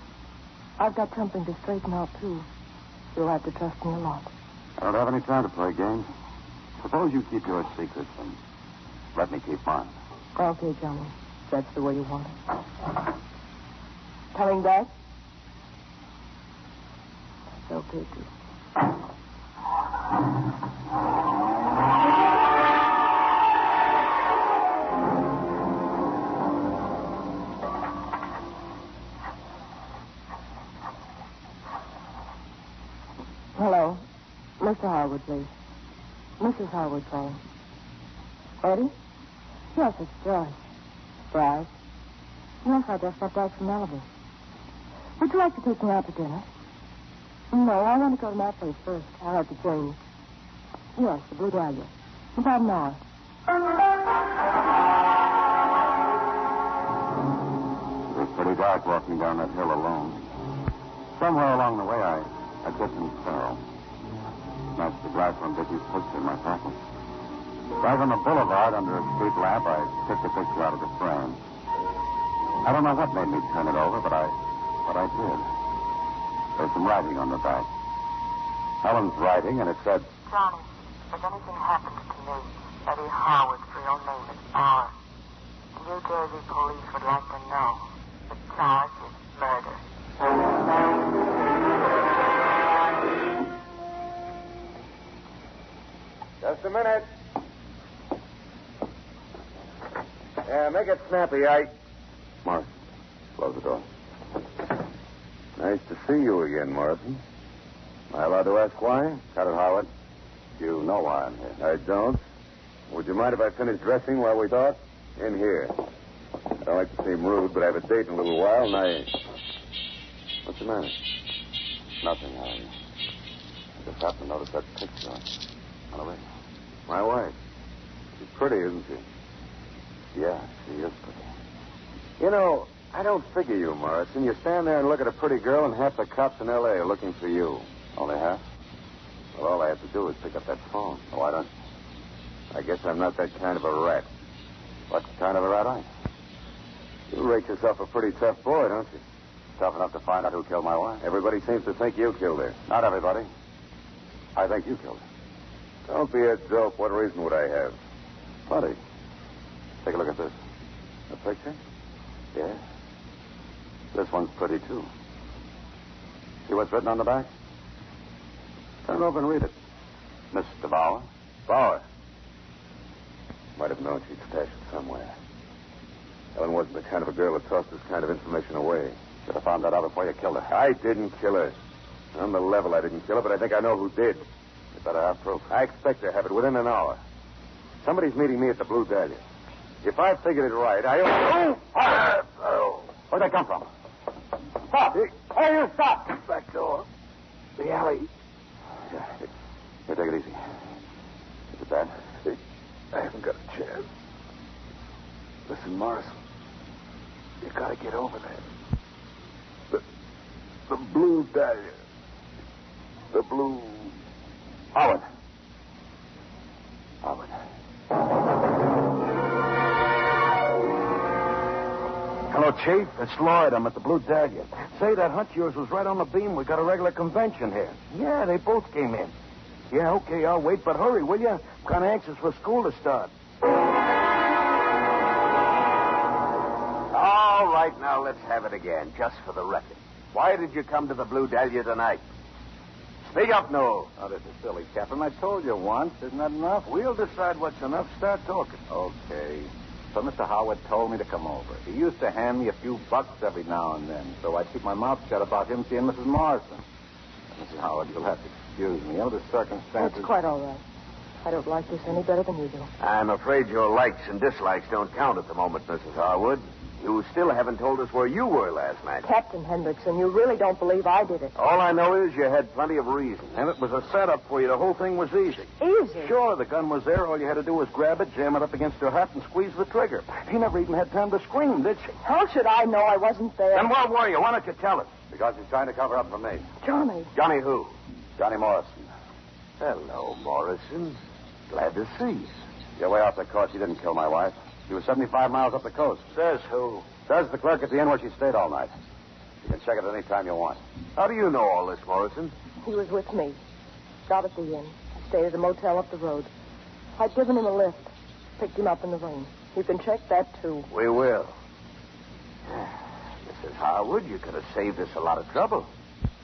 I've got something to straighten out, too. You'll have to trust me a lot. I don't have any time to play games. Suppose you keep your secrets and let me keep mine. Okay, Johnny. That's the way you want it. Coming back? That's okay, too. Hello. Mr. Harwood, please. Mrs. Harwood calling. Eddie? Yes, it's Joyce. Bryce? Yes, I just got back from Malibu. Would you like to take me out to dinner? No, I want to go to my place first. I'll have to change. Yes, the Blue Dahlia. About an hour. It was pretty dark walking down that hill alone. Somewhere along the way, I tripped and fell. Smashed the glass on Vicky's picture in my pocket. Right on the boulevard under a street lamp, I took the picture out of the frame. I don't know what made me turn it over, but I did. There's some writing on the back. Helen's writing, and it said, Johnny, if anything happened to me, Eddie Harwood's real name is Bauer. The New Jersey police would like to know. The charge is murder. Just a minute. Yeah, make it snappy, Ike. Morrison, close the door. Nice to see you again, Morrison. Am I allowed to ask why? Cut it, Howard. You know why I'm here. I don't. Would you mind if I finish dressing while we talk? In here. I don't like to seem rude, but I have a date in a little while, and I... What's the matter? Nothing, Howard. I just happened to notice that picture on the radio. My wife. She's pretty, isn't she? Yeah, she is pretty. You know, I don't figure you, Morrison. You stand there and look at a pretty girl, and half the cops in L.A. are looking for you. Only half? Well, all I had do is pick up that phone. Why don't I guess I'm not that kind of a rat. What kind of a rat are you? You rate yourself a pretty tough boy, don't you? Tough enough to find out who killed my wife? Everybody seems to think you killed her. Not everybody. I think you killed her. Don't be a dope. What reason would I have? Plenty. Take a look at this. A picture? Yeah. This one's pretty, too. See what's written on the back? Turn it over and read it. Mr. Bauer. Bauer. Might have known she'd stash it somewhere. Ellen wasn't the kind of a girl that tossed this kind of information away. Should have found that out before you killed her. I didn't kill her. On the level, I didn't kill her, but I think I know who did. You better have proof. I expect to have it within an hour. Somebody's meeting me at the Blue Dahlia. If I figured it right, Where'd that come from? Stop! Hey, you stop! Back door. The alley. Yeah. Here, take it easy. Is it bad? I haven't got a chance. Listen, Morrison. You gotta get over there. The Blue Dahlia. The Blue... Howard. Hello, Chief. It's Lloyd. I'm at the Blue Dahlia. Say, that hunch of yours was right on the beam. We got a regular convention here. Yeah, they both came in. Yeah, okay, I'll wait, but hurry, will you? I'm kind of anxious for school to start. All right, now let's have it again, just for the record. Why did you come to the Blue Dahlia tonight? Speak up, Noel. Oh, this is silly, Captain. I told you once. Isn't that enough? We'll decide what's enough. Start talking. Okay. So Mr. Howard told me to come over. He used to hand me a few bucks every now and then, so I'd keep my mouth shut about him seeing Mrs. Morrison. Mrs. Howard, you'll have to excuse me. Under the circumstances... That's quite all right. I don't like this any better than you do. I'm afraid your likes and dislikes don't count at the moment, Mrs. Harwood. You still haven't told us where you were last night. Captain Hendrickson, you really don't believe I did it. All I know is you had plenty of reason. And it was a setup for you. The whole thing was easy. Easy? Sure, the gun was there. All you had to do was grab it, jam it up against her hat, and squeeze the trigger. He never even had time to scream, did she? How should I know I wasn't there? Then where were you? Why don't you tell us? Because he's trying to cover up for me. Johnny. Johnny who? Johnny Morrison. Hello, Morrison. Glad to see you. You're way off the course. He didn't kill my wife. He was 75 miles up the coast. Says who? Says the clerk at the inn where she stayed all night. You can check it any time you want. How do you know all this, Morrison? He was with me. Got at the inn. Stayed at a motel up the road. I'd given him a lift. Picked him up in the rain. You can check that, too. We will. Mrs. Harwood, you could have saved us a lot of trouble.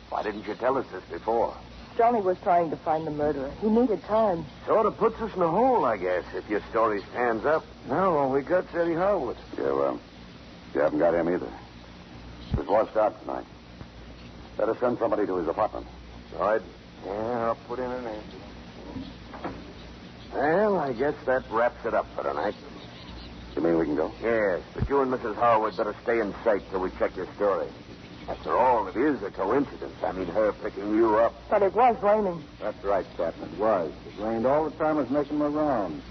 Why didn't you tell us this before? Johnny was trying to find the murderer. He needed time. Sort of puts us in a hole, I guess, if your story stands up. No, all we got's Eddie Harwood. Yeah, well, you haven't got him either. He was washed out tonight. Better send somebody to his apartment. All right. Yeah, I'll put in an answer. Well, I guess that wraps it up for tonight. You mean we can go? Yes, but you and Mrs. Harwood better stay in sight till we check your story. After all, it is a coincidence. I mean, her picking you up. But it was raining. That's right, Captain. It was. It rained all the time I was making my rounds.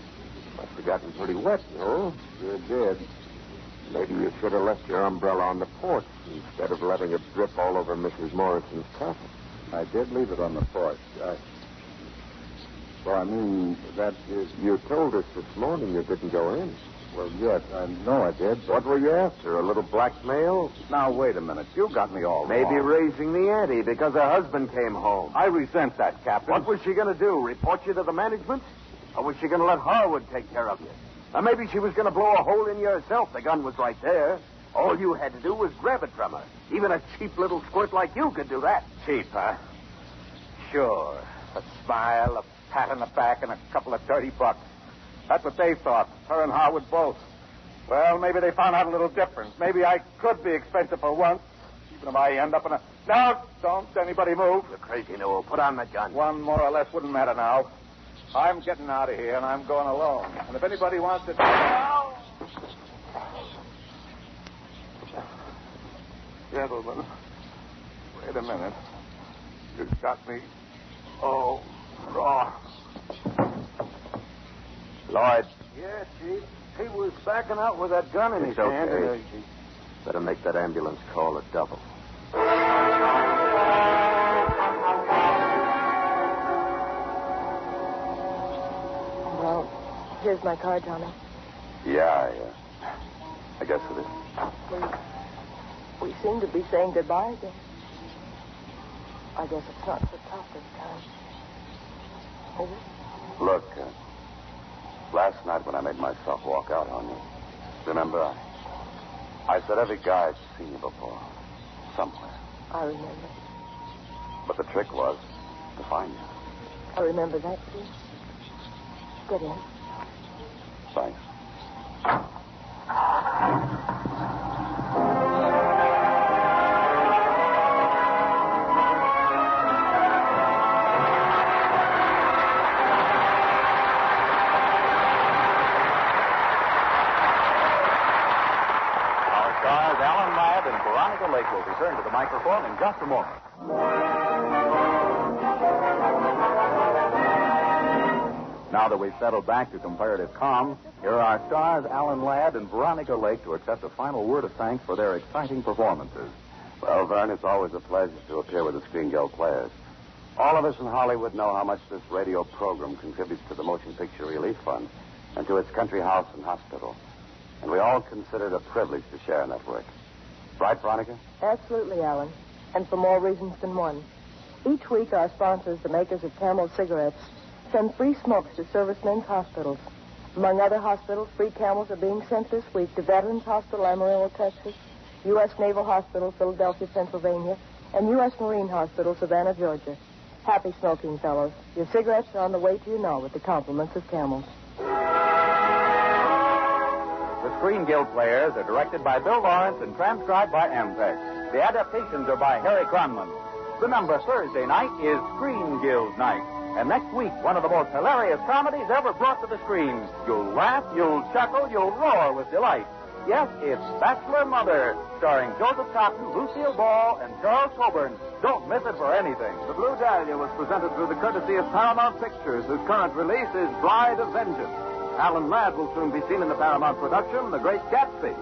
Must have gotten pretty wet, no? Sure did. Maybe you should have left your umbrella on the porch instead of letting it drip all over Mrs. Morrison's coffin. I did leave it on the porch. Well, I mean, that is... You told us this morning you didn't go in. Well, yes, I know I did. But... What were you after? A little blackmail? Now, wait a minute. You got me all Maybe wrong. raising the ante because her husband came home. I resent that, Captain. What was she going to do? Report you to the management? Or was she going to let Harwood take care of you? Or maybe she was going to blow a hole in you herself. The gun was right there. All you had to do was grab it from her. Even a cheap little squirt like you could do that. Cheap, huh? Sure. A smile, a pat on the back, and a couple of $30. That's what they thought, her and Harwood both. Well, maybe they found out a little difference. Maybe I could be expensive for once, even if I end up in a... No, don't anybody move. You're crazy, Noel. Put on the gun. One more or less wouldn't matter now. I'm getting out of here, and I'm going alone. And if anybody wants to... Gentlemen, wait a minute. You've got me all wrong. Lloyd. Yeah, Chief. He was backing out with that gun in his hand. Okay. Better make that ambulance call a double. Here's my card, Johnny. Yeah, I guess it is. We seem to be saying goodbye again. I guess it's not so tough this time. Is it? Look, last night when I made myself walk out on you, remember, I said every guy had seen you before, somewhere. I remember. But the trick was to find you. I remember that, too. Get in. Thanks. Lake will return to the microphone in just a moment. Now that we've settled back to comparative calm, here are our stars, Alan Ladd and Veronica Lake, to accept a final word of thanks for their exciting performances. Well, Vern, it's always a pleasure to appear with the Screen Guild players. All of us in Hollywood know how much this radio program contributes to the Motion Picture Relief Fund and to its country house and hospital. And we all consider it a privilege to share in that work. Right, Veronica? Absolutely, Alan. And for more reasons than one. Each week, our sponsors, the makers of Camel cigarettes, send free smokes to servicemen's hospitals. Among other hospitals, free Camels are being sent this week to Veterans Hospital, Amarillo, Texas, U.S. Naval Hospital, Philadelphia, Pennsylvania, and U.S. Marine Hospital, Savannah, Georgia. Happy smoking, fellows. Your cigarettes are on the way to you now with the compliments of Camels. The Screen Guild players are directed by Bill Lawrence and transcribed by Ampex. The adaptations are by Harry Cronman. Remember, Thursday night is Screen Guild night. And next week, one of the most hilarious comedies ever brought to the screen. You'll laugh, you'll chuckle, you'll roar with delight. Yes, it's Bachelor Mother, starring Joseph Cotton, Lucille Ball, and Charles Coburn. Don't miss it for anything. The Blue Dahlia was presented through the courtesy of Paramount Pictures, whose current release is Bride of Vengeance. Alan Ladd will soon be seen in the Paramount production, The Great Gatsby.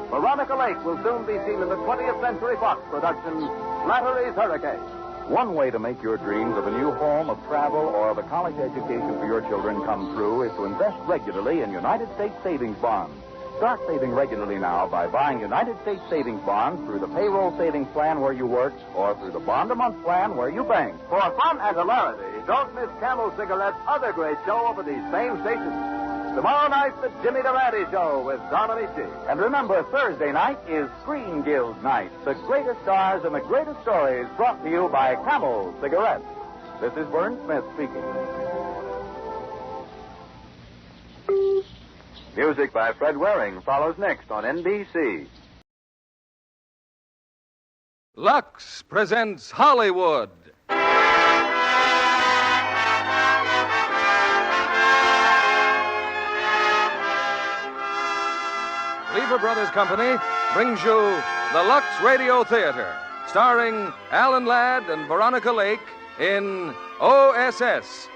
Veronica Lake will soon be seen in the 20th Century Fox production, Slattery's Hurricane. One way to make your dreams of a new home, of travel, or of a college education for your children come true is to invest regularly in United States savings bonds. Start saving regularly now by buying United States savings bonds through the payroll savings plan where you work or through the bond-a-month plan where you bank. For fun and hilarity, don't miss Camel Cigarette's other great show over these same stations. Tomorrow night, the Jimmy Durante Show with Don Amici. And remember, Thursday night is Screen Guild night. The greatest stars and the greatest stories brought to you by Camel Cigarettes. This is Vern Smith speaking. Music by Fred Waring follows next on NBC. Lux presents Hollywood. Lever Brothers Company brings you the Lux Radio Theater, starring Alan Ladd and Veronica Lake in OSS.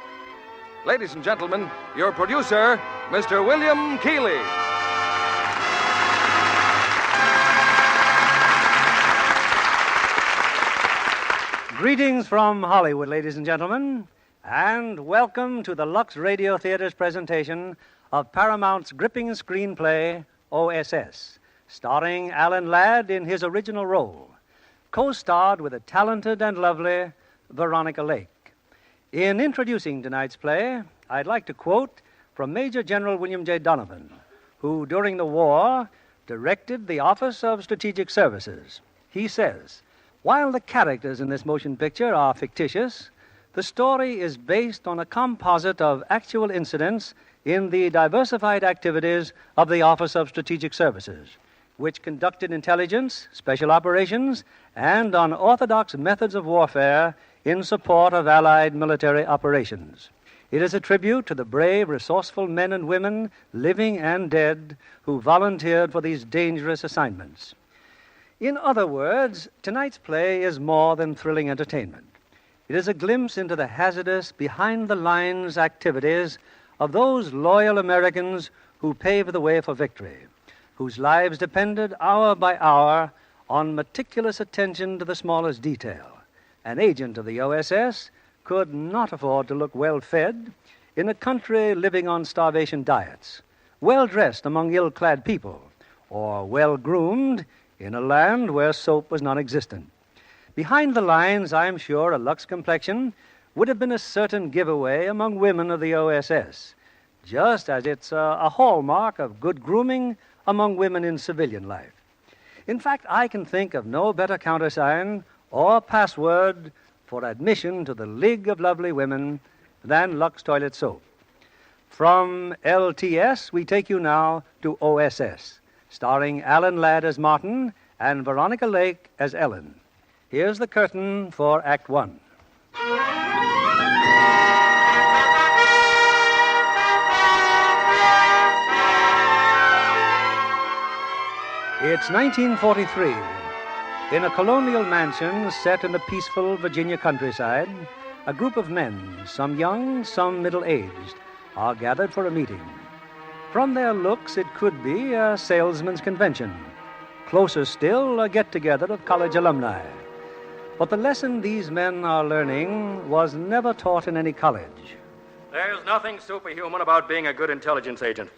Ladies and gentlemen, your producer, Mr. William Keeley. Greetings from Hollywood, ladies and gentlemen, and welcome to the Lux Radio Theater's presentation of Paramount's gripping screenplay, OSS, starring Alan Ladd in his original role, co-starred with the talented and lovely Veronica Lake. In introducing tonight's play, I'd like to quote from Major General William J. Donovan, who, during the war, directed the Office of Strategic Services. He says, "While the characters in this motion picture are fictitious, the story is based on a composite of actual incidents in the diversified activities of the Office of Strategic Services, which conducted intelligence, special operations, and unorthodox methods of warfare in support of Allied military operations. It is a tribute to the brave, resourceful men and women, living and dead, who volunteered for these dangerous assignments." In other words, tonight's play is more than thrilling entertainment. It is a glimpse into the hazardous, behind-the-lines activities of those loyal Americans who paved the way for victory, whose lives depended hour by hour on meticulous attention to the smallest detail. An agent of the OSS could not afford to look well-fed. in a country living on starvation diets, well-dressed among ill-clad people, or well-groomed in a land where soap was non-existent. Behind the lines, I'm sure a Lux complexion would have been a certain giveaway among women of the OSS, just as it's a hallmark of good grooming among women in civilian life. In fact, I can think of no better countersign or password for admission to the League of Lovely Women than Lux Toilet Soap. From LTS, we take you now to OSS, starring Alan Ladd as Martin and Veronica Lake as Ellen. Here's the curtain for Act One. It's 1943. In a colonial mansion set in the peaceful Virginia countryside, a group of men, some young, some middle-aged, are gathered for a meeting. From their looks, it could be a salesman's convention. Closer still, a get-together of college alumni. But the lesson these men are learning was never taught in any college. There's nothing superhuman about being a good intelligence agent.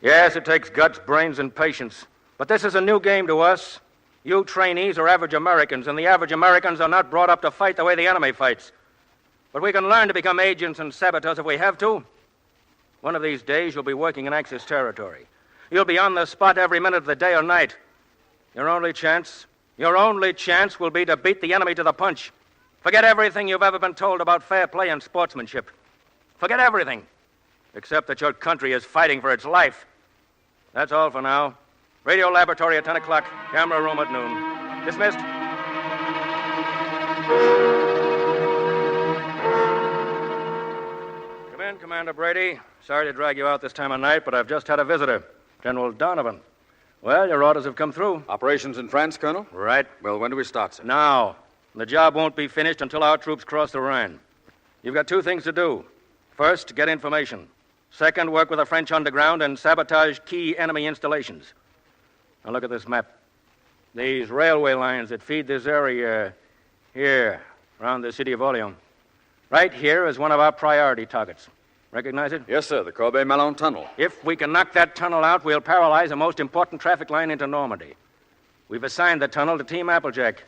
Yes, it takes guts, brains, and patience. But this is a new game to us. You trainees are average Americans, and the average Americans are not brought up to fight the way the enemy fights. But we can learn to become agents and saboteurs if we have to. One of these days, you'll be working in Axis territory. You'll be on the spot every minute of the day or night. Your only chance will be to beat the enemy to the punch. Forget everything you've ever been told about fair play and sportsmanship. Forget everything, except that your country is fighting for its life. That's all for now. Radio laboratory at 10 o'clock. Camera room at noon. Dismissed. Come in, Commander Brady. Sorry to drag you out this time of night, but I've just had a visitor, General Donovan. Well, your orders have come through. Operations in France, Colonel? Right. Well, when do we start, sir? Now. The job won't be finished until our troops cross the Rhine. You've got two things to do. First, get information. Second, work with the French underground and sabotage key enemy installations. Now look at this map. These railway lines that feed this area here, around the city of Orleans. Right here is one of our priority targets. Recognize it? Yes, sir, the Corbeil-Malon Tunnel. If we can knock that tunnel out, we'll paralyze the most important traffic line into Normandy. We've assigned the tunnel to Team Applejack.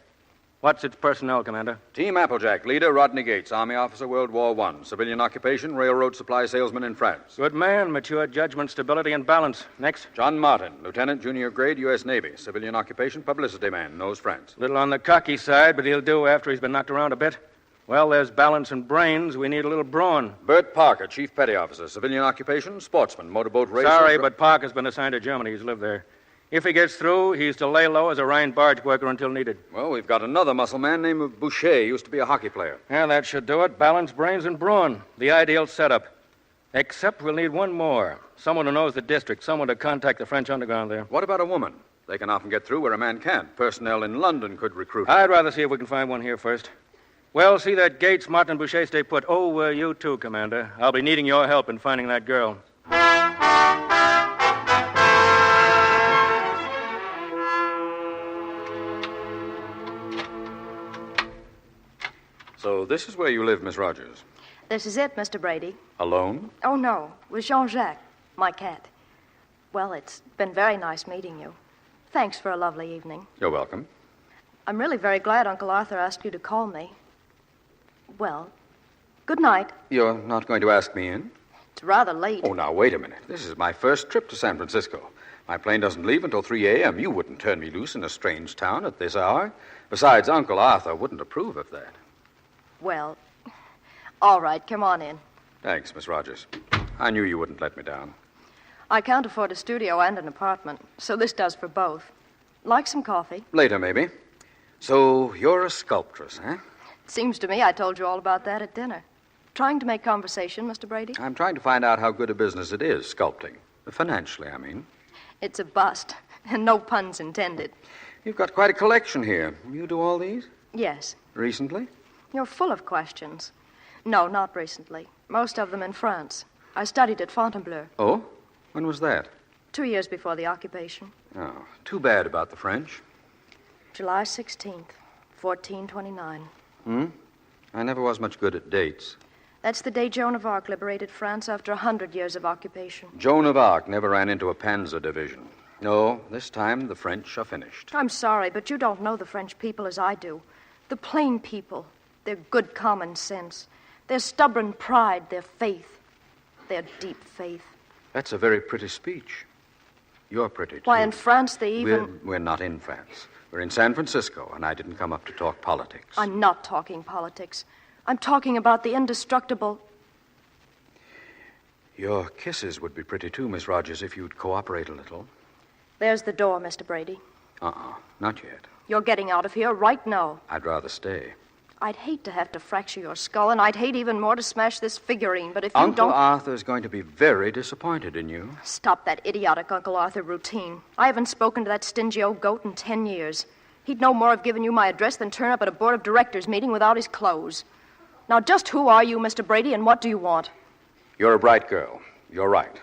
What's its personnel, Commander? Team Applejack, leader Rodney Gates, Army officer, World War I. Civilian occupation, railroad supply salesman in France. Good man, mature judgment, stability, and balance. Next. John Martin, lieutenant, junior grade, U.S. Navy. Civilian occupation, publicity man, knows France. Little on the cocky side, but he'll do after he's been knocked around a bit. Well, there's balance and brains. We need a little brawn. Bert Parker, chief petty officer. Civilian occupation, sportsman, motorboat racer. Sorry, but Parker's been assigned to Germany. He's lived there. If he gets through, he's to lay low as a Rhine barge worker until needed. Well, we've got another muscle man named Boucher. Used to be a hockey player. Yeah, that should do it. Balance, brains, and brawn. The ideal setup. Except we'll need one more. Someone who knows the district. Someone to contact the French underground there. What about a woman? They can often get through where a man can't. Personnel in London could recruit. I'd rather see if we can find one here first. Well, see that Gates, Martin, and Boucher stay put. Oh, you too, Commander. I'll be needing your help in finding that girl. So this is where you live, Miss Rogers. This is it, Mr. Brady. Alone? Oh, no. With Jean-Jacques, my cat. Well, it's been very nice meeting you. Thanks for a lovely evening. You're welcome. I'm really very glad Uncle Arthur asked you to call me. Well, good night. You're not going to ask me in? It's rather late. Oh, now, wait a minute. This is my first trip to San Francisco. My plane doesn't leave until 3 a.m. You wouldn't turn me loose in a strange town at this hour. Besides, Uncle Arthur wouldn't approve of that. Well, all right, come on in. Thanks, Miss Rogers. I knew you wouldn't let me down. I can't afford a studio and an apartment, so this does for both. Like some coffee? Later, maybe. So, you're a sculptress, huh? It seems to me I told you all about that at dinner. Trying to make conversation, Mr. Brady? I'm trying to find out how good a business it is, sculpting. Financially, I mean. It's a bust, and no puns intended. You've got quite a collection here. You do all these? Yes. Recently? You're full of questions. No, not recently. Most of them in France. I studied at Fontainebleau. Oh? When was that? 2 years before the occupation. Oh, too bad about the French. July 16th, 1429. I never was much good at dates. That's the day Joan of Arc liberated France after 100 years of occupation. Joan of Arc never ran into a panzer division. No, this time the French are finished. I'm sorry, but you don't know the French people as I do. The plain people, their good common sense, their stubborn pride, their faith, their deep faith. That's a very pretty speech. You're pretty, too. Why, in France, they even... We're not in France. We're in San Francisco, and I didn't come up to talk politics. I'm not talking politics. I'm talking about the indestructible... Your kisses would be pretty, too, Miss Rogers, if you'd cooperate a little. There's the door, Mr. Brady. Not yet. You're getting out of here right now. I'd rather stay. I'd hate to have to fracture your skull, and I'd hate even more to smash this figurine, but if you Uncle don't... Arthur's going to be very disappointed in you. Stop that idiotic Uncle Arthur routine. I haven't spoken to that stingy old goat in 10 years. He'd no more have given you my address than turn up at a board of directors meeting without his clothes. Now, just who are you, Mr. Brady, and what do you want? You're a bright girl. You're right.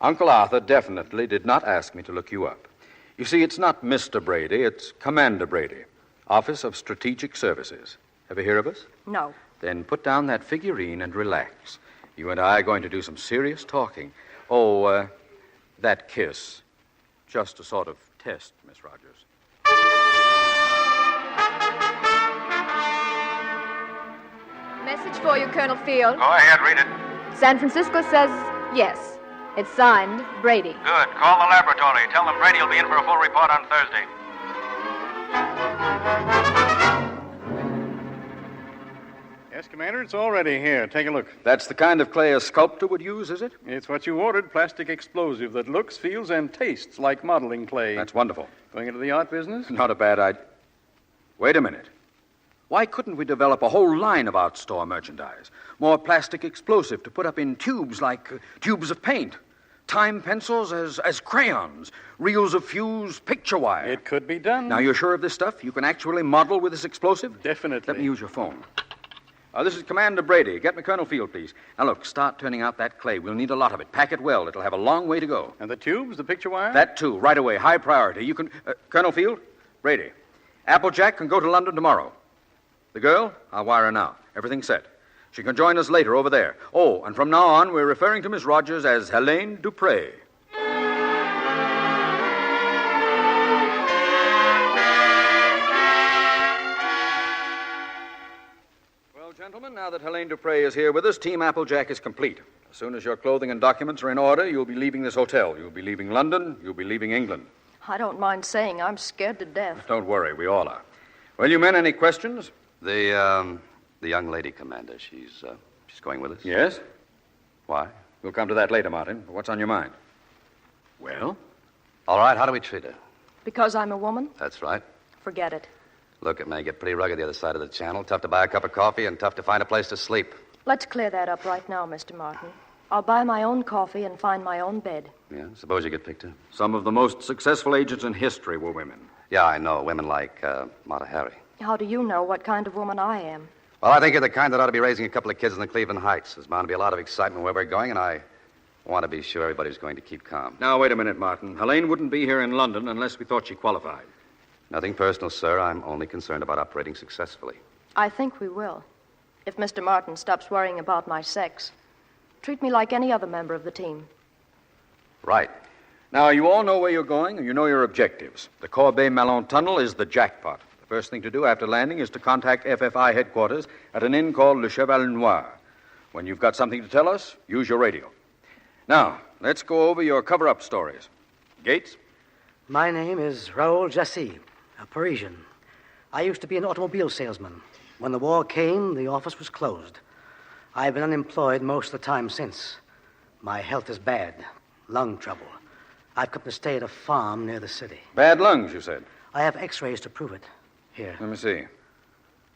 Uncle Arthur definitely did not ask me to look you up. You see, it's not Mr. Brady, it's Commander Brady, Office of Strategic Services. Ever hear of us? No. Then put down that figurine and relax. You and I are going to do some serious talking. Oh, that kiss. Just a sort of test, Miss Rogers. Message for you, Colonel Field. Go ahead, read it. San Francisco says yes. It's signed, Brady. Good. Call the laboratory. Tell them Brady will be in for a full report on Thursday. Yes, Commander, it's already here. Take a look. That's the kind of clay a sculptor would use, is it? It's what you ordered, plastic explosive that looks, feels, and tastes like modeling clay. That's wonderful. Going into the art business? Not a bad idea. Wait a minute. Why couldn't we develop a whole line of art store merchandise? More plastic explosive to put up in tubes like tubes of paint. Time pencils as crayons. Reels of fused picture wire. It could be done. Now, you're sure of this stuff? You can actually model with this explosive? Definitely. Let me use your phone. This is Commander Brady. Get me Colonel Field, please. Now, look, start turning out that clay. We'll need a lot of it. Pack it well. It'll have a long way to go. And the tubes, the picture wire? That, too. Right away. High priority. You can... Colonel Field? Brady. Applejack can go to London tomorrow. The girl? I'll wire her now. Everything's set. She can join us later over there. Oh, and from now on, we're referring to Miss Rogers as Helene Dupré. Well, gentlemen, now that Helene Dupré is here with us, Team Applejack is complete. As soon as your clothing and documents are in order, you'll be leaving this hotel. You'll be leaving London. You'll be leaving England. I don't mind saying I'm scared to death. Don't worry, we all are. Well, you men, any questions? The young lady, Commander, she's going with us. Yes? Why? We'll come to that later, Martin. What's on your mind? Well? All right, how do we treat her? Because I'm a woman? That's right. Forget it. Look, it may get pretty rugged the other side of the channel. Tough to buy a cup of coffee and tough to find a place to sleep. Let's clear that up right now, Mr. Martin. I'll buy my own coffee and find my own bed. Yeah, suppose you get picked up. Some of the most successful agents in history were women. Yeah, I know. Women like Mata Hari. How do you know what kind of woman I am? Well, I think you're the kind that ought to be raising a couple of kids in the Cleveland Heights. There's bound to be a lot of excitement where we're going, and I want to be sure everybody's going to keep calm. Now, wait a minute, Martin. Helene wouldn't be here in London unless we thought she qualified. Nothing personal, sir. I'm only concerned about operating successfully. I think we will. If Mr. Martin stops worrying about my sex. Treat me like any other member of the team. Right. Now, you all know where you're going, and you know your objectives. The Corbeil-Malon Tunnel is the jackpot. The first thing to do after landing is to contact FFI headquarters at an inn called Le Cheval Noir. When you've got something to tell us, use your radio. Now, let's go over your cover-up stories. Gates? My name is Raoul Jassy, a Parisian. I used to be an automobile salesman. When the war came, the office was closed. I've been unemployed most of the time since. My health is bad. Lung trouble. I've come to stay at a farm near the city. Bad lungs, you said? I have x-rays to prove it. Here. Let me see.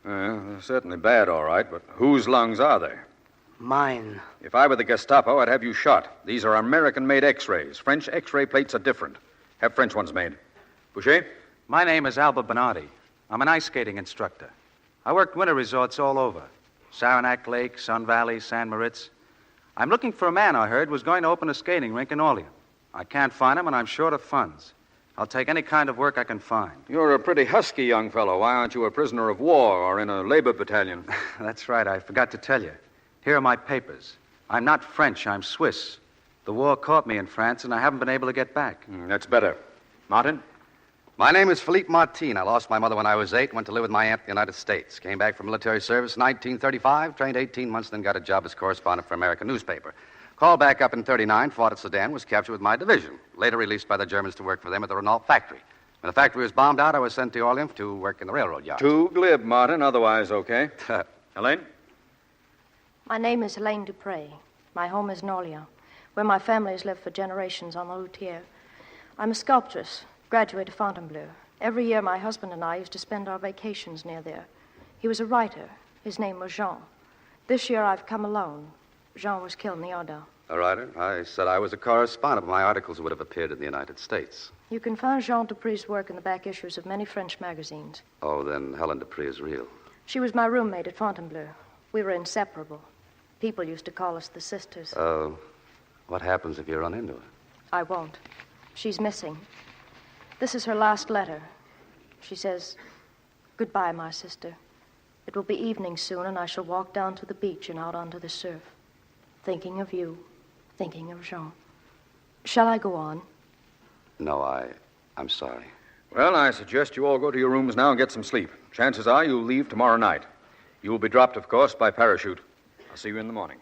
They're certainly bad, all right, but whose lungs are they? Mine. If I were the Gestapo, I'd have you shot. These are American-made x-rays. French x-ray plates are different. Have French ones made. Boucher? My name is Albert Bernardi. I'm an ice skating instructor. I worked winter resorts all over. Saranac Lake, Sun Valley, San Moritz. I'm looking for a man I heard was going to open a skating rink in Orleans. I can't find him, and I'm short of funds. I'll take any kind of work I can find. You're a pretty husky young fellow. Why aren't you a prisoner of war or in a labor battalion? That's right. I forgot to tell you. Here are my papers. I'm not French, I'm Swiss. The war caught me in France, and I haven't been able to get back. That's better. Martin? My name is Philippe Martin. I lost my mother when I was 8, went to live with my aunt in the United States. Came back from military service in 1935, trained 18 months, then got a job as correspondent for an American newspaper. Called back up in 39, fought at Sedan, was captured with my division. Later released by the Germans to work for them at the Renault factory. When the factory was bombed out, I was sent to Orleans to work in the railroad yard. Too glib, Martin. Otherwise, okay. Helene? My name is Helene Dupre. My home is Norlia, where my family has lived for generations on the Loutier. I'm a sculptress, graduate of Fontainebleau. Every year, my husband and I used to spend our vacations near there. He was a writer. His name was Joan. This year, I've come alone. Jean was killed in the Ardennes. A writer? I said I was a correspondent, but my articles would have appeared in the United States. You can find Jean Dupre's work in the back issues of many French magazines. Oh, then Helen Dupree is real. She was my roommate at Fontainebleau. We were inseparable. People used to call us the sisters. Oh, what happens if you run into her? I won't. She's missing. This is her last letter. She says, "Goodbye, my sister. It will be evening soon, and I shall walk down to the beach and out onto the surf. Thinking of you, thinking of Jean." Shall I go on? No, I'm sorry. Well, I suggest you all go to your rooms now and get some sleep. Chances are you'll leave tomorrow night. You will be dropped, of course, by parachute. I'll see you in the morning.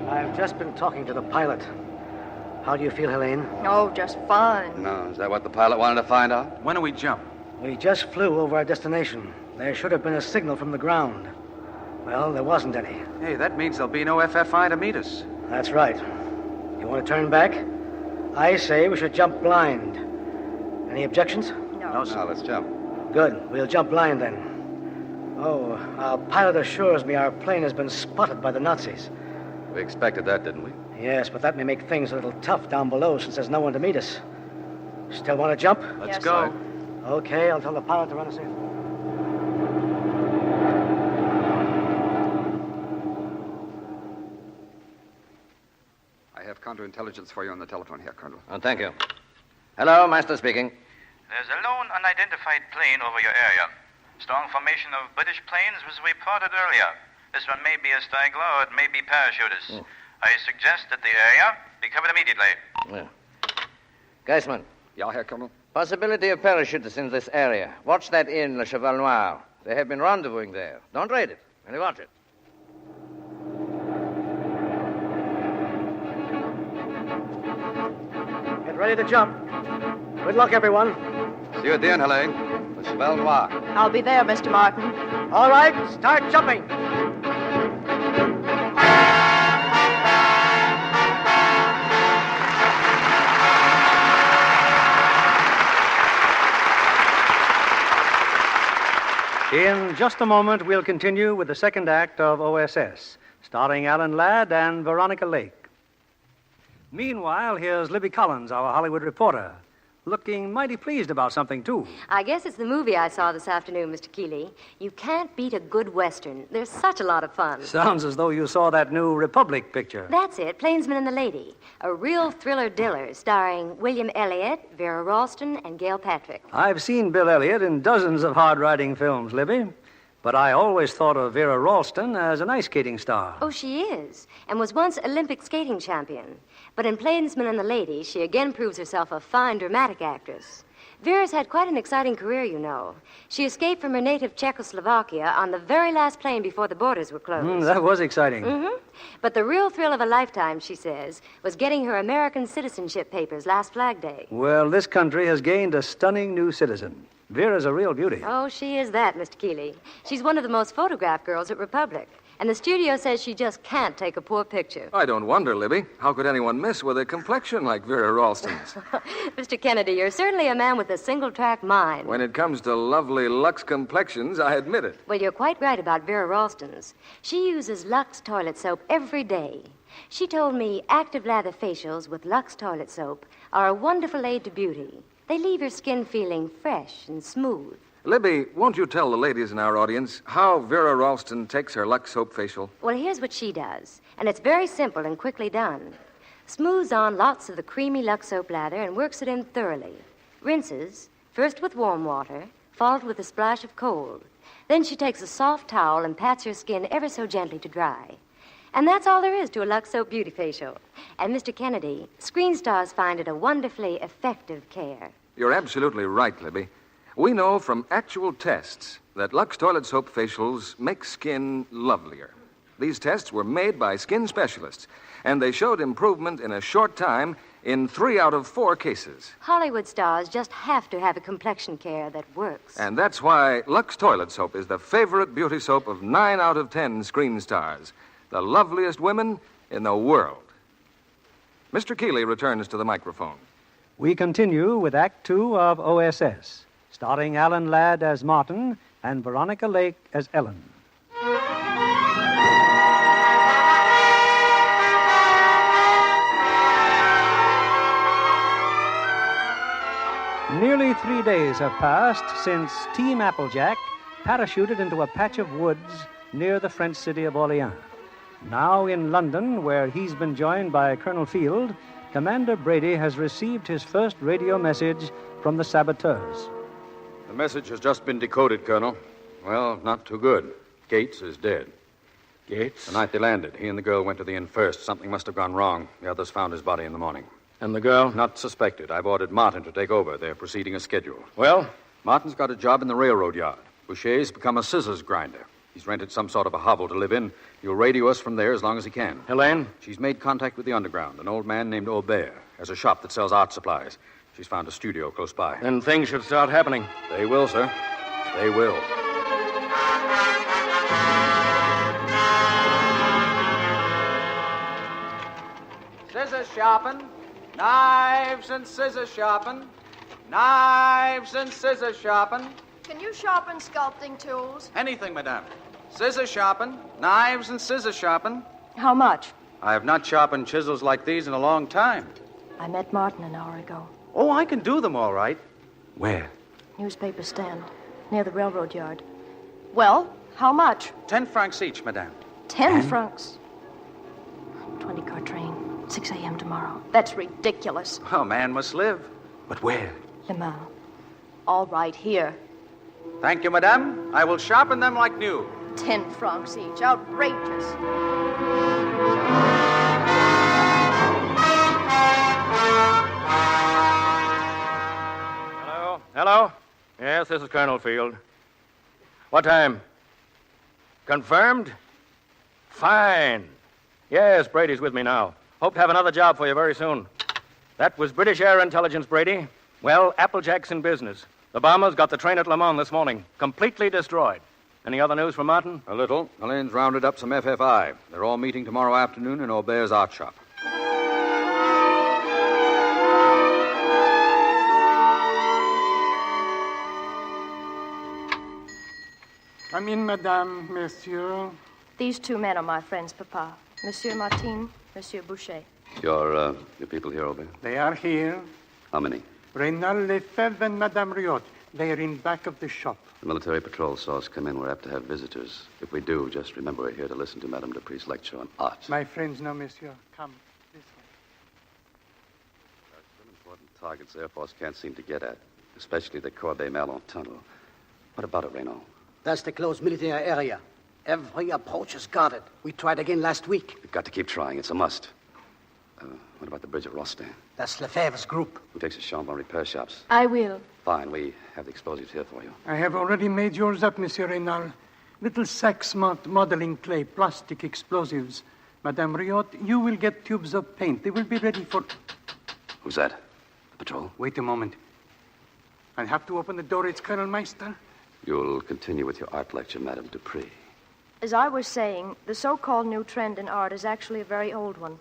I've just been talking to the pilot. How do you feel, Helene? Oh, just fine. No, is that what the pilot wanted to find out? When do we jump? We just flew over our destination. There should have been a signal from the ground. Well, there wasn't any. Hey, that means there'll be no FFI to meet us. That's right. You want to turn back? I say we should jump blind. Any objections? No, sir. No, let's jump. Good. We'll jump blind then. Oh, our pilot assures me our plane has been spotted by the Nazis. We expected that, didn't we? Yes, but that may make things a little tough down below since there's no one to meet us. Still want to jump? Let's go. Okay, I'll tell the pilot to run us in. I have counterintelligence for you on the telephone here, Colonel. Oh, thank you. Hello, Master speaking. There's a lone unidentified plane over your area. Strong formation of British planes was reported earlier. This one may be a straggler or it may be parachutists. I suggest that the area be covered immediately. Yeah. Geisman. Yeah, Herr Colonel. Possibility of parachutists in this area. Watch that inn, Le Cheval Noir. They have been rendezvousing there. Don't raid it. Only watch it. Get ready to jump. Good luck, everyone. See you at the end, Helene. Le Cheval Noir. I'll be there, Mr. Martin. All right, start jumping. In just a moment, we'll continue with the second act of OSS, starring Alan Ladd and Veronica Lake. Meanwhile, here's Libby Collins, our Hollywood reporter, looking mighty pleased about something, too. I guess it's the movie I saw this afternoon, Mr. Keeley. You can't beat a good Western. There's such a lot of fun. Sounds as though you saw that new Republic picture. That's it, Plainsman and the Lady. A real thriller-diller starring William Elliott, Vera Ralston, and Gail Patrick. I've seen Bill Elliott in dozens of hard-riding films, Libby, but I always thought of Vera Ralston as an ice skating star. Oh, she is, and was once Olympic skating champion. But in Plainsman and the Lady, she again proves herself a fine dramatic actress. Vera's had quite an exciting career, you know. She escaped from her native Czechoslovakia on the very last plane before the borders were closed. That was exciting. Mm-hmm. But the real thrill of a lifetime, she says, was getting her American citizenship papers last Flag Day. Well, this country has gained a stunning new citizen. Vera's a real beauty. Oh, she is that, Mr. Keeley. She's one of the most photographed girls at Republic. And the studio says she just can't take a poor picture. I don't wonder, Libby. How could anyone miss with a complexion like Vera Ralston's? Mr. Kennedy, you're certainly a man with a single-track mind. When it comes to lovely Lux complexions, I admit it. Well, you're quite right about Vera Ralston's. She uses Lux toilet soap every day. She told me active lather facials with Lux toilet soap are a wonderful aid to beauty. They leave your skin feeling fresh and smooth. Libby, won't you tell the ladies in our audience how Vera Ralston takes her Lux soap facial? Well, here's what she does, and it's very simple and quickly done. Smooths on lots of the creamy Lux soap lather and works it in thoroughly. Rinses, first with warm water, followed with a splash of cold. Then she takes a soft towel and pats her skin ever so gently to dry. And that's all there is to a Lux Soap Beauty Facial. And, Mr. Kennedy, screen stars find it a wonderfully effective care. You're absolutely right, Libby. We know from actual tests that Lux toilet soap facials make skin lovelier. These tests were made by skin specialists, and they showed improvement in a short time in 3 out of 4 cases. Hollywood stars just have to have a complexion care that works. And that's why Lux toilet soap is the favorite beauty soap of 9 out of 10 screen stars, the loveliest women in the world. Mr. Keeley returns to the microphone. We continue with Act Two of OSS, starring Alan Ladd as Martin and Veronica Lake as Ellen. Nearly 3 days have passed since Team Applejack parachuted into a patch of woods near the French city of Orleans. Now in London, where he's been joined by Colonel Field, Commander Brady has received his first radio message from the saboteurs. The message has just been decoded, Colonel. Well, not too good. Gates is dead. Gates? The night they landed, he and the girl went to the inn first. Something must have gone wrong. The others found his body in the morning. And the girl? Not suspected. I've ordered Martin to take over. They're proceeding as scheduled. Well? Martin's got a job in the railroad yard. Boucher's become a scissors grinder. He's rented some sort of a hovel to live in. He'll radio us from there as long as he can. Helene? She's made contact with the underground. An old man named Aubert has a shop that sells art supplies. She's found a studio close by. Then things should start happening. They will, sir. They will. Scissors shopping. Knives and scissors shopping. Knives and scissors shopping. Can you sharpen sculpting tools? Anything, madame. Scissors shopping. Knives and scissors shopping. How much? I have not sharpened chisels like these in a long time. I met Martin an hour ago. Oh, I can do them all right. Where? Newspaper stand, near the railroad yard. Well, how much? 10 francs each, madame. 10 francs? 20-car train, 6 a.m. tomorrow. That's ridiculous. Oh, man must live. But where? Le Mans. All right, here. Thank you, madame. I will sharpen them like new. 10 francs each. Outrageous. Hello? Yes, this is Colonel Field. What time? Confirmed? Fine. Yes, Brady's with me now. Hope to have another job for you very soon. That was British Air Intelligence, Brady. Well, Applejack's in business. The bombers got the train at Le Mans this morning. Completely destroyed. Any other news from Martin? A little. Helene's rounded up some FFI. They're all meeting tomorrow afternoon in Aubert's art shop. Come in, madame, monsieur. These 2 men are my friends, Papa. Monsieur Martin, Monsieur Boucher. Your people here, Aubert? They are here. How many? Reynald Lefebvre and Madame Riot. They are in back of the shop. The military patrol saw us come in. We're apt to have visitors. If we do, just remember we're here to listen to Madame Dupree's lecture on art. My friends know, monsieur. Come this way. There are some important targets the Air Force can't seem to get at, especially the Corbeil-Malon tunnel. What about it, Renaud? That's the closed military area. Every approach is guarded. We tried again last week. We've got to keep trying. It's a must. What about the bridge at Rostand? That's Lefebvre's group. Who takes a Chambon repair shops? I will. Fine. We have the explosives here for you. I have already made yours up, Monsieur Reynal. Little sacks marked modeling clay, plastic explosives. Madame Riot, you will get tubes of paint. They will be ready for... Who's that? The patrol? Wait a moment. I have to open the door. It's Colonel Meister. You'll continue with your art lecture, Madame Dupree. As I was saying, the so-called new trend in art is actually a very old one.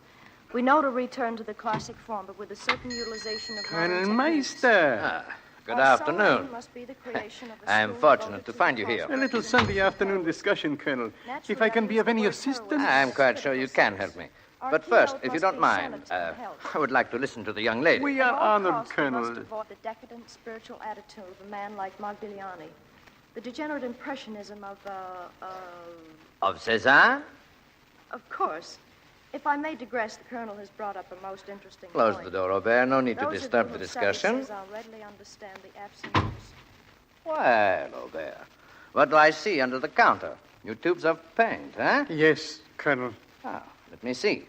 We know to return to the classic form, but with a certain utilization of... Colonel Meister. Good afternoon. Must be the creation of a I am fortunate to find you here. A little Sunday afternoon discussion, Colonel. If I can be of any assistance... I'm quite sure you can help me. But first, if you don't mind, I would like to listen to the young lady. We are honored, Colonel. Must avoid the decadent spiritual attitude of a man like Modigliani. The degenerate impressionism Of Cézanne? Of course. If I may digress, the Colonel has brought up a most interesting Close point. the door, Aubert. No need to Those disturb of the you who study discussion. Cézanne readily understand the absence. Well, Aubert, what do I see under the counter? New tubes of paint, huh? Yes, Colonel. Ah, let me see.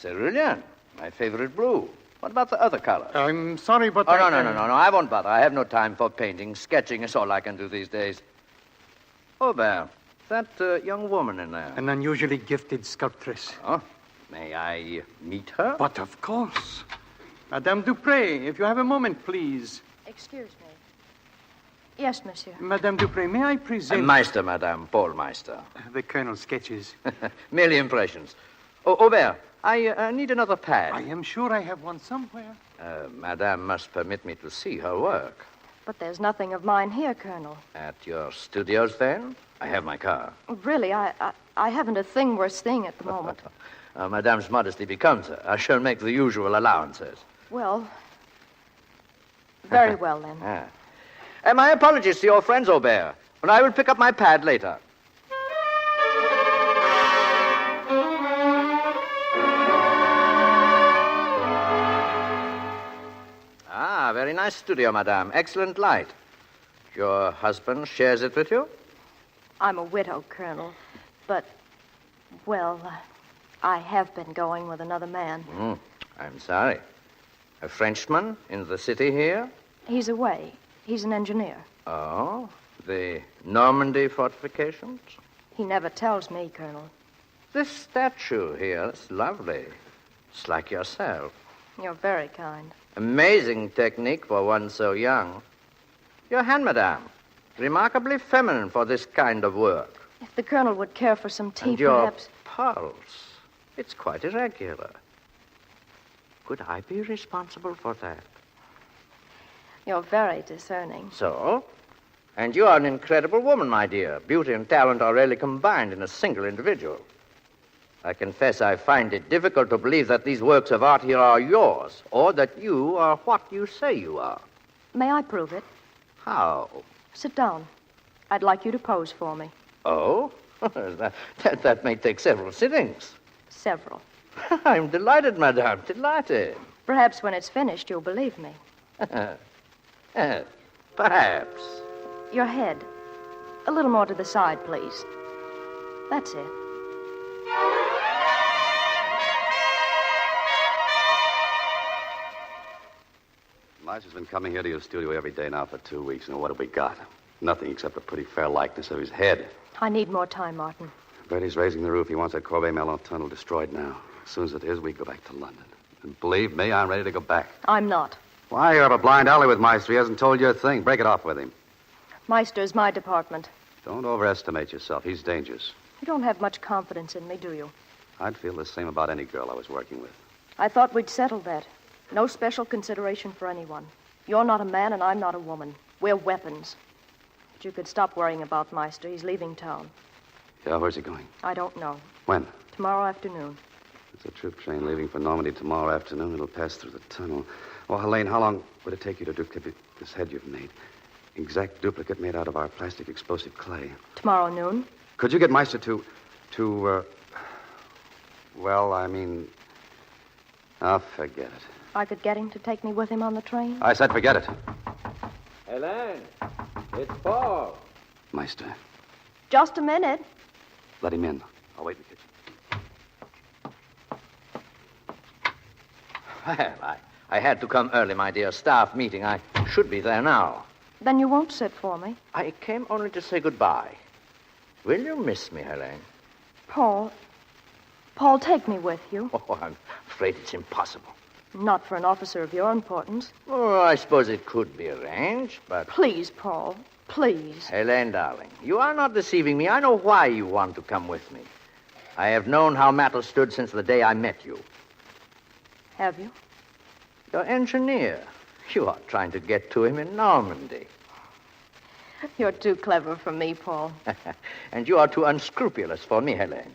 Cerulean, my favorite blue. What about the other colors? I'm sorry, but Oh, no, I won't bother. I have no time for painting. Sketching is all I can do these days. Aubert, that young woman in there. An unusually gifted sculptress. Oh, may I meet her? But of course. Madame Dupré, if you have a moment, please. Excuse me. Yes, monsieur. Madame Dupré, may I present... Meister, Madame, Paul Meister. The Colonel's sketches. Merely impressions. Oh, Aubert, I need another pad. I am sure I have one somewhere. Madame must permit me to see her work. But there's nothing of mine here, Colonel. At your studios, then? I have my car. Really, I haven't a thing worth seeing at the moment. Madame's modesty becomes her. I shall make the usual allowances. Well, very well, then. My apologies to your friends, Aubert, but I will pick up my pad later. Ah, very nice studio, Madame. Excellent light. Your husband shares it with you? I'm a widow, Colonel. But, well, I have been going with another man. I'm sorry. A Frenchman in the city here? He's away. He's an engineer. Oh, the Normandy fortifications? He never tells me, Colonel. This statue here is lovely. It's like yourself. You're very kind. Amazing technique for one so young. Your hand, Madame. Remarkably feminine for this kind of work. If the Colonel would care for some tea, And your perhaps... pulse. It's quite irregular. Could I be responsible for that? You're very discerning. So? And you are an incredible woman, my dear. Beauty and talent are rarely combined in a single individual. I confess I find it difficult to believe that these works of art here are yours, or that you are what you say you are. May I prove it? How? Sit down. I'd like you to pose for me. Oh? that may take several sittings. Several. I'm delighted, Madame, delighted. Perhaps when it's finished, you'll believe me. Perhaps. Your head. A little more to the side, please. That's it. Meister's been coming here to your studio every day now for 2 weeks, and what have we got? Nothing except a pretty fair likeness of his head. I need more time, Martin. Bertie's raising the roof. He wants that Corbeil-Melon tunnel destroyed now. As soon as it is, we go back to London. And believe me, I'm ready to go back. I'm not. Why, you're up a blind alley with Meister. He hasn't told you a thing. Break it off with him. Meister's my department. Don't overestimate yourself. He's dangerous. You don't have much confidence in me, do you? I'd feel the same about any girl I was working with. I thought we'd settled that. No special consideration for anyone. You're not a man and I'm not a woman. We're weapons. But you could stop worrying about Meister. He's leaving town. Yeah, where's he going? I don't know. When? Tomorrow afternoon. It's a troop train leaving for Normandy tomorrow afternoon. It'll pass through the tunnel. Well, Helene, how long would it take you to duplicate this head you've made? Exact duplicate made out of our plastic explosive clay. Tomorrow noon. Could you get Meister well, I mean... Oh, forget it. I could get him to take me with him on the train. I said forget it. Helene, it's Paul. Meister, Just a minute. let him in. I'll wait in the kitchen. Well, I had to come early, my dear. Staff meeting. I should be there now. Then you won't sit for me. I came only to say goodbye. Will you miss me, Helene? Paul, take me with you. Oh, I'm afraid it's impossible. Not for an officer of your importance. Oh, I suppose it could be arranged, but... Please, Paul. Please. Helene, darling, you are not deceiving me. I know why you want to come with me. I have known how matters stood since the day I met you. Have you? Your engineer. You are trying to get to him in Normandy. You're too clever for me, Paul. And you are too unscrupulous for me, Helene.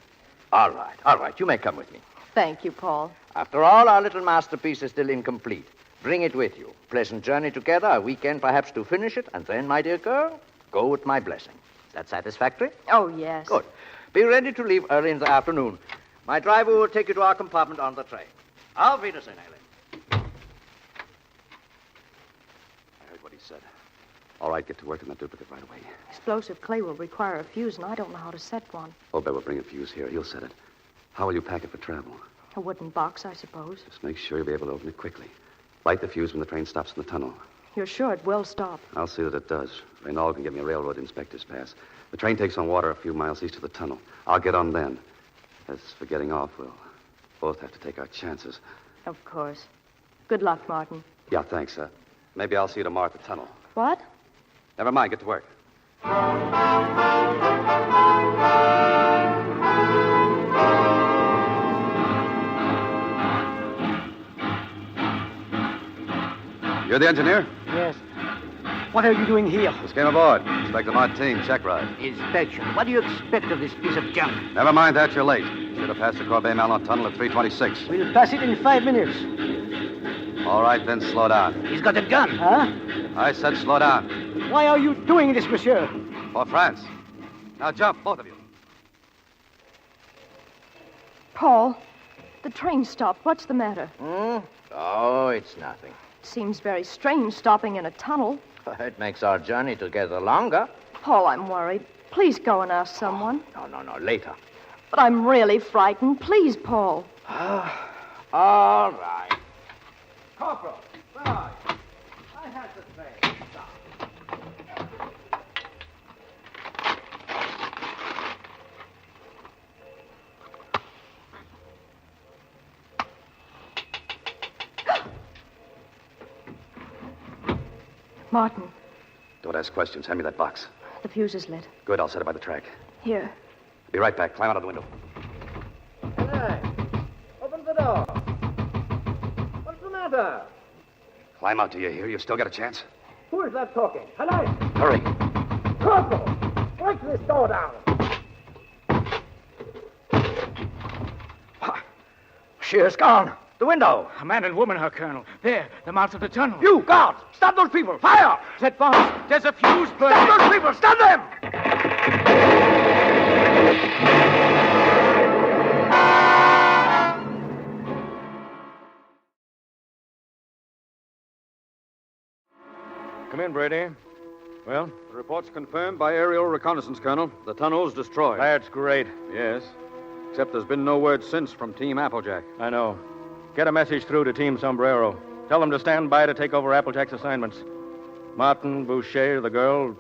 All right. You may come with me. Thank you, Paul. After all, our little masterpiece is still incomplete. Bring it with you. Pleasant journey together, a weekend perhaps to finish it, and then, my dear girl, go with my blessing. Is that satisfactory? Oh, yes. Good. Be ready to leave early in the afternoon. My driver will take you to our compartment on the train. Auf Wiedersehen, Ellen. I heard what he said. All right, get to work on that duplicate right away. Explosive clay will require a fuse, and I don't know how to set one. Obed will bring a fuse here. He'll set it. How will you pack it for travel? A wooden box, I suppose. Just make sure you'll be able to open it quickly. Light the fuse when the train stops in the tunnel. You're sure it will stop? I'll see that it does. Reynald can get me a railroad inspector's pass. The train takes on water a few miles east of the tunnel. I'll get on then. As for getting off, we'll both have to take our chances. Of course. Good luck, Martin. Yeah, thanks. Maybe I'll see you tomorrow at the tunnel. What? Never mind. Get to work. You're the engineer? Yes. What are you doing here? Just came aboard. Inspector Martin, check ride. Inspection. What do you expect of this piece of junk? Never mind that, you're late. Should have passed the Corbeil-Malon tunnel at 3:26. We'll pass it in 5 minutes. All right, then slow down. He's got a gun, huh? I said slow down. Why are you doing this, monsieur? For France. Now jump, both of you. Paul, the train stopped. What's the matter? Oh, it's nothing. Seems very strange stopping in a tunnel. It makes our journey together longer. Paul, I'm worried. Please go and ask someone. No, later. But I'm really frightened. Please, Paul. All right. Corporal, where are you? I had the train. Stop. Martin, Don't ask questions. Hand me that box. the fuse is lit. Good, I'll set it by the track. Here. Be right back. Climb out of the window. Hey, open the door. What's the matter? Climb out, do you hear? You've still got a chance. Who is that talking? Hello? Hurry. Corporal, break this door down. She is gone. The window. A man and woman, Herr Colonel. There, the mouth of the tunnel. You, guard! Stop those people! Fire! Set bombs. There's a fuse burning. Stop those people! Stop them! Come in, Brady. Well? The report's confirmed by aerial reconnaissance, Colonel. The tunnel's destroyed. That's great. Yes. Except there's been no word since from Team Applejack. I know. Get a message through to Team Sombrero. Tell them to stand by to take over Applejack's assignments. Martin, Boucher, the girl,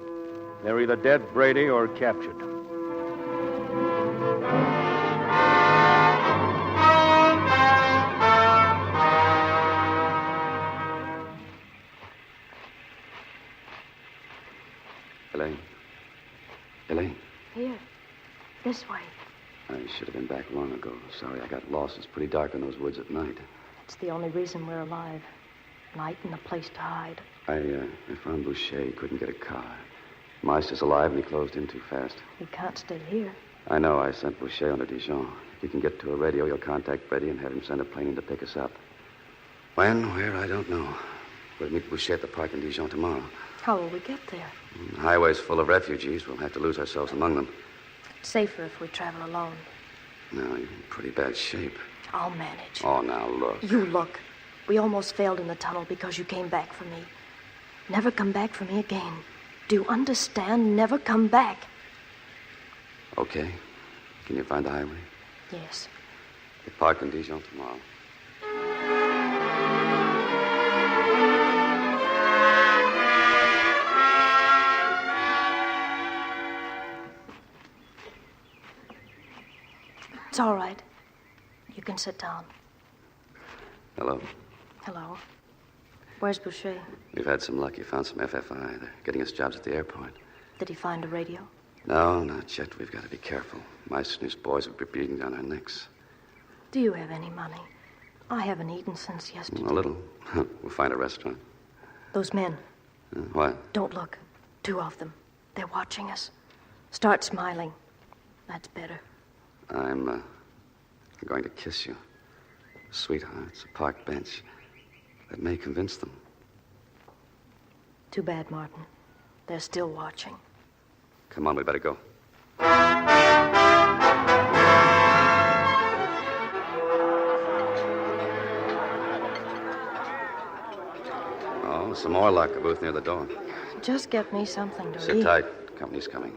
they're either dead, Brady, or captured. Elaine. Here. This way. I should have been back long ago. Sorry, I got lost. It's pretty dark in those woods at night. It's the only reason we're alive. Night and a place to hide. I found Boucher. He couldn't get a car. Meister's alive, and he closed in too fast. We can't stay here. I know. I sent Boucher on to Dijon. If you can get to a radio, you'll contact Brady and have him send a plane in to pick us up. When, where, I don't know. We'll meet Boucher at the park in Dijon tomorrow. How will we get there? The highway's full of refugees. We'll have to lose ourselves among them. It's safer if we travel alone. No, you're in pretty bad shape. I'll manage. Oh, now, look. You look. We almost failed in the tunnel because you came back for me. Never come back for me again. Do you understand? Never come back. Okay. Can you find the highway? Yes. The park in Dijon tomorrow. It's all right. You can sit down. Hello. Hello. Where's Boucher? We've had some luck. He found some FFI. They're getting us jobs at the airport. Did he find a radio? No, not yet. We've got to be careful. Meister and his boys will be beating down our necks. Do you have any money? I haven't eaten since yesterday. A little. We'll find a restaurant. Those men. What? Don't look. 2 of them. They're watching us. Start smiling. That's better. I'm going to kiss you. Sweethearts, a park bench. That may convince them. Too bad, Martin. They're still watching. Come on, we better go. Oh, some more luck. A booth near the door. Just get me something to Sit eat. tight. Company's coming.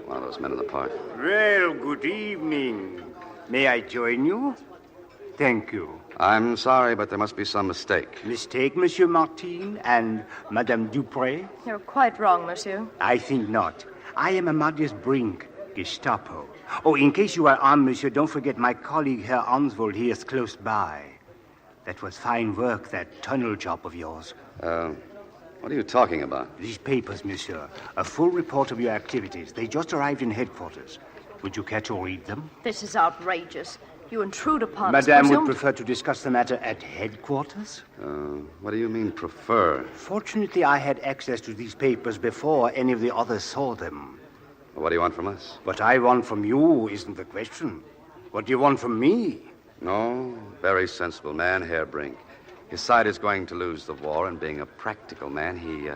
One of those men in the park. Well, good evening. May I join you? Thank you. I'm sorry, but there must be some mistake. Mistake, Monsieur Martin and Madame Dupré? You're quite wrong, monsieur. I think not. I am Amadeus Brink, Gestapo. Oh, in case you are armed, monsieur, don't forget my colleague, Herr Ansvold, here is close by. That was fine work, that tunnel job of yours. What are you talking about? These papers, monsieur. A full report of your activities. They just arrived in headquarters. Would you care to read them? This is outrageous. You intrude upon Madame us. would prefer to discuss the matter at headquarters? What do you mean, prefer? Fortunately, I had access to these papers before any of the others saw them. Well, what do you want from us? What I want from you isn't the question. What do you want from me? No, very sensible man, Herr Brink. His side is going to lose the war, and being a practical man, he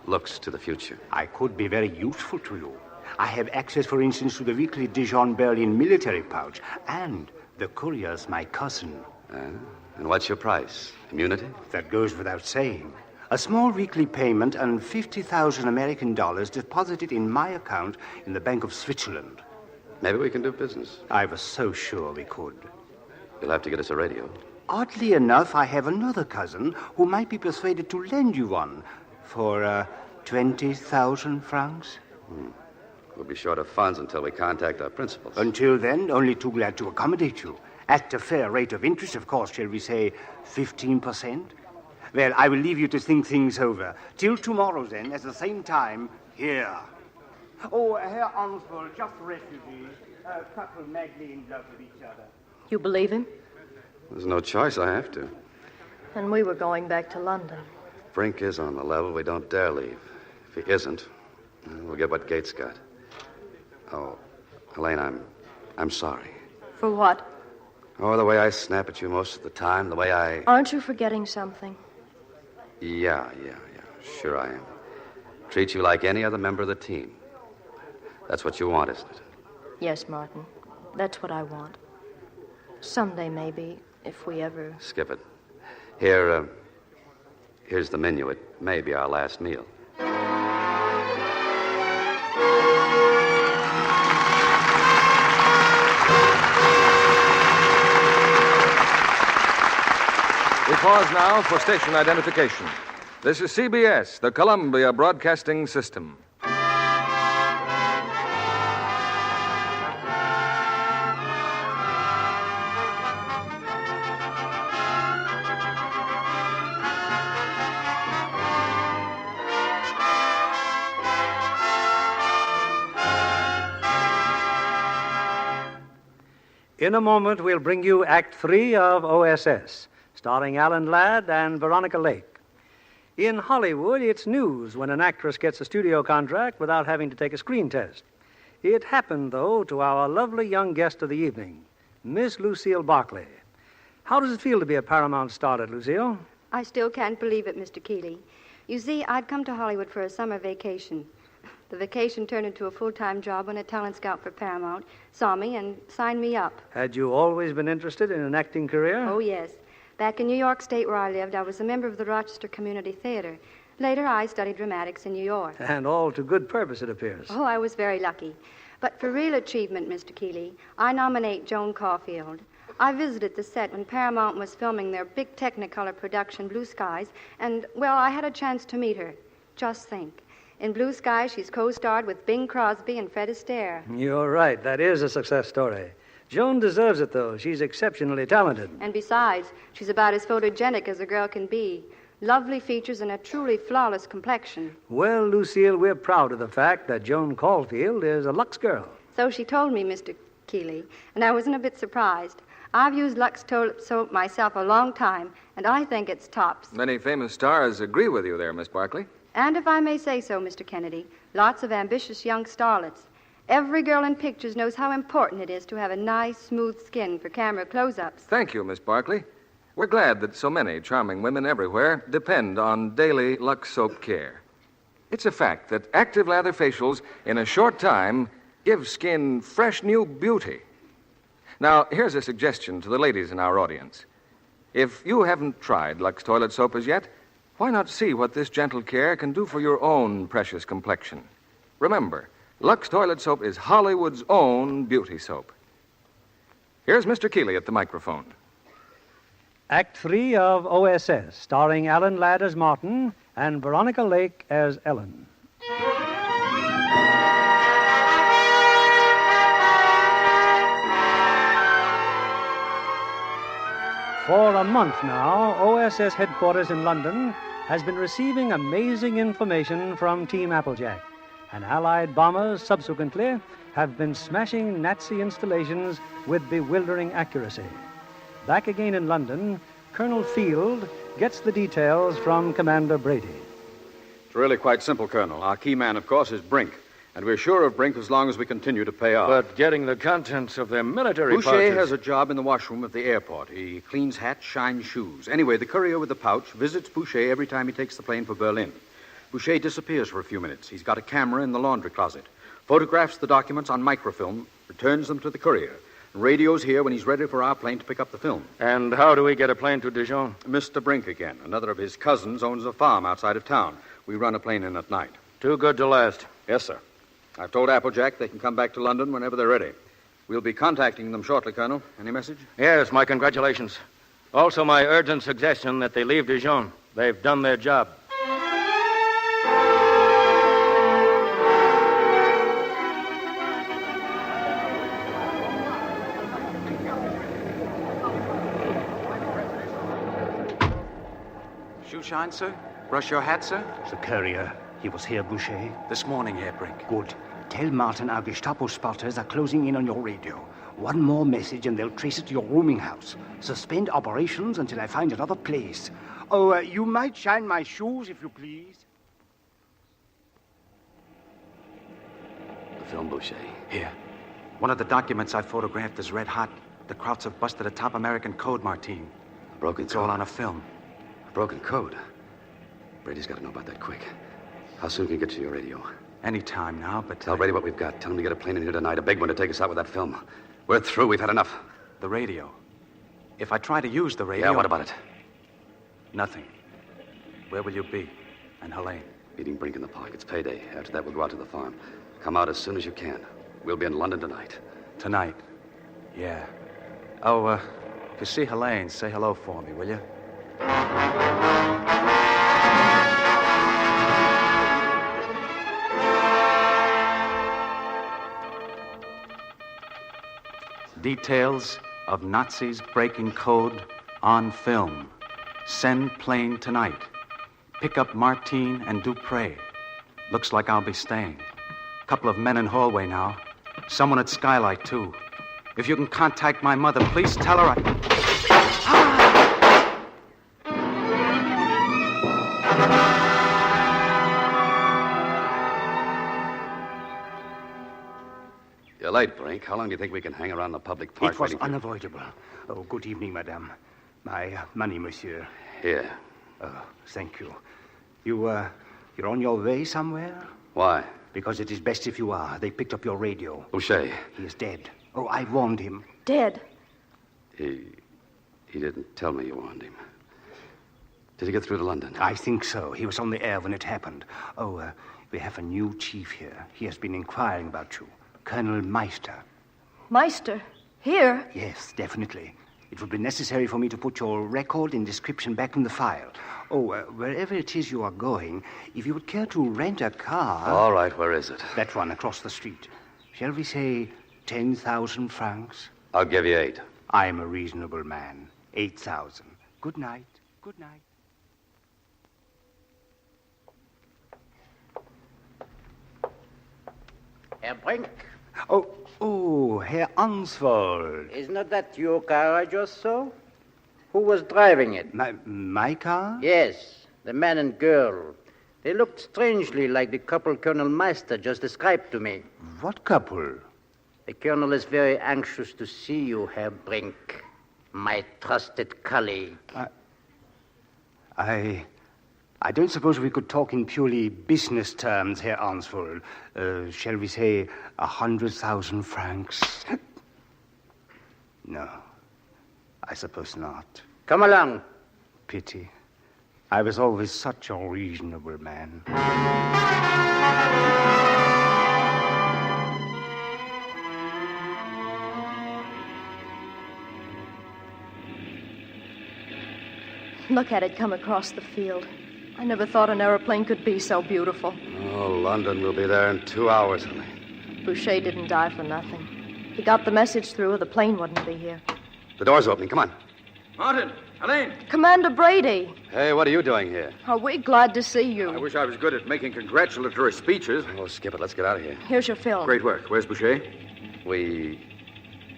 looks to the future. I could be very useful to you. I have access, for instance, to the weekly Dijon Berlin military pouch, and the courier's my cousin. And what's your price? Immunity? That goes without saying. A small weekly payment and 50,000 American dollars deposited in my account in the Bank of Switzerland. Maybe we can do business. I was so sure we could. You'll have to get us a radio. Oddly enough, I have another cousin who might be persuaded to lend you one for 20,000 francs. We'll be short of funds until we contact our principals. Until then, only too glad to accommodate you. At a fair rate of interest, of course, shall we say 15%? Well, I will leave you to think things over. Till tomorrow, then, at the same time, here. Oh, Herr Ansvold, just refugees. A couple madly in love with each other. You believe him? There's no choice. I have to. And we were going back to London. Brink is on the level. We don't dare leave. If he isn't, we'll get what Gates got. Oh, Elaine, I'm sorry. For what? Oh, the way I snap at you most of the time, the way I... Aren't you forgetting something? Yeah. Sure I am. Treat you like any other member of the team. That's what you want, isn't it? Yes, Martin. That's what I want. Someday, maybe, if we ever... Skip it. Here's the menu. It may be our last meal. We pause now for station identification. This is CBS, the Columbia Broadcasting System. In a moment, we'll bring you Act 3 of OSS, starring Alan Ladd and Veronica Lake. In Hollywood, it's news when an actress gets a studio contract without having to take a screen test. It happened, though, to our lovely young guest of the evening, Miss Lucille Barclay. How does it feel to be a Paramount starlet, Lucille? I still can't believe it, Mr. Keeley. You see, I'd come to Hollywood for a summer vacation. The vacation turned into a full-time job when a talent scout for Paramount saw me and signed me up. Had you always been interested in an acting career? Oh, yes. Back in New York State, where I lived, I was a member of the Rochester Community Theater. Later, I studied dramatics in New York. And all to good purpose, it appears. Oh, I was very lucky. But for real achievement, Mr. Keeley, I nominate Joan Caulfield. I visited the set when Paramount was filming their big Technicolor production, Blue Skies, and, well, I had a chance to meet her. Just think. In Blue Skies, she's co-starred with Bing Crosby and Fred Astaire. You're right. That is a success story. Joan deserves it, though. She's exceptionally talented. And besides, she's about as photogenic as a girl can be. Lovely features and a truly flawless complexion. Well, Lucille, we're proud of the fact that Joan Caulfield is a Lux girl. So she told me, Mr. Keeley, and I wasn't a bit surprised. I've used Lux toilet soap myself a long time, and I think it's tops. Many famous stars agree with you there, Miss Barclay. And if I may say so, Mr. Kennedy, lots of ambitious young starlets. Every girl in pictures knows how important it is to have a nice, smooth skin for camera close-ups. Thank you, Miss Barkley. We're glad that so many charming women everywhere depend on daily Lux soap care. It's a fact that active lather facials in a short time give skin fresh new beauty. Now, here's a suggestion to the ladies in our audience. If you haven't tried Lux toilet soap as yet, why not see what this gentle care can do for your own precious complexion? Remember, Lux toilet soap is Hollywood's own beauty soap. Here's Mr. Keeley at the microphone. Act 3 of OSS, starring Alan Ladd as Martin and Veronica Lake as Ellen. For a month now, OSS headquarters in London has been receiving amazing information from Team Applejack, and Allied bombers subsequently have been smashing Nazi installations with bewildering accuracy. Back again in London, Colonel Field gets the details from Commander Brady. It's really quite simple, Colonel. Our key man, of course, is Brink. And we're sure of Brink as long as we continue to pay off. But getting the contents of their military Boucher pouches... has a job in the washroom of the airport. He cleans hats, shines shoes. Anyway, the courier with the pouch visits Boucher every time he takes the plane for Berlin. Boucher disappears for a few minutes. He's got a camera in the laundry closet, photographs the documents on microfilm, returns them to the courier, and radios here when he's ready for our plane to pick up the film. And how do we get a plane to Dijon? Mr. Brink again. Another of his cousins owns a farm outside of town. We run a plane in at night. Too good to last. Yes, sir. I've told Applejack they can come back to London whenever they're ready. We'll be contacting them shortly, Colonel. Any message? Yes, my congratulations. Also, my urgent suggestion that they leave Dijon. They've done their job. Shoe shine, sir? Brush your hat, sir? The courier. He was here, Boucher. This morning, Herr Brink. Good. Tell Martin our Gestapo spotters are closing in on your radio. One more message and they'll trace it to your rooming house. Suspend operations until I find another place. Oh, you might shine my shoes, if you please. The film, Boucher. Here. One of the documents I photographed is red hot. The Krauts have busted a top American code, Martine. Broken It's code. all on a film. Broken code. Brady's got to know about that quick. How soon can you get to your radio? Any time now, but... Tell Brady what we've got. Tell him to get a plane in here tonight, a big one to take us out with that film. We're through. We've had enough. The radio. If I try to use the radio... Yeah, what about it? Nothing. Where will you be? And Helene? Meeting Brink in the park. It's payday. After that, we'll go out to the farm. Come out as soon as you can. We'll be in London tonight. Tonight? Yeah. Oh, if you see Helene, say hello for me, will you? Details of Nazis breaking code on film. Send plane tonight. Pick up Martine and Dupre. Looks like I'll be staying. Couple of men in hallway now. Someone at Skylight, too. If you can contact my mother, please tell her You're late, Brink. How long do you think we can hang around the public park? It was waiting for- unavoidable. Oh, good evening, madame. My money, monsieur. Here. Oh, thank you. You're on your way somewhere? Why? Because it is best if you are. They picked up your radio. Boucher. He is dead. Oh, I warned him. Dead? He didn't tell me you warned him. Did he get through to London? I think so. He was on the air when it happened. Oh, we have a new chief here. He has been inquiring about you. Colonel Meister. Meister? Here? Yes, definitely. It would be necessary for me to put your record and description back in the file. Oh, wherever it is you are going, if you would care to rent a car... All right, where is it? That one across the street. Shall we say 10,000 francs? I'll give you 8. I'm a reasonable man. 8,000. Good night. Good night. Herr Brink. Oh, Herr Answald. Isn't that your car I just saw? Who was driving it? My car? Yes, the man and girl. They looked strangely like the couple Colonel Meister just described to me. What couple? The Colonel is very anxious to see you, Herr Brink, my trusted colleague. I don't suppose we could talk in purely business terms, Herr Arnsvold. Shall we say 100,000 francs? No, I suppose not. Come along. Pity. I was always such a reasonable man. Look at it come across the field. I never thought an aeroplane could be so beautiful. Oh, London will be there in 2 hours, Helene. Boucher didn't die for nothing. He got the message through, or the plane wouldn't be here. The door's opening. Come on. Martin, Helene. Commander Brady, Hey, what are you doing here? are we glad to see you? I wish I was good at making congratulatory speeches. Oh, skip it. Let's get out of here. Here's your film. Great work. Where's Boucher? We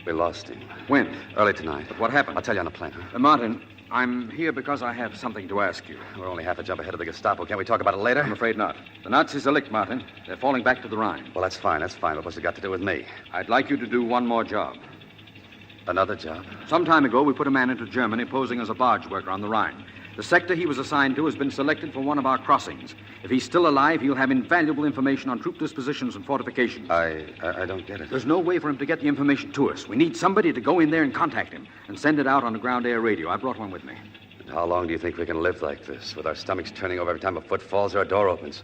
lost him. When? Early tonight. But what happened? I'll tell you on the plane, huh? Martin, I'm here because I have something to ask you. We're only half a jump ahead of the Gestapo. Can't we talk about it later? I'm afraid not. The Nazis are licked, Martin. They're falling back to the Rhine. Well, that's fine. That's fine. What's it got to do with me? I'd like you to do one more job. Another job? Some time ago, we put a man into Germany posing as a barge worker on the Rhine. The sector he was assigned to has been selected for one of our crossings. If he's still alive, he'll have invaluable information on troop dispositions and fortifications. I don't get it. There's no way for him to get the information to us. We need somebody to go in there and contact him and send it out on a ground-air radio. I brought one with me. And how long do you think we can live like this, with our stomachs turning over every time a foot falls or a door opens?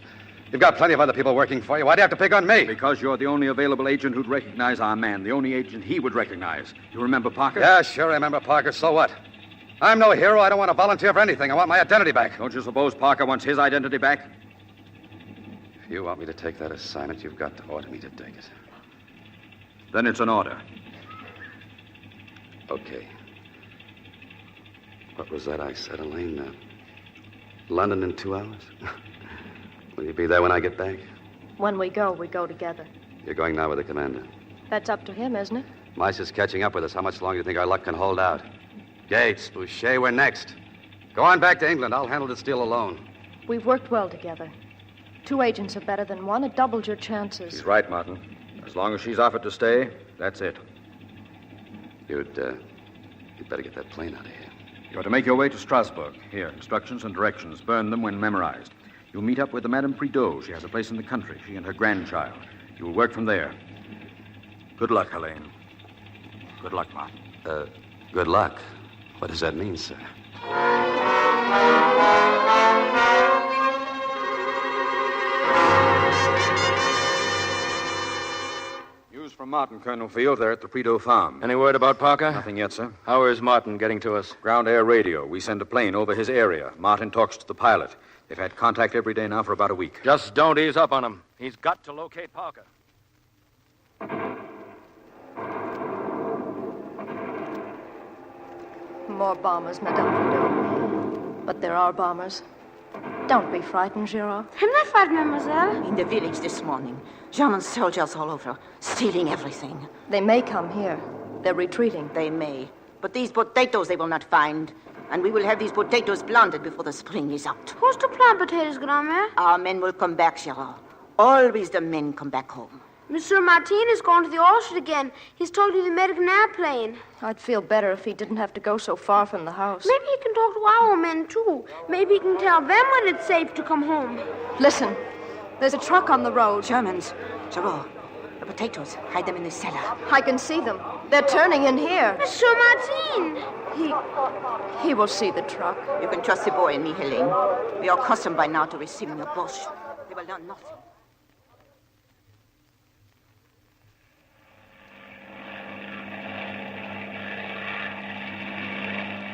You've got plenty of other people working for you. Why do you have to pick on me? Because you're the only available agent who'd recognize our man, the only agent he would recognize. You remember Parker? Yeah, sure, I remember Parker. So what? I'm no hero. I don't want to volunteer for anything. I want my identity back. Don't you suppose Parker wants his identity back? If you want me to take that assignment, you've got to order me to take it. Then it's an order. Okay. What was that I said, Elaine? London in 2 hours? Will you be there when I get back? When we go together. You're going now with the commander. That's up to him, isn't it? Mice is catching up with us. How much longer do you think our luck can hold out? Gates, Boucher, we're next. Go on back to England. I'll handle this deal alone. We've worked well together. 2 agents are better than 1. It doubled your chances. She's right, Martin. As long as she's offered to stay, that's it. You'd better get that plane out of here. You're to make your way to Strasbourg. Here, instructions and directions. Burn them when memorized. You'll meet up with Madame Prideaux. She has a place in the country, she and her grandchild. You'll work from there. Good luck, Helene. Good luck, Martin. Good luck. What does that mean, sir? News from Martin, Colonel Field. They're at the Prideaux farm. Any word about Parker? Nothing yet, sir. How is Martin getting to us? Ground air radio. We send a plane over his area. Martin talks to the pilot. They've had contact every day now for about a week. Just don't ease up on him. He's got to locate Parker. More bombers, Madame Prideaux. But there are bombers. Don't be frightened, Giraud. I'm not frightened, mademoiselle. In the village this morning, German soldiers all over, stealing everything. They may come here. They're retreating. They may. But these potatoes they will not find. And we will have these potatoes planted before the spring is out. Who's to plant potatoes, Grand-mère? Our men will come back, Gérard. Always the men come back home. Monsieur Martin is going to the orchard again. He's talking to the American airplane. I'd feel better if he didn't have to go so far from the house. Maybe he can talk to our men, too. Maybe he can tell them when it's safe to come home. Listen, there's a truck on the road. Germans. Gérard, the potatoes. Hide them in the cellar. I can see them. They're turning in here. Monsieur Martin! He will see the truck. You can trust the boy and me, Helene. We are accustomed by now to receiving a Boche. They will learn nothing.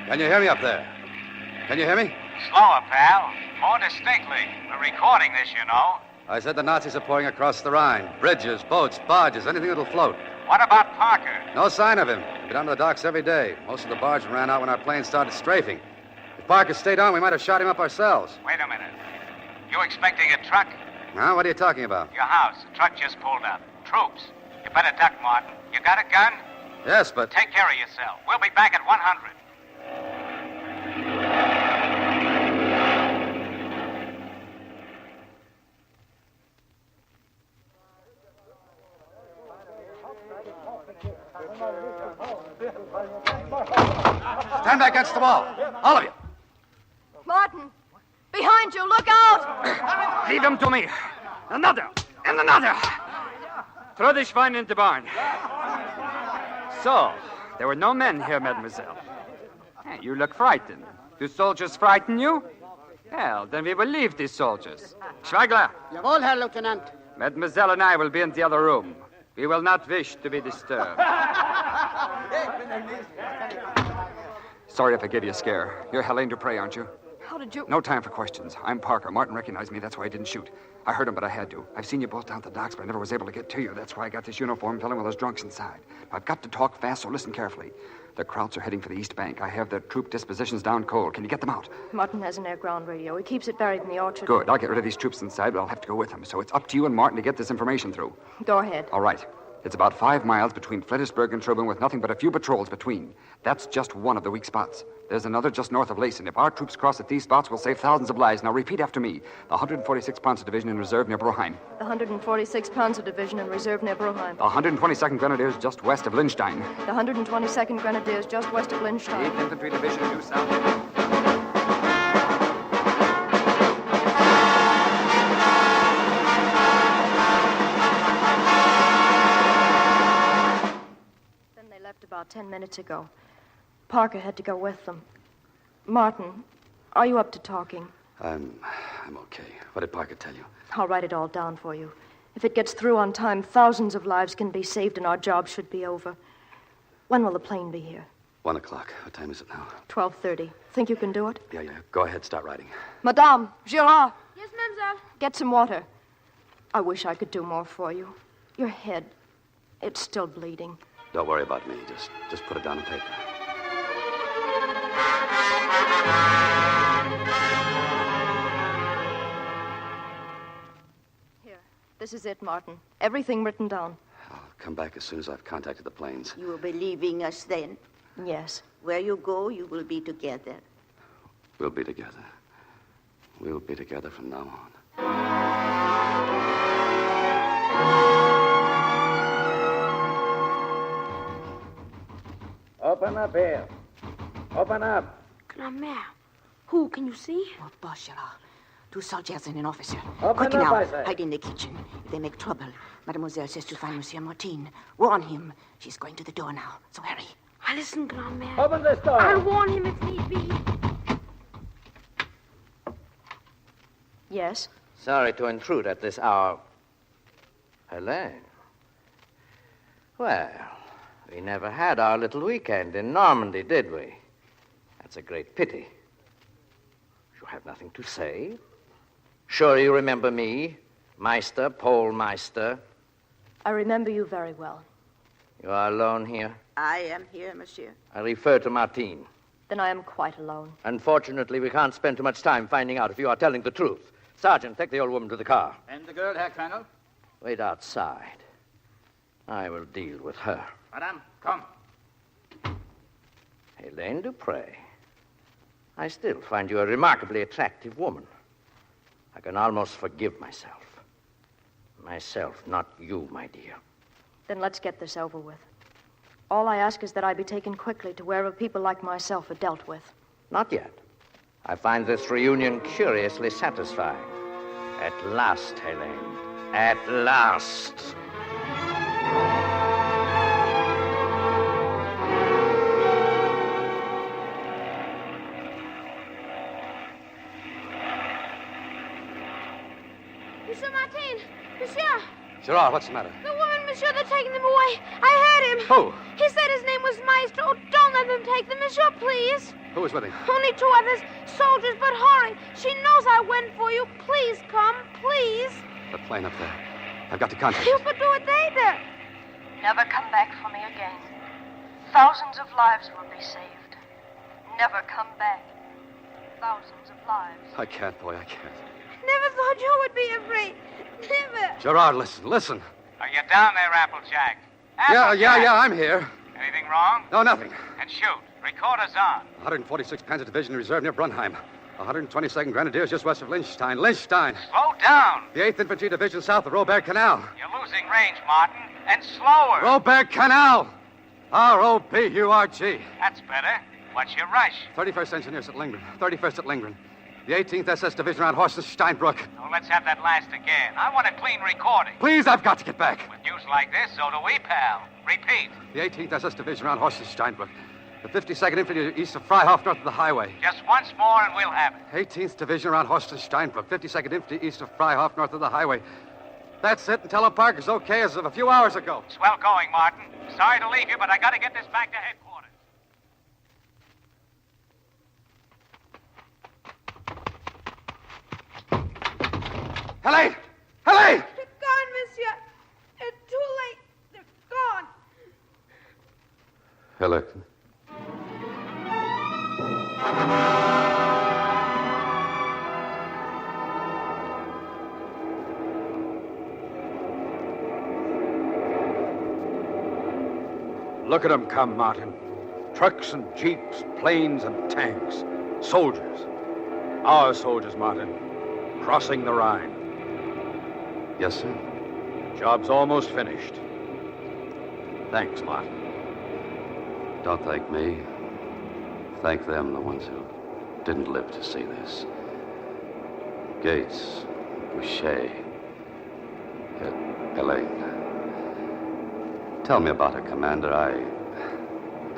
Can you hear me up there? Can you hear me? Slower, pal. More distinctly. We're recording this, you know. I said the Nazis are pouring across the Rhine. Bridges, boats, barges, anything that'll float. What about Parker? No sign of him. He'd be down to the docks every day. Most of the barge ran out when our plane started strafing. If Parker stayed on, we might have shot him up ourselves. Wait a minute. You expecting a truck? Huh? What are you talking about? Your house. The truck just pulled up. Troops. You better duck, Martin. You got a gun? Yes, but... Take care of yourself. We'll be back at 100. Stand back against the wall. All of you. Martin, behind you, look out! Leave him to me. Another, and another. Throw the Schwein into the barn. So, there were no men here, mademoiselle. Hey, you look frightened. Do soldiers frighten you? Well, then we will leave these soldiers. Schweigler. Jawohl, Herr Lieutenant. Mademoiselle and I will be in the other room. We will not wish to be disturbed. Sorry if I gave you a scare. You're Helene Dupre, aren't you? How did you... No time for questions. I'm Parker. Martin recognized me. That's why I didn't shoot. I heard him, but I had to. I've seen you both down at the docks, but I never was able to get to you. That's why I got this uniform filling with those drunks inside. Now, I've got to talk fast, so listen carefully. The Krauts are heading for the East Bank. I have their troop dispositions down cold. Can you get them out? Martin has an air-ground radio. He keeps it buried in the orchard. Good. I'll get rid of these troops inside, but I'll have to go with them. So it's up to you and Martin to get this information through. Go ahead. All right. It's about 5 miles between Flittersburg and Trubin with nothing but a few patrols between. That's just one of the weak spots. There's another just north of Lacen. If our troops cross at these spots, we'll save thousands of lives. Now repeat after me. The 146th Panzer Division in reserve near Broheim. The 146th Panzer Division in reserve near Broheim. The 122nd Grenadiers just west of Linstein. The 122nd Grenadiers just west of Linstein. The 8th Infantry Division due south. About 10 minutes ago. Parker had to go with them. Martin, are you up to talking? I'm okay. What did Parker tell you? I'll write it all down for you. If it gets through on time, thousands of lives can be saved and our job should be over. When will the plane be here? 1 o'clock. What time is it now? 12:30. Think you can do it? Yeah. Go ahead. Start writing. Madame, Girard. Yes, mademoiselle. Get some water. I wish I could do more for you. Your head, it's still bleeding. Don't worry about me. Just put it down on paper. Here. This is it, Martin. Everything written down. I'll come back as soon as I've contacted the planes. You will be leaving us then? Yes. Where you go, you will be together. We'll be together. We'll be together from now on. Open up here. Open up. Grand-mère. Who? Can you see? Oh, boss, Gerard. 2 soldiers and an officer. Open Quick up, now. I say. Hide in the kitchen. If they make trouble, Mademoiselle says to find Monsieur Martin. Warn him. She's going to the door now. So hurry. I listen, Grand-mère. Open this door. I'll warn him if need be. Yes? Sorry to intrude at this hour. Helene. Well, we never had our little weekend in Normandy, did we? That's a great pity. You have nothing to say? Sure you remember me, Meister, Paul Meister? I remember you very well. You are alone here? I am here, monsieur. I refer to Martin. Then I am quite alone. Unfortunately, we can't spend too much time finding out if you are telling the truth. Sergeant, take the old woman to the car. And the girl, Herr Colonel? Wait outside. I will deal with her. Madame, come. Helene Dupre. I still find you a remarkably attractive woman. I can almost forgive myself. Myself, not you, my dear. Then let's get this over with. All I ask is that I be taken quickly to wherever people like myself are dealt with. Not yet. I find this reunion curiously satisfying. At last, Helene. At last. Monsieur Martin! Monsieur! Gerard, what's the matter? The woman, monsieur, they're taking them away. I heard him. Who? He said his name was Meister. Oh, don't let them take them, monsieur, please. Who was with him? Only 2 others, soldiers, but hurry. She knows I went for you. Please come, please. The plane up there. I've got to contact You it. could do it later. Never come back for me again. Thousands of lives will be saved. Never come back. Thousands of lives. I can't, boy, I can't. Never thought you would be afraid. Never. Gerard, listen. Are you down there, Applejack? Yeah, I'm here. Anything wrong? No, nothing. And shoot. Recorder's on. 146th Panzer Division in reserve near Brunheim. 122nd Grenadiers just west of Linstein. Linstein. Slow down. The 8th Infantry Division south of Robert Canal. You're losing range, Martin. And slower. Robert Canal! R-O-B-U-R-G. That's better. What's your rush? 31st Engineers at Lindgren. 31st at Lindgren. The 18th SS Division around Horst and Steinbruck. Oh, let's have that last again. I want a clean recording. Please, I've got to get back. With news like this, so do we, pal. Repeat. The 18th SS Division around Horst and Steinbruck. The 52nd Infantry east of Freihof, north of the highway. Just once more and we'll have it. 18th Division around Horst and Steinbruck. 52nd Infantry east of Freihof, north of the highway. That's it, and tell him Parker's okay as of a few hours ago. Swell going, Martin. Sorry to leave you, but I gotta get this back to headquarters. Helene! Helene! They're gone, monsieur. It's too late. They're gone. Hello. Look at them come, Martin. Trucks and jeeps, planes and tanks. Soldiers. Our soldiers, Martin. Crossing the Rhine. Yes, sir. Job's almost finished. Thanks, Martin. Don't thank me. Thank them, the ones who didn't live to see this. Gates, Boucher, Helene. Tell me about her, Commander.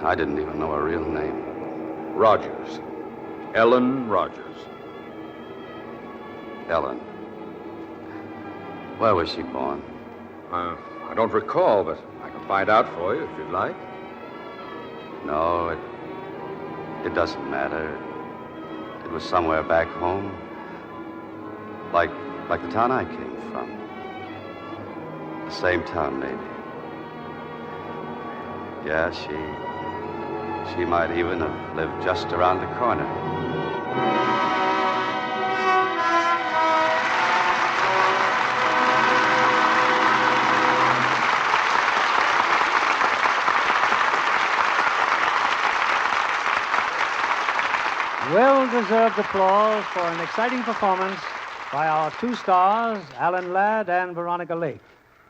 I didn't even know her real name. Rogers. Ellen Rogers. Ellen. Where was she born? I don't recall, but I can find out for you if you'd like. No, it doesn't matter. It was somewhere back home. Like the town I came from. The same town, maybe. Yeah, she might even have lived just around the corner. Well-deserved applause for an exciting performance by our two stars, Alan Ladd and Veronica Lake.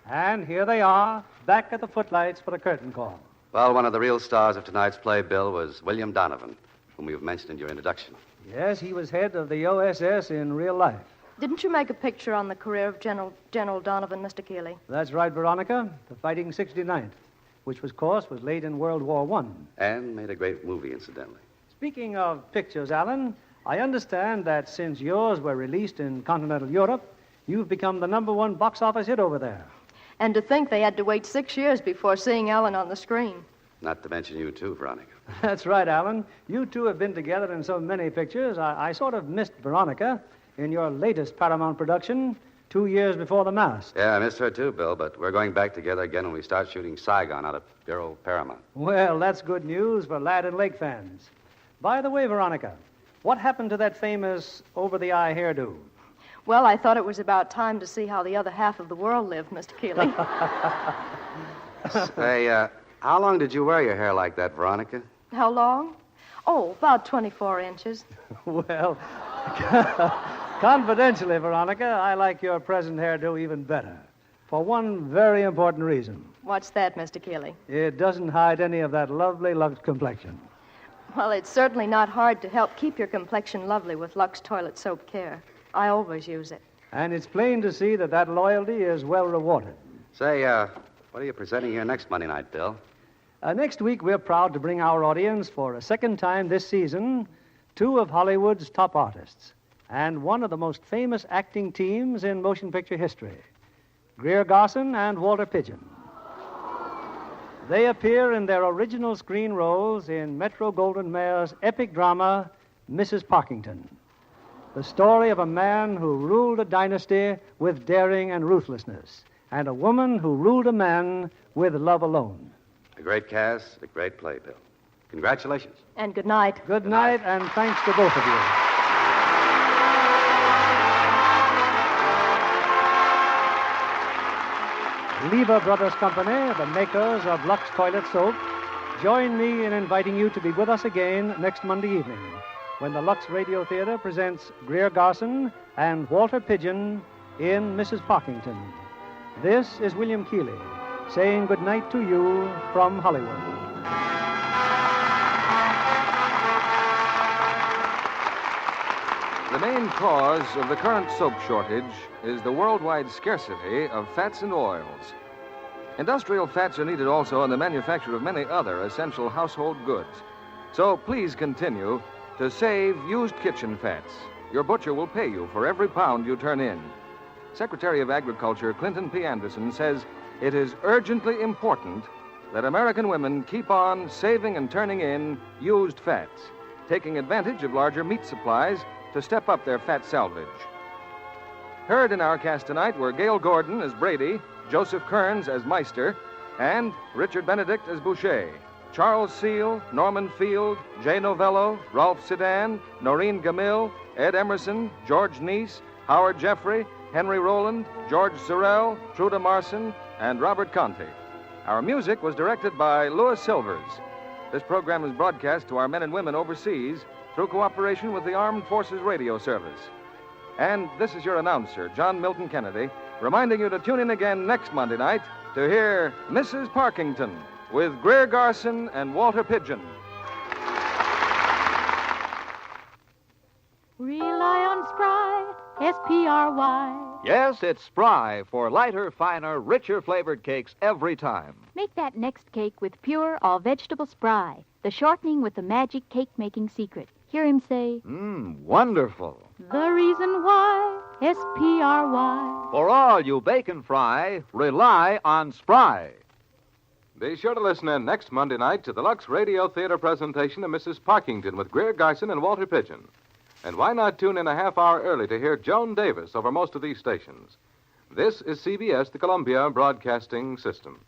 And here they are, back at the footlights for the curtain call. Well, one of the real stars of tonight's play, Bill, was William Donovan, whom you've mentioned in your introduction. Yes, he was head of the OSS in real life. Didn't you make a picture on the career of General Donovan, Mr. Keeley? That's right, Veronica. The Fighting 69th, which, of course, was late in World War I. And made a great movie, incidentally. Speaking of pictures, Alan, I understand that since yours were released in continental Europe, you've become the #1 box office hit over there. And to think they had to wait 6 years before seeing Ellen on the screen. Not to mention you, too, Veronica. That's right, Alan. You two have been together in so many pictures. I sort of missed Veronica in your latest Paramount production, 2 years before The Mask. Yeah, I missed her, too, Bill, but we're going back together again when we start shooting Saigon out of your old Paramount. Well, that's good news for Ladd and Lake fans. By the way, Veronica, what happened to that famous over-the-eye hairdo? Well, I thought it was about time to see how the other half of the world lived, Mr. Keeley. Say, how long did you wear your hair like that, Veronica? How long? Oh, about 24 inches. Well, confidentially, Veronica, I like your present hairdo even better. For one very important reason. What's that, Mr. Keeley? It doesn't hide any of that lovely Lux complexion. Well, it's certainly not hard to help keep your complexion lovely with Lux Toilet Soap Care. I always use it. And it's plain to see that loyalty is well rewarded. Say, what are you presenting here next Monday night, Bill? Next week, we're proud to bring our audience for a second time this season 2 of Hollywood's top artists and one of the most famous acting teams in motion picture history, Greer Garson and Walter Pidgeon. They appear in their original screen roles in Metro-Goldwyn-Mayer's epic drama, Mrs. Parkington, the story of a man who ruled a dynasty with daring and ruthlessness, and a woman who ruled a man with love alone. A great cast, a great play, Bill. Congratulations. And good night. Good night, and thanks to both of you. Lever Brothers Company, the makers of Lux Toilet Soap, join me in inviting you to be with us again next Monday evening when the Lux Radio Theater presents Greer Garson and Walter Pidgeon in Mrs. Parkington. This is William Keeley saying good night to you from Hollywood. The main cause of the current soap shortage is the worldwide scarcity of fats and oils. Industrial fats are needed also in the manufacture of many other essential household goods. So please continue to save used kitchen fats. Your butcher will pay you for every pound you turn in. Secretary of Agriculture Clinton P. Anderson says it is urgently important that American women keep on saving and turning in used fats, taking advantage of larger meat supplies to step up their fat salvage. Heard in our cast tonight were Gail Gordon as Brady, Joseph Kearns as Meister, and Richard Benedict as Boucher. Charles Seal, Norman Field, Jay Novello, Ralph Sedan, Noreen Gamil, Ed Emerson, George Neese, Howard Jeffrey, Henry Rowland, George Sorrell, Truda Marson, and Robert Conte. Our music was directed by Louis Silvers. This program is broadcast to our men and women overseas through cooperation with the Armed Forces Radio Service. And this is your announcer, John Milton Kennedy, reminding you to tune in again next Monday night to hear Mrs. Parkington with Greer Garson and Walter Pidgeon. Rely on Spry, S-P-R-Y. Yes, it's Spry for lighter, finer, richer flavored cakes every time. Make that next cake with pure, all-vegetable Spry, the shortening with the magic cake-making secret. Hear him say, Wonderful. the reason why, S-P-R-Y. For all you bacon fry, rely on Spry. Be sure to listen in next Monday night to the Lux Radio Theater presentation of Mrs. Parkington with Greer Garson and Walter Pidgeon. And why not tune in a half hour early to hear Joan Davis over most of these stations? This is CBS, the Columbia Broadcasting System.